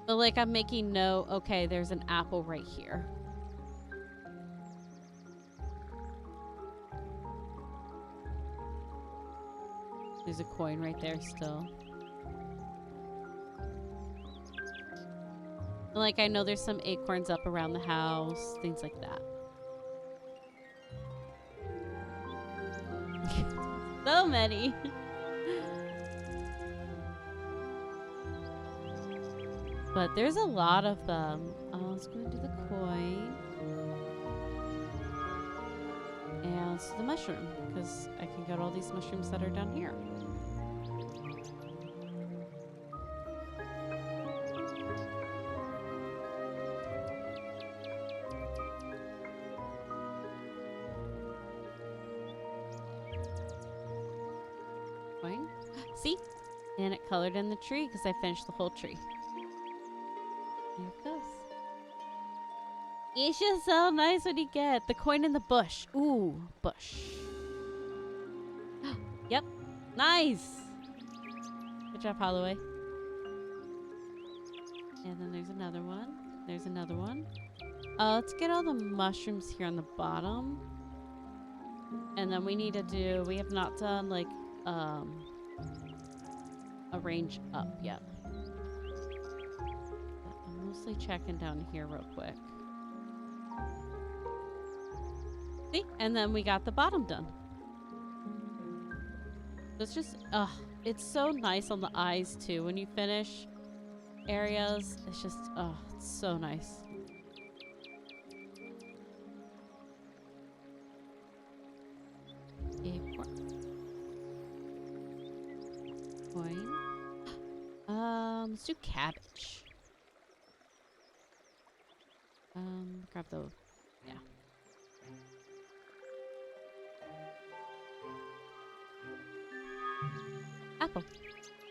But like I'm making note... Okay, there's an apple right here. There's a coin right there still. Like, I know there's some acorns up around the house. Things like that. So many. But there's a lot of them. Let's go into the coin. And let's do the mushroom. Because I can get all these mushrooms that are down here. Coin. See? And it colored in the tree because I finished the whole tree. There it goes. It's just so nice when you get the coin in the bush. Ooh, bush. Yep. Nice. Good job, Holloway. And then there's another one. There's another one. Let's get all the mushrooms here on the bottom. And then we need to do... We have not done, like, a range up yet. I'm mostly checking down here real quick. See? And then we got the bottom done. It's just, it's so nice on the eyes too. When you finish areas, it's just, it's so nice. Acorn. Coin. Let's do cabbage. Grab the, yeah. Apple.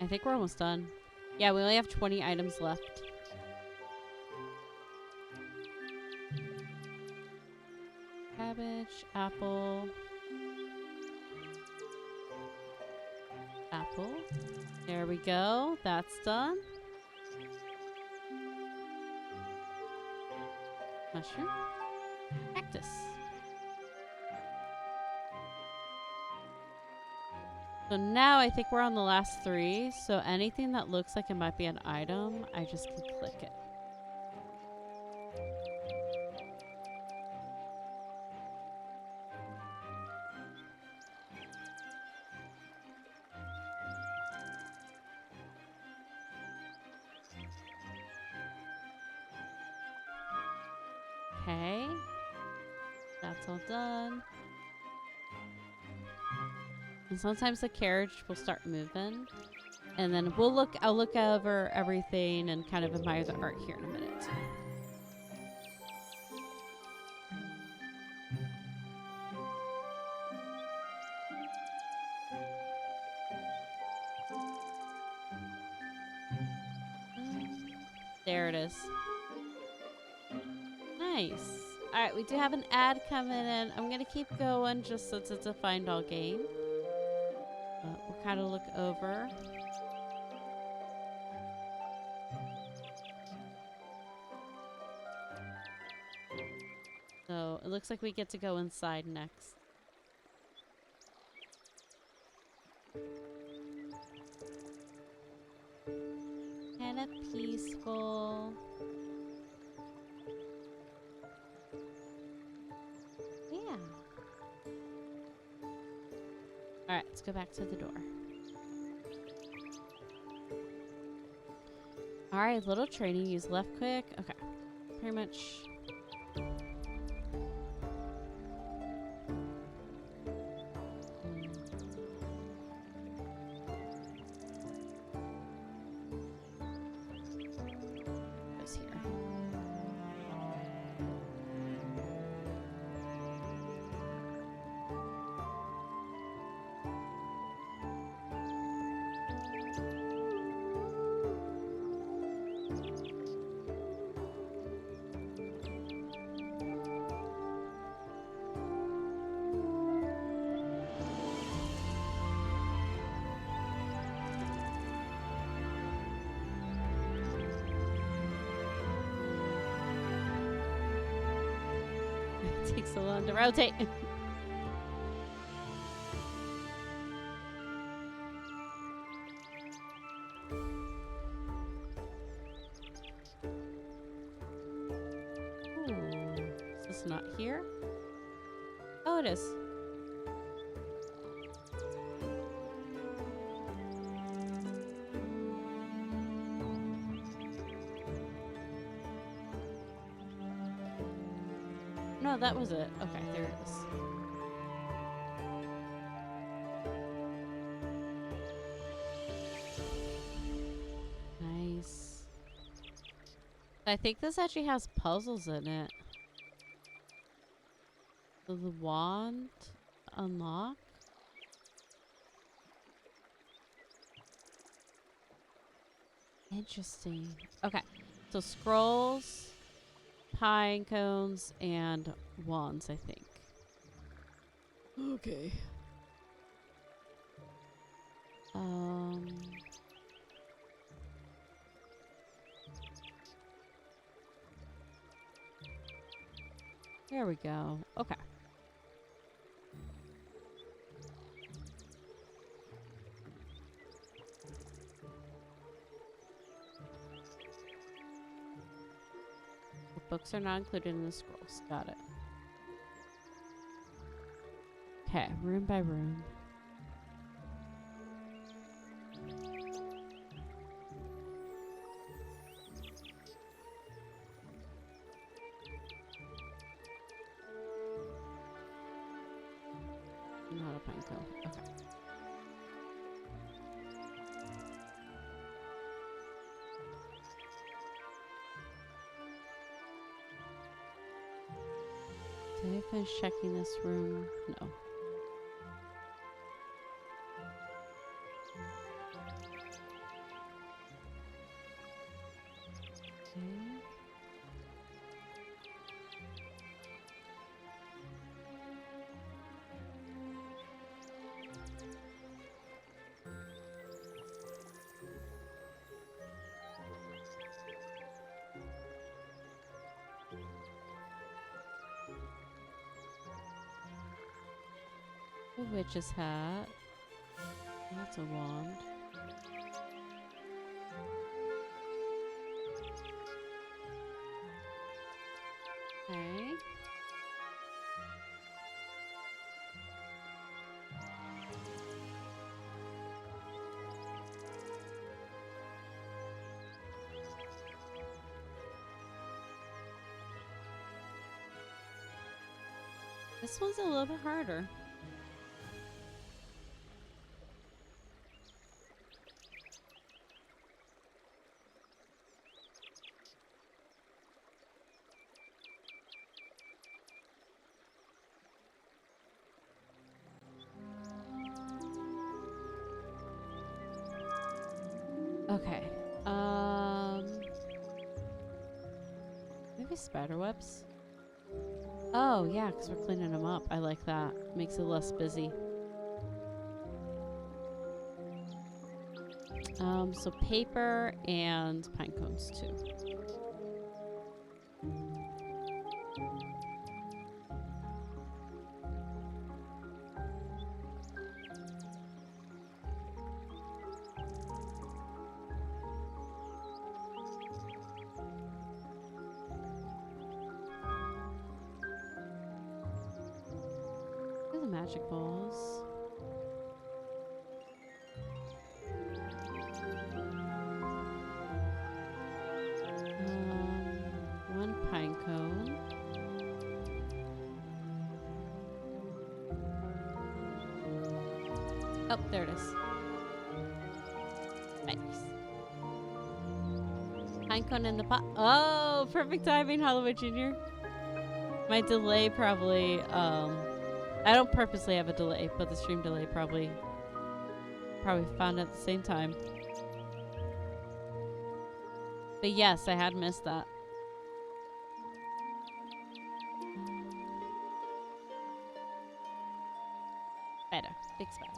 I think we're almost done. Yeah, we only have 20 items left. Cabbage, apple. Apple. There we go. That's done. Mushroom. Cactus. So now I think we're on the last 3. So anything that looks like it might be an item, I just can click it. Okay. That's all done. And sometimes the carriage will start moving. And then I'll look over everything and kind of admire the art here in a minute. There it is. Nice. Alright, we do have an ad coming in. I'm gonna keep going just since it's a find all game. We'll kind of look over. So it looks like we get to go inside next. Kind of peaceful. Yeah. Alright, let's go back to the door. Alright, little training. Use left click. Okay. Pretty much. Goes here. It takes so long to rotate. Is this not here? Oh, it is. No, that was it. Okay, there it is. Nice. I think this actually has puzzles in it. So the wand unlock. Interesting. Okay, so scrolls, pine cones, and wands, I think. Okay. There we go. Okay. The books are not included in the scrolls. Got it. Okay, room by room. Not a pine cone. Okay. Did I finish checking this room? No. Okay. A witch's hat. That's a wand. Okay. This one's a little bit harder. Okay. Maybe spider webs? Oh, yeah, because we're cleaning them up. I like that. Makes it less busy. So paper and pine cones too. These are the magic balls. One pine cone. Oh, there it is. Nice. Pine cone in the pot. Oh, perfect timing, Holloway Jr. My delay probably, I don't purposely have a delay, but the stream delay probably found at the same time. But yes, I had missed that. Spider. Big spider.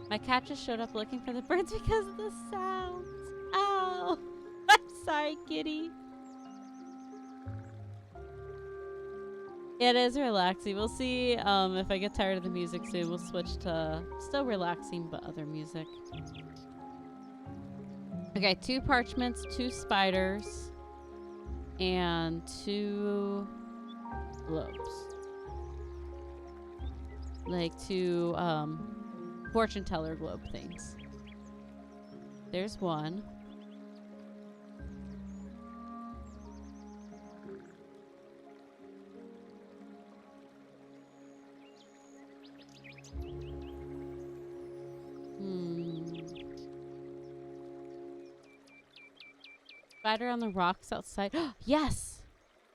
My cat just showed up looking for the birds because of the sounds. Ow! I'm sorry, kitty. It is relaxing. We'll see if I get tired of the music soon. We'll switch to still relaxing, but other music. Okay, 2 parchments, 2 spiders, and 2 globes. Like 2 fortune teller globe things. There's one. Spider on the rocks outside. Yes!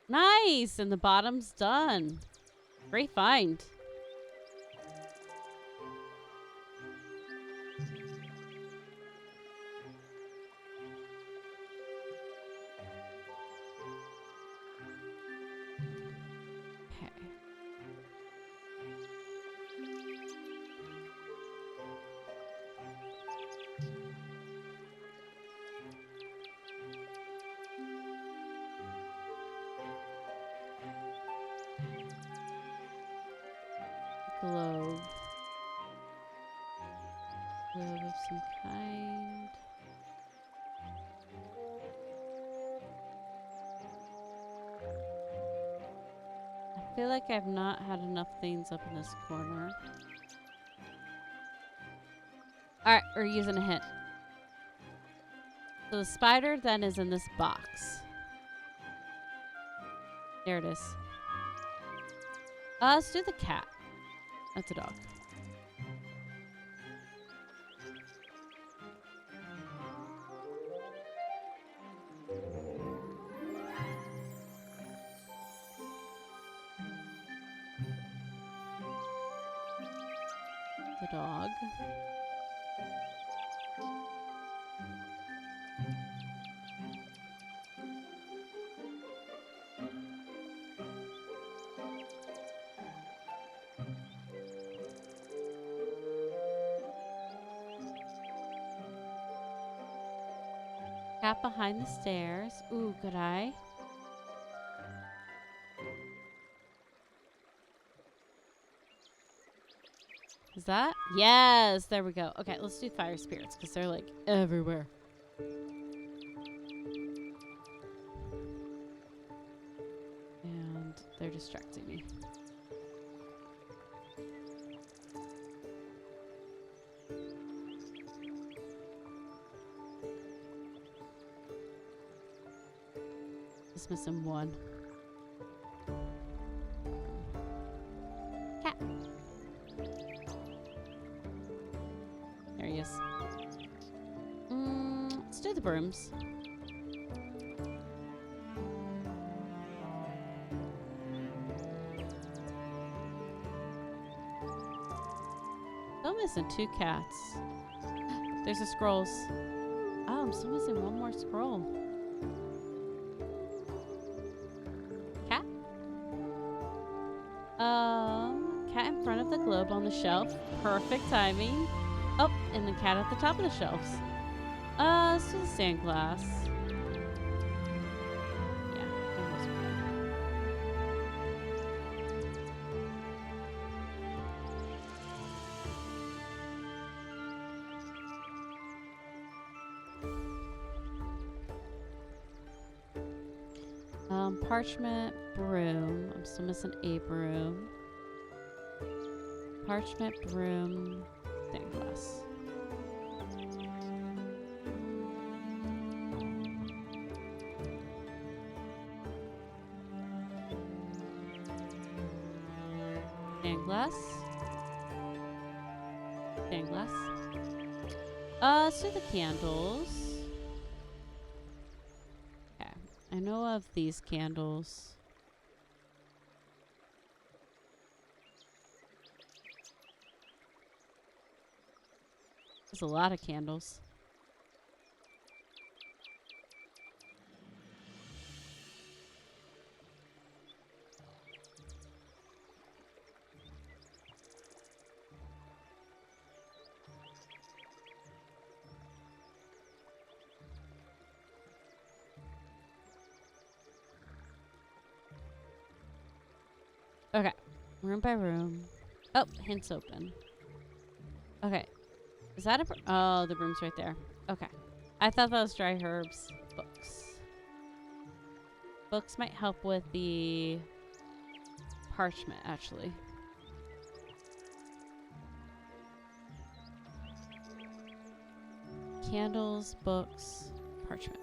Nice! And the bottom's done. Great find. Okay. Globe. Globe of some kind. I feel like I've not had enough things up in this corner. Alright, we're using a hint. So the spider then is in this box. There it is. Let's do the cat. That's a dog. The dog. Cat behind the stairs. Ooh, good eye. Is that? Yes, there we go. Okay, let's do fire spirits because they're like everywhere. And they're distracting me. Just missing one. Cat. There he is. Let's do the brooms. Still missing 2 cats. There's the scrolls. Oh, I'm still missing one more scroll. Cat? Cat in front of the globe on the shelf. Perfect timing. Oh, and the cat at the top of the shelves. This is a sand glass. Yeah, those are good. Parchment, broom. I'm still missing a broom. Parchment, broom, stained glass. Stained glass. Stained glass. So the candles. Okay, I know of these candles. There's a lot of candles. Okay, room by room. Oh, hints open. Okay. Is that a... Oh, the broom's right there. Okay. I thought that was dry herbs. Books. Books might help with the parchment, actually. Candles, books, parchment.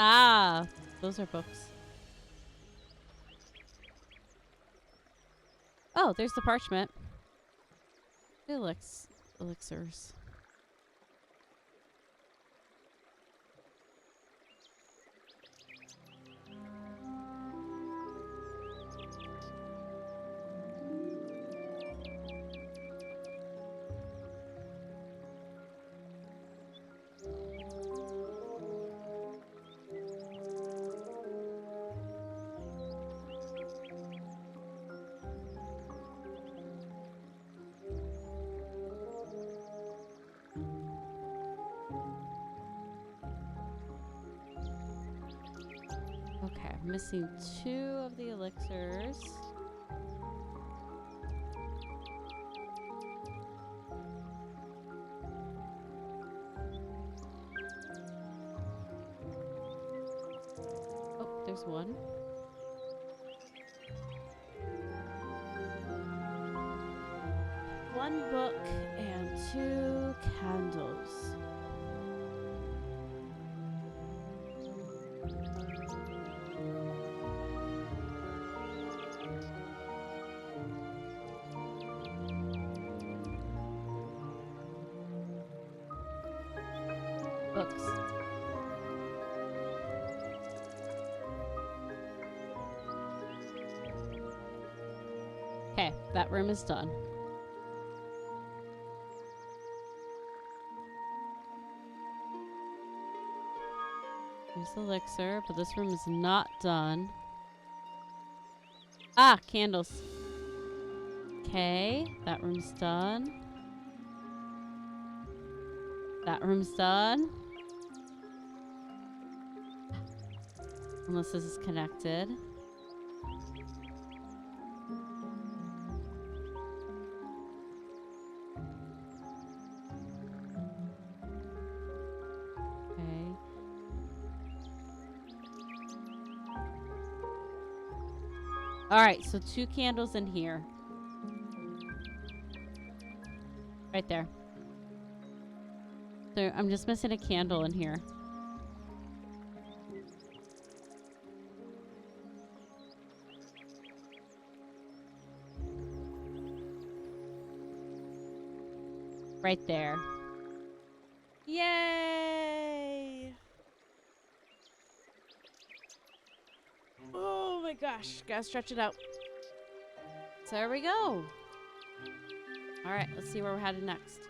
Ah, those are books. Oh, there's the parchment. Elixirs. Okay, I'm missing 2 of the elixirs. Oh, there's 1. One book and 2 candles. Books. Okay, that room is done. Here's the elixir, but this room is not done. Ah, candles. Okay, that room's done. That room's done. Unless this is connected. Okay. Alright, so 2 candles in here. Right there. So I'm just missing a candle in here. Right there. Yay! Oh my gosh. Gotta stretch it out. So there we go. Alright, let's see where we're headed next.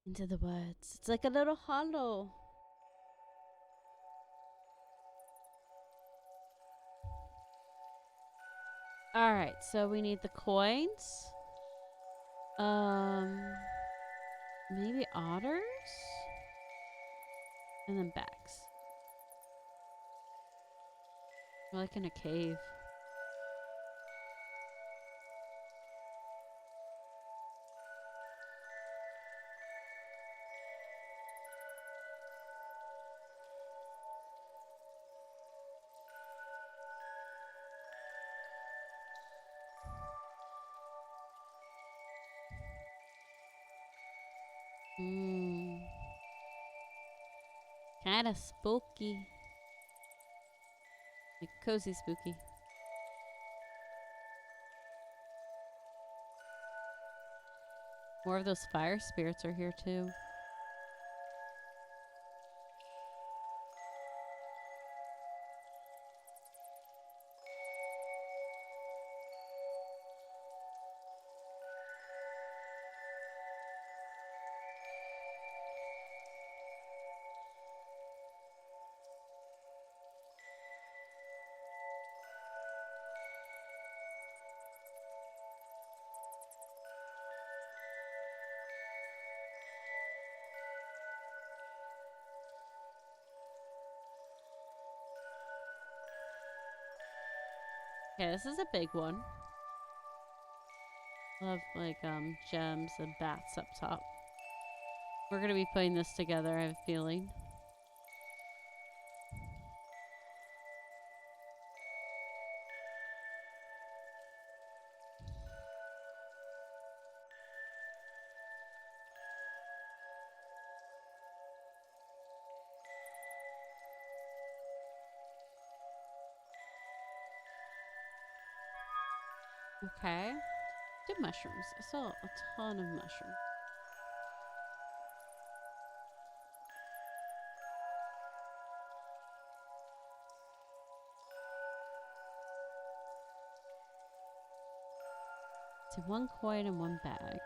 Into the woods. It's like a little hollow. Alright, so we need the coins. Maybe otters? And then bags. We're like in a cave. Kinda spooky. Like cozy spooky. More of those fire spirits are here too. Okay, this is a big one. Love like gems and bats up top. We're gonna be putting this together, I have a feeling. Okay. Good mushrooms. I saw a ton of mushrooms. So 1 coin and 1 bag.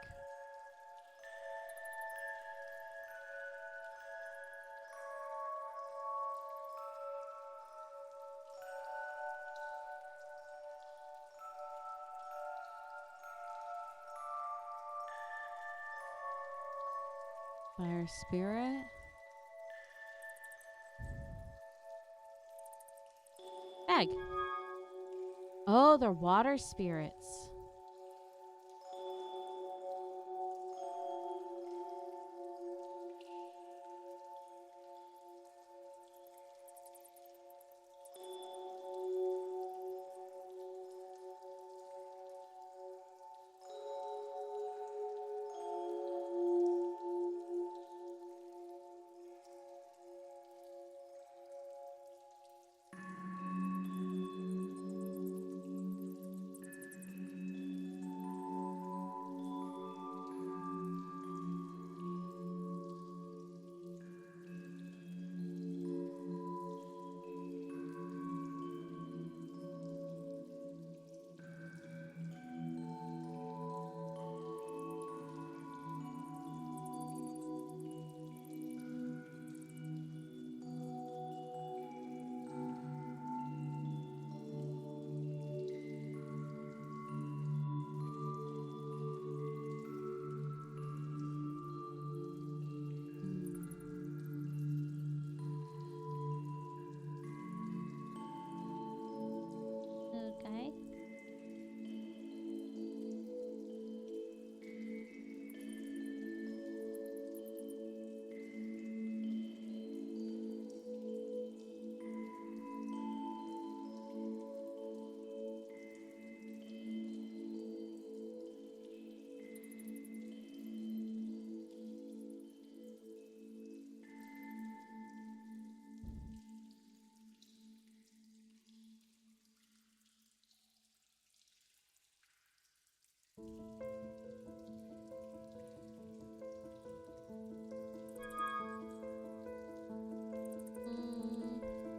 Fire spirit. Bag. Oh, they're water spirits.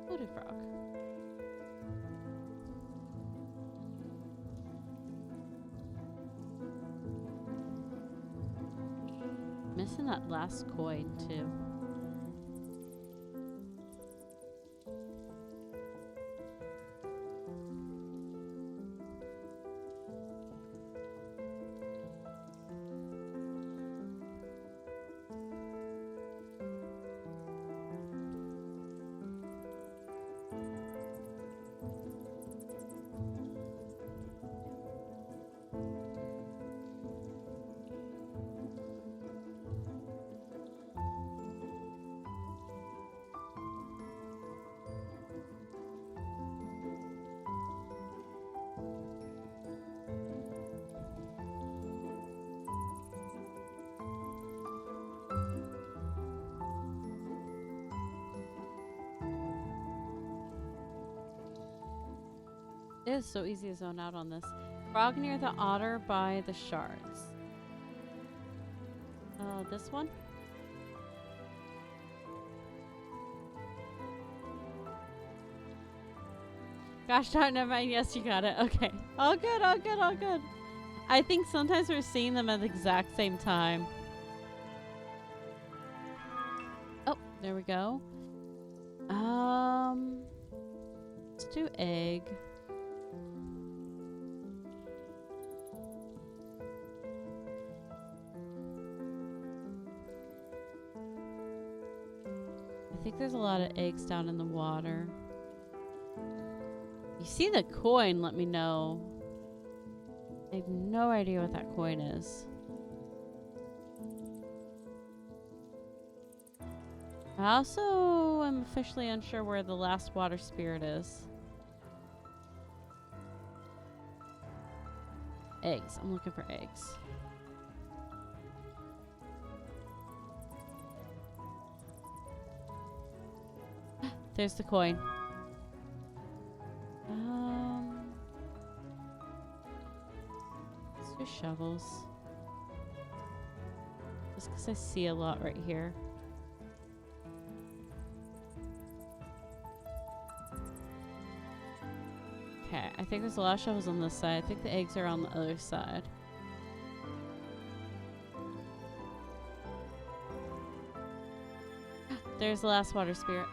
Hooded frog. Missing that last coin too. It is so easy to zone out on this. Frog near the otter by the shards. This one? Gosh darn, never mind. Yes, you got it. Okay. All good, all good, all good. I think sometimes we're seeing them at the exact same time. Oh, there we go. Let's do egg. I think there's a lot of eggs down in the water. You see the coin, let me know. I have no idea what that coin is. I also am officially unsure where the last water spirit is. Eggs. I'm looking for eggs. There's the coin. Let's do shovels. Just because I see a lot right here. Okay, I think there's a lot of shovels on this side. I think the eggs are on the other side. There's the last water spirit.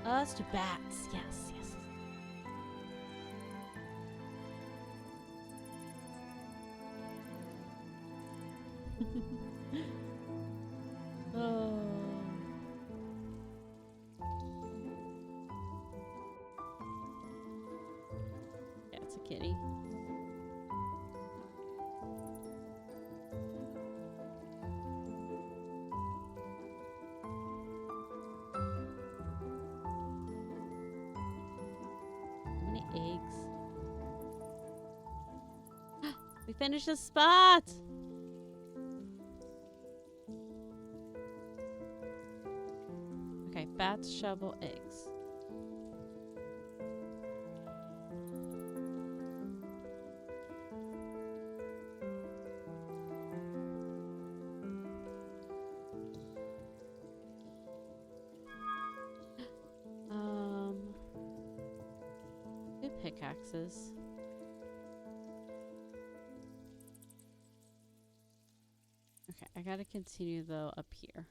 Let's do bats. Yes, yes. Oh. Yeah, it's a kitty. Eggs. We finished the spot. Okay, bats, shovel, eggs. Pickaxes. Okay, I gotta continue though up here.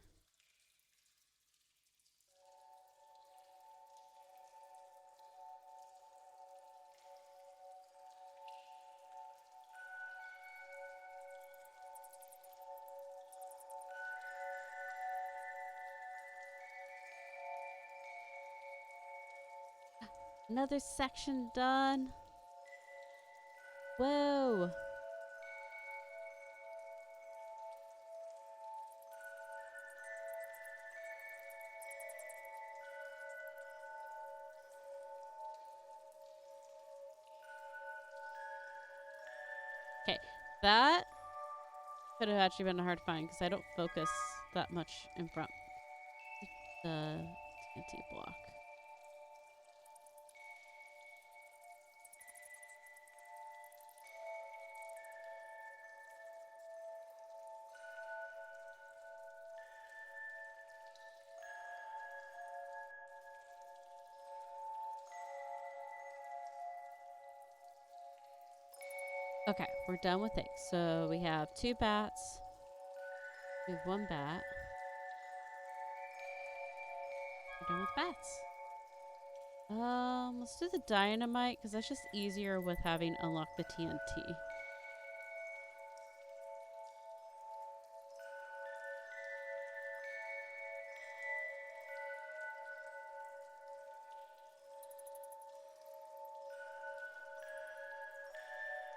Another section done. Whoa. Okay, that could have actually been hard to find because I don't focus that much in front. The TNT block. Okay, we're done with eggs. So we have 2 bats. We have 1 bat. We're done with bats. Let's do the dynamite because that's just easier with having unlocked the TNT.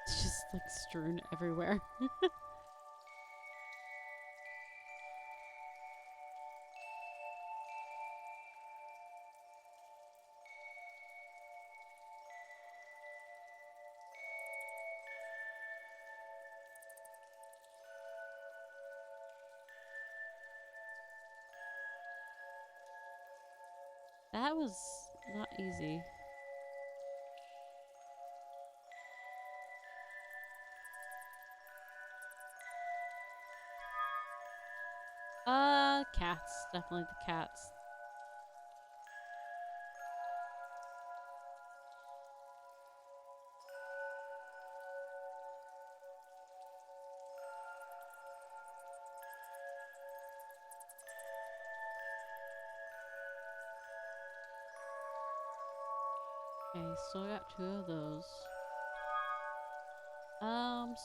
It's just like strewn everywhere. That was not easy. Cats. Definitely the cats. Okay, still got 2 of those.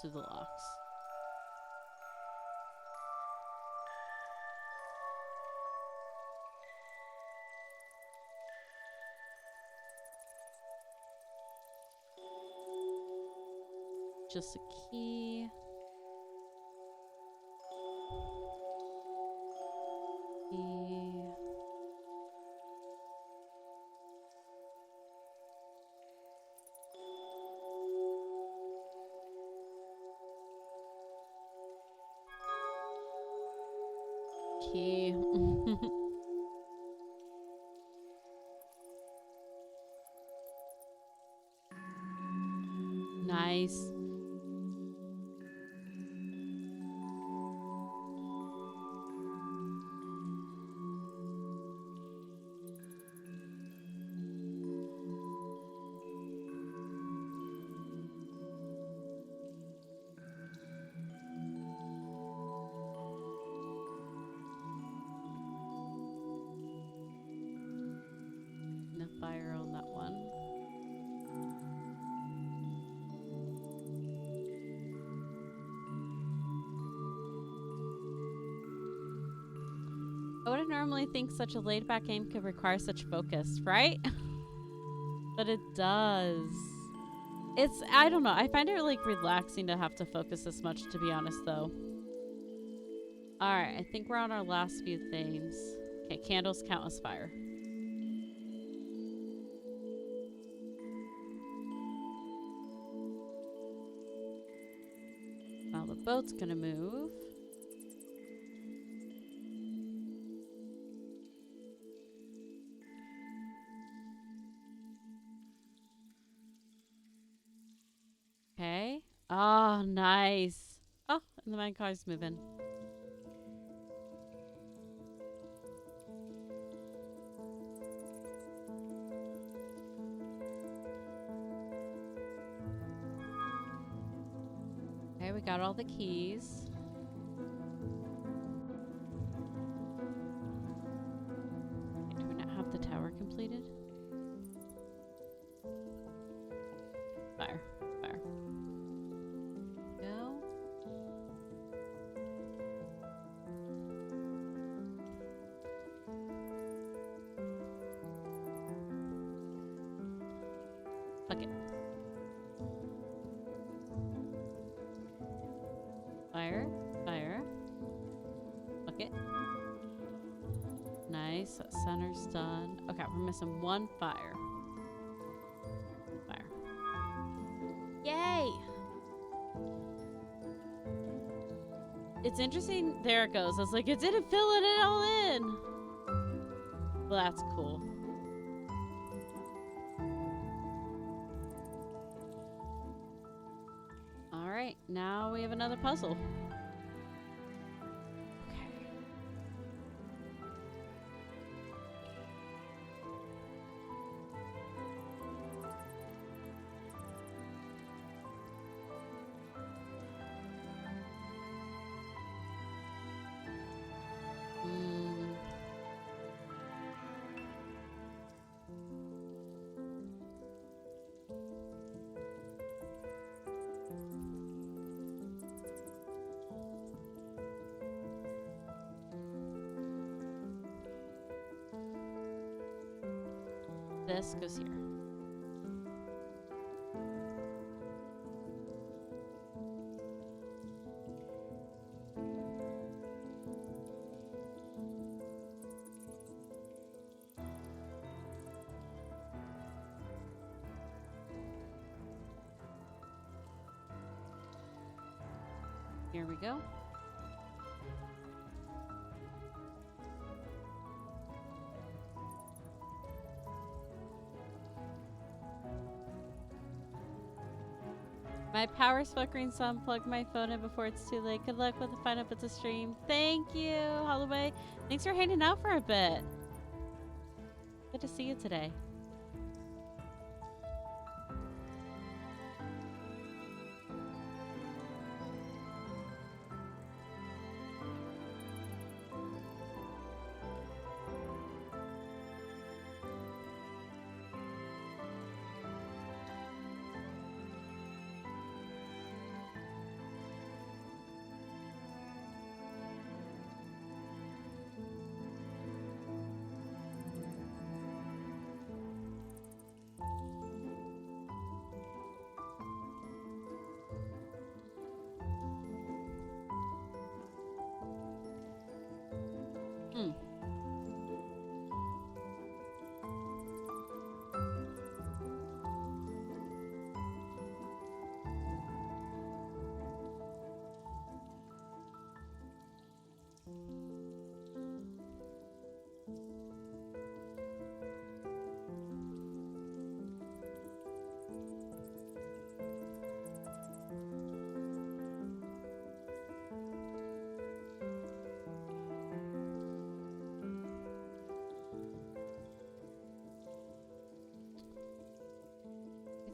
So the locks. Just a key. Key. Key. Nice. No fire on that one. I wouldn't normally think such a laid-back game could require such focus, right? But it does. It's, I don't know, I find it like relaxing to have to focus this much, to be honest, though. Alright, I think we're on our last few things. Okay, candles count as fire. Now the boat's gonna move. Okay. Oh, nice. Oh, and the mine car's moving. Okay, we got all the keys. Okay, do we not have the tower completed? Fire. Fire. Go. Okay. Fire. Fire. Okay. Nice. That center's done. Okay, we're missing 1 fire. Fire. Yay! It's interesting. There it goes. I was like, it didn't fill it all in. Well, that's cool. All right, now we have another puzzle. Okay. this goes here. Here we go. My power's flickering, so unplug my phone in before it's too late. Good luck with the final bits of stream. Thank you, Holloway. Thanks for hanging out for a bit. Good to see you today.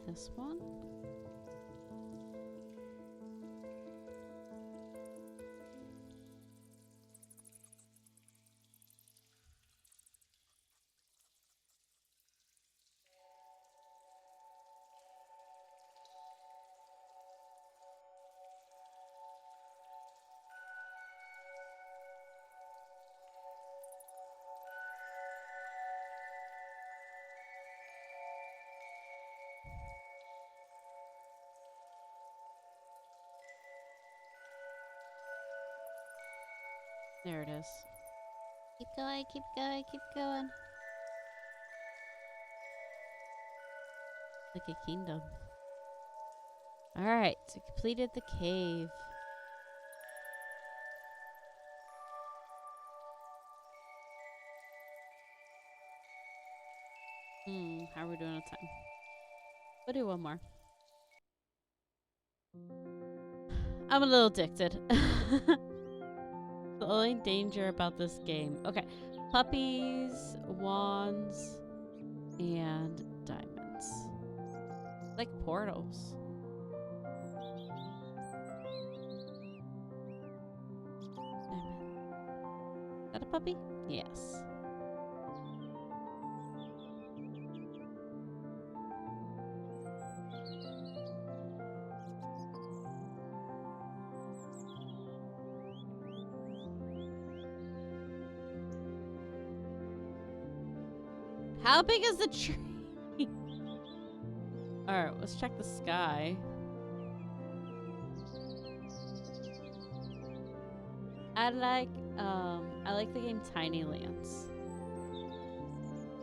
This one. There it is. Keep going, keep going, keep going. Like a kingdom. Alright, so completed the cave. How are we doing on time? We'll do one more. I'm a little addicted. The only danger about this game. Okay. Puppies, wands, and diamonds. Like portals. Is that a puppy? Yes. How big is the tree? Alright, let's check the sky. I like the game Tiny Lands.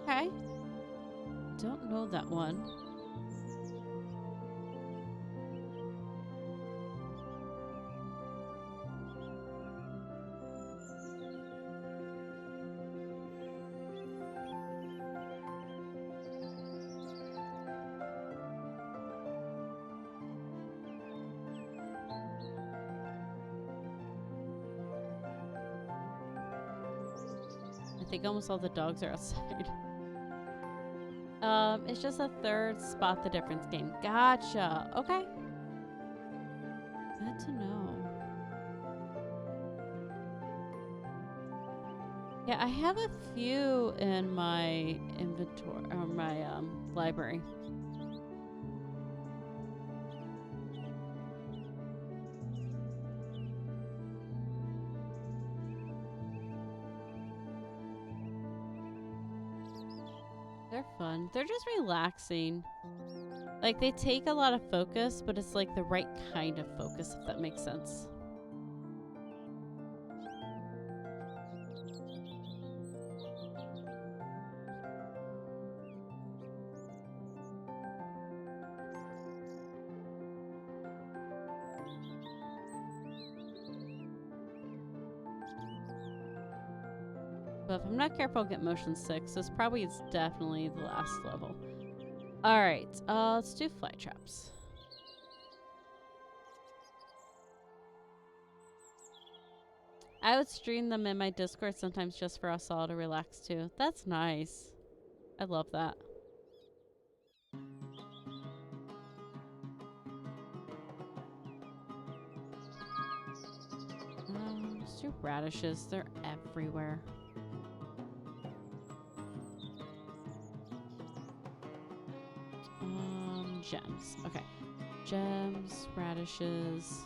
Okay. Don't know that one. I think almost all the dogs are outside. It's just a third spot the difference game. Gotcha. Okay. Good to know. Yeah, I have a few in my inventory or my library. They're fun. They're just relaxing. Like, they take a lot of focus, but it's like the right kind of focus, if that makes sense. But if I'm not careful, I'll get motion sick. So it's probably, it's definitely the last level. All right, let's do fly traps. I would stream them in my Discord sometimes just for us all to relax too. That's nice. I love that. Let's do radishes. They're everywhere. Gems. Okay. Gems, radishes.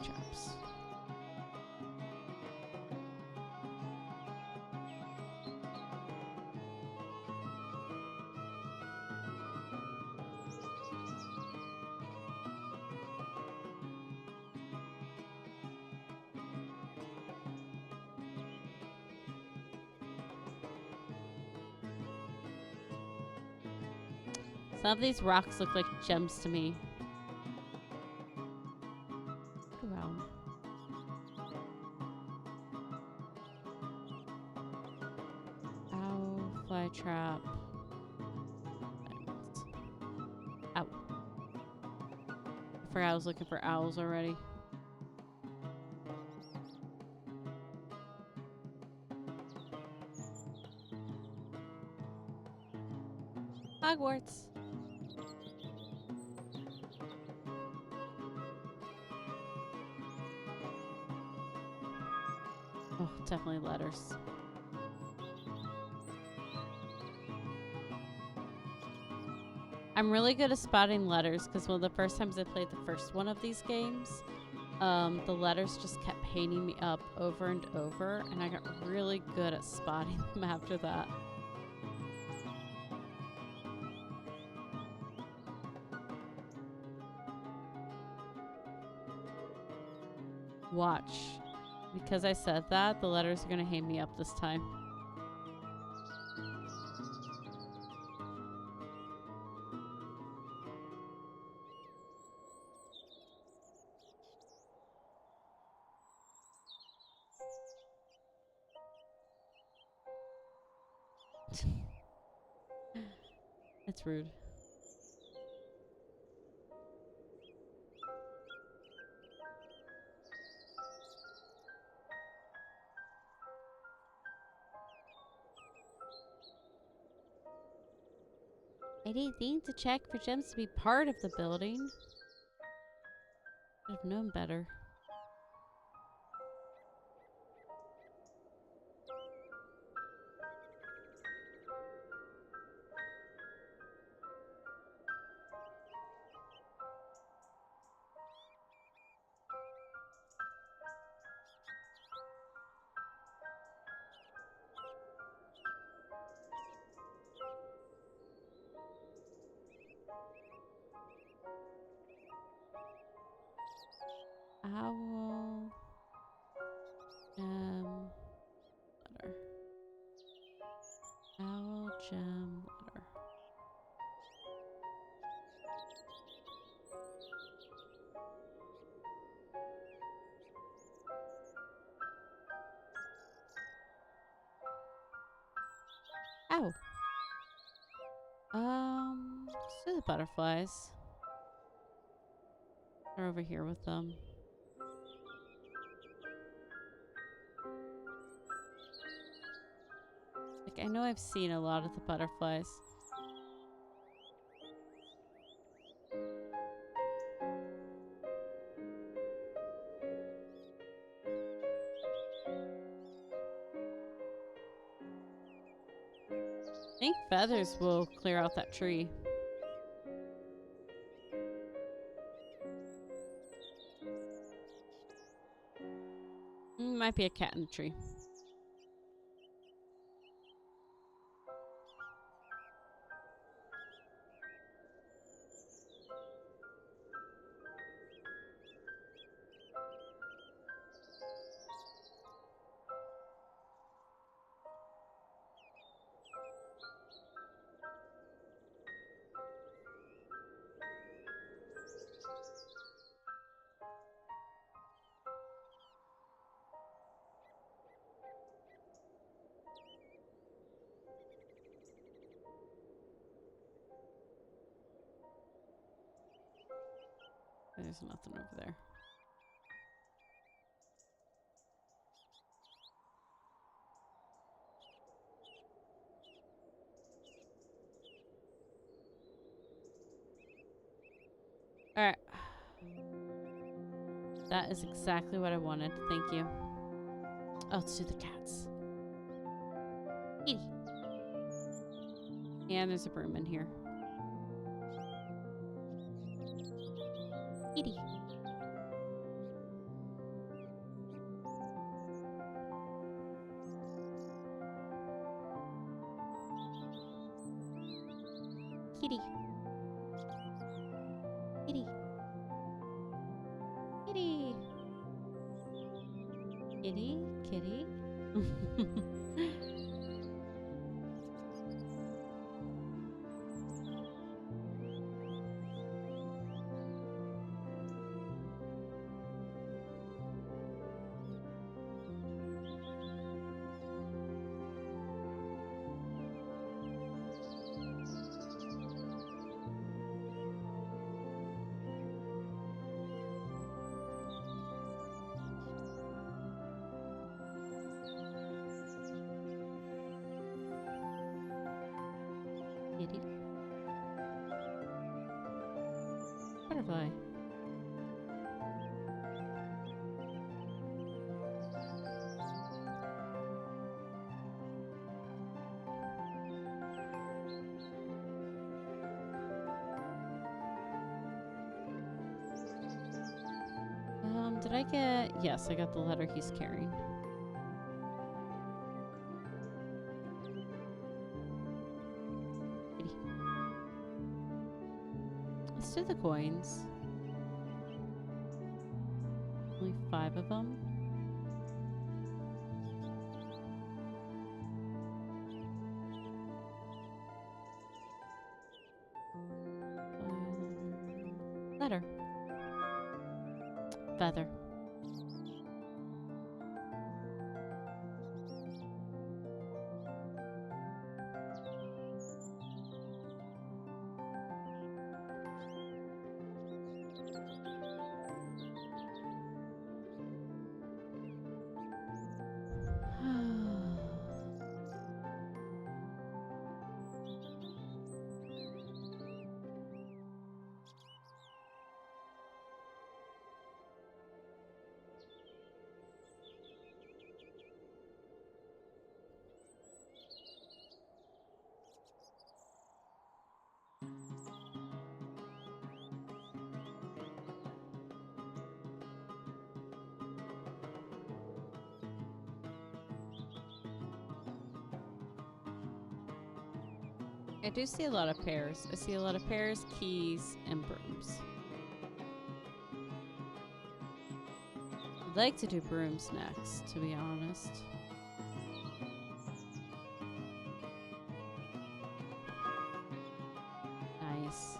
Traps. Some of these rocks look like gems to me. Look around. Ow, fly trap. Diamonds. Ow. I forgot I was looking for owls already. Hogwarts. Oh, definitely letters. I'm really good at spotting letters because one of the first times I played the first one of these games, the letters just kept painting me up over and over, and I got really good at spotting them after that. Watch. Because I said that, the letters are going to hang me up this time. It's rude. I didn't think to check for gems to be part of the building. Should have known better. Owl. Gem. Letter. Owl, gem, letter. Ow. Let's do the butterflies. They're over here with them. Like, I know I've seen a lot of the butterflies. I think feathers will clear out that tree. might be a cat in the tree. There's nothing over there. All right. That is exactly what I wanted. Thank you. Oh, let's do the cats. Kitty. And there's a broom in here. Kitty. Kitty. Kitty. Kitty. Kitty. Kitty. Kitty. Butterfly. Did I get... Yes, I got the letter he's carrying. Let's do the coins. Only 5 of them. Letter. Feather. I do see a lot of pears. I see a lot of pears, keys, and brooms. I'd like to do brooms next, to be honest. Nice.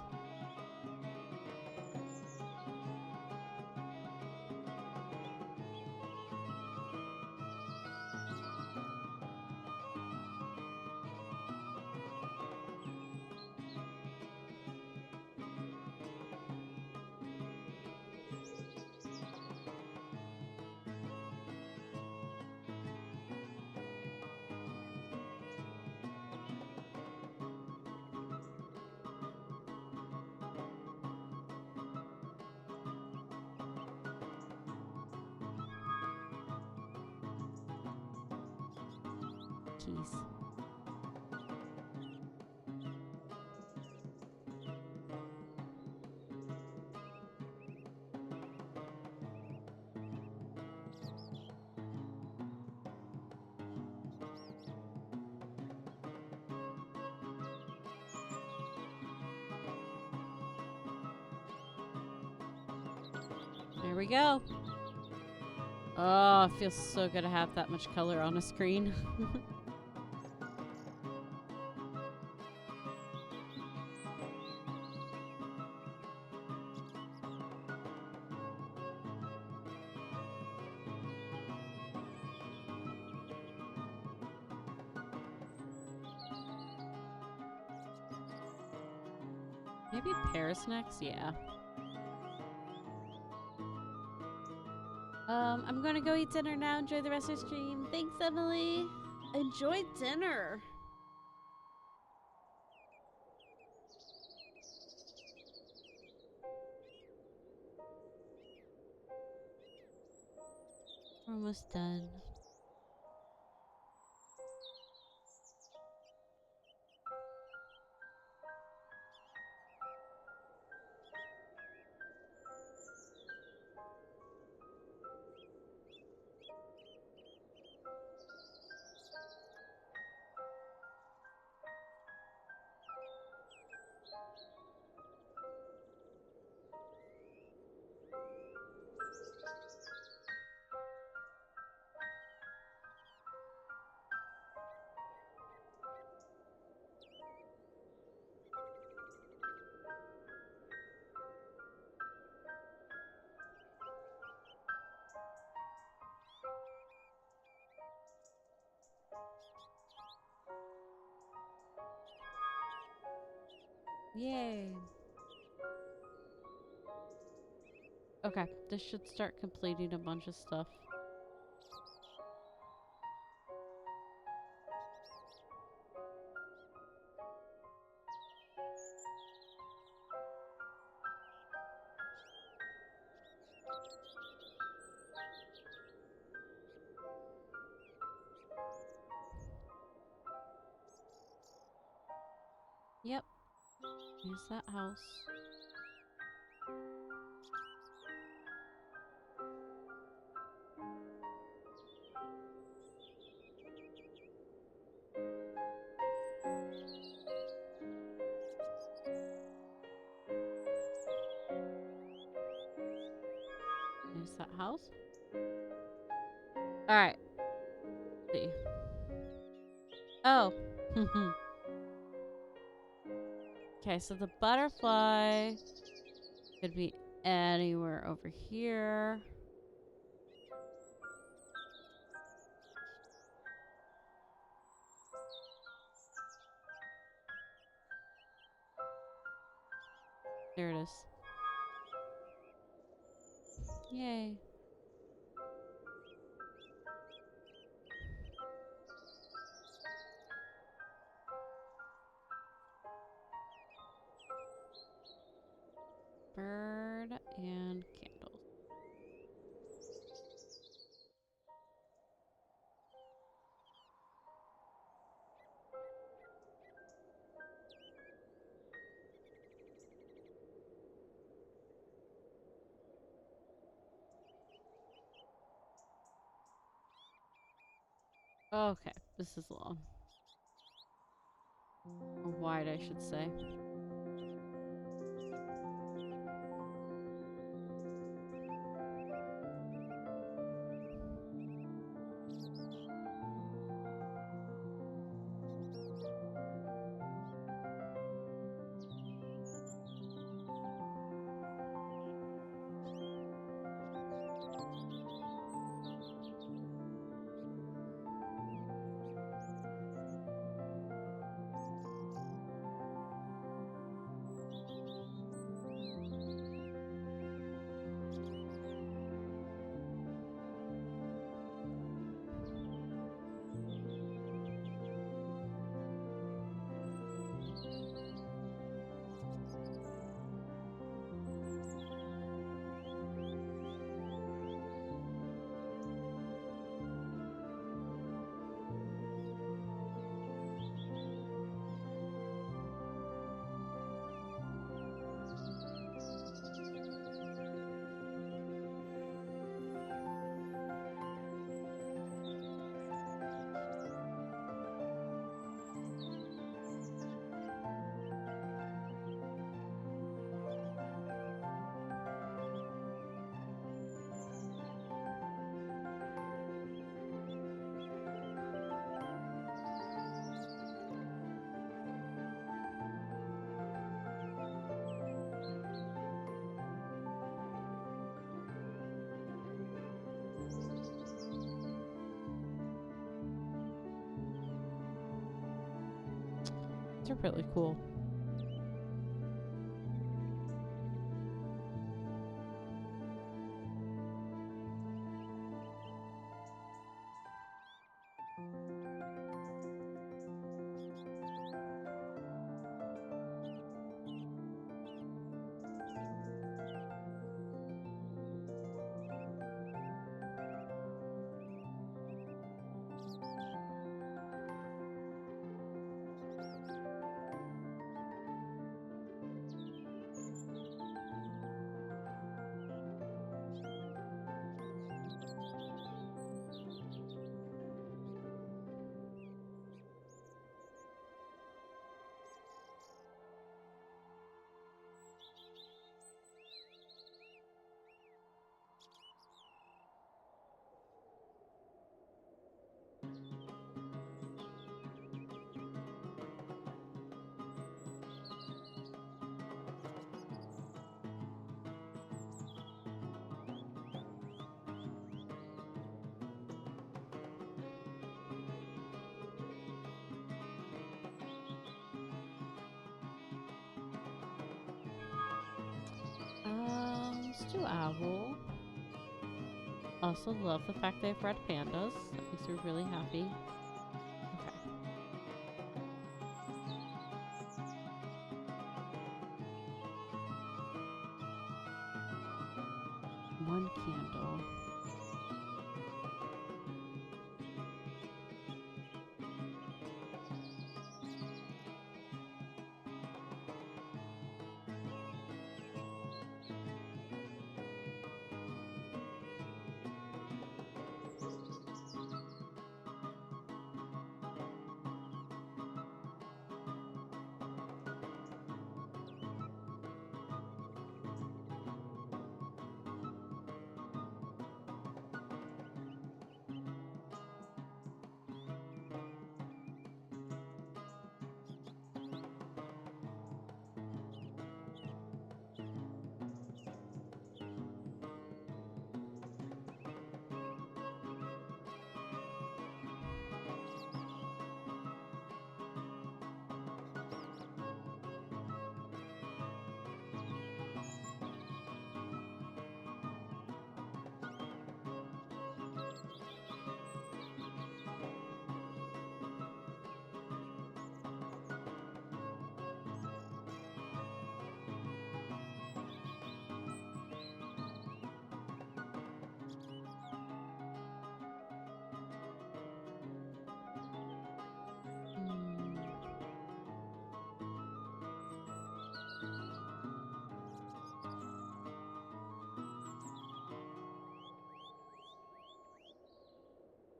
Keys. There we go. Oh, it feels so good to have that much color on a screen. Maybe Paris next? Yeah. I'm gonna go eat dinner now. Enjoy the rest of the stream. Thanks, Emily. Enjoy dinner. We're almost done. Yay. Okay, this should start completing a bunch of stuff. Yep. Here's that house. There's that house. Alright. See. Oh. Okay, so the butterfly could be anywhere over here. There it is. Yay. Bird and candles. Okay, this is long. Or wide, I should say. are really cool. Let's do owl. Also love the fact they have red pandas. That makes me really happy. Okay. One candle.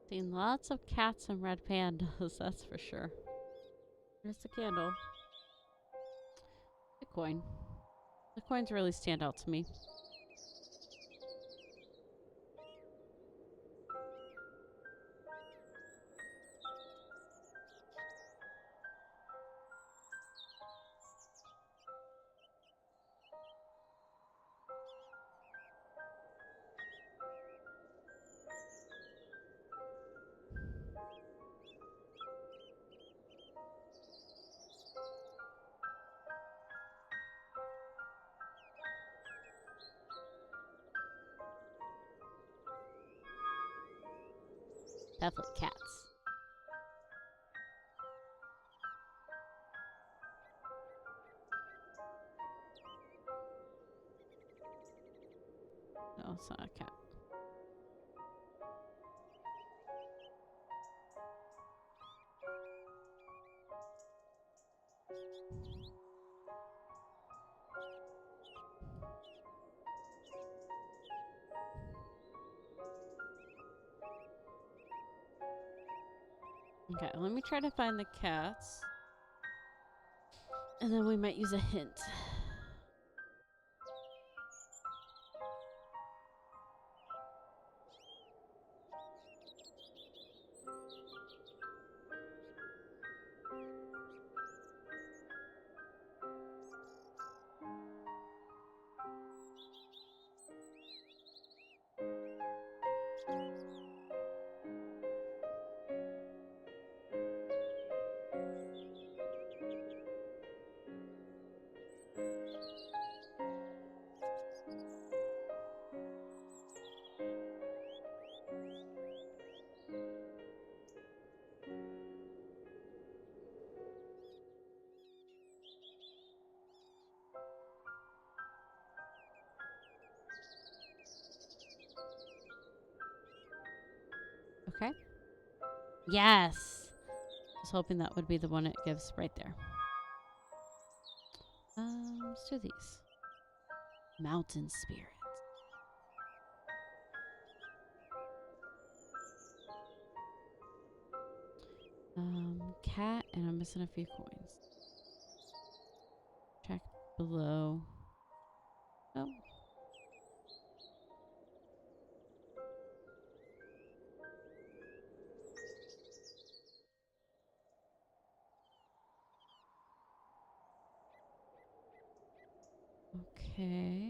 Seen lots of cats and red pandas, that's for sure. There's the candle. The coin. The coins really stand out to me. Definitely cats. No, it's not a cat. Okay, let me try to find the cats. And then we might use a hint. Yes. I was hoping that would be the one it gives right there. Let's do these. Mountain spirits. Cat, and I'm missing a few coins. Check below. Oh. Okay.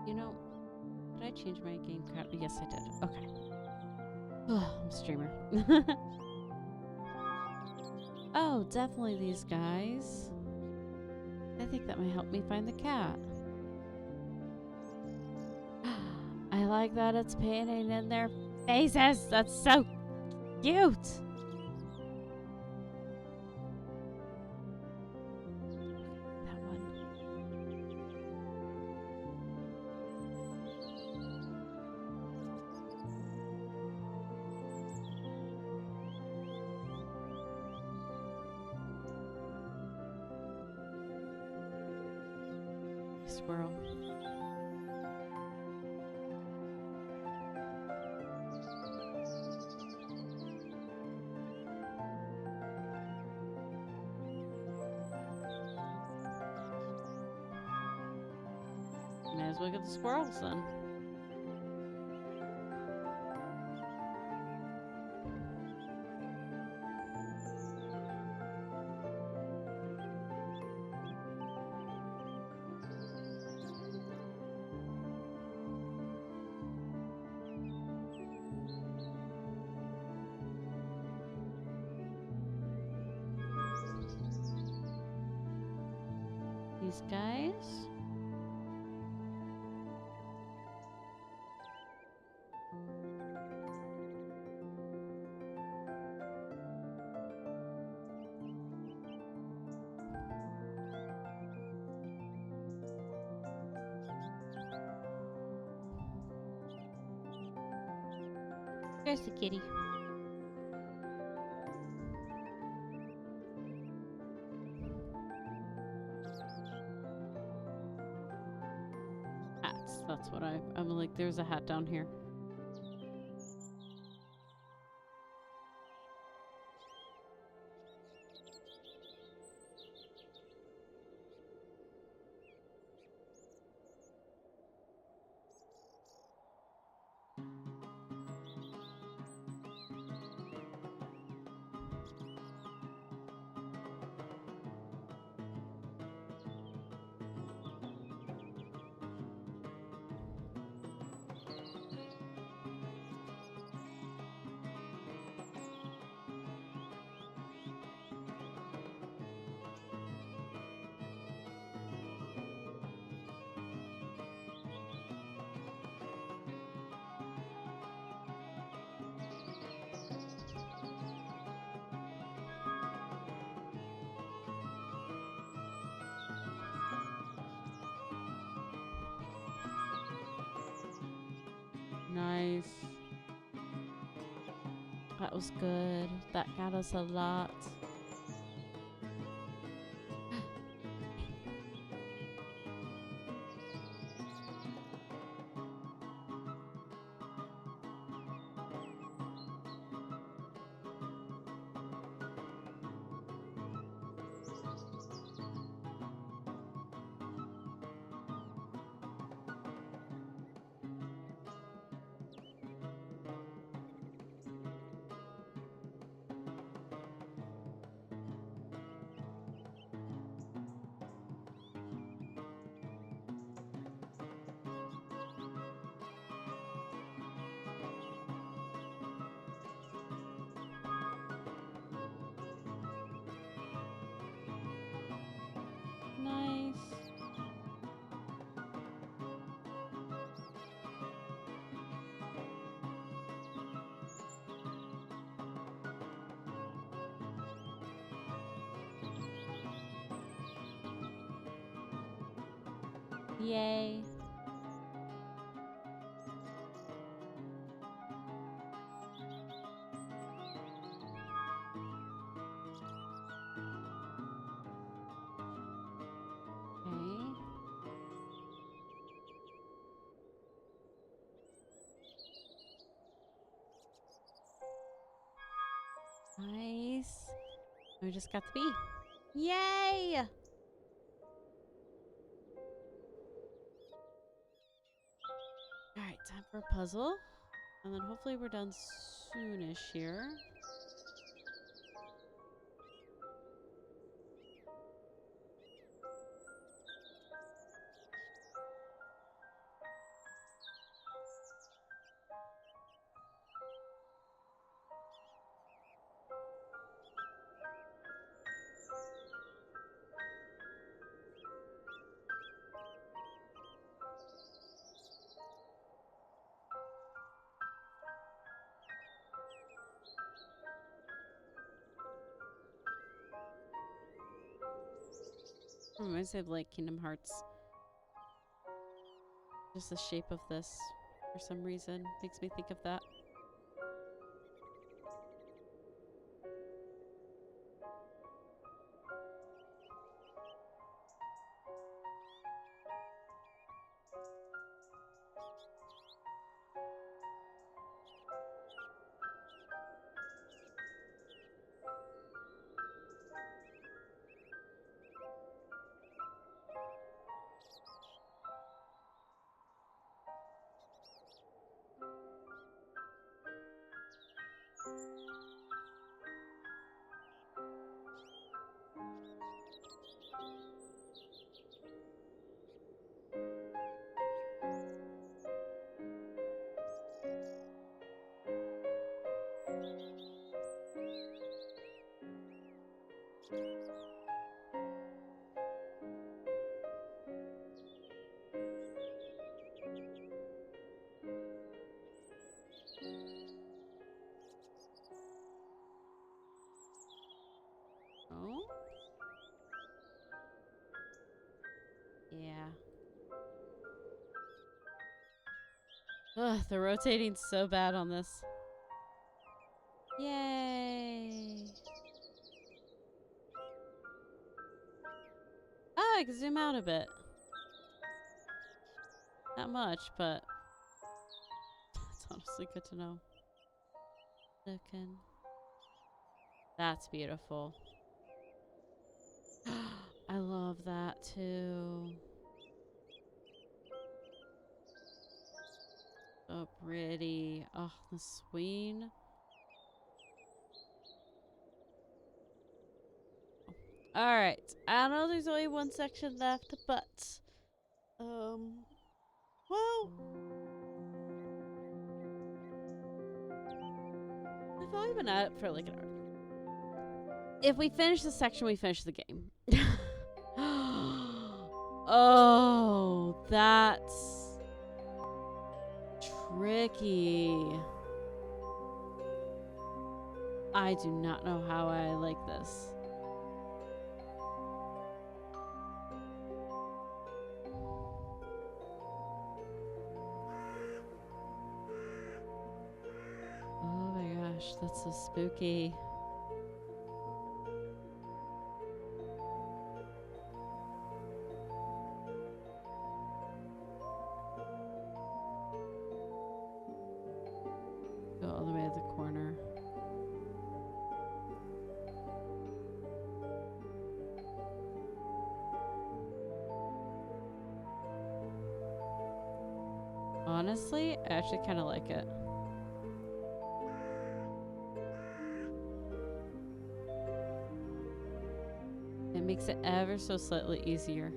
You know, did I change my game card? Yes, I did. Okay. Oh, I'm a streamer. Oh, definitely these guys. I think that might help me find the cat. I like that it's painting in their faces. That's so cute. That one. Squirrel. Might as well get the squirrels then. These guys. There's the kitty. Hats. That's what I'm like. There's a hat down here. Nice. That was good. That got us a lot. Yay. Okay. Nice. We just got the bee. Yay! Alright, time for a puzzle. And then hopefully we're done soonish here. Reminds me of like Kingdom Hearts. Just the shape of this, for some reason, makes me think of that. Oh? Yeah. Ugh, the rotating's so bad on this. Yay! Oh, I can zoom out a bit. Not much, but it's honestly good to know. Looking. That's beautiful. I love that too. So pretty. Oh, the swing. Alright. I know there's only one section left, but well, we've only been at it for like an hour. If we finish this section, we finish the game. Oh, that's tricky. I do not know how I like this. Oh my gosh, that's so spooky. Go all the way to the corner. Honestly, I actually kind of like it. It makes it ever so slightly easier.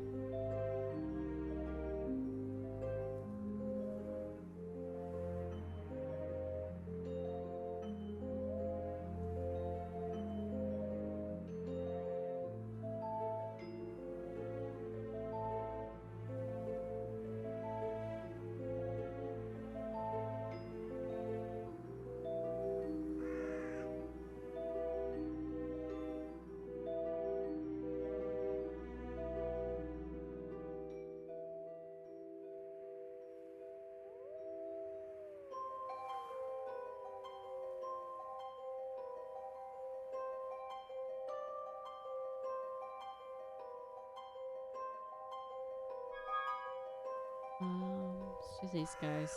Let's do these guys.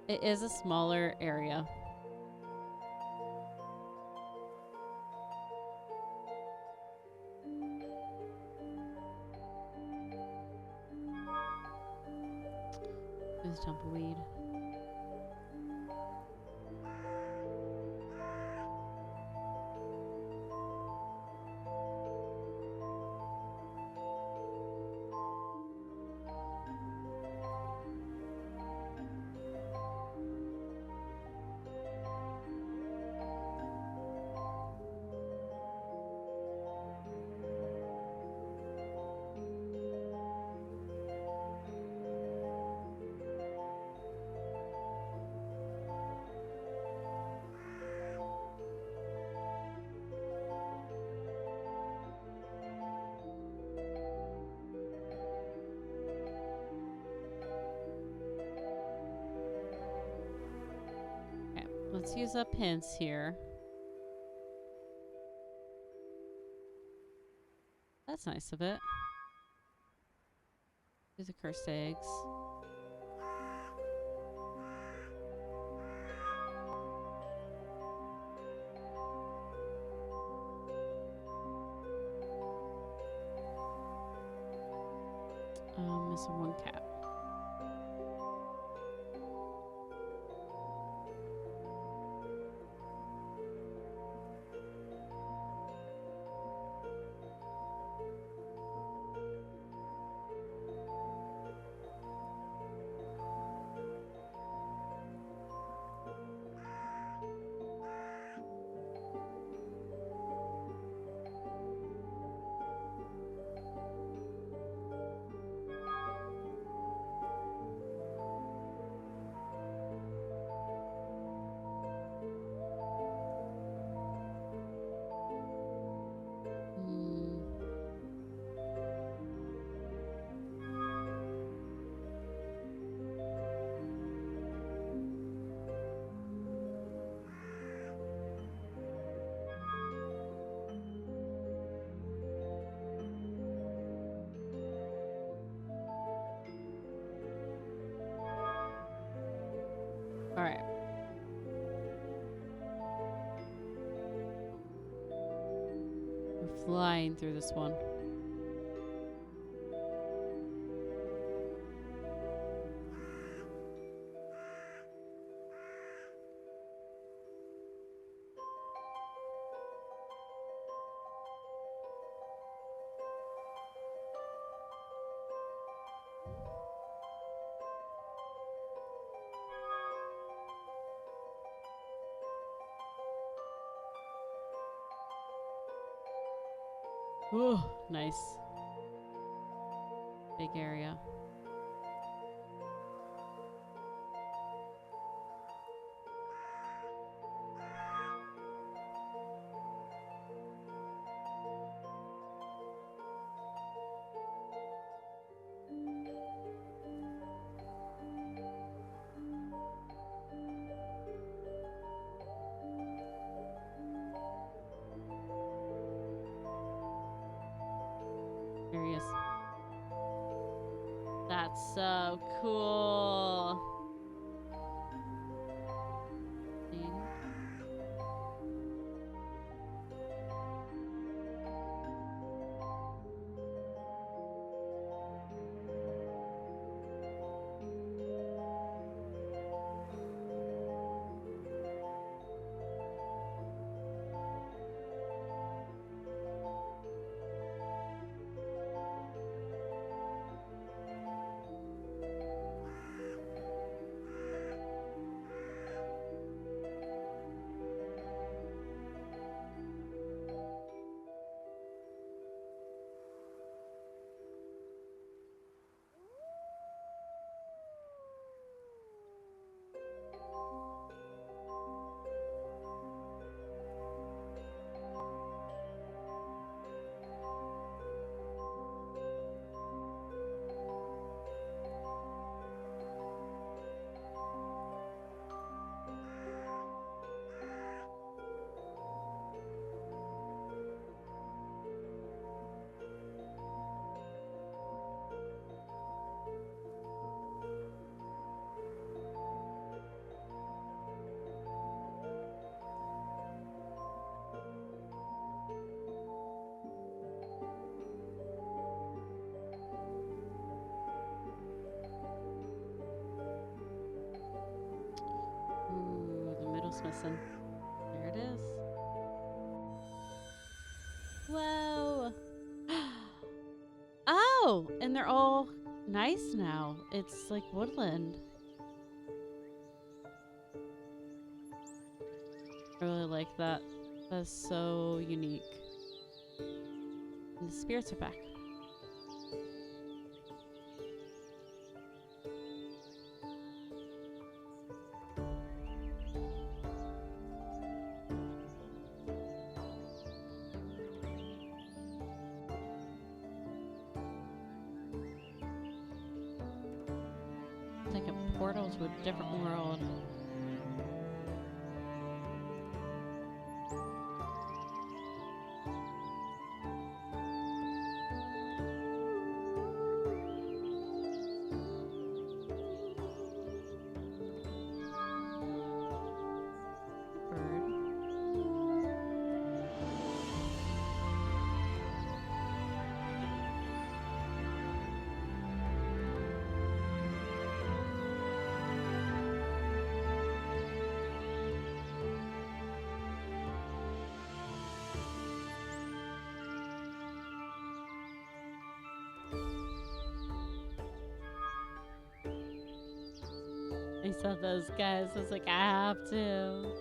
It is a smaller area. There's tumbleweed. Let's use up hints here. That's nice of it. Do the cursed eggs. Missing one cat. All right. We're flying through this one. Ooh, nice. Big area. There he is. That's so cool. just missing. There it is. Whoa. Oh, and they're all nice now. It's like woodland. I really like that. That's so unique. And the spirits are back. It's like a portal to a different world. I saw those guys. I was like, I have to.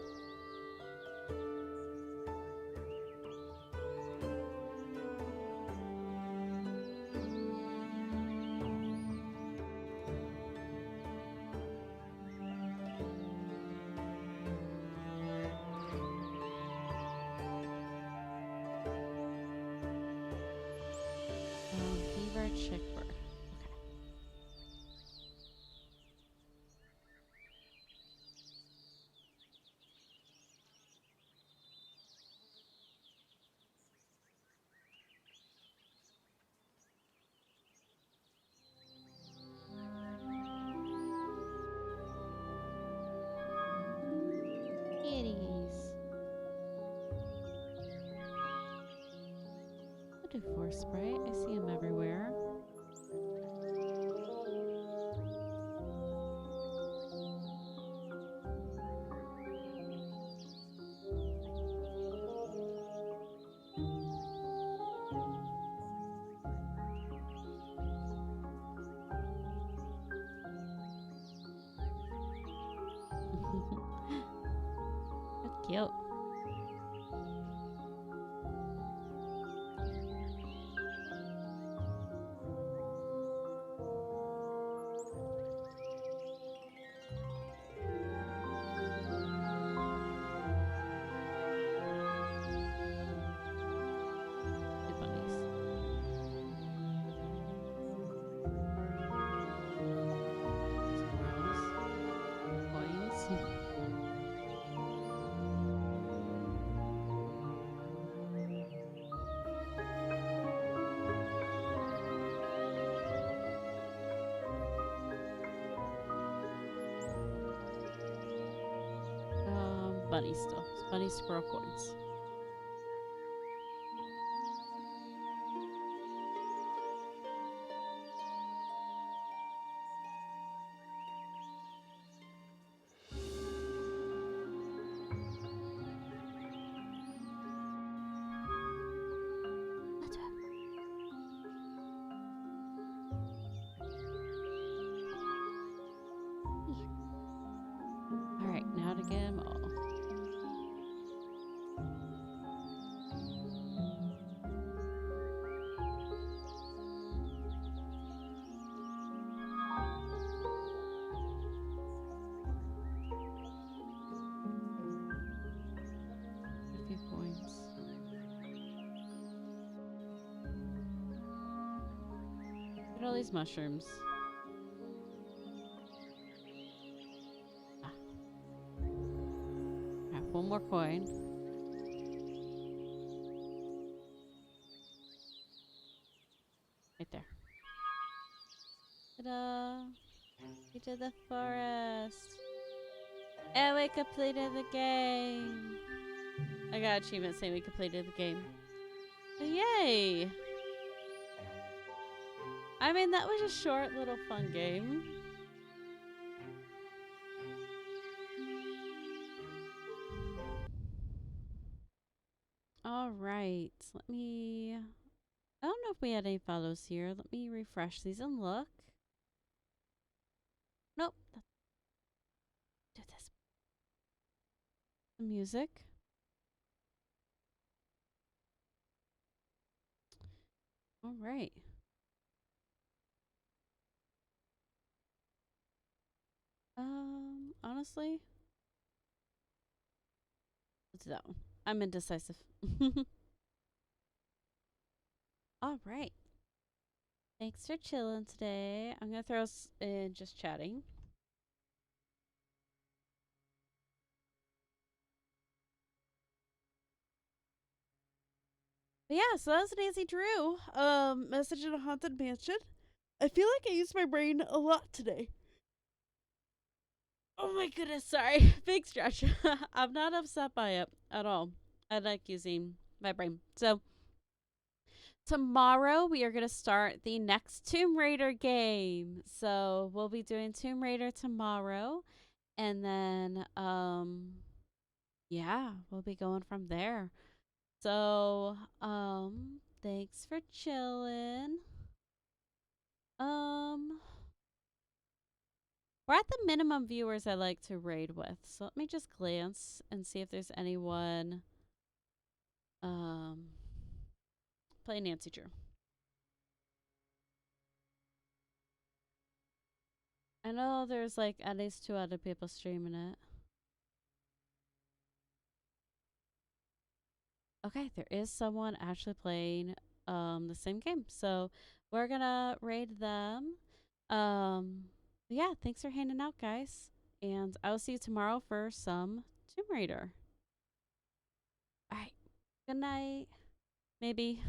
Beaver chickbird. Kitties. I'll do forest sprite. I see them everywhere. That's cute. Bunny still. It's bunny squirrel coins. Alright, now to get them all. Look at all these mushrooms. Ah. I have one more coin. Right there. Ta-da! We did the forest. And we completed the game. I got achievement saying we completed the game. Yay! I mean, that was a short little fun game. let me. I don't know if we had any follows here. Let me refresh these and look. Nope. Do this. Music. All right. Honestly, let's do that one. I'm indecisive. All right. Thanks for chilling today. I'm gonna throw us in just chatting. But yeah, so that was Nancy Drew. Message in a haunted mansion. I feel like I used my brain a lot today. Oh my goodness, sorry. Big stretch. I'm not upset by it at all. I like using my brain. So tomorrow we are going to start the next Tomb Raider game. So we'll be doing Tomb Raider tomorrow. And then yeah, we'll be going from there. So thanks for chilling. We're at the minimum viewers I like to raid with. So let me just glance and see if there's anyone play Nancy Drew. I know there's like at least 2 other people streaming it. Okay, there is someone actually playing the same game. So we're gonna raid them. Yeah, thanks for hanging out, guys. And I will see you tomorrow for some Tomb Raider. Alright. Good night. Maybe.